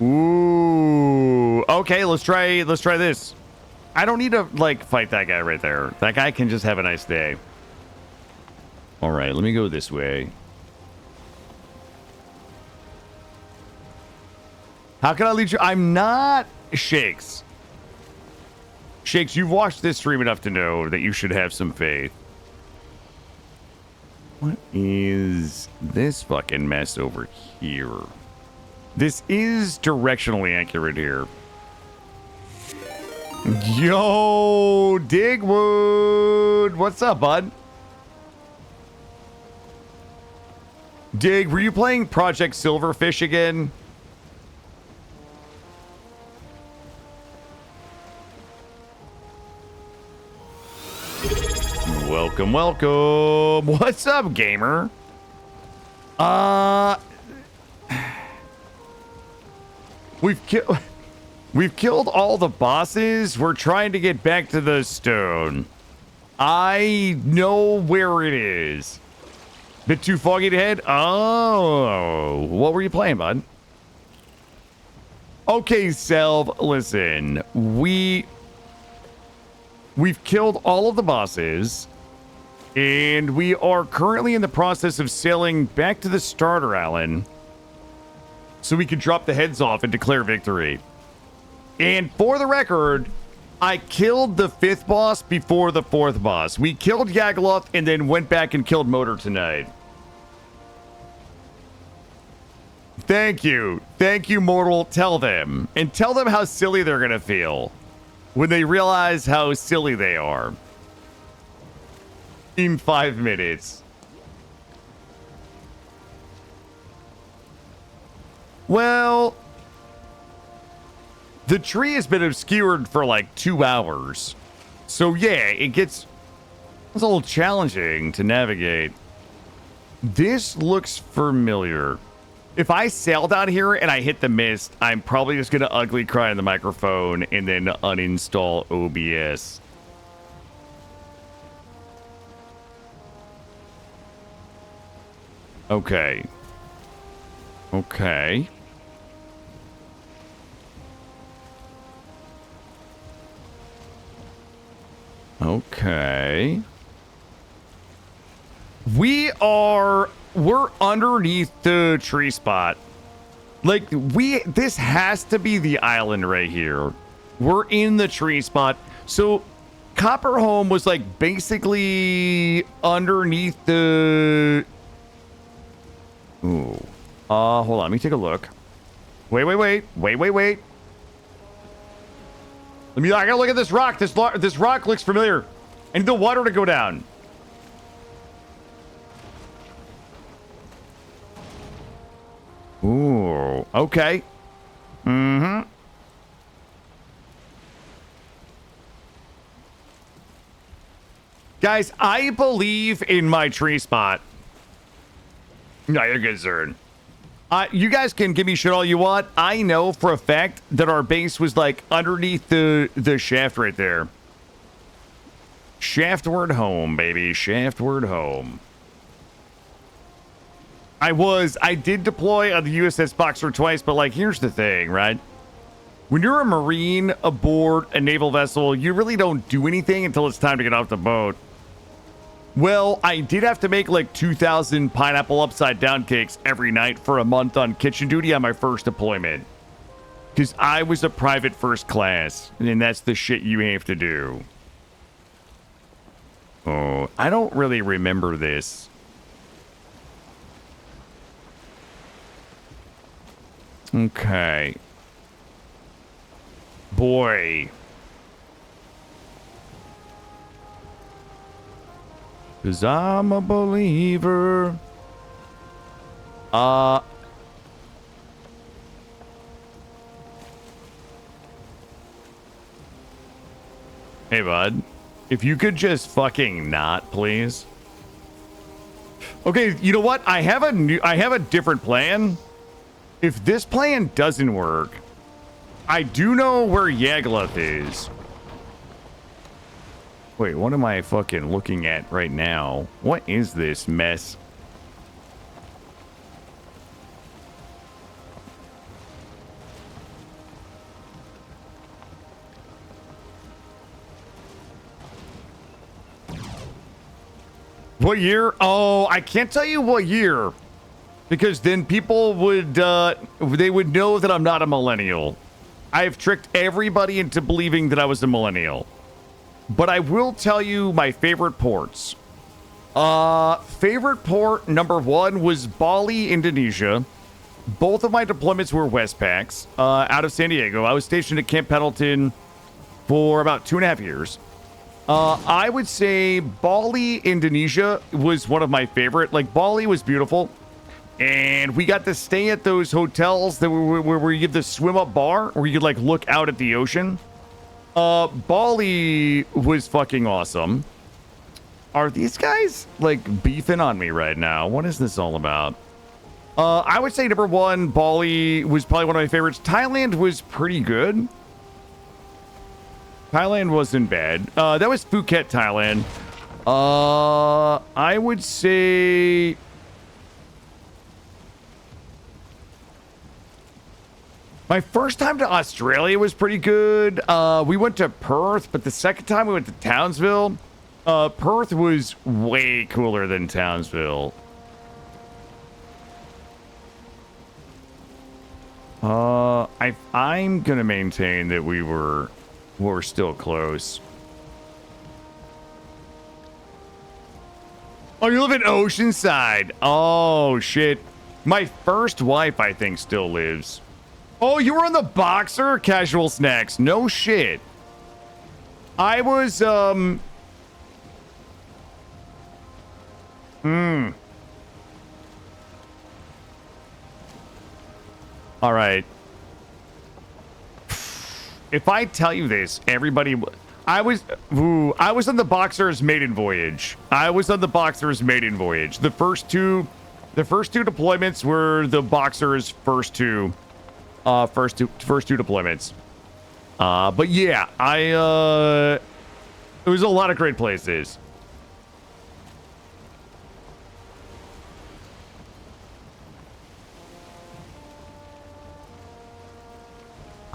Ooh. Okay, let's try this. I don't need to like fight that guy right there. That guy can just have a nice day. All right, let me go this way. How can I lead you? I'm not Shakes. Shakes, you've watched this stream enough to know that you should have some faith. What is this fucking mess over here? This is directionally accurate here. Yo, Digwood. What's up, bud? Dig, were you playing Project Silverfish again? Welcome, welcome. What's up, gamer? We've killed all the bosses. We're trying to get back to the stone. I know where it is. Bit too foggy to head? Oh, what were you playing, bud? Okay, Selv, listen. We've killed all of the bosses, and we are currently in the process of sailing back to the starter island so we can drop the heads off and declare victory. And for the record, I killed the 5th boss before the 4th boss. We killed Yagloth and then went back and killed Motor tonight. Thank you. Thank you, mortal. Tell them. And tell them how silly they're going to feel when they realize how silly they are. In 5 minutes. Well, the tree has been obscured for like 2 hours. So yeah, it's a little challenging to navigate. This looks familiar. If I sailed out here and I hit the mist, I'm probably just going to ugly cry in the microphone and then uninstall OBS. Okay. Okay. Okay. We're underneath the tree spot. Like, this has to be the island right here. We're in the tree spot. So, Copper Home was, like, basically underneath the... Ooh. Hold on. Let me take a look. Wait. Wait. I gotta look at this rock. This rock looks familiar. I need the water to go down. Ooh, okay. Mm-hmm. Guys, I believe in my tree spot. No, you're good, sir. You guys can give me shit all you want. I know for a fact that our base was like underneath the shaft right there. Shaftward home, baby. Shaftward home. I did deploy on the USS Boxer twice, but like, here's the thing, right? When you're a Marine aboard a naval vessel, you really don't do anything until it's time to get off the boat. Well, I did have to make like 2,000 pineapple upside down cakes every night for a month on kitchen duty on my first deployment. Because I was a private first class, and that's the shit you have to do. Oh, I don't really remember this. Okay. Boy. 'Cause I'm a believer. Hey, bud. If you could just fucking not, please. Okay, you know what? I have a different plan. If this plan doesn't work, I do know where Yagluth is. Wait, what am I fucking looking at right now? What is this mess? What year? Oh, I can't tell you what year. Because then people would, they would know that I'm not a millennial. I have tricked everybody into believing that I was a millennial. But I will tell you my favorite ports. Favorite port number 1 was Bali, Indonesia. Both of my deployments were Westpacks, out of San Diego. I was stationed at Camp Pendleton for about 2.5 years. I would say Bali, Indonesia was one of my favorite. Like, Bali was beautiful. And we got to stay at those hotels that where you have the swim-up bar, where you could, like, look out at the ocean. Bali was fucking awesome. Are these guys, like, beefing on me right now? What is this all about? I would say number 1, Bali was probably one of my favorites. Thailand was pretty good. Thailand wasn't bad. That was Phuket, Thailand. I would say... My first time to Australia was pretty good. We went to Perth, but the second time we went to Townsville, Perth was way cooler than Townsville. I'm gonna maintain that we're still close. Oh, you live in Oceanside. Oh shit. My first wife, I think, still lives. Oh, you were on the Boxer? Casual Snacks. No shit. I was, All right. If I tell you this, everybody... I was on the Boxer's maiden voyage. The first two deployments were the Boxer's first two deployments. But yeah, it was a lot of great places.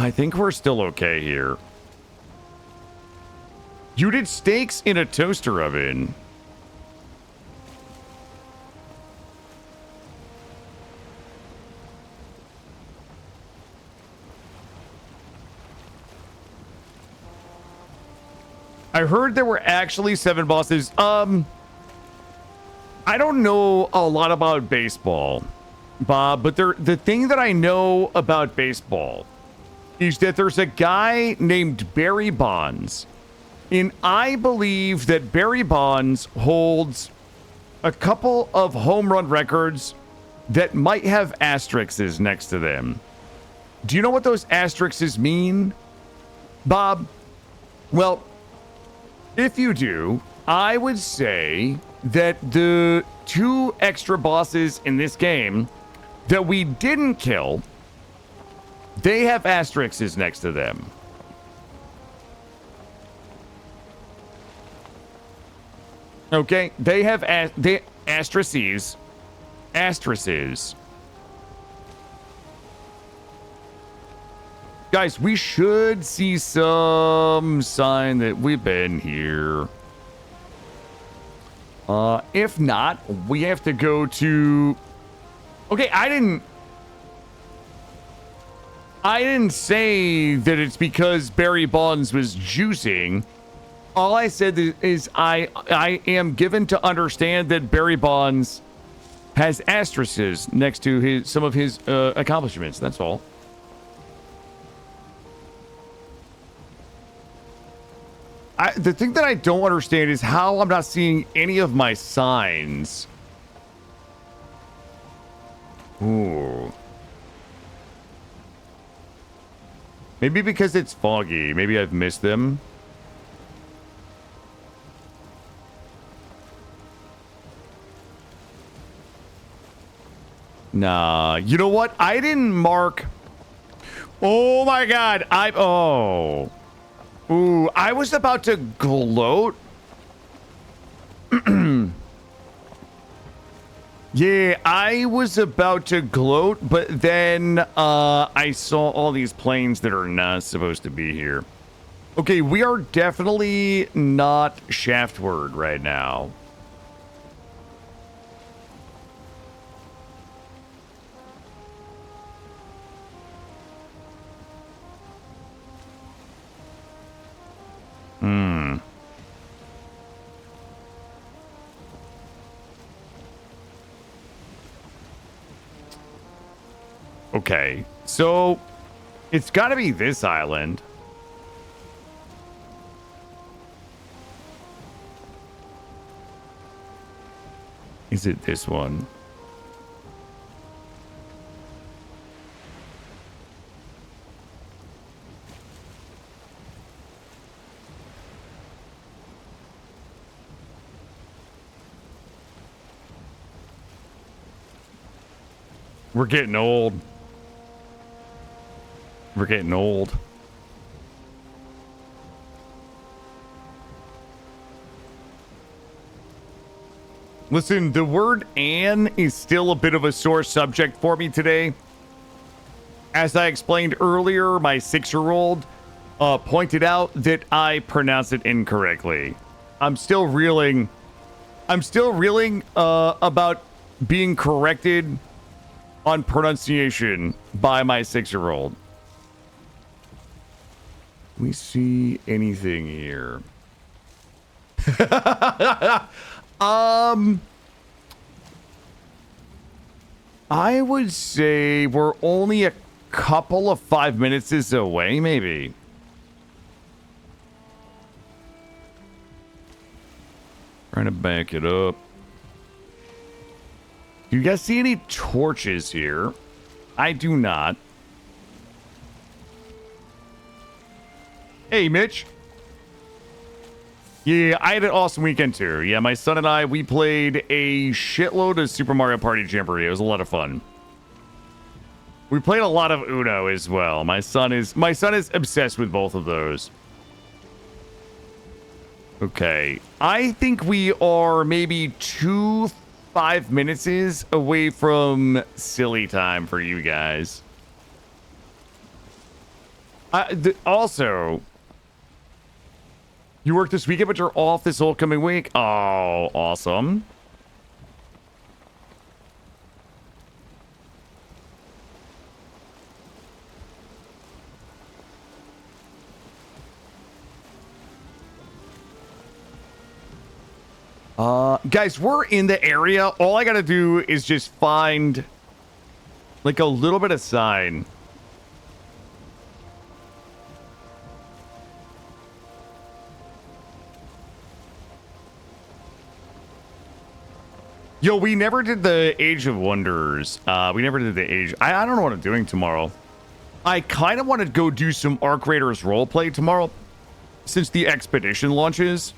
I think we're still okay here. You did steaks in a toaster oven. I heard there were actually 7 bosses. I don't know a lot about baseball, Bob, but the thing that I know about baseball is that there's a guy named Barry Bonds. And I believe that Barry Bonds holds a couple of home run records that might have asterisks next to them. Do you know what those asterisks mean, Bob? Well, if you do, I would say that the 2 extra bosses in this game that we didn't kill, they have asterisks next to them. Okay, they have asterisks. Guys, we should see some sign that we've been here. If not, we have to go to... Okay, I didn't say that it's because Barry Bonds was juicing. All I said is I am given to understand that Barry Bonds has asterisks next to some of his accomplishments. That's all. The thing that I don't understand is how I'm not seeing any of my signs. Ooh. Maybe because it's foggy. Maybe I've missed them. Nah, you know what? I didn't mark. Oh my god. Ooh, I was about to gloat. Yeah, I was about to gloat, but then I saw all these planes that are not supposed to be here. Okay, we are definitely not shaftward right now. Okay, so it's got to be this island. Is it this one? We're getting old. We're getting old. Listen, the word "and" is still a bit of a sore subject for me today. As I explained earlier, my 6-year-old pointed out that I pronounced it incorrectly. I'm still reeling about being corrected on pronunciation by my 6-year-old. We see anything here? I would say we're only a couple of 5 minutes away, maybe. Trying to back it up. Do you guys see any torches here? I do not. Hey, Mitch. Yeah, I had an awesome weekend too. Yeah, my son and I, we played a shitload of Super Mario Party Jamboree. It was a lot of fun. We played a lot of Uno as well. My son is obsessed with both of those. Okay, I think we are maybe 5 minutes away from silly time for you guys. Also, you work this weekend, but you're off this whole coming week? Oh, awesome. Guys, we're in the area. All I gotta do is just find like a little bit of sign. Yo, we never did the Age of Wonders. We never did the Age. I don't know what I'm doing tomorrow. I kind of want to go do some Arc Raiders roleplay tomorrow since the expedition launches.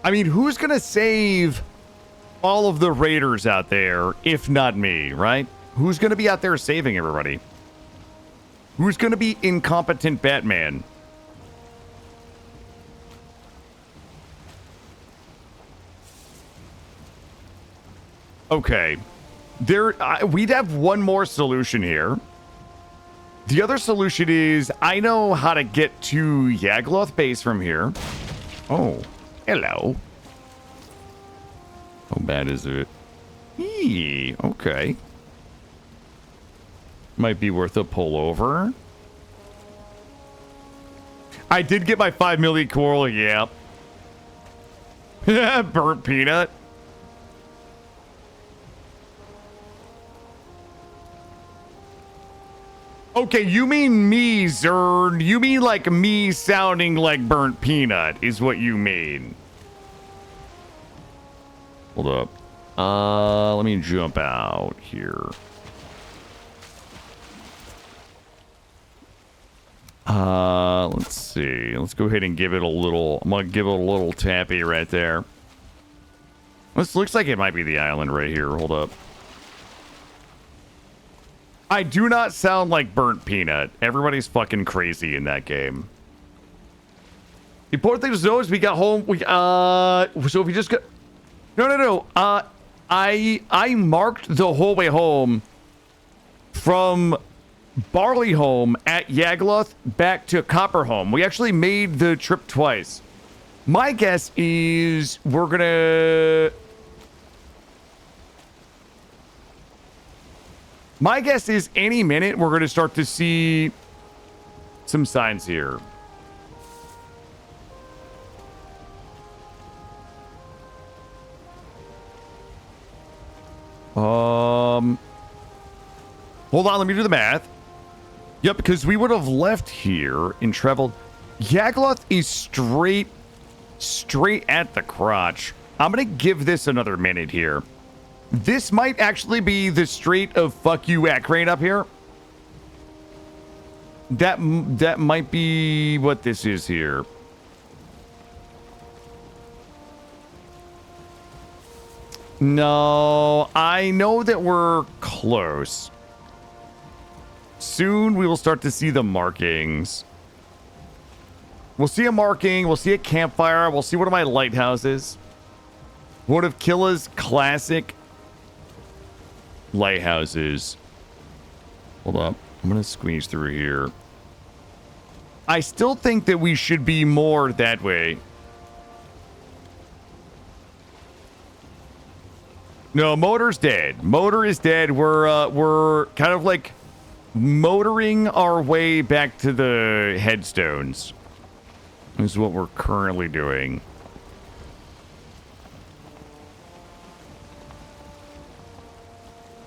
I mean, who's going to save all of the raiders out there if not me, right? Who's going to be out there saving everybody? Who's going to be incompetent Batman? Okay. We'd have one more solution here. The other solution is I know how to get to Yagloth base from here. Oh, hello. How bad is it? Eee, okay. Might be worth a pull over. I did get my 5 million coral, yeah. Burnt peanut. Okay, you mean me, Zern. You mean like me sounding like burnt peanut is what you mean. Hold up. Let me jump out here. Let's see. Let's go ahead and give it a little. I'm gonna give it a little tappy right there. This looks like it might be the island right here. Hold up. I do not sound like burnt peanut. Everybody's fucking crazy in that game. The important thing to know is we got home. So if we just got. No. I marked the whole way home from Barleyholm at Yagloth back to Copperholm. We actually made the trip twice. My guess is we're gonna. My guess is any minute we're going to start to see some signs here. Hold on, let me do the math. Yep, because we would have left here and traveled. Yagloth is straight at the crotch. I'm going to give this another minute here. This might actually be the Strait of Fuck You Akrane up here. That might be what this is here. No, I know that we're close. Soon we will start to see the markings. We'll see a marking. We'll see a campfire. We'll see one of my lighthouses. One of Killa's classic lighthouses. Hold up. I'm going to squeeze through here. I still think that we should be more that way. No, motor's dead. Motor is dead. We're kind of like motoring our way back to the headstones. This is what we're currently doing.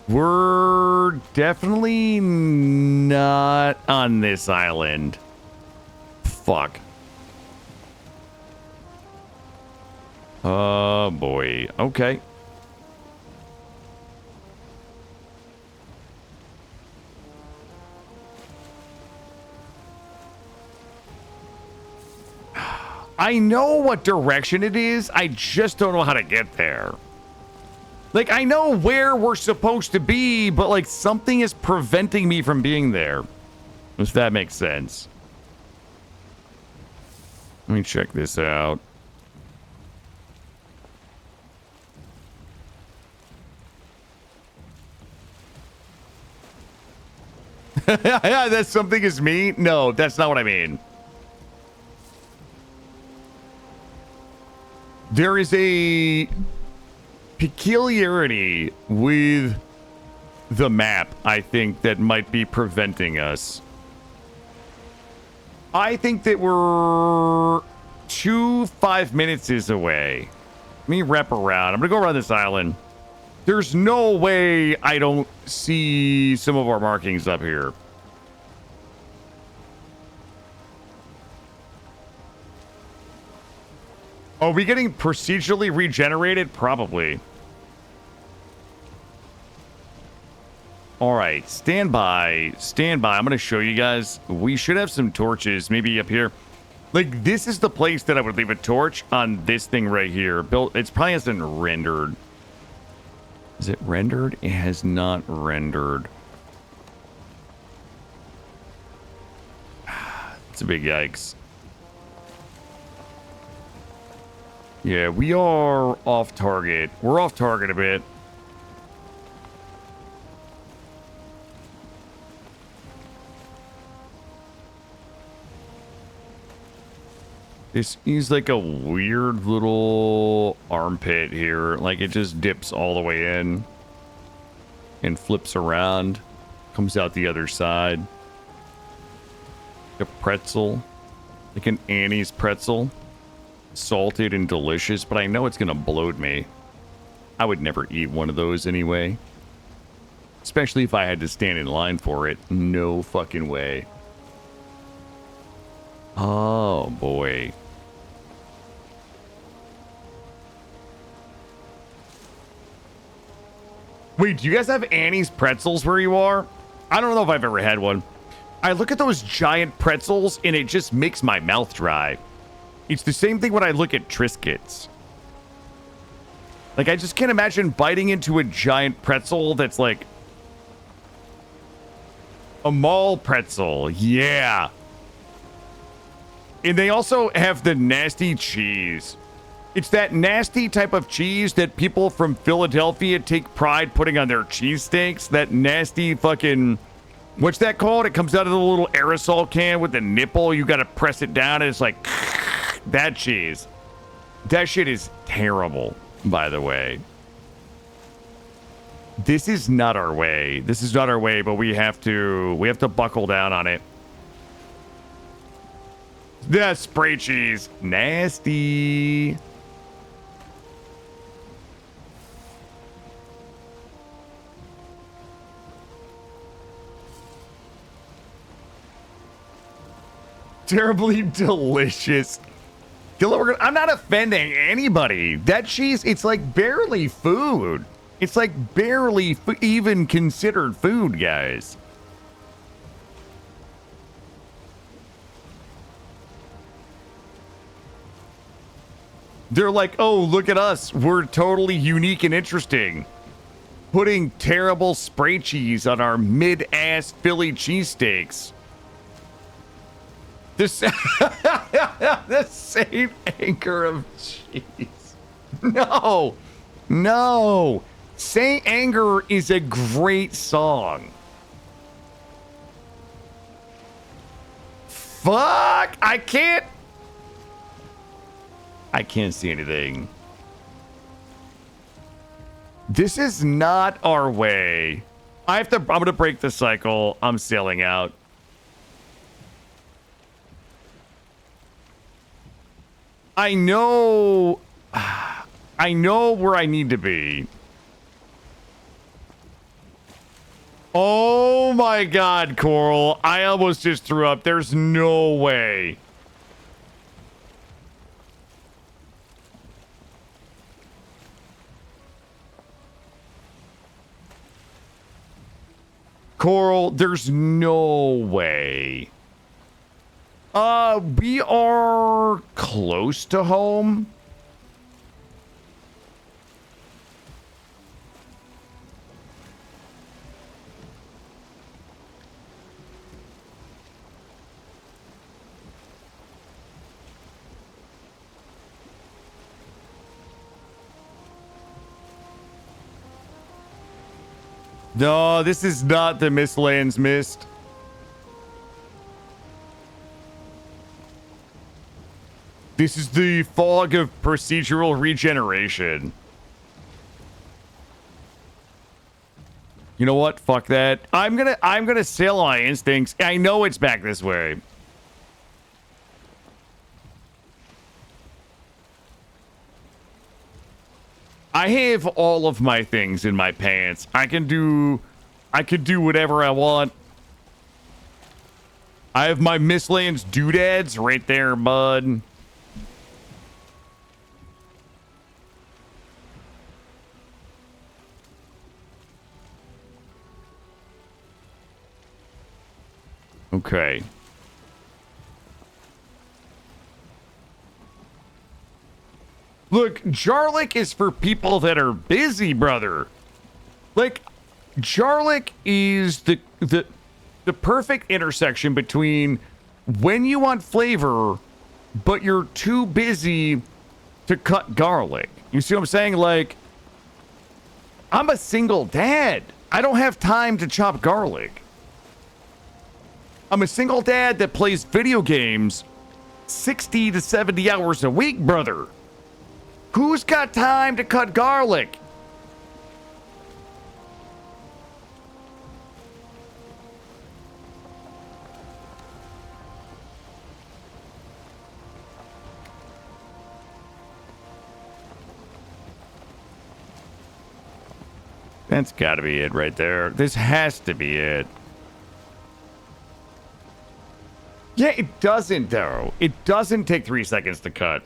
We're definitely not on this island. Fuck. Oh, boy. Okay. I know what direction it is. I just don't know how to get there. Like, I know where we're supposed to be, but, like, something is preventing me from being there. If that makes sense. Let me check this out. Yeah, that something is me? No, that's not what I mean. There is a peculiarity with the map, I think, that might be preventing us. I think that we're 2 5 minutes is away. Let me wrap around. I'm gonna go around this island. There's no way I don't see some of our markings up here. Are we getting procedurally regenerated? Probably. All right, stand by. Stand by. I'm going to show you guys. We should have some torches maybe up here. Like, this is the place that I would leave a torch on this thing right here. It's probably hasn't rendered. Is it rendered? It has not rendered. It's a big yikes. Yeah, we are off target. We're off target a bit. This is like a weird little armpit here. Like it just dips all the way in and flips around. Comes out the other side. A pretzel. Like an Annie's pretzel. Salted and delicious, but I know it's gonna bloat me. I would never eat one of those anyway. Especially if I had to stand in line for it. No fucking way. Oh boy. Wait, do you guys have Annie's pretzels where you are? I don't know if I've ever had one. I look at those giant pretzels and it just makes my mouth dry. It's the same thing when I look at Triscuits. Like, I just can't imagine biting into a giant pretzel that's like a mall pretzel. Yeah. And they also have the nasty cheese. It's that nasty type of cheese that people from Philadelphia take pride putting on their cheesesteaks. That nasty fucking... What's that called? It comes out of the little aerosol can with the nipple. You gotta press it down and it's like... That cheese. That shit is terrible, by the way. This is not our way. This is not our way, but we have to buckle down on it. The spray cheese. Nasty. Terribly delicious. I'm not offending anybody. That cheese, it's like barely food. It's like barely even considered food, guys. They're like, oh, look at us. We're totally unique and interesting. Putting terrible spray cheese on our mid-ass Philly cheesesteaks. The same anchor of cheese. No. No. Saint Anger is a great song. Fuck. I can't see anything. This is not our way. I'm gonna break the cycle. I'm sailing out. I know where I need to be. Oh my God, Coral. I almost just threw up. There's no way. Coral, there's no way. We are close to home. No, this is not the Mistlands Mist. This is the fog of procedural regeneration. You know what? Fuck that. I'm gonna sail on my instincts. I know it's back this way. I have all of my things in my pants. I could do whatever I want. I have my miscellaneous doodads right there, bud. Okay. Look, Jarlic is for people that are busy, brother. Like, Jarlic is the perfect intersection between when you want flavor, but you're too busy to cut garlic. You see what I'm saying? Like, I'm a single dad. I don't have time to chop garlic. I'm a single dad that plays video games 60 to 70 hours a week, brother. Who's got time to cut garlic? That's gotta be it right there. This has to be it. Yeah, it doesn't, though. It doesn't take 3 seconds to cut.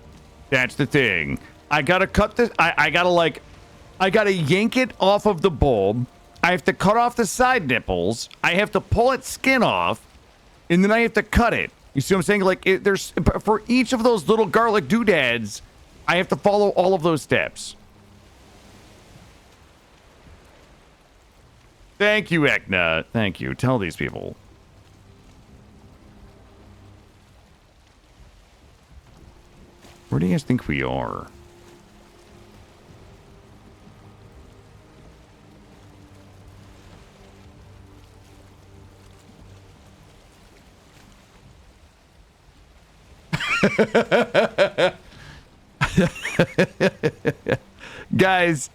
That's the thing. I gotta cut this. I gotta yank it off of the bulb. I have to cut off the side nipples. I have to pull its skin off. And then I have to cut it. You see what I'm saying? Like, there's for each of those little garlic doodads, I have to follow all of those steps. Thank you, Ekna. Thank you. Tell these people. Where do you guys think we are? Guys,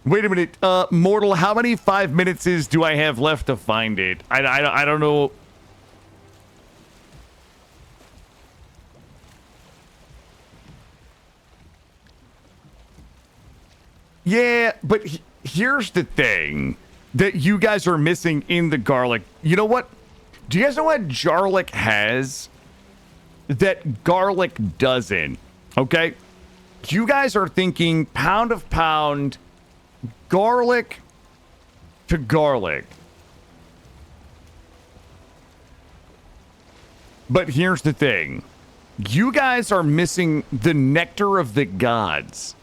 wait a minute. Mortal, how many 5 minutes do I have left to find it? I don't know. Yeah, but here's the thing that you guys are missing in the garlic. You know what? Do you guys know what Jarlic has that garlic doesn't? Okay? You guys are thinking pound of pound, garlic to garlic. But here's the thing. You guys are missing the nectar of the gods.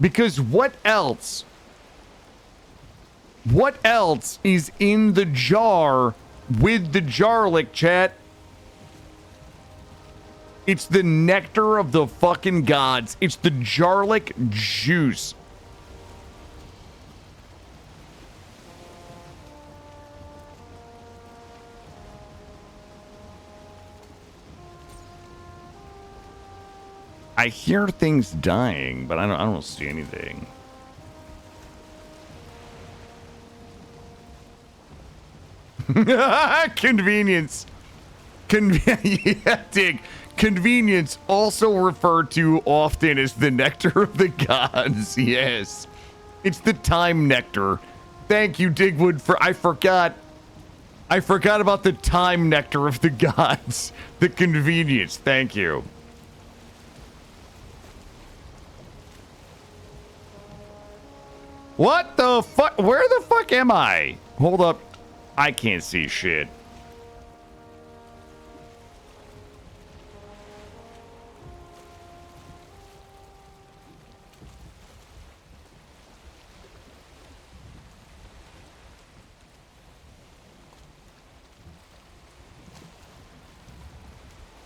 Because what else is in the jar with the Jarlic, chat? It's the nectar of the fucking gods. It's the Jarlic juice. I hear things dying, but I don't see anything. Convenience. Yeah, Dig. Convenience, also referred to often as the nectar of the gods. Yes. It's the time nectar. Thank you, Digwood, for I forgot about the time nectar of the gods. The convenience. Thank you. What the fuck? Where the fuck am I? Hold up. I can't see shit.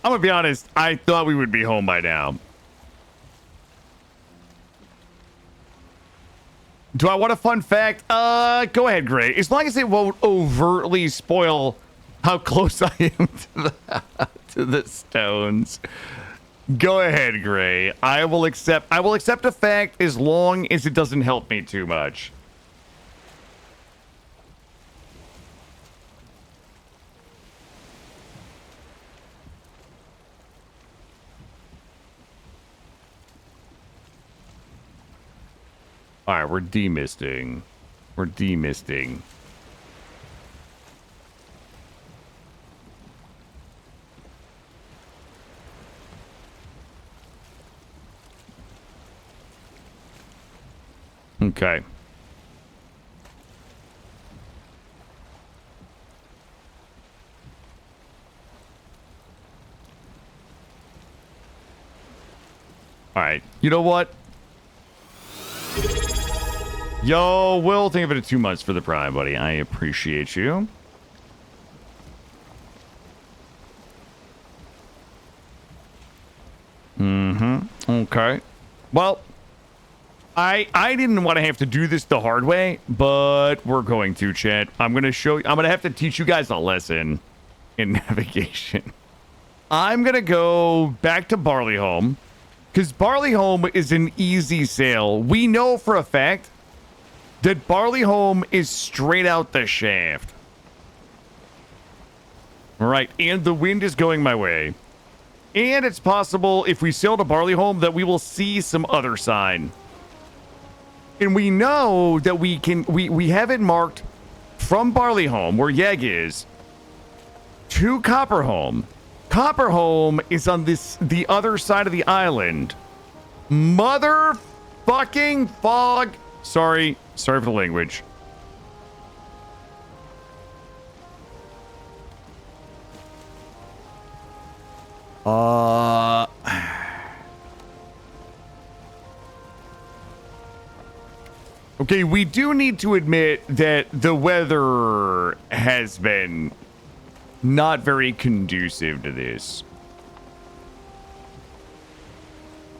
I'm gonna be honest, I thought we would be home by now. Do I want a fun fact? Go ahead, Gray. As long as it won't overtly spoil how close I am to the stones. Go ahead, Gray. I will accept a fact as long as it doesn't help me too much. All right, we're demisting. We're demisting. Okay. All right. You know what? Yo, Will, think of it at 2 months for the Prime, buddy. I appreciate you. Okay. Well, I didn't want to have to do this the hard way, but we're going to, chat. I'm going to have to teach you guys a lesson in navigation. I'm going to go back to Barleyholm, because Barleyholm is an easy sail. We know for a fact that Barleyholm is straight out the shaft. All right, and the wind is going my way. And it's possible if we sail to Barleyholm that we will see some other sign. And we know that we have it marked from Barleyholm, where Yeg is, to Copperholm. Copperholm is on the other side of the island. Motherfucking fog. Sorry for the language. Okay, we do need to admit that the weather has been not very conducive to this.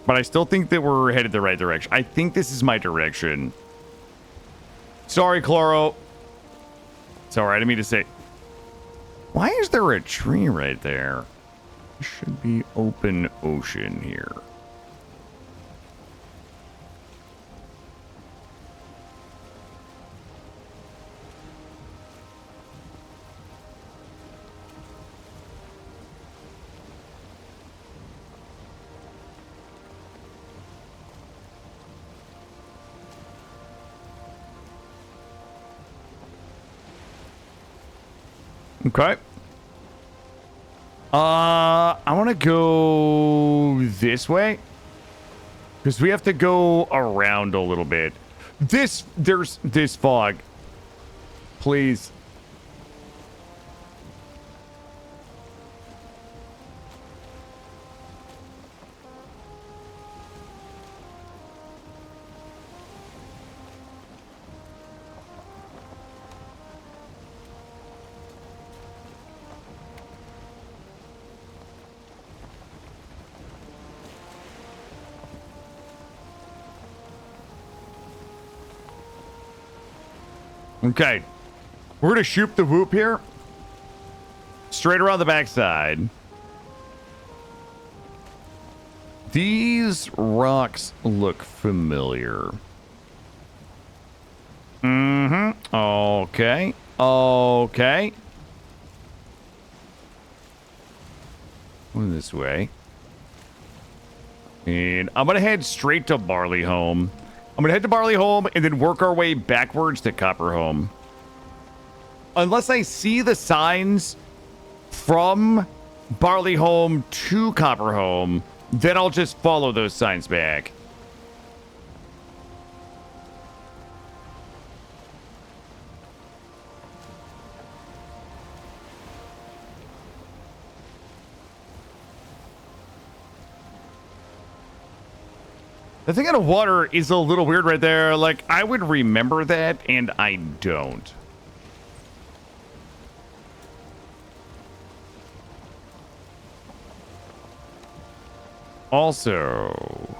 But I still think that we're headed the right direction. I think this is my direction. Sorry, Chloro. It's all right. I didn't mean to say. Why is there a tree right there? There should be open ocean here. Okay. I want to go this way because we have to go around a little bit. There's this fog. Please. Okay. We're going to shoot the whoop here. Straight around the backside. These rocks look familiar. Mm-hmm. Okay. Okay. Going this way. And I'm going to head straight to Barleyholm. I'm going to head to Barleyholm and then work our way backwards to Copperholm. Unless I see the signs from Barleyholm to Copperholm, then I'll just follow those signs back. The thing out of water is a little weird right there. Like, I would remember that, and I don't. Also,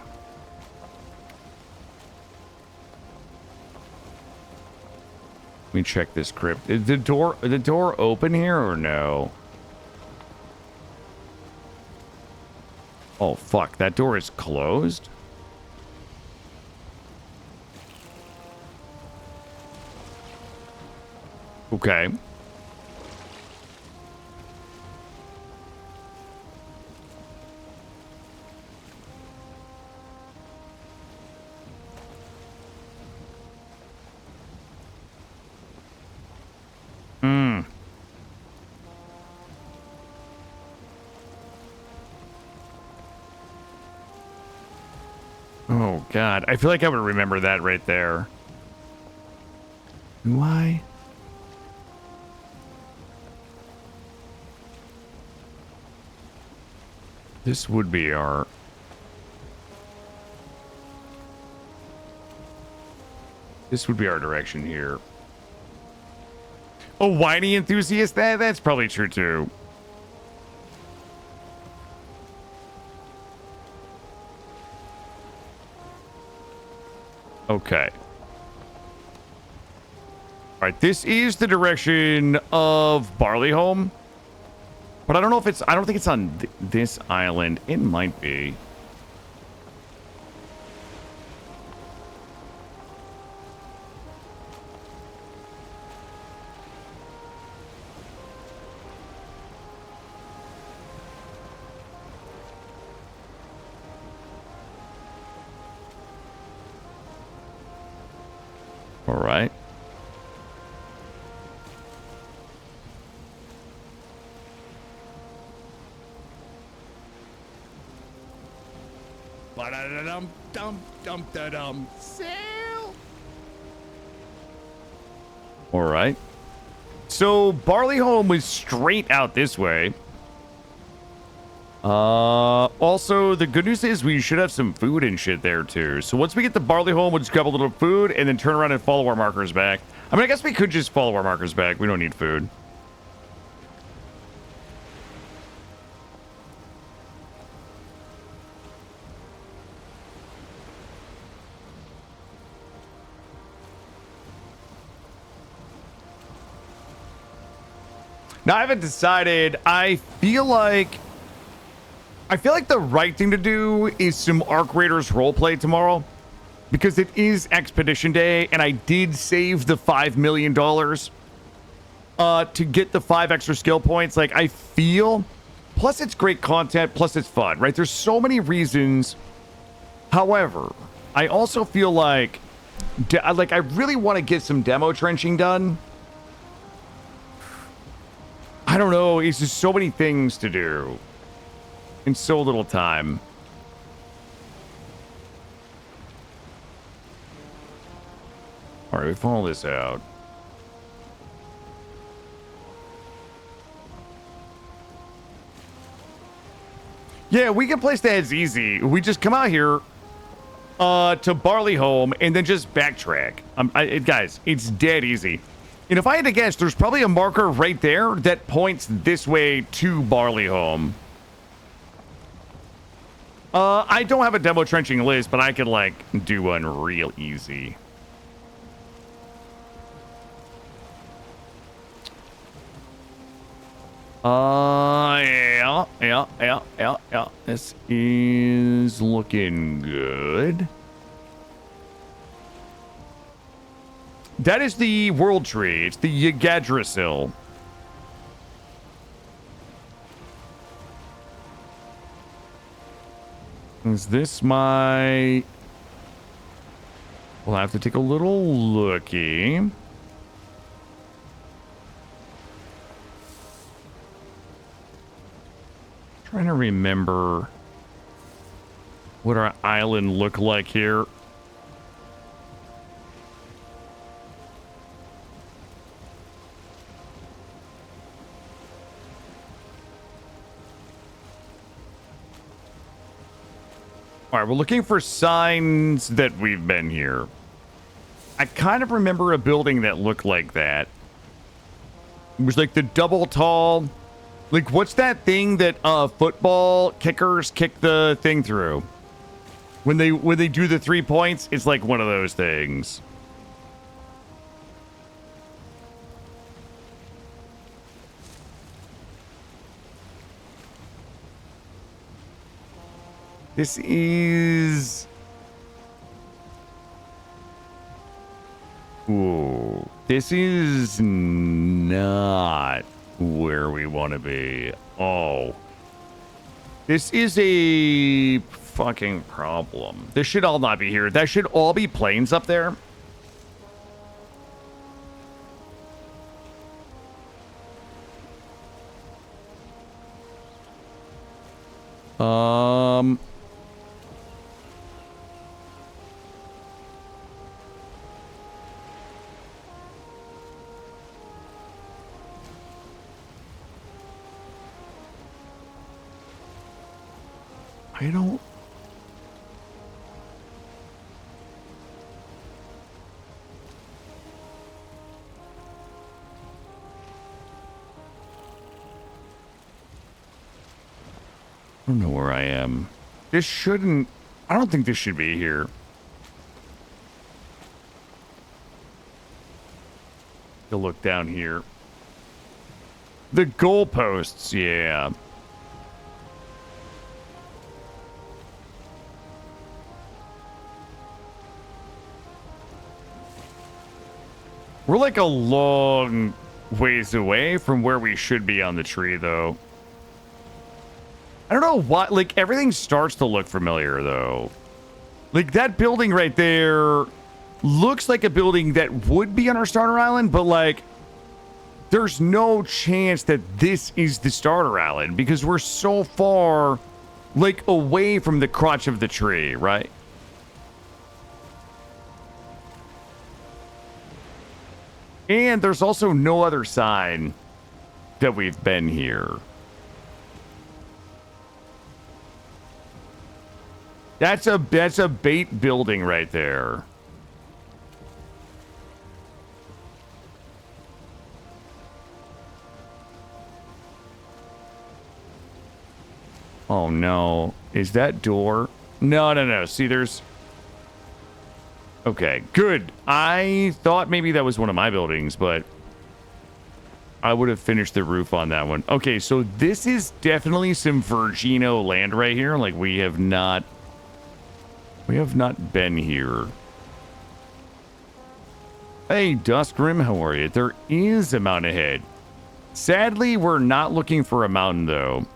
let me check this crypt. Is the door open here or no? Oh, fuck. That door is closed? Okay. Oh, God. I feel like I would remember that right there. Do I? This would be our... This would be our direction here. A whiny enthusiast? That's probably true, too. Okay. All right, this is the direction of Barleyholm. But I don't know if it's... I don't think it's on this island. It might be. All right. Ba-da-da-dum-dum-dum-da-dum. Sail. All right. So Barleyholm was straight out this way. Also, the good news is we should have some food and shit there too. So once we get to Barleyholm, we'll just grab a little food and then turn around and follow our markers back. I mean, I guess we could just follow our markers back. We don't need food. Now, I haven't decided. I feel like the right thing to do is some Arc Raiders roleplay tomorrow, because it is Expedition Day, and I did save the $5 million to get the 5 extra skill points. Like, I feel, plus it's great content, plus it's fun, right? There's so many reasons. However, I also feel like I really want to get some demo trenching done. I don't know. It's just so many things to do in so little time. All right, we follow this out. Yeah, we can place the heads easy. We just come out here to Barleyholm and then just backtrack. Guys, it's dead easy. And if I had to guess, there's probably a marker right there that points this way to Barleyholm. I don't have a demo trenching list, but I could, like, do one real easy. Yeah. This is looking good. That is the World Tree. It's the Yggdrasil. Is this my... We'll have to take a little looky. Trying to remember what our island looked like here. All right, we're looking for signs that we've been here. I kind of remember a building that looked like that. It was like the double tall. Like, what's that thing that football kickers kick the thing through? When they do the 3 points, it's like one of those things. This is... Ooh, this is not where we want to be. Oh. This is a fucking problem. This should all not be here. That should all be planes up there. I don't... I don't know where I am. This shouldn't... I don't think this should be here. To look down here. The goalposts, yeah. We're like a long ways away from where we should be on the tree, though. I don't know what, like, everything starts to look familiar, though. Like, that building right there looks like a building that would be on our starter island, but, like, there's no chance that this is the starter island because we're so far, like, away from the crotch of the tree, right? And there's also no other sign that we've been here. That's a bait building right there. Oh no. Is that door? No. See, there's... Okay, good. I thought maybe that was one of my buildings, but I would have finished the roof on that one. Okay, so this is definitely some Virgino land right here. Like, we have not been here. Hey, Duskrim, how are you? There is a mountain ahead. Sadly, we're not looking for a mountain, though.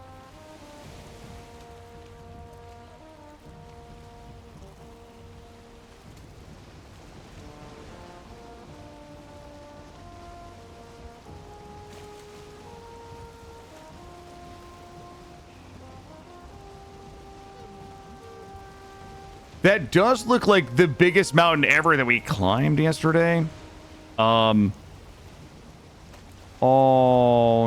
That does look like the biggest mountain ever that we climbed yesterday. Oh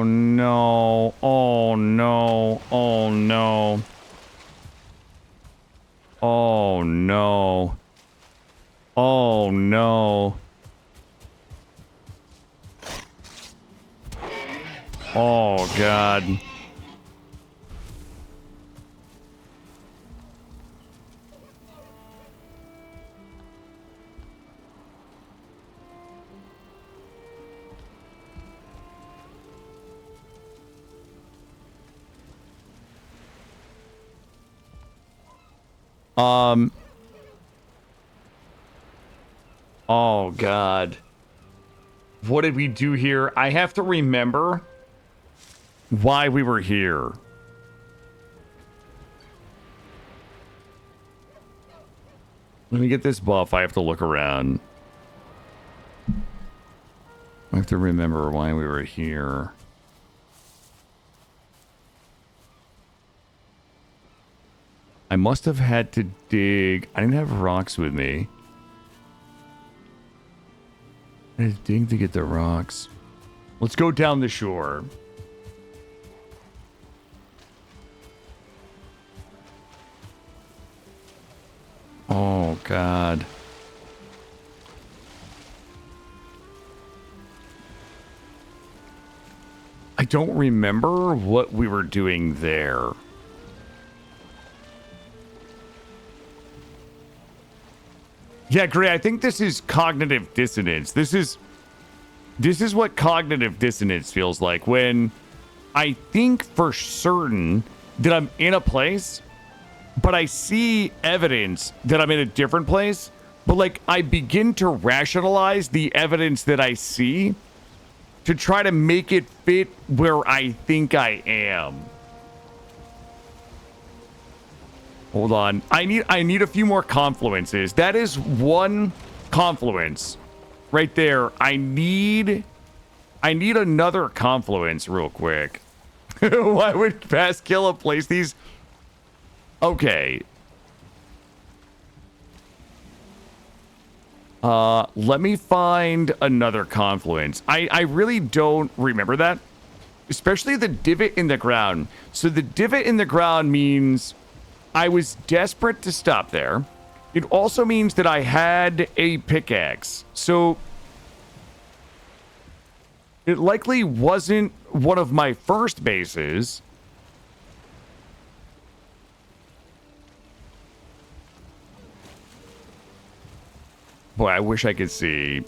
no. Oh no. Oh no. Oh no. Oh no. Oh God. Oh God. What did we do here? I have to remember why we were here. Let me get this buff. I have to look around. I have to remember why we were here. I must have had to dig. I didn't have rocks with me. I had to dig to get the rocks. Let's go down the shore. Oh, God. I don't remember what we were doing there. Yeah, Gray, I think this is cognitive dissonance. This is what cognitive dissonance feels like when I think for certain that I'm in a place, but I see evidence that I'm in a different place, but like I begin to rationalize the evidence that I see to try to make it fit where I think I am. Hold on. I need a few more confluences. That is one confluence right there. I need another confluence real quick. Why would Pasquilla place these? Okay. Let me find another confluence. I really don't remember that. Especially the divot in the ground. So the divot in the ground means I was desperate to stop there. It also means that I had a pickaxe. So it likely wasn't one of my first bases. Boy, I wish I could see.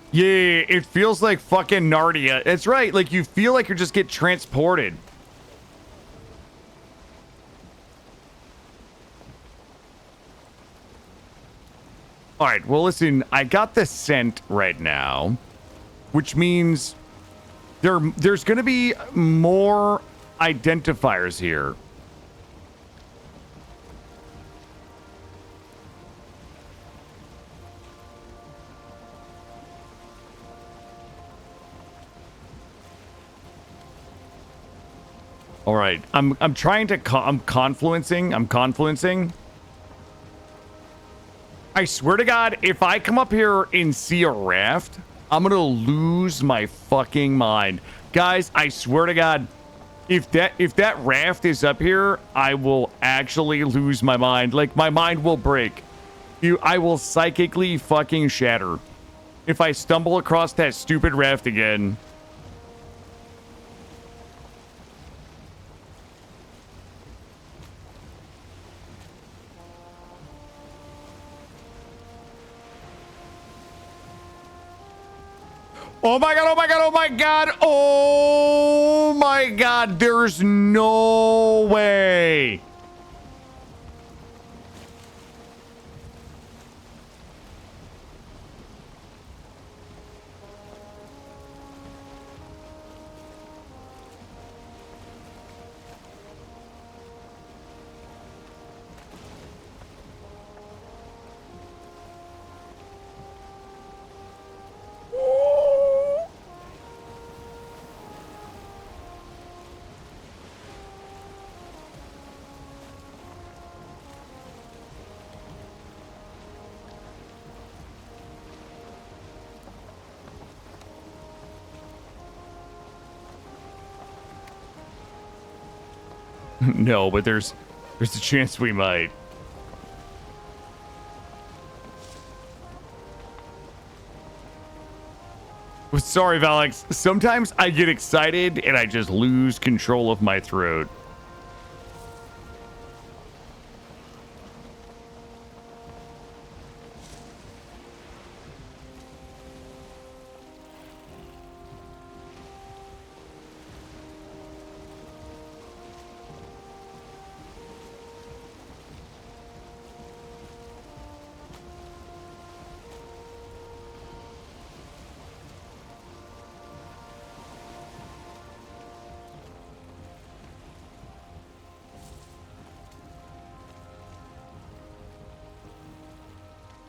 Yeah, it feels like fucking Narnia. That's right. Like, you feel like you just get transported. All right, well, listen, I got the scent right now, which means there's going to be more identifiers here. All right, I'm trying to I'm confluencing. I swear to God, if I come up here and see a raft, I'm gonna lose my fucking mind, guys. I swear to God, if that raft is up here, I will actually lose my mind. Like, my mind will break. I will psychically fucking shatter if I stumble across that stupid raft again. Oh my God, oh my God, oh my God, oh my God, there's no way. No, but there's a chance we might. Sorry, Valix. Sometimes I get excited and I just lose control of my throat.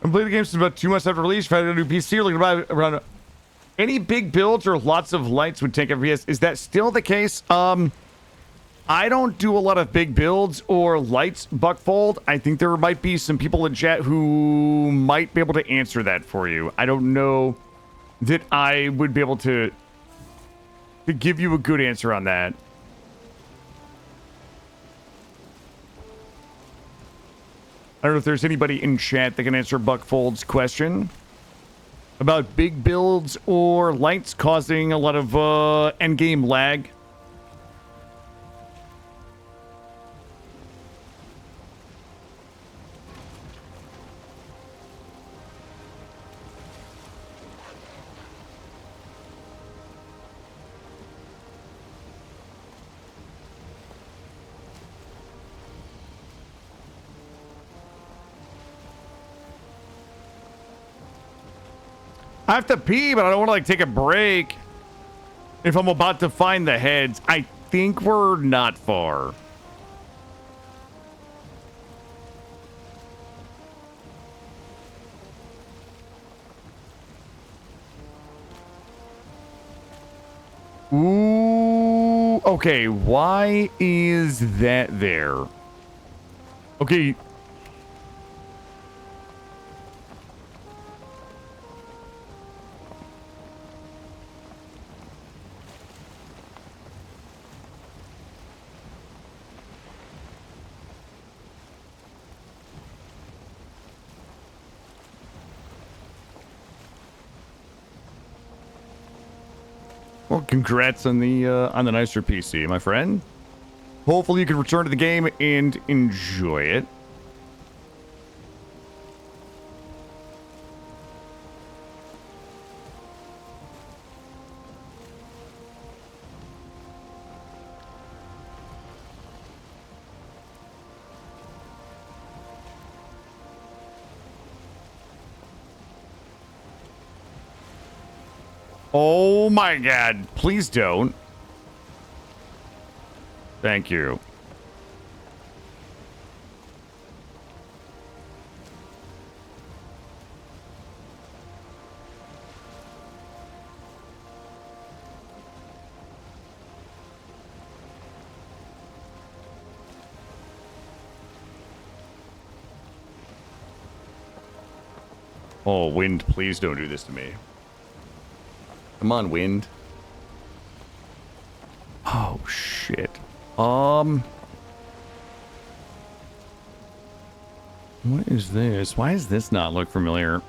I played the game since about 2 months after release. Found a new PC. Looking about around any big builds or lots of lights would take FPS. Is that still the case? I don't do a lot of big builds or lights, Buckfold. I think there might be some people in chat who might be able to answer that for you. I don't know that I would be able to give you a good answer on that. I don't know if there's anybody in chat that can answer Buckfold's question about big builds or lights causing a lot of endgame lag. I have to pee, but I don't want to, like, take a break if I'm about to find the heads. I think we're not far. Ooh, okay, why is that there? Okay. Well, congrats on the nicer PC, my friend. Hopefully you can return to the game and enjoy it. Oh my god, please don't. Thank you. Oh, wind, please don't do this to me. Come on, wind. Oh, shit. What is this? Why does this not look familiar?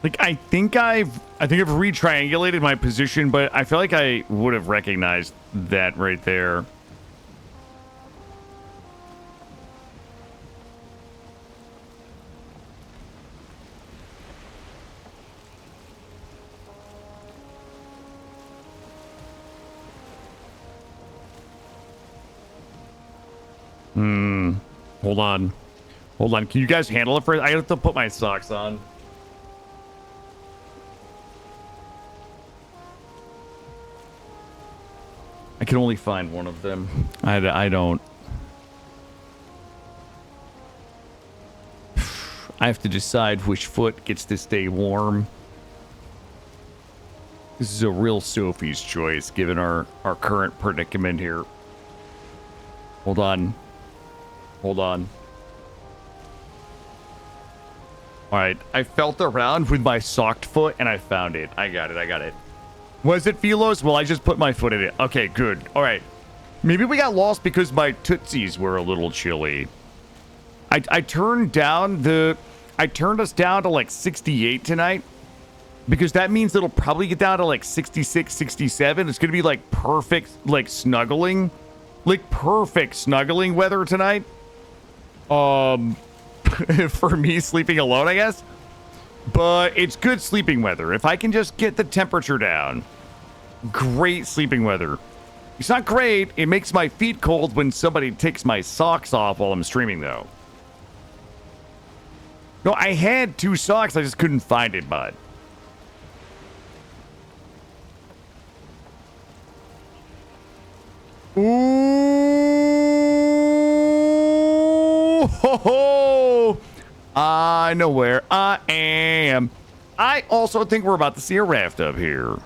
Like, I think I've re-triangulated my position, but I feel like I would have recognized that right there. Hold on. Hold on. Can you guys handle it first? I have to put my socks on. I can only find one of them. I don't. I have to decide which foot gets to stay warm. This is a real Sophie's choice, given our current predicament here. Hold on. Hold on. All right, I felt around with my socked foot, and I found it. I got it. I got it. Was it Philos? Well, I just put my foot in it. Okay, good. All right. Maybe we got lost because my tootsies were a little chilly. I turned us down to like 68 tonight because that means it'll probably get down to like 66, 67. It's going to be like perfect, like snuggling weather tonight. For me sleeping alone, I guess. But it's good sleeping weather. If I can just get the temperature down. Great sleeping weather. It's not great. It makes my feet cold when somebody takes my socks off while I'm streaming, though. No, I had 2 socks. I just couldn't find it, bud. Ooh, ho, ho. I know where I am. I also think we're about to see a raft up here.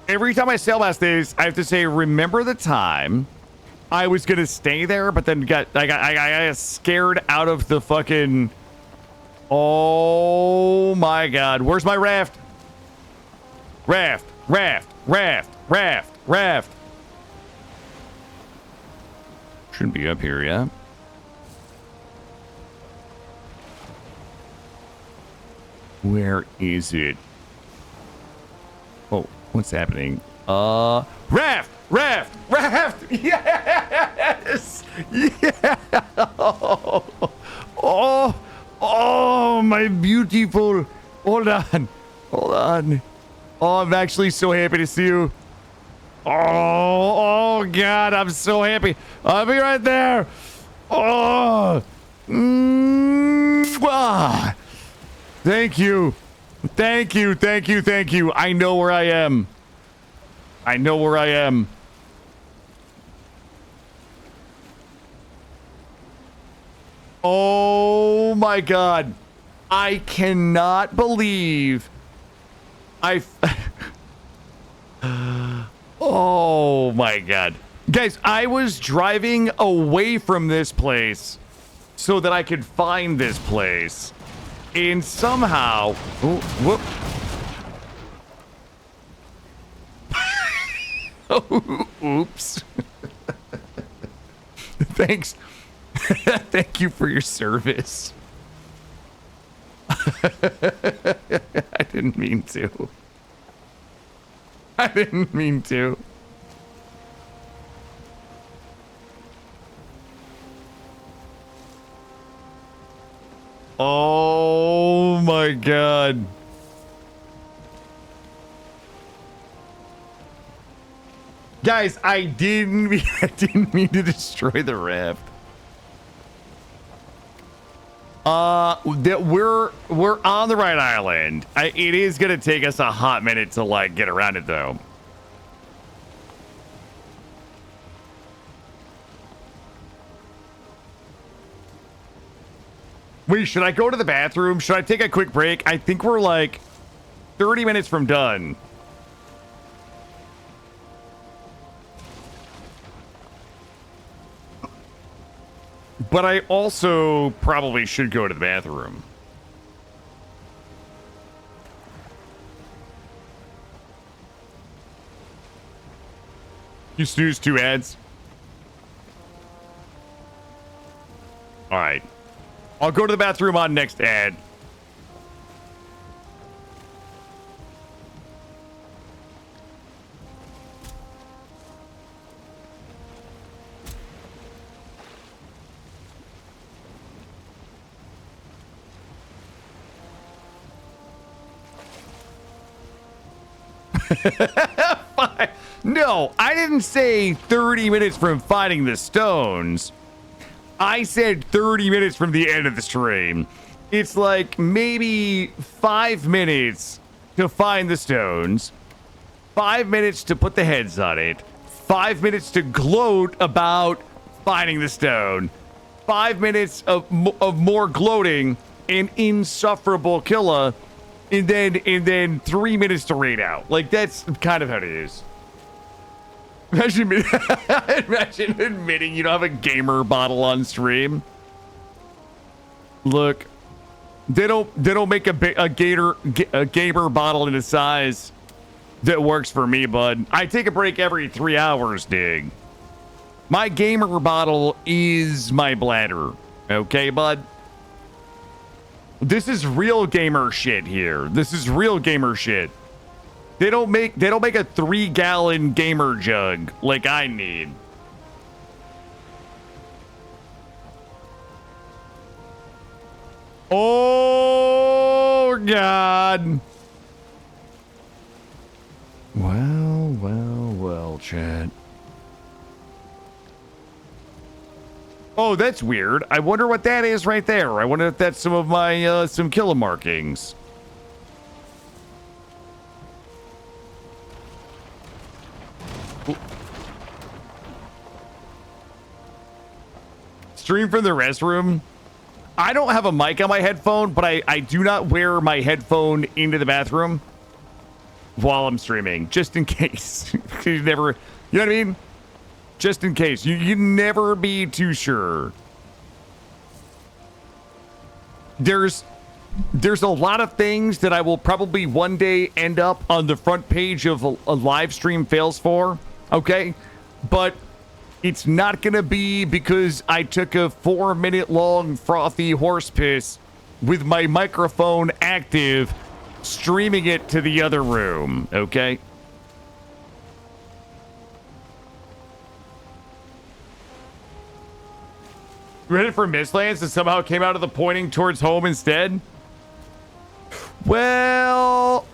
Every time I sail past this, I have to say, remember the time I was going to stay there, but then I got scared out of the fucking... Oh my god. Where's my raft? Raft. Shouldn't be up here yet. Where is it? Oh, what's happening? Raft! Yes! Yeah! Oh, my beautiful. Hold on. Oh, I'm actually so happy to see you. Oh God, I'm so happy. I'll be right there. Oh, thank you. I know where I am. Oh my God. I cannot believe oh my God. Guys, I was driving away from this place so that I could find this place. And somehow, oh, whoop. Oh, oops. Thanks. Thank you for your service. I didn't mean to. I didn't mean to. Oh my God. Guys, I didn't mean to destroy the raft. That we're on the right island. It is gonna take us a hot minute to like get around it though. Wait, should I go to the bathroom? Should I take a quick break? I think we're like 30 minutes from done. But I also probably should go to the bathroom. You snooze 2 ads. All right. I'll go to the bathroom on next ad. No, I didn't say 30 minutes from finding the stones. I said 30 minutes from the end of the stream. It's like maybe 5 minutes to find the stones, 5 minutes to put the heads on it, 5 minutes to gloat about finding the stone, 5 minutes of more gloating and insufferable killer, and then 3 minutes to raid out. Like, that's kind of how it is. Imagine admitting you don't have a gamer bottle on stream. Look, they don't make a gamer bottle in a size that works for me, bud. I take a break every 3 hours, dig. My gamer bottle is my bladder. Okay, bud? This is real gamer shit here. This is real gamer shit. They don't make a 3-gallon gamer jug like I need. Oh God. Well, chat. Oh, that's weird. I wonder what that is right there. I wonder if that's some of my some killer markings. Stream from the restroom. I don't have a mic on my headphone, but I do not wear my headphone into the bathroom while I'm streaming, just in case. You never, you know what I mean? Just in case. You never be too sure. There's a lot of things that I will probably one day end up on the front page of a live stream fails for, okay? But it's not gonna be because I took a 4-minute long frothy horse piss with my microphone active, streaming it to the other room, okay? Ready for Mistlands and somehow came out of the pointing towards home instead? Well,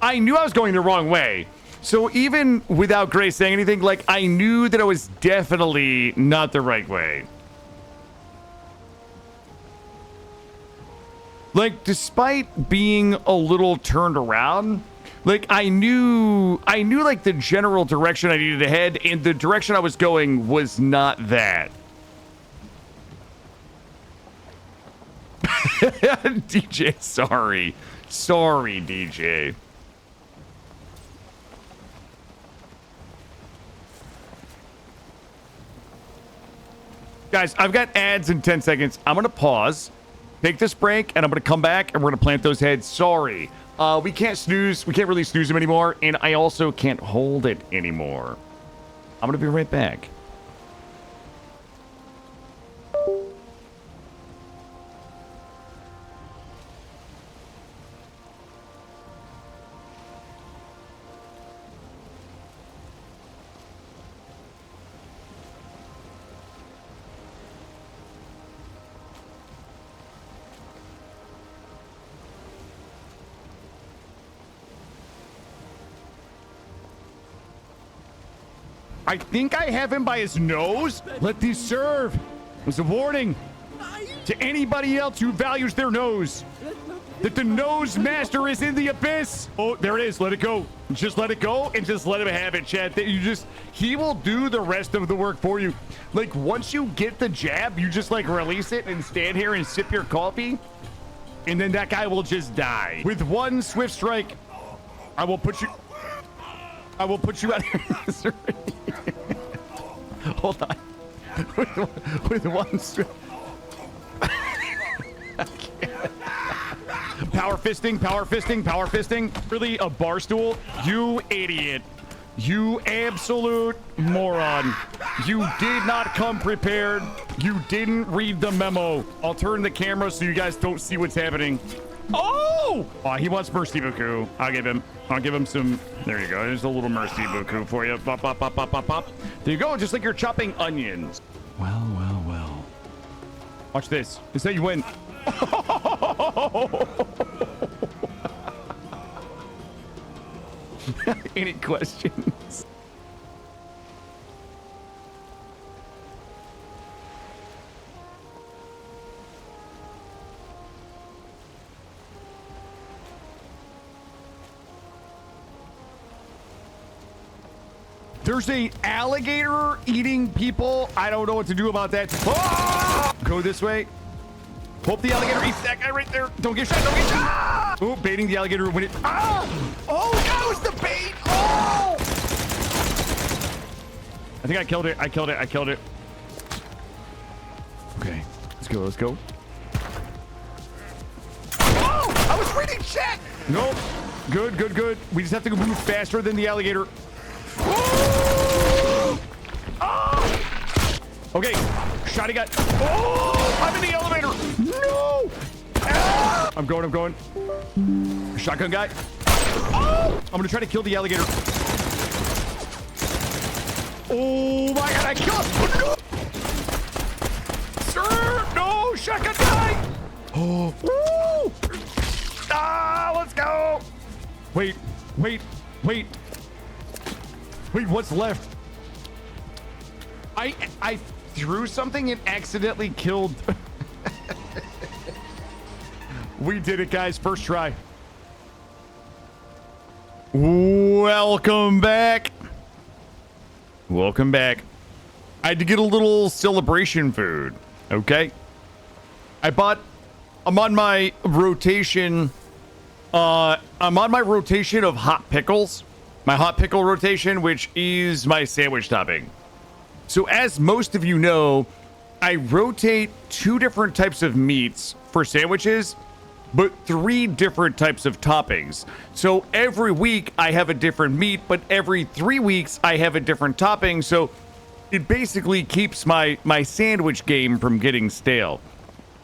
I knew I was going the wrong way. So even without Grace saying anything, like, I knew that I was definitely not the right way. Like, despite being a little turned around, like, I knew like the general direction I needed to head, and the direction I was going was not that. DJ, sorry, DJ. Guys, I've got ads in 10 seconds. I'm gonna pause take this break, and I'm going to come back, and we're going to plant those heads. Sorry. We can't snooze. We can't really snooze them anymore, and I also can't hold it anymore. I'm going to be right back. I think I have him by his nose. Let these serve as a warning to anybody else who values their nose that the nose master is in the abyss. Oh, there it is. Let it go. Just let it go and just let him have it, Chad. He will do the rest of the work for you. Like, once you get the jab, you just like release it and stand here and sip your coffee, and then that guy will just die. With one swift strike, I will put you out here. Hold on. With one strike. Power fisting, power fisting, power fisting. Really, a bar stool? You idiot. You absolute moron. You did not come prepared. You didn't read the memo. I'll turn the camera so you guys don't see what's happening. Oh! He wants Mercy Buku. I'll give him some. There you go. There's a little Mercy Buku for you. Pop, pop, pop, pop, pop, pop. There you go. Just like you're chopping onions. Well, well, well. Watch this. This is how you win. Any questions? There's a alligator eating people. I don't know what to do about that. Oh! Go this way. Hope the alligator eats that guy right there. Don't get shot. Don't get shot. Oh, baiting the alligator when it. Ah! Oh, that was the bait. Oh! I think I killed it. I killed it. I killed it. Okay, let's go. Let's go. Oh! I was reading chat. Nope. Good. Good. Good. We just have to move faster than the alligator. Oh! Oh! Okay, shotty got. Oh! I'm in the elevator. No! Ah! I'm going. Shotgun guy. Oh! I'm gonna try to kill the alligator. Oh my god, I killed him! No! Sir! No! Shotgun guy! Oh! Woo! Ah! Let's go! Wait, what's left? I threw something and accidentally killed. We did it, guys. First try. Welcome back. Welcome back. I had to get a little celebration food. Okay. I'm on my rotation. I'm on my rotation of hot pickles. My hot pickle rotation, which is my sandwich topping. So as most of you know, I rotate 2 different types of meats for sandwiches, but 3 different types of toppings. So every week I have a different meat, but every 3 weeks I have a different topping. So it basically keeps my sandwich game from getting stale.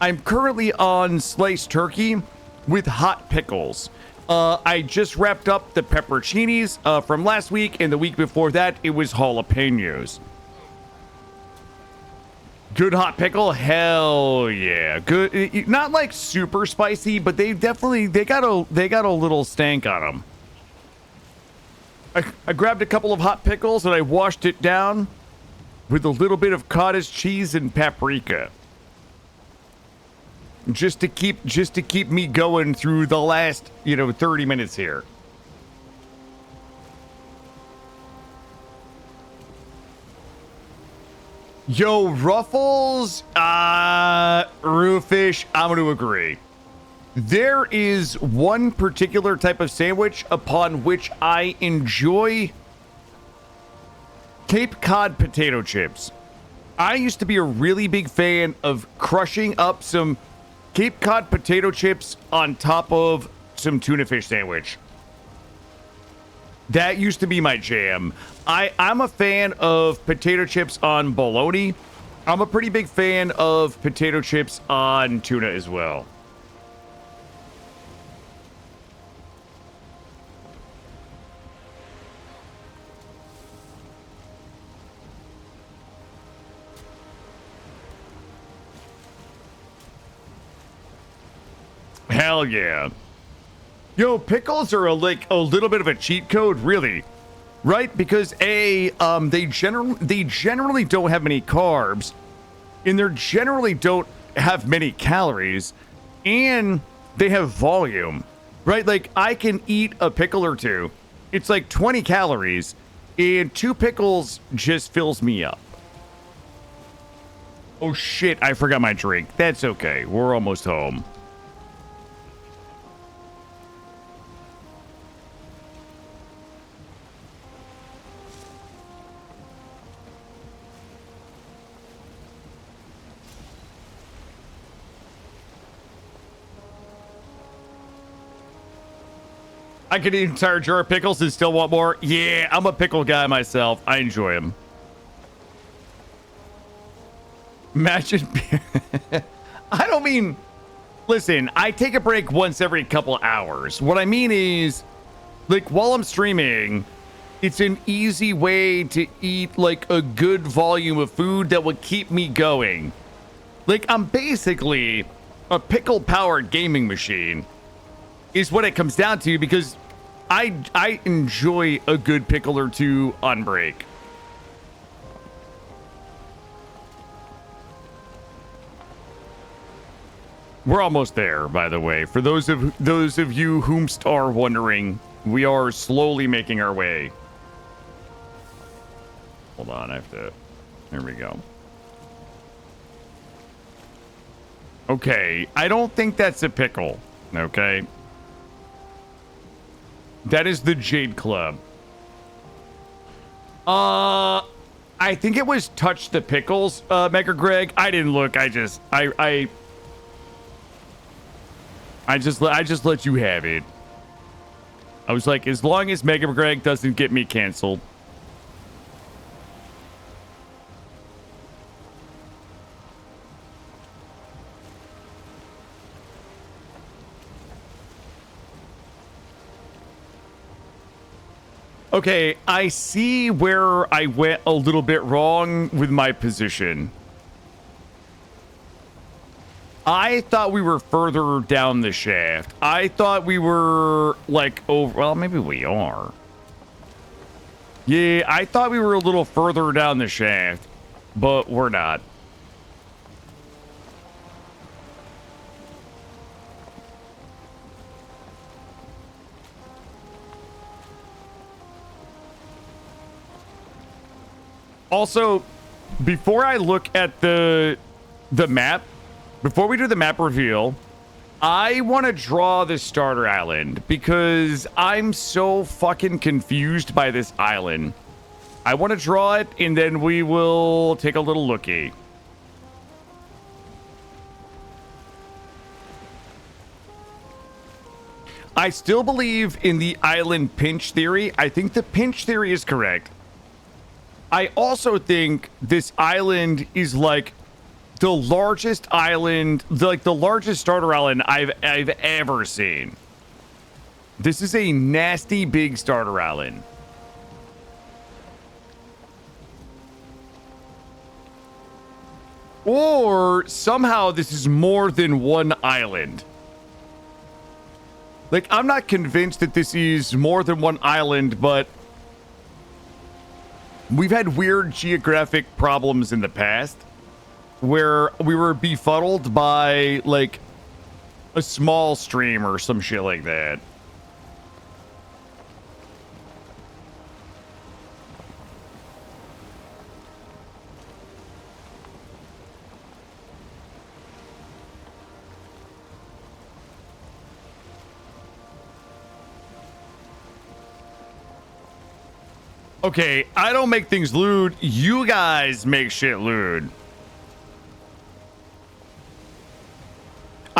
I'm currently on sliced turkey with hot pickles. I just wrapped up the pepperoncinis from last week, and the week before that, it was jalapenos. Good hot pickle? Hell yeah. Good. Not like super spicy, but they got a little stank on them. I grabbed a couple of hot pickles and I washed it down with a little bit of cottage cheese and paprika. Just to keep me going through the last, 30 minutes here. Yo, Ruffles, Roofish, I'm going to agree. There is one particular type of sandwich upon which I enjoy Cape Cod potato chips. I used to be a really big fan of crushing up some Cape Cod potato chips on top of some tuna fish sandwich. That used to be my jam. I'm a fan of potato chips on bologna. I'm a pretty big fan of potato chips on tuna as well. Hell yeah. Yo, pickles are like a little bit of a cheat code, really. Right? Because they generally don't have many carbs, and they generally don't have many calories, and they have volume. Right? Like, I can eat a pickle or two. It's like 20 calories, and 2 pickles just fills me up. Oh shit, I forgot my drink. That's okay. We're almost home. I could eat an entire jar of pickles and still want more. Yeah, I'm a pickle guy myself. I enjoy them. Imagine. I don't mean. Listen, I take a break once every couple hours. What I mean is, like, while I'm streaming, it's an easy way to eat, like, a good volume of food that will keep me going. Like, I'm basically a pickle-powered gaming machine. Is what it comes down to, because I enjoy a good pickle or two on break. We're almost there, by the way. For those of you whomst are wondering, we are slowly making our way. Hold on, I have to. There we go. Okay, I don't think that's a pickle. Okay. That is the Jade Club. I think it was Touch the Pickles, Mega Greg. I didn't look. I just let you have it. I was like, as long as Mega Greg doesn't get me canceled. Okay, I see where I went a little bit wrong with my position. I thought we were further down the shaft. I thought we were, like, over... Well, maybe we are. Yeah, I thought we were a little further down the shaft, but we're not. Also, before I look at the map, before we do the map reveal, I want to draw the starter island because I'm so fucking confused by this island. I want to draw it, and then we will take a little lookie. I still believe in the island pinch theory. I think the pinch theory is correct. I also think this island is like the largest island, like the largest starter island I've ever seen. This is a nasty big starter island. Or somehow this is more than one island. Like, I'm not convinced that this is more than one island, but we've had weird geographic problems in the past where we were befuddled by, like, a small stream or some shit like that. Okay, I don't make things lewd. You guys make shit lewd.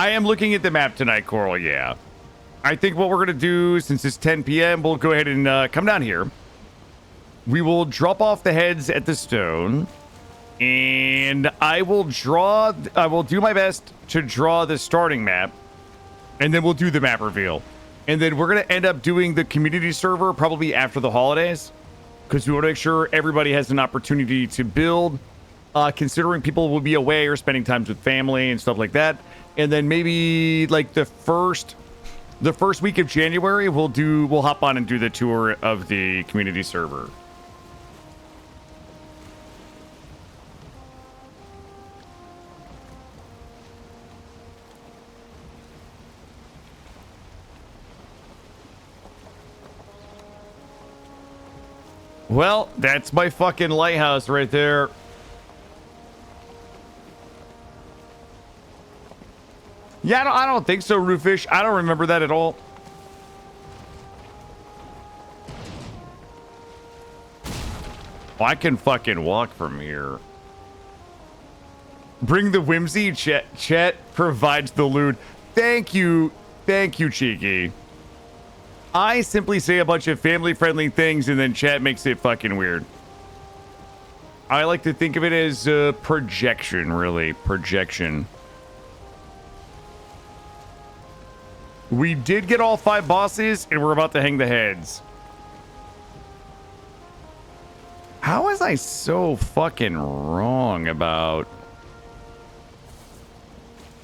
I am looking at the map tonight, Coral, yeah. I think what we're going to do, since it's 10 p.m., we'll go ahead and come down here. We will drop off the heads at the stone. And I will do my best to draw the starting map. And then we'll do the map reveal. And then we're going to end up doing the community server probably after the holidays. Because we want to make sure everybody has an opportunity to build. Considering people will be away or spending time with family and stuff like that. And then maybe like the first week of January, we'll hop on and do the tour of the community server. Well, that's my fucking lighthouse right there. Yeah, I don't think so, Roofish. I don't remember that at all. Oh, I can fucking walk from here. Bring the whimsy. Chet provides the loot. Thank you. Thank you, Cheeky. I simply say a bunch of family-friendly things and then chat makes it fucking weird. I like to think of it as projection, really. Projection. We did get all 5 bosses, and we're about to hang the heads. How was I so fucking wrong about...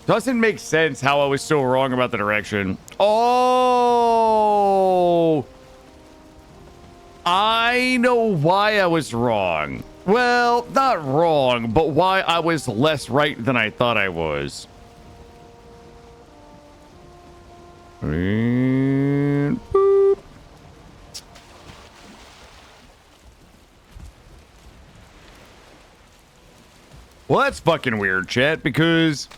Doesn't make sense how I was so wrong about the direction. Oh! I know why I was wrong. Well, not wrong, but why I was less right than I thought I was. And boop. Well, that's fucking weird, chat, because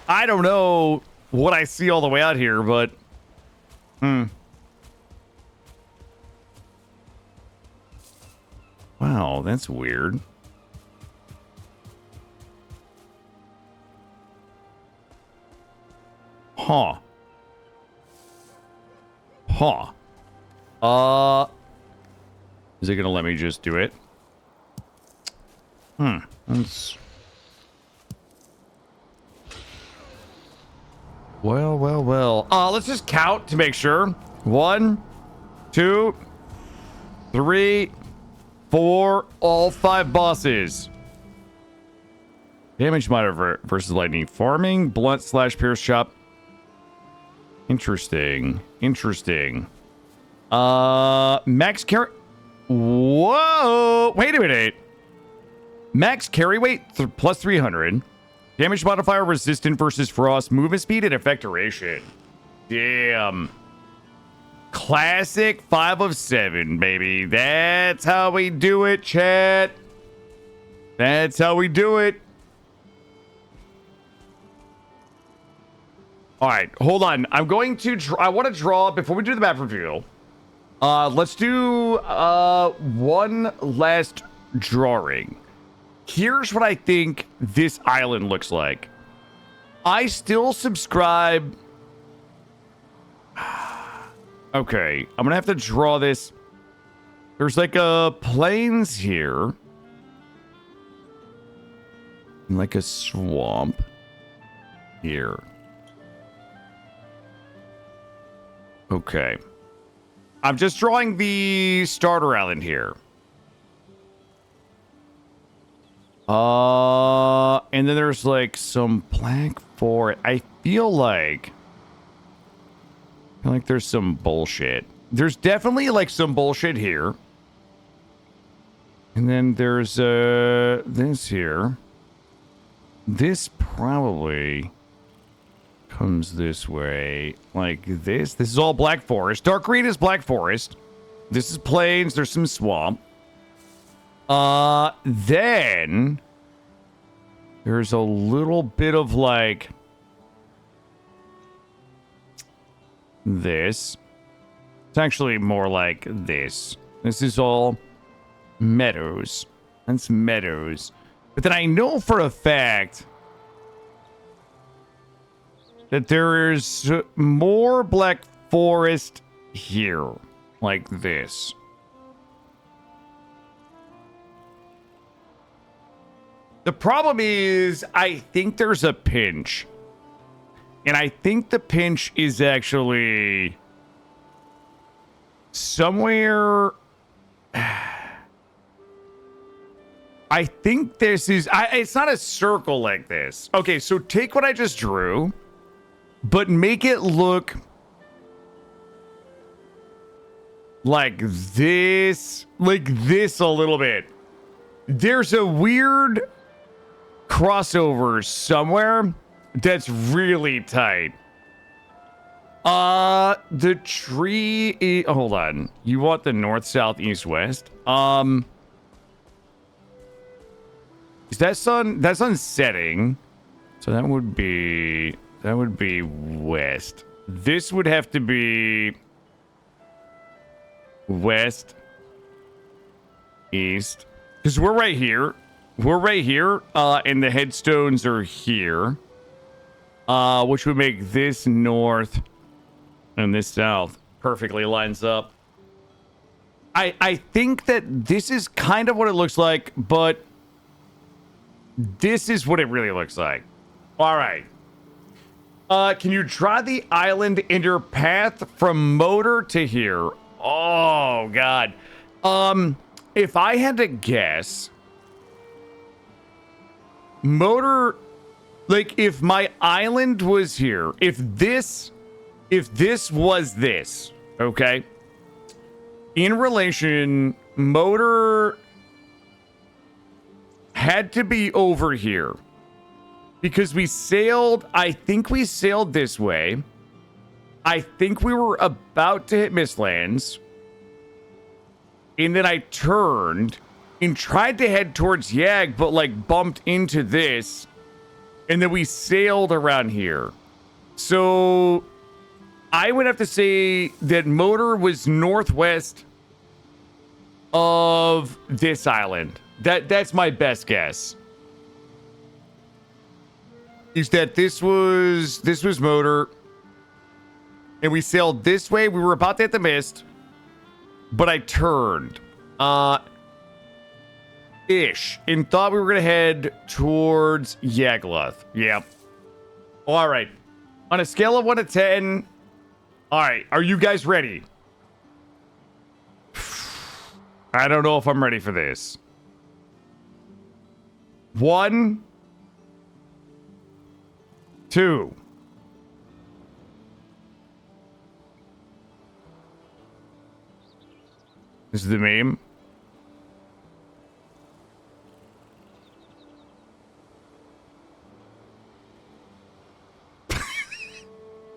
I don't know what I see all the way out here, but wow, that's weird. Huh. Is it gonna let me just do it? That's... Well. Let's just count to make sure. 1, 2, 3, 4, all 5 bosses. Damage modifier versus lightning. Farming, blunt / pierce chop. Interesting. Max carry... Whoa! Wait a minute. Max carry weight plus 300. Damage modifier resistant versus frost. Movement speed and effect duration. Damn. Classic 5 of 7, baby. That's how we do it, chat. That's how we do it. All right, hold on. I'm going to... I want to draw... Before we do the map reveal, let's do one last drawing. Here's what I think this island looks like. I still subscribe... Okay, I'm going to have to draw this. There's like a plains here. And like a swamp here. Okay. I'm just drawing the starter island here. And then there's like some black forest. I feel like there's some bullshit. There's definitely like some bullshit here. And then there's this here. This probably comes this way, like this. This is all black forest. Dark green is black forest. This is plains. There's some swamp. Then there's a little bit of like this. It's actually more like this. This is all meadows. That's meadows. But then I know for a fact that there is more black forest here, like this. The problem is, I think there's a pinch. And I think the pinch is actually somewhere. I think this is, it's not a circle like this. Okay, so take what I just drew, but make it look like this a little bit. There's a weird crossover somewhere that's really tight. The tree, hold on. You want the north, south, east, west? Is that sun? That sun's setting. So that would be west. This would have to be west, east. Because we're right here. We're right here. And the headstones are here. Which would make this north and this south. Perfectly lines up. I think that this is kind of what it looks like, but this is what it really looks like. All right. Can you draw the island in your path from motor to here? Oh, God. If I had to guess, motor, like if my island was here, if this was this, okay? In relation, motor had to be over here because we sailed, I think we sailed this way. I think we were about to hit Mistlands. And then I turned and tried to head towards Yag, but like bumped into this. And then we sailed around here. So I would have to say that motor was northwest of this island. That's my best guess. Is that this was motor. And we sailed this way. We were about to hit the mist. But I turned. Ish. And thought we were gonna head towards Yagluth. Yep. All right. On a scale of 1 to 10. All right. Are you guys ready? I don't know if I'm ready for this. 1, 2. This is the meme.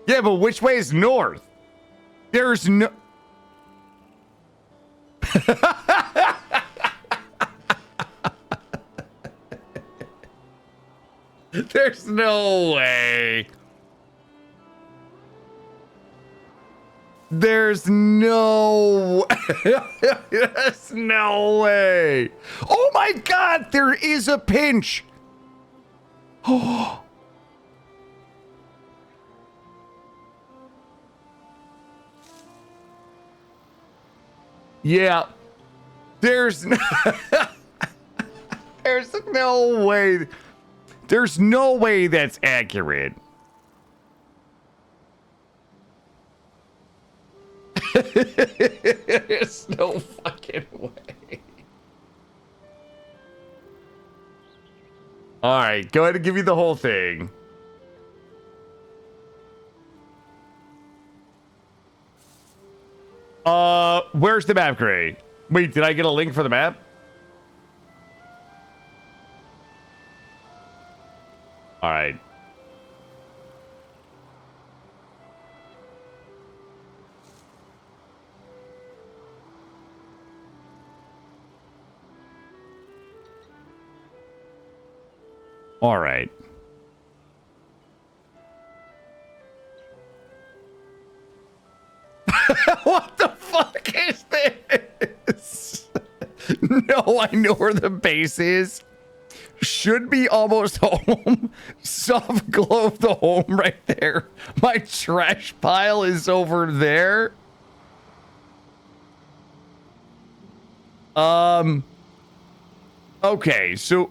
Yeah, but which way is north? There's no... There's no way. There's no... There's no way. Oh my God, there is a pinch. Oh. Yeah. There's no... There's no way. There's no way that's accurate. There's no fucking way. All right, go ahead and give me the whole thing. Where's the map, Gray? Wait, did I get a link for the map? All right. All right. What the fuck is this? No, I know where the base is. should be almost home. Soft glow of the home right there. My trash pile is over there. Okay, so...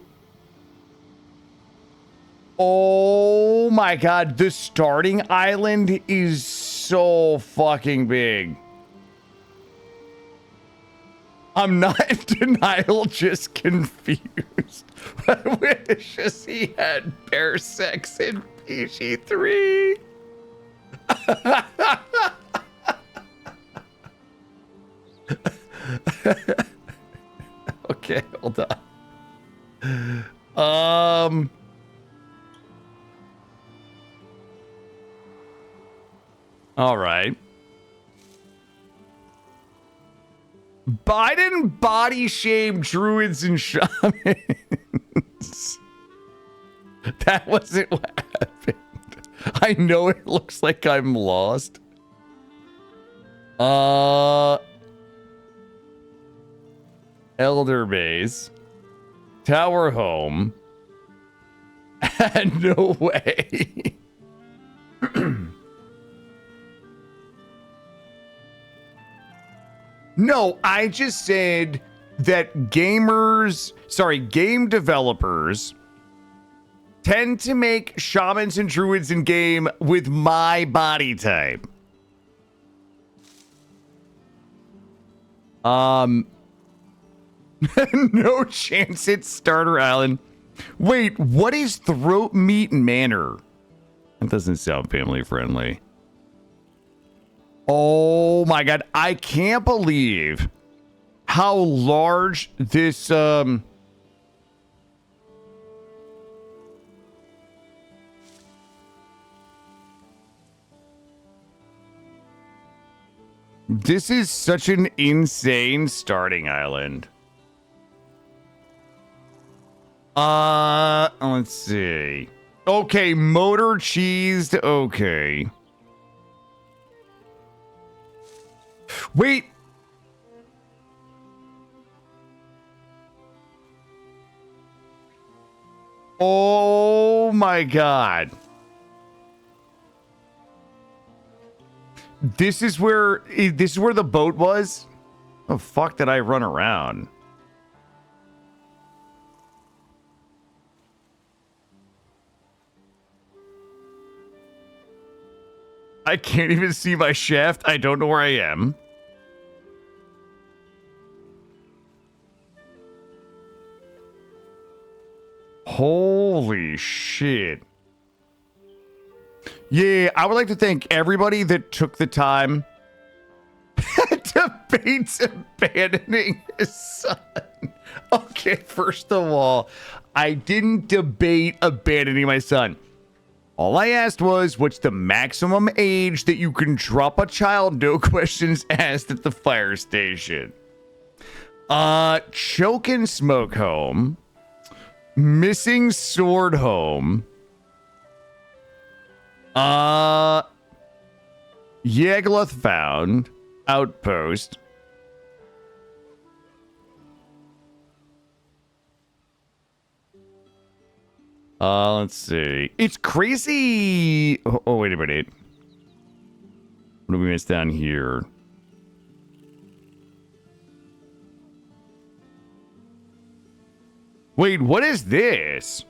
Oh my god, the starting island is so fucking big. I'm not in denial, just confused. I wish he had bear sex in PG-3. Okay, hold on. All right. Biden body shame druids and shamans. That wasn't what happened. I know it looks like I'm lost. Elder base. Tower home. No way. No, I just said that game developers tend to make shamans and druids in game with my body type. No chance it's Starter Island. Wait, what is Throat Meat Manor? That doesn't sound family friendly. Oh my god, I can't believe how large this this is such an insane starting island. Let's see. Okay, motor cheesed, okay. Wait. Oh my god. This is where the boat was? Oh fuck did I run around? I can't even see my shaft. I don't know where I am. Holy shit. Yeah, I would like to thank everybody that took the time debates abandoning his son. Okay, first of all, I didn't debate abandoning my son. All I asked was, what's the maximum age that you can drop a child? No questions asked at the fire station. Choke and Smoke home. Missing Sword home. Yagluth found. Outpost. Let's see. It's crazy. Oh, wait a minute. What do we miss down here? Wait, what is this?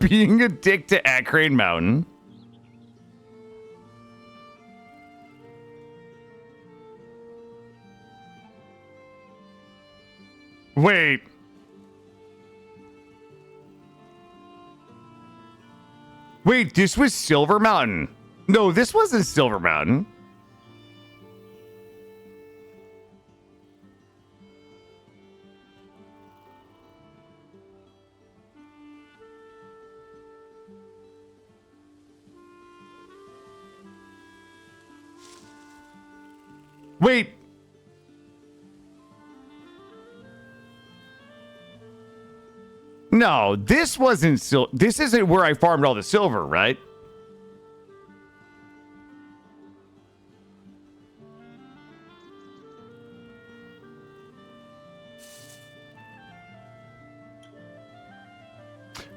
Being a dick to Acrane Mountain. Wait. Wait, this was Silver Mountain. No, this wasn't Silver Mountain. Wait. No, this wasn't this isn't where I farmed all the silver, right?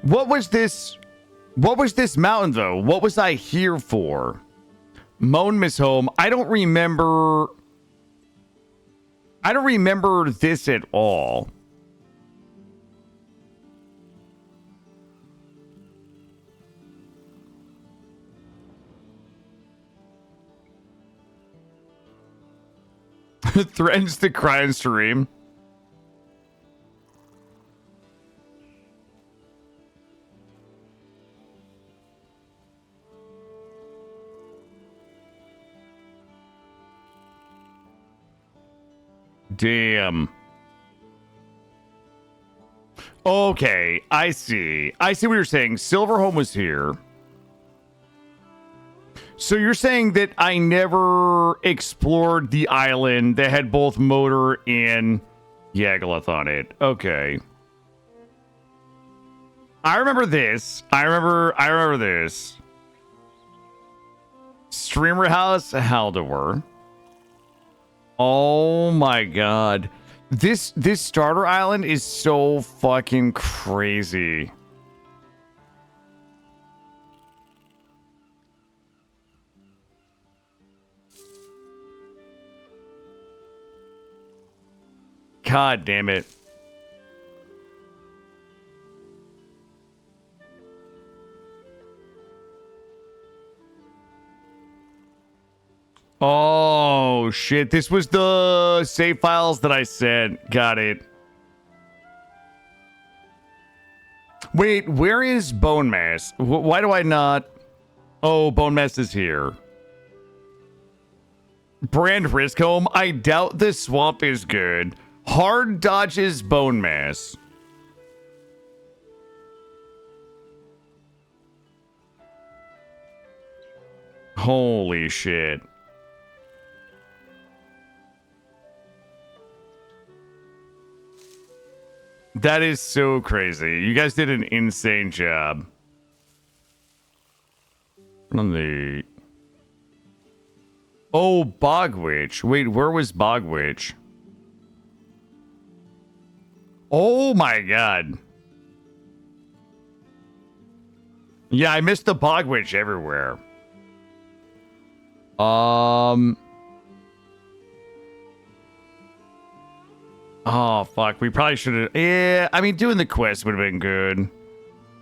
What was this? What was this mountain, though? What was I here for? Moan Miss Home. I don't remember this at all. Threatens to cry and stream. Damn. Okay, I see. I see what you're saying. Silverhome was here. So you're saying that I never explored the island that had both Motor and Yagaloth on it. Okay. I remember this. I remember this. Streamer House, Haldor. Oh my god. This starter island is so fucking crazy. God damn it. Oh, shit. This was the save files that I sent. Got it. Wait, where is Bonemass? Why do I not... Oh, Bonemass is here. Brand Risk Home? I doubt this swamp is good. Hard dodges Bonemass. Holy shit. That is so crazy. You guys did an insane job. On the... Oh, Bogwitch. Wait, where was Bogwitch? Oh my god. Yeah, I missed the Bogwitch everywhere. Oh, fuck. We probably should have... Yeah, I mean, doing the quest would have been good.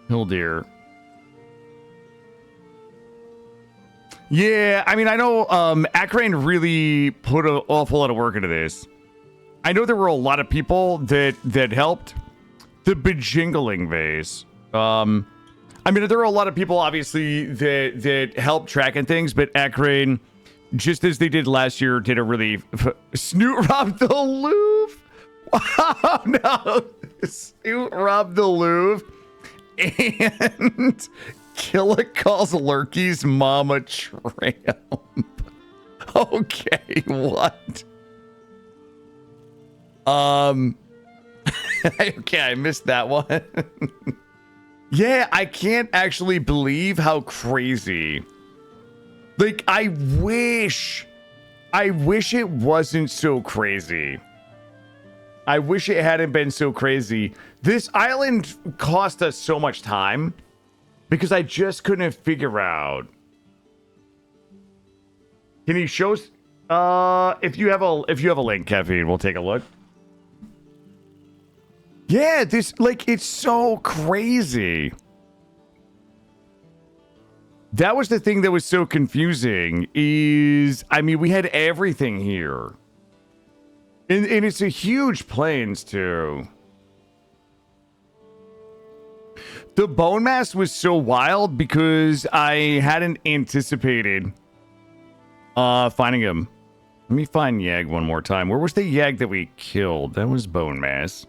Oh, dear. Yeah, I mean, I know Akrane really put an awful lot of work into this. I know there were a lot of people that helped. The bejingling vase. I mean, there were a lot of people, obviously, that helped tracking things, but Akrane, just as they did last year, did a really... Snoot robbed the Louvre? Oh, no. Snoot robbed the Louvre. And Killa calls Lurky's mama tramp. Okay, what? Okay, I missed that one. Yeah, I can't actually believe how crazy. Like, I wish it wasn't so crazy. I wish it hadn't been so crazy. This island cost us so much time because I just couldn't figure out. Can you show us? If you have a link, Caffeine, we'll take a look. Yeah, this, like, it's so crazy. That was the thing that was so confusing is, I mean, we had everything here. And it's a huge plains, too. The Bonemass was so wild because I hadn't anticipated finding him. Let me find Yag one more time. Where was the Yag that we killed? That was Bonemass.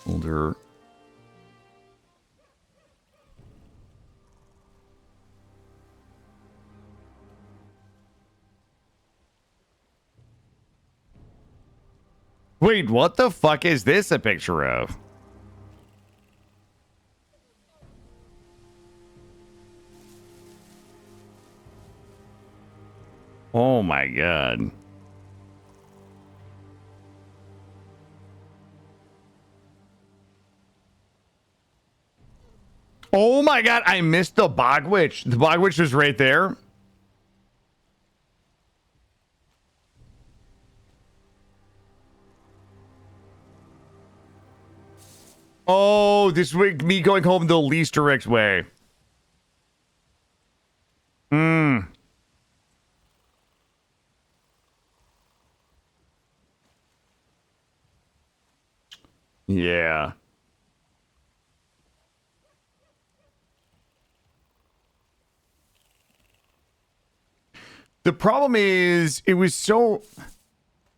Older. Wait, what the fuck is this a picture of? Oh my god. my god, I missed the Bog Witch. The Bog Witch was right there. Oh, this week me going home the least direct way. Yeah. The problem is, it was so...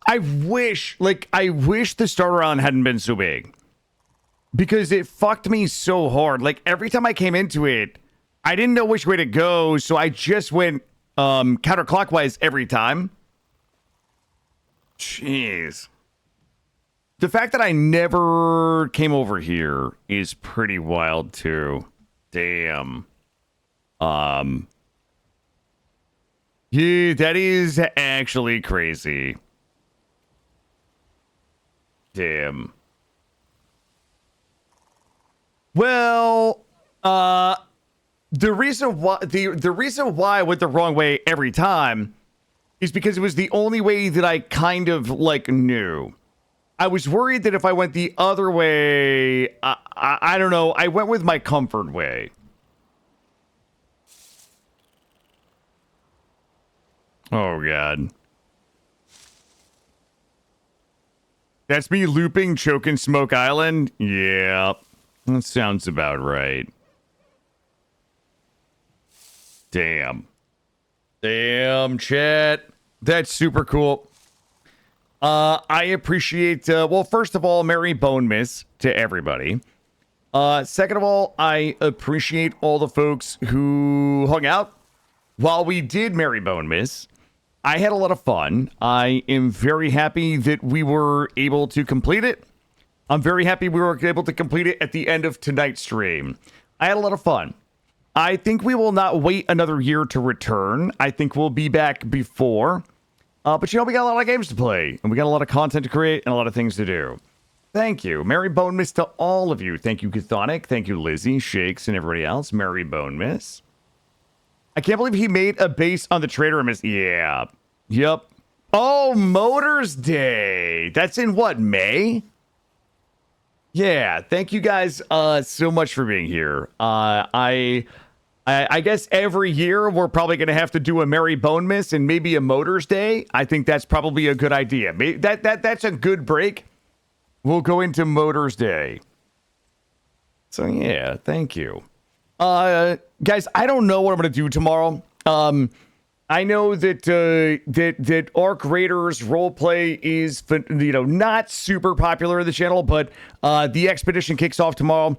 I wish the starter round hadn't been so big. Because it fucked me so hard. Like, every time I came into it, I didn't know which way to go, so I just went counterclockwise every time. Jeez. The fact that I never came over here is pretty wild, too. Damn. Yeah, that is actually crazy. Damn. Well, the reason why the reason why I went the wrong way every time is because it was the only way that I kind of like knew. I was worried that if I went the other way, I don't know, I went with my comfort way. Oh, God. That's me looping Chokin' Smoke Island? Yeah, that sounds about right. Damn. Damn, chat. That's super cool. I appreciate, well, first of all, Merry Bonemass to everybody. Second of all, I appreciate all the folks who hung out while we did Merry Bonemass. I had a lot of fun. I am very happy that we were able to complete it. I'm very happy we were able to complete it at the end of tonight's stream. I had a lot of fun. I think we will not wait another year to return. I think we'll be back before. But, you know, we got a lot of games to play, and we got a lot of content to create, and a lot of things to do. Thank you. Merry Bonemass to all of you. Thank you, Chthonic. Thank you, Lizzie, Shakes, and everybody else. Merry Bonemass. I can't believe he made a base on the Trader Miss. Yeah. Yep. Oh, Motors Day. That's in what, May? Yeah. Thank you guys so much for being here. I guess every year we're probably going to have to do a Merry Bonemass and maybe a Motors Day. I think that's probably a good idea. That's a good break. We'll go into Motors Day. So yeah, thank you. Guys, I don't know what I'm going to do tomorrow. I know that that Arc Raiders roleplay is, you know, not super popular in the channel, but the expedition kicks off tomorrow.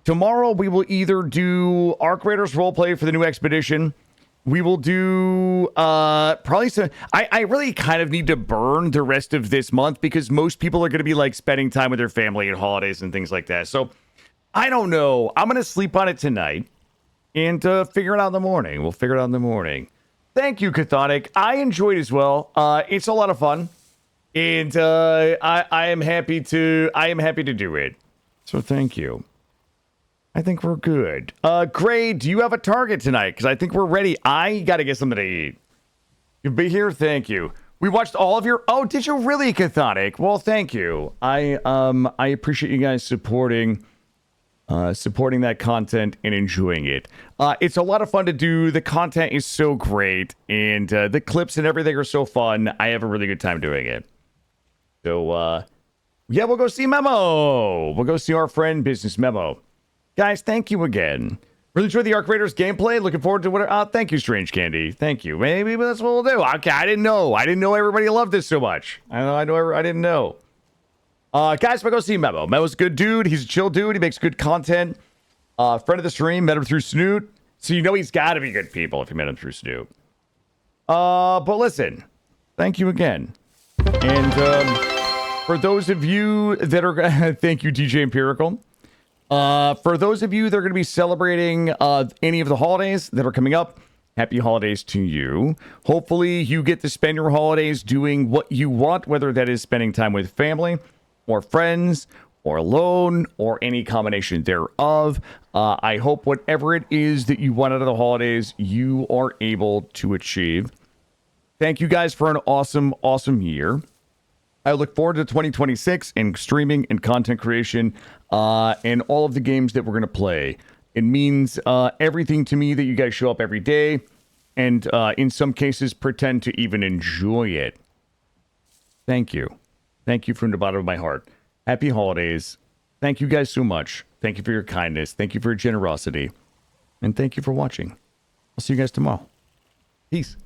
Tomorrow we will either do Arc Raiders roleplay for the new expedition. We will do probably some. I really kind of need to burn the rest of this month because most people are going to be like spending time with their family and holidays and things like that. So I don't know. I'm going to sleep on it tonight and figure it out in the morning. We'll figure it out in the morning. Thank you, Chthonic. I enjoyed it as well. It's a lot of fun, and I am happy to do it. So thank you. I think we're good. Gray, do you have a target tonight? Because I think we're ready. I got to get something to eat. You'll be here. Thank you. We watched all of your. Oh, did you really, Chthonic? Well, thank you. I appreciate you guys supporting that content and enjoying it. It's a lot of fun to do. The content is so great, and the clips and everything are so fun. I have a really good time doing it. So, yeah, we'll go see Memo. We'll go see our friend Business Memo. Guys, thank you again. Really enjoyed the Arc Raiders gameplay. Looking forward to what. Thank you, Strange Candy. Thank you. Maybe that's what we'll do. Okay, I didn't know. I didn't know everybody loved this so much. I didn't know. Guys, we'll go see Memo. Memo's a good dude. He's a chill dude. He makes good content. Friend of the stream. Met him through Snoot. So you know he's got to be good people if you met him through Snoot. But listen, thank you again. And for those of you that are, thank you, DJ Empirical. For those of you that are going to be celebrating any of the holidays that are coming up, happy holidays to you. Hopefully you get to spend your holidays doing what you want, whether that is spending time with family or friends or alone or any combination thereof. I hope whatever it is that you want out of the holidays, you are able to achieve. Thank you guys for an awesome, awesome year. I look forward to 2026 and streaming and content creation and all of the games that we're going to play. It means everything to me that you guys show up every day and in some cases pretend to even enjoy it. Thank you. Thank you from the bottom of my heart. Happy holidays. Thank you guys so much. Thank you for your kindness. Thank you for your generosity. And thank you for watching. I'll see you guys tomorrow. Peace.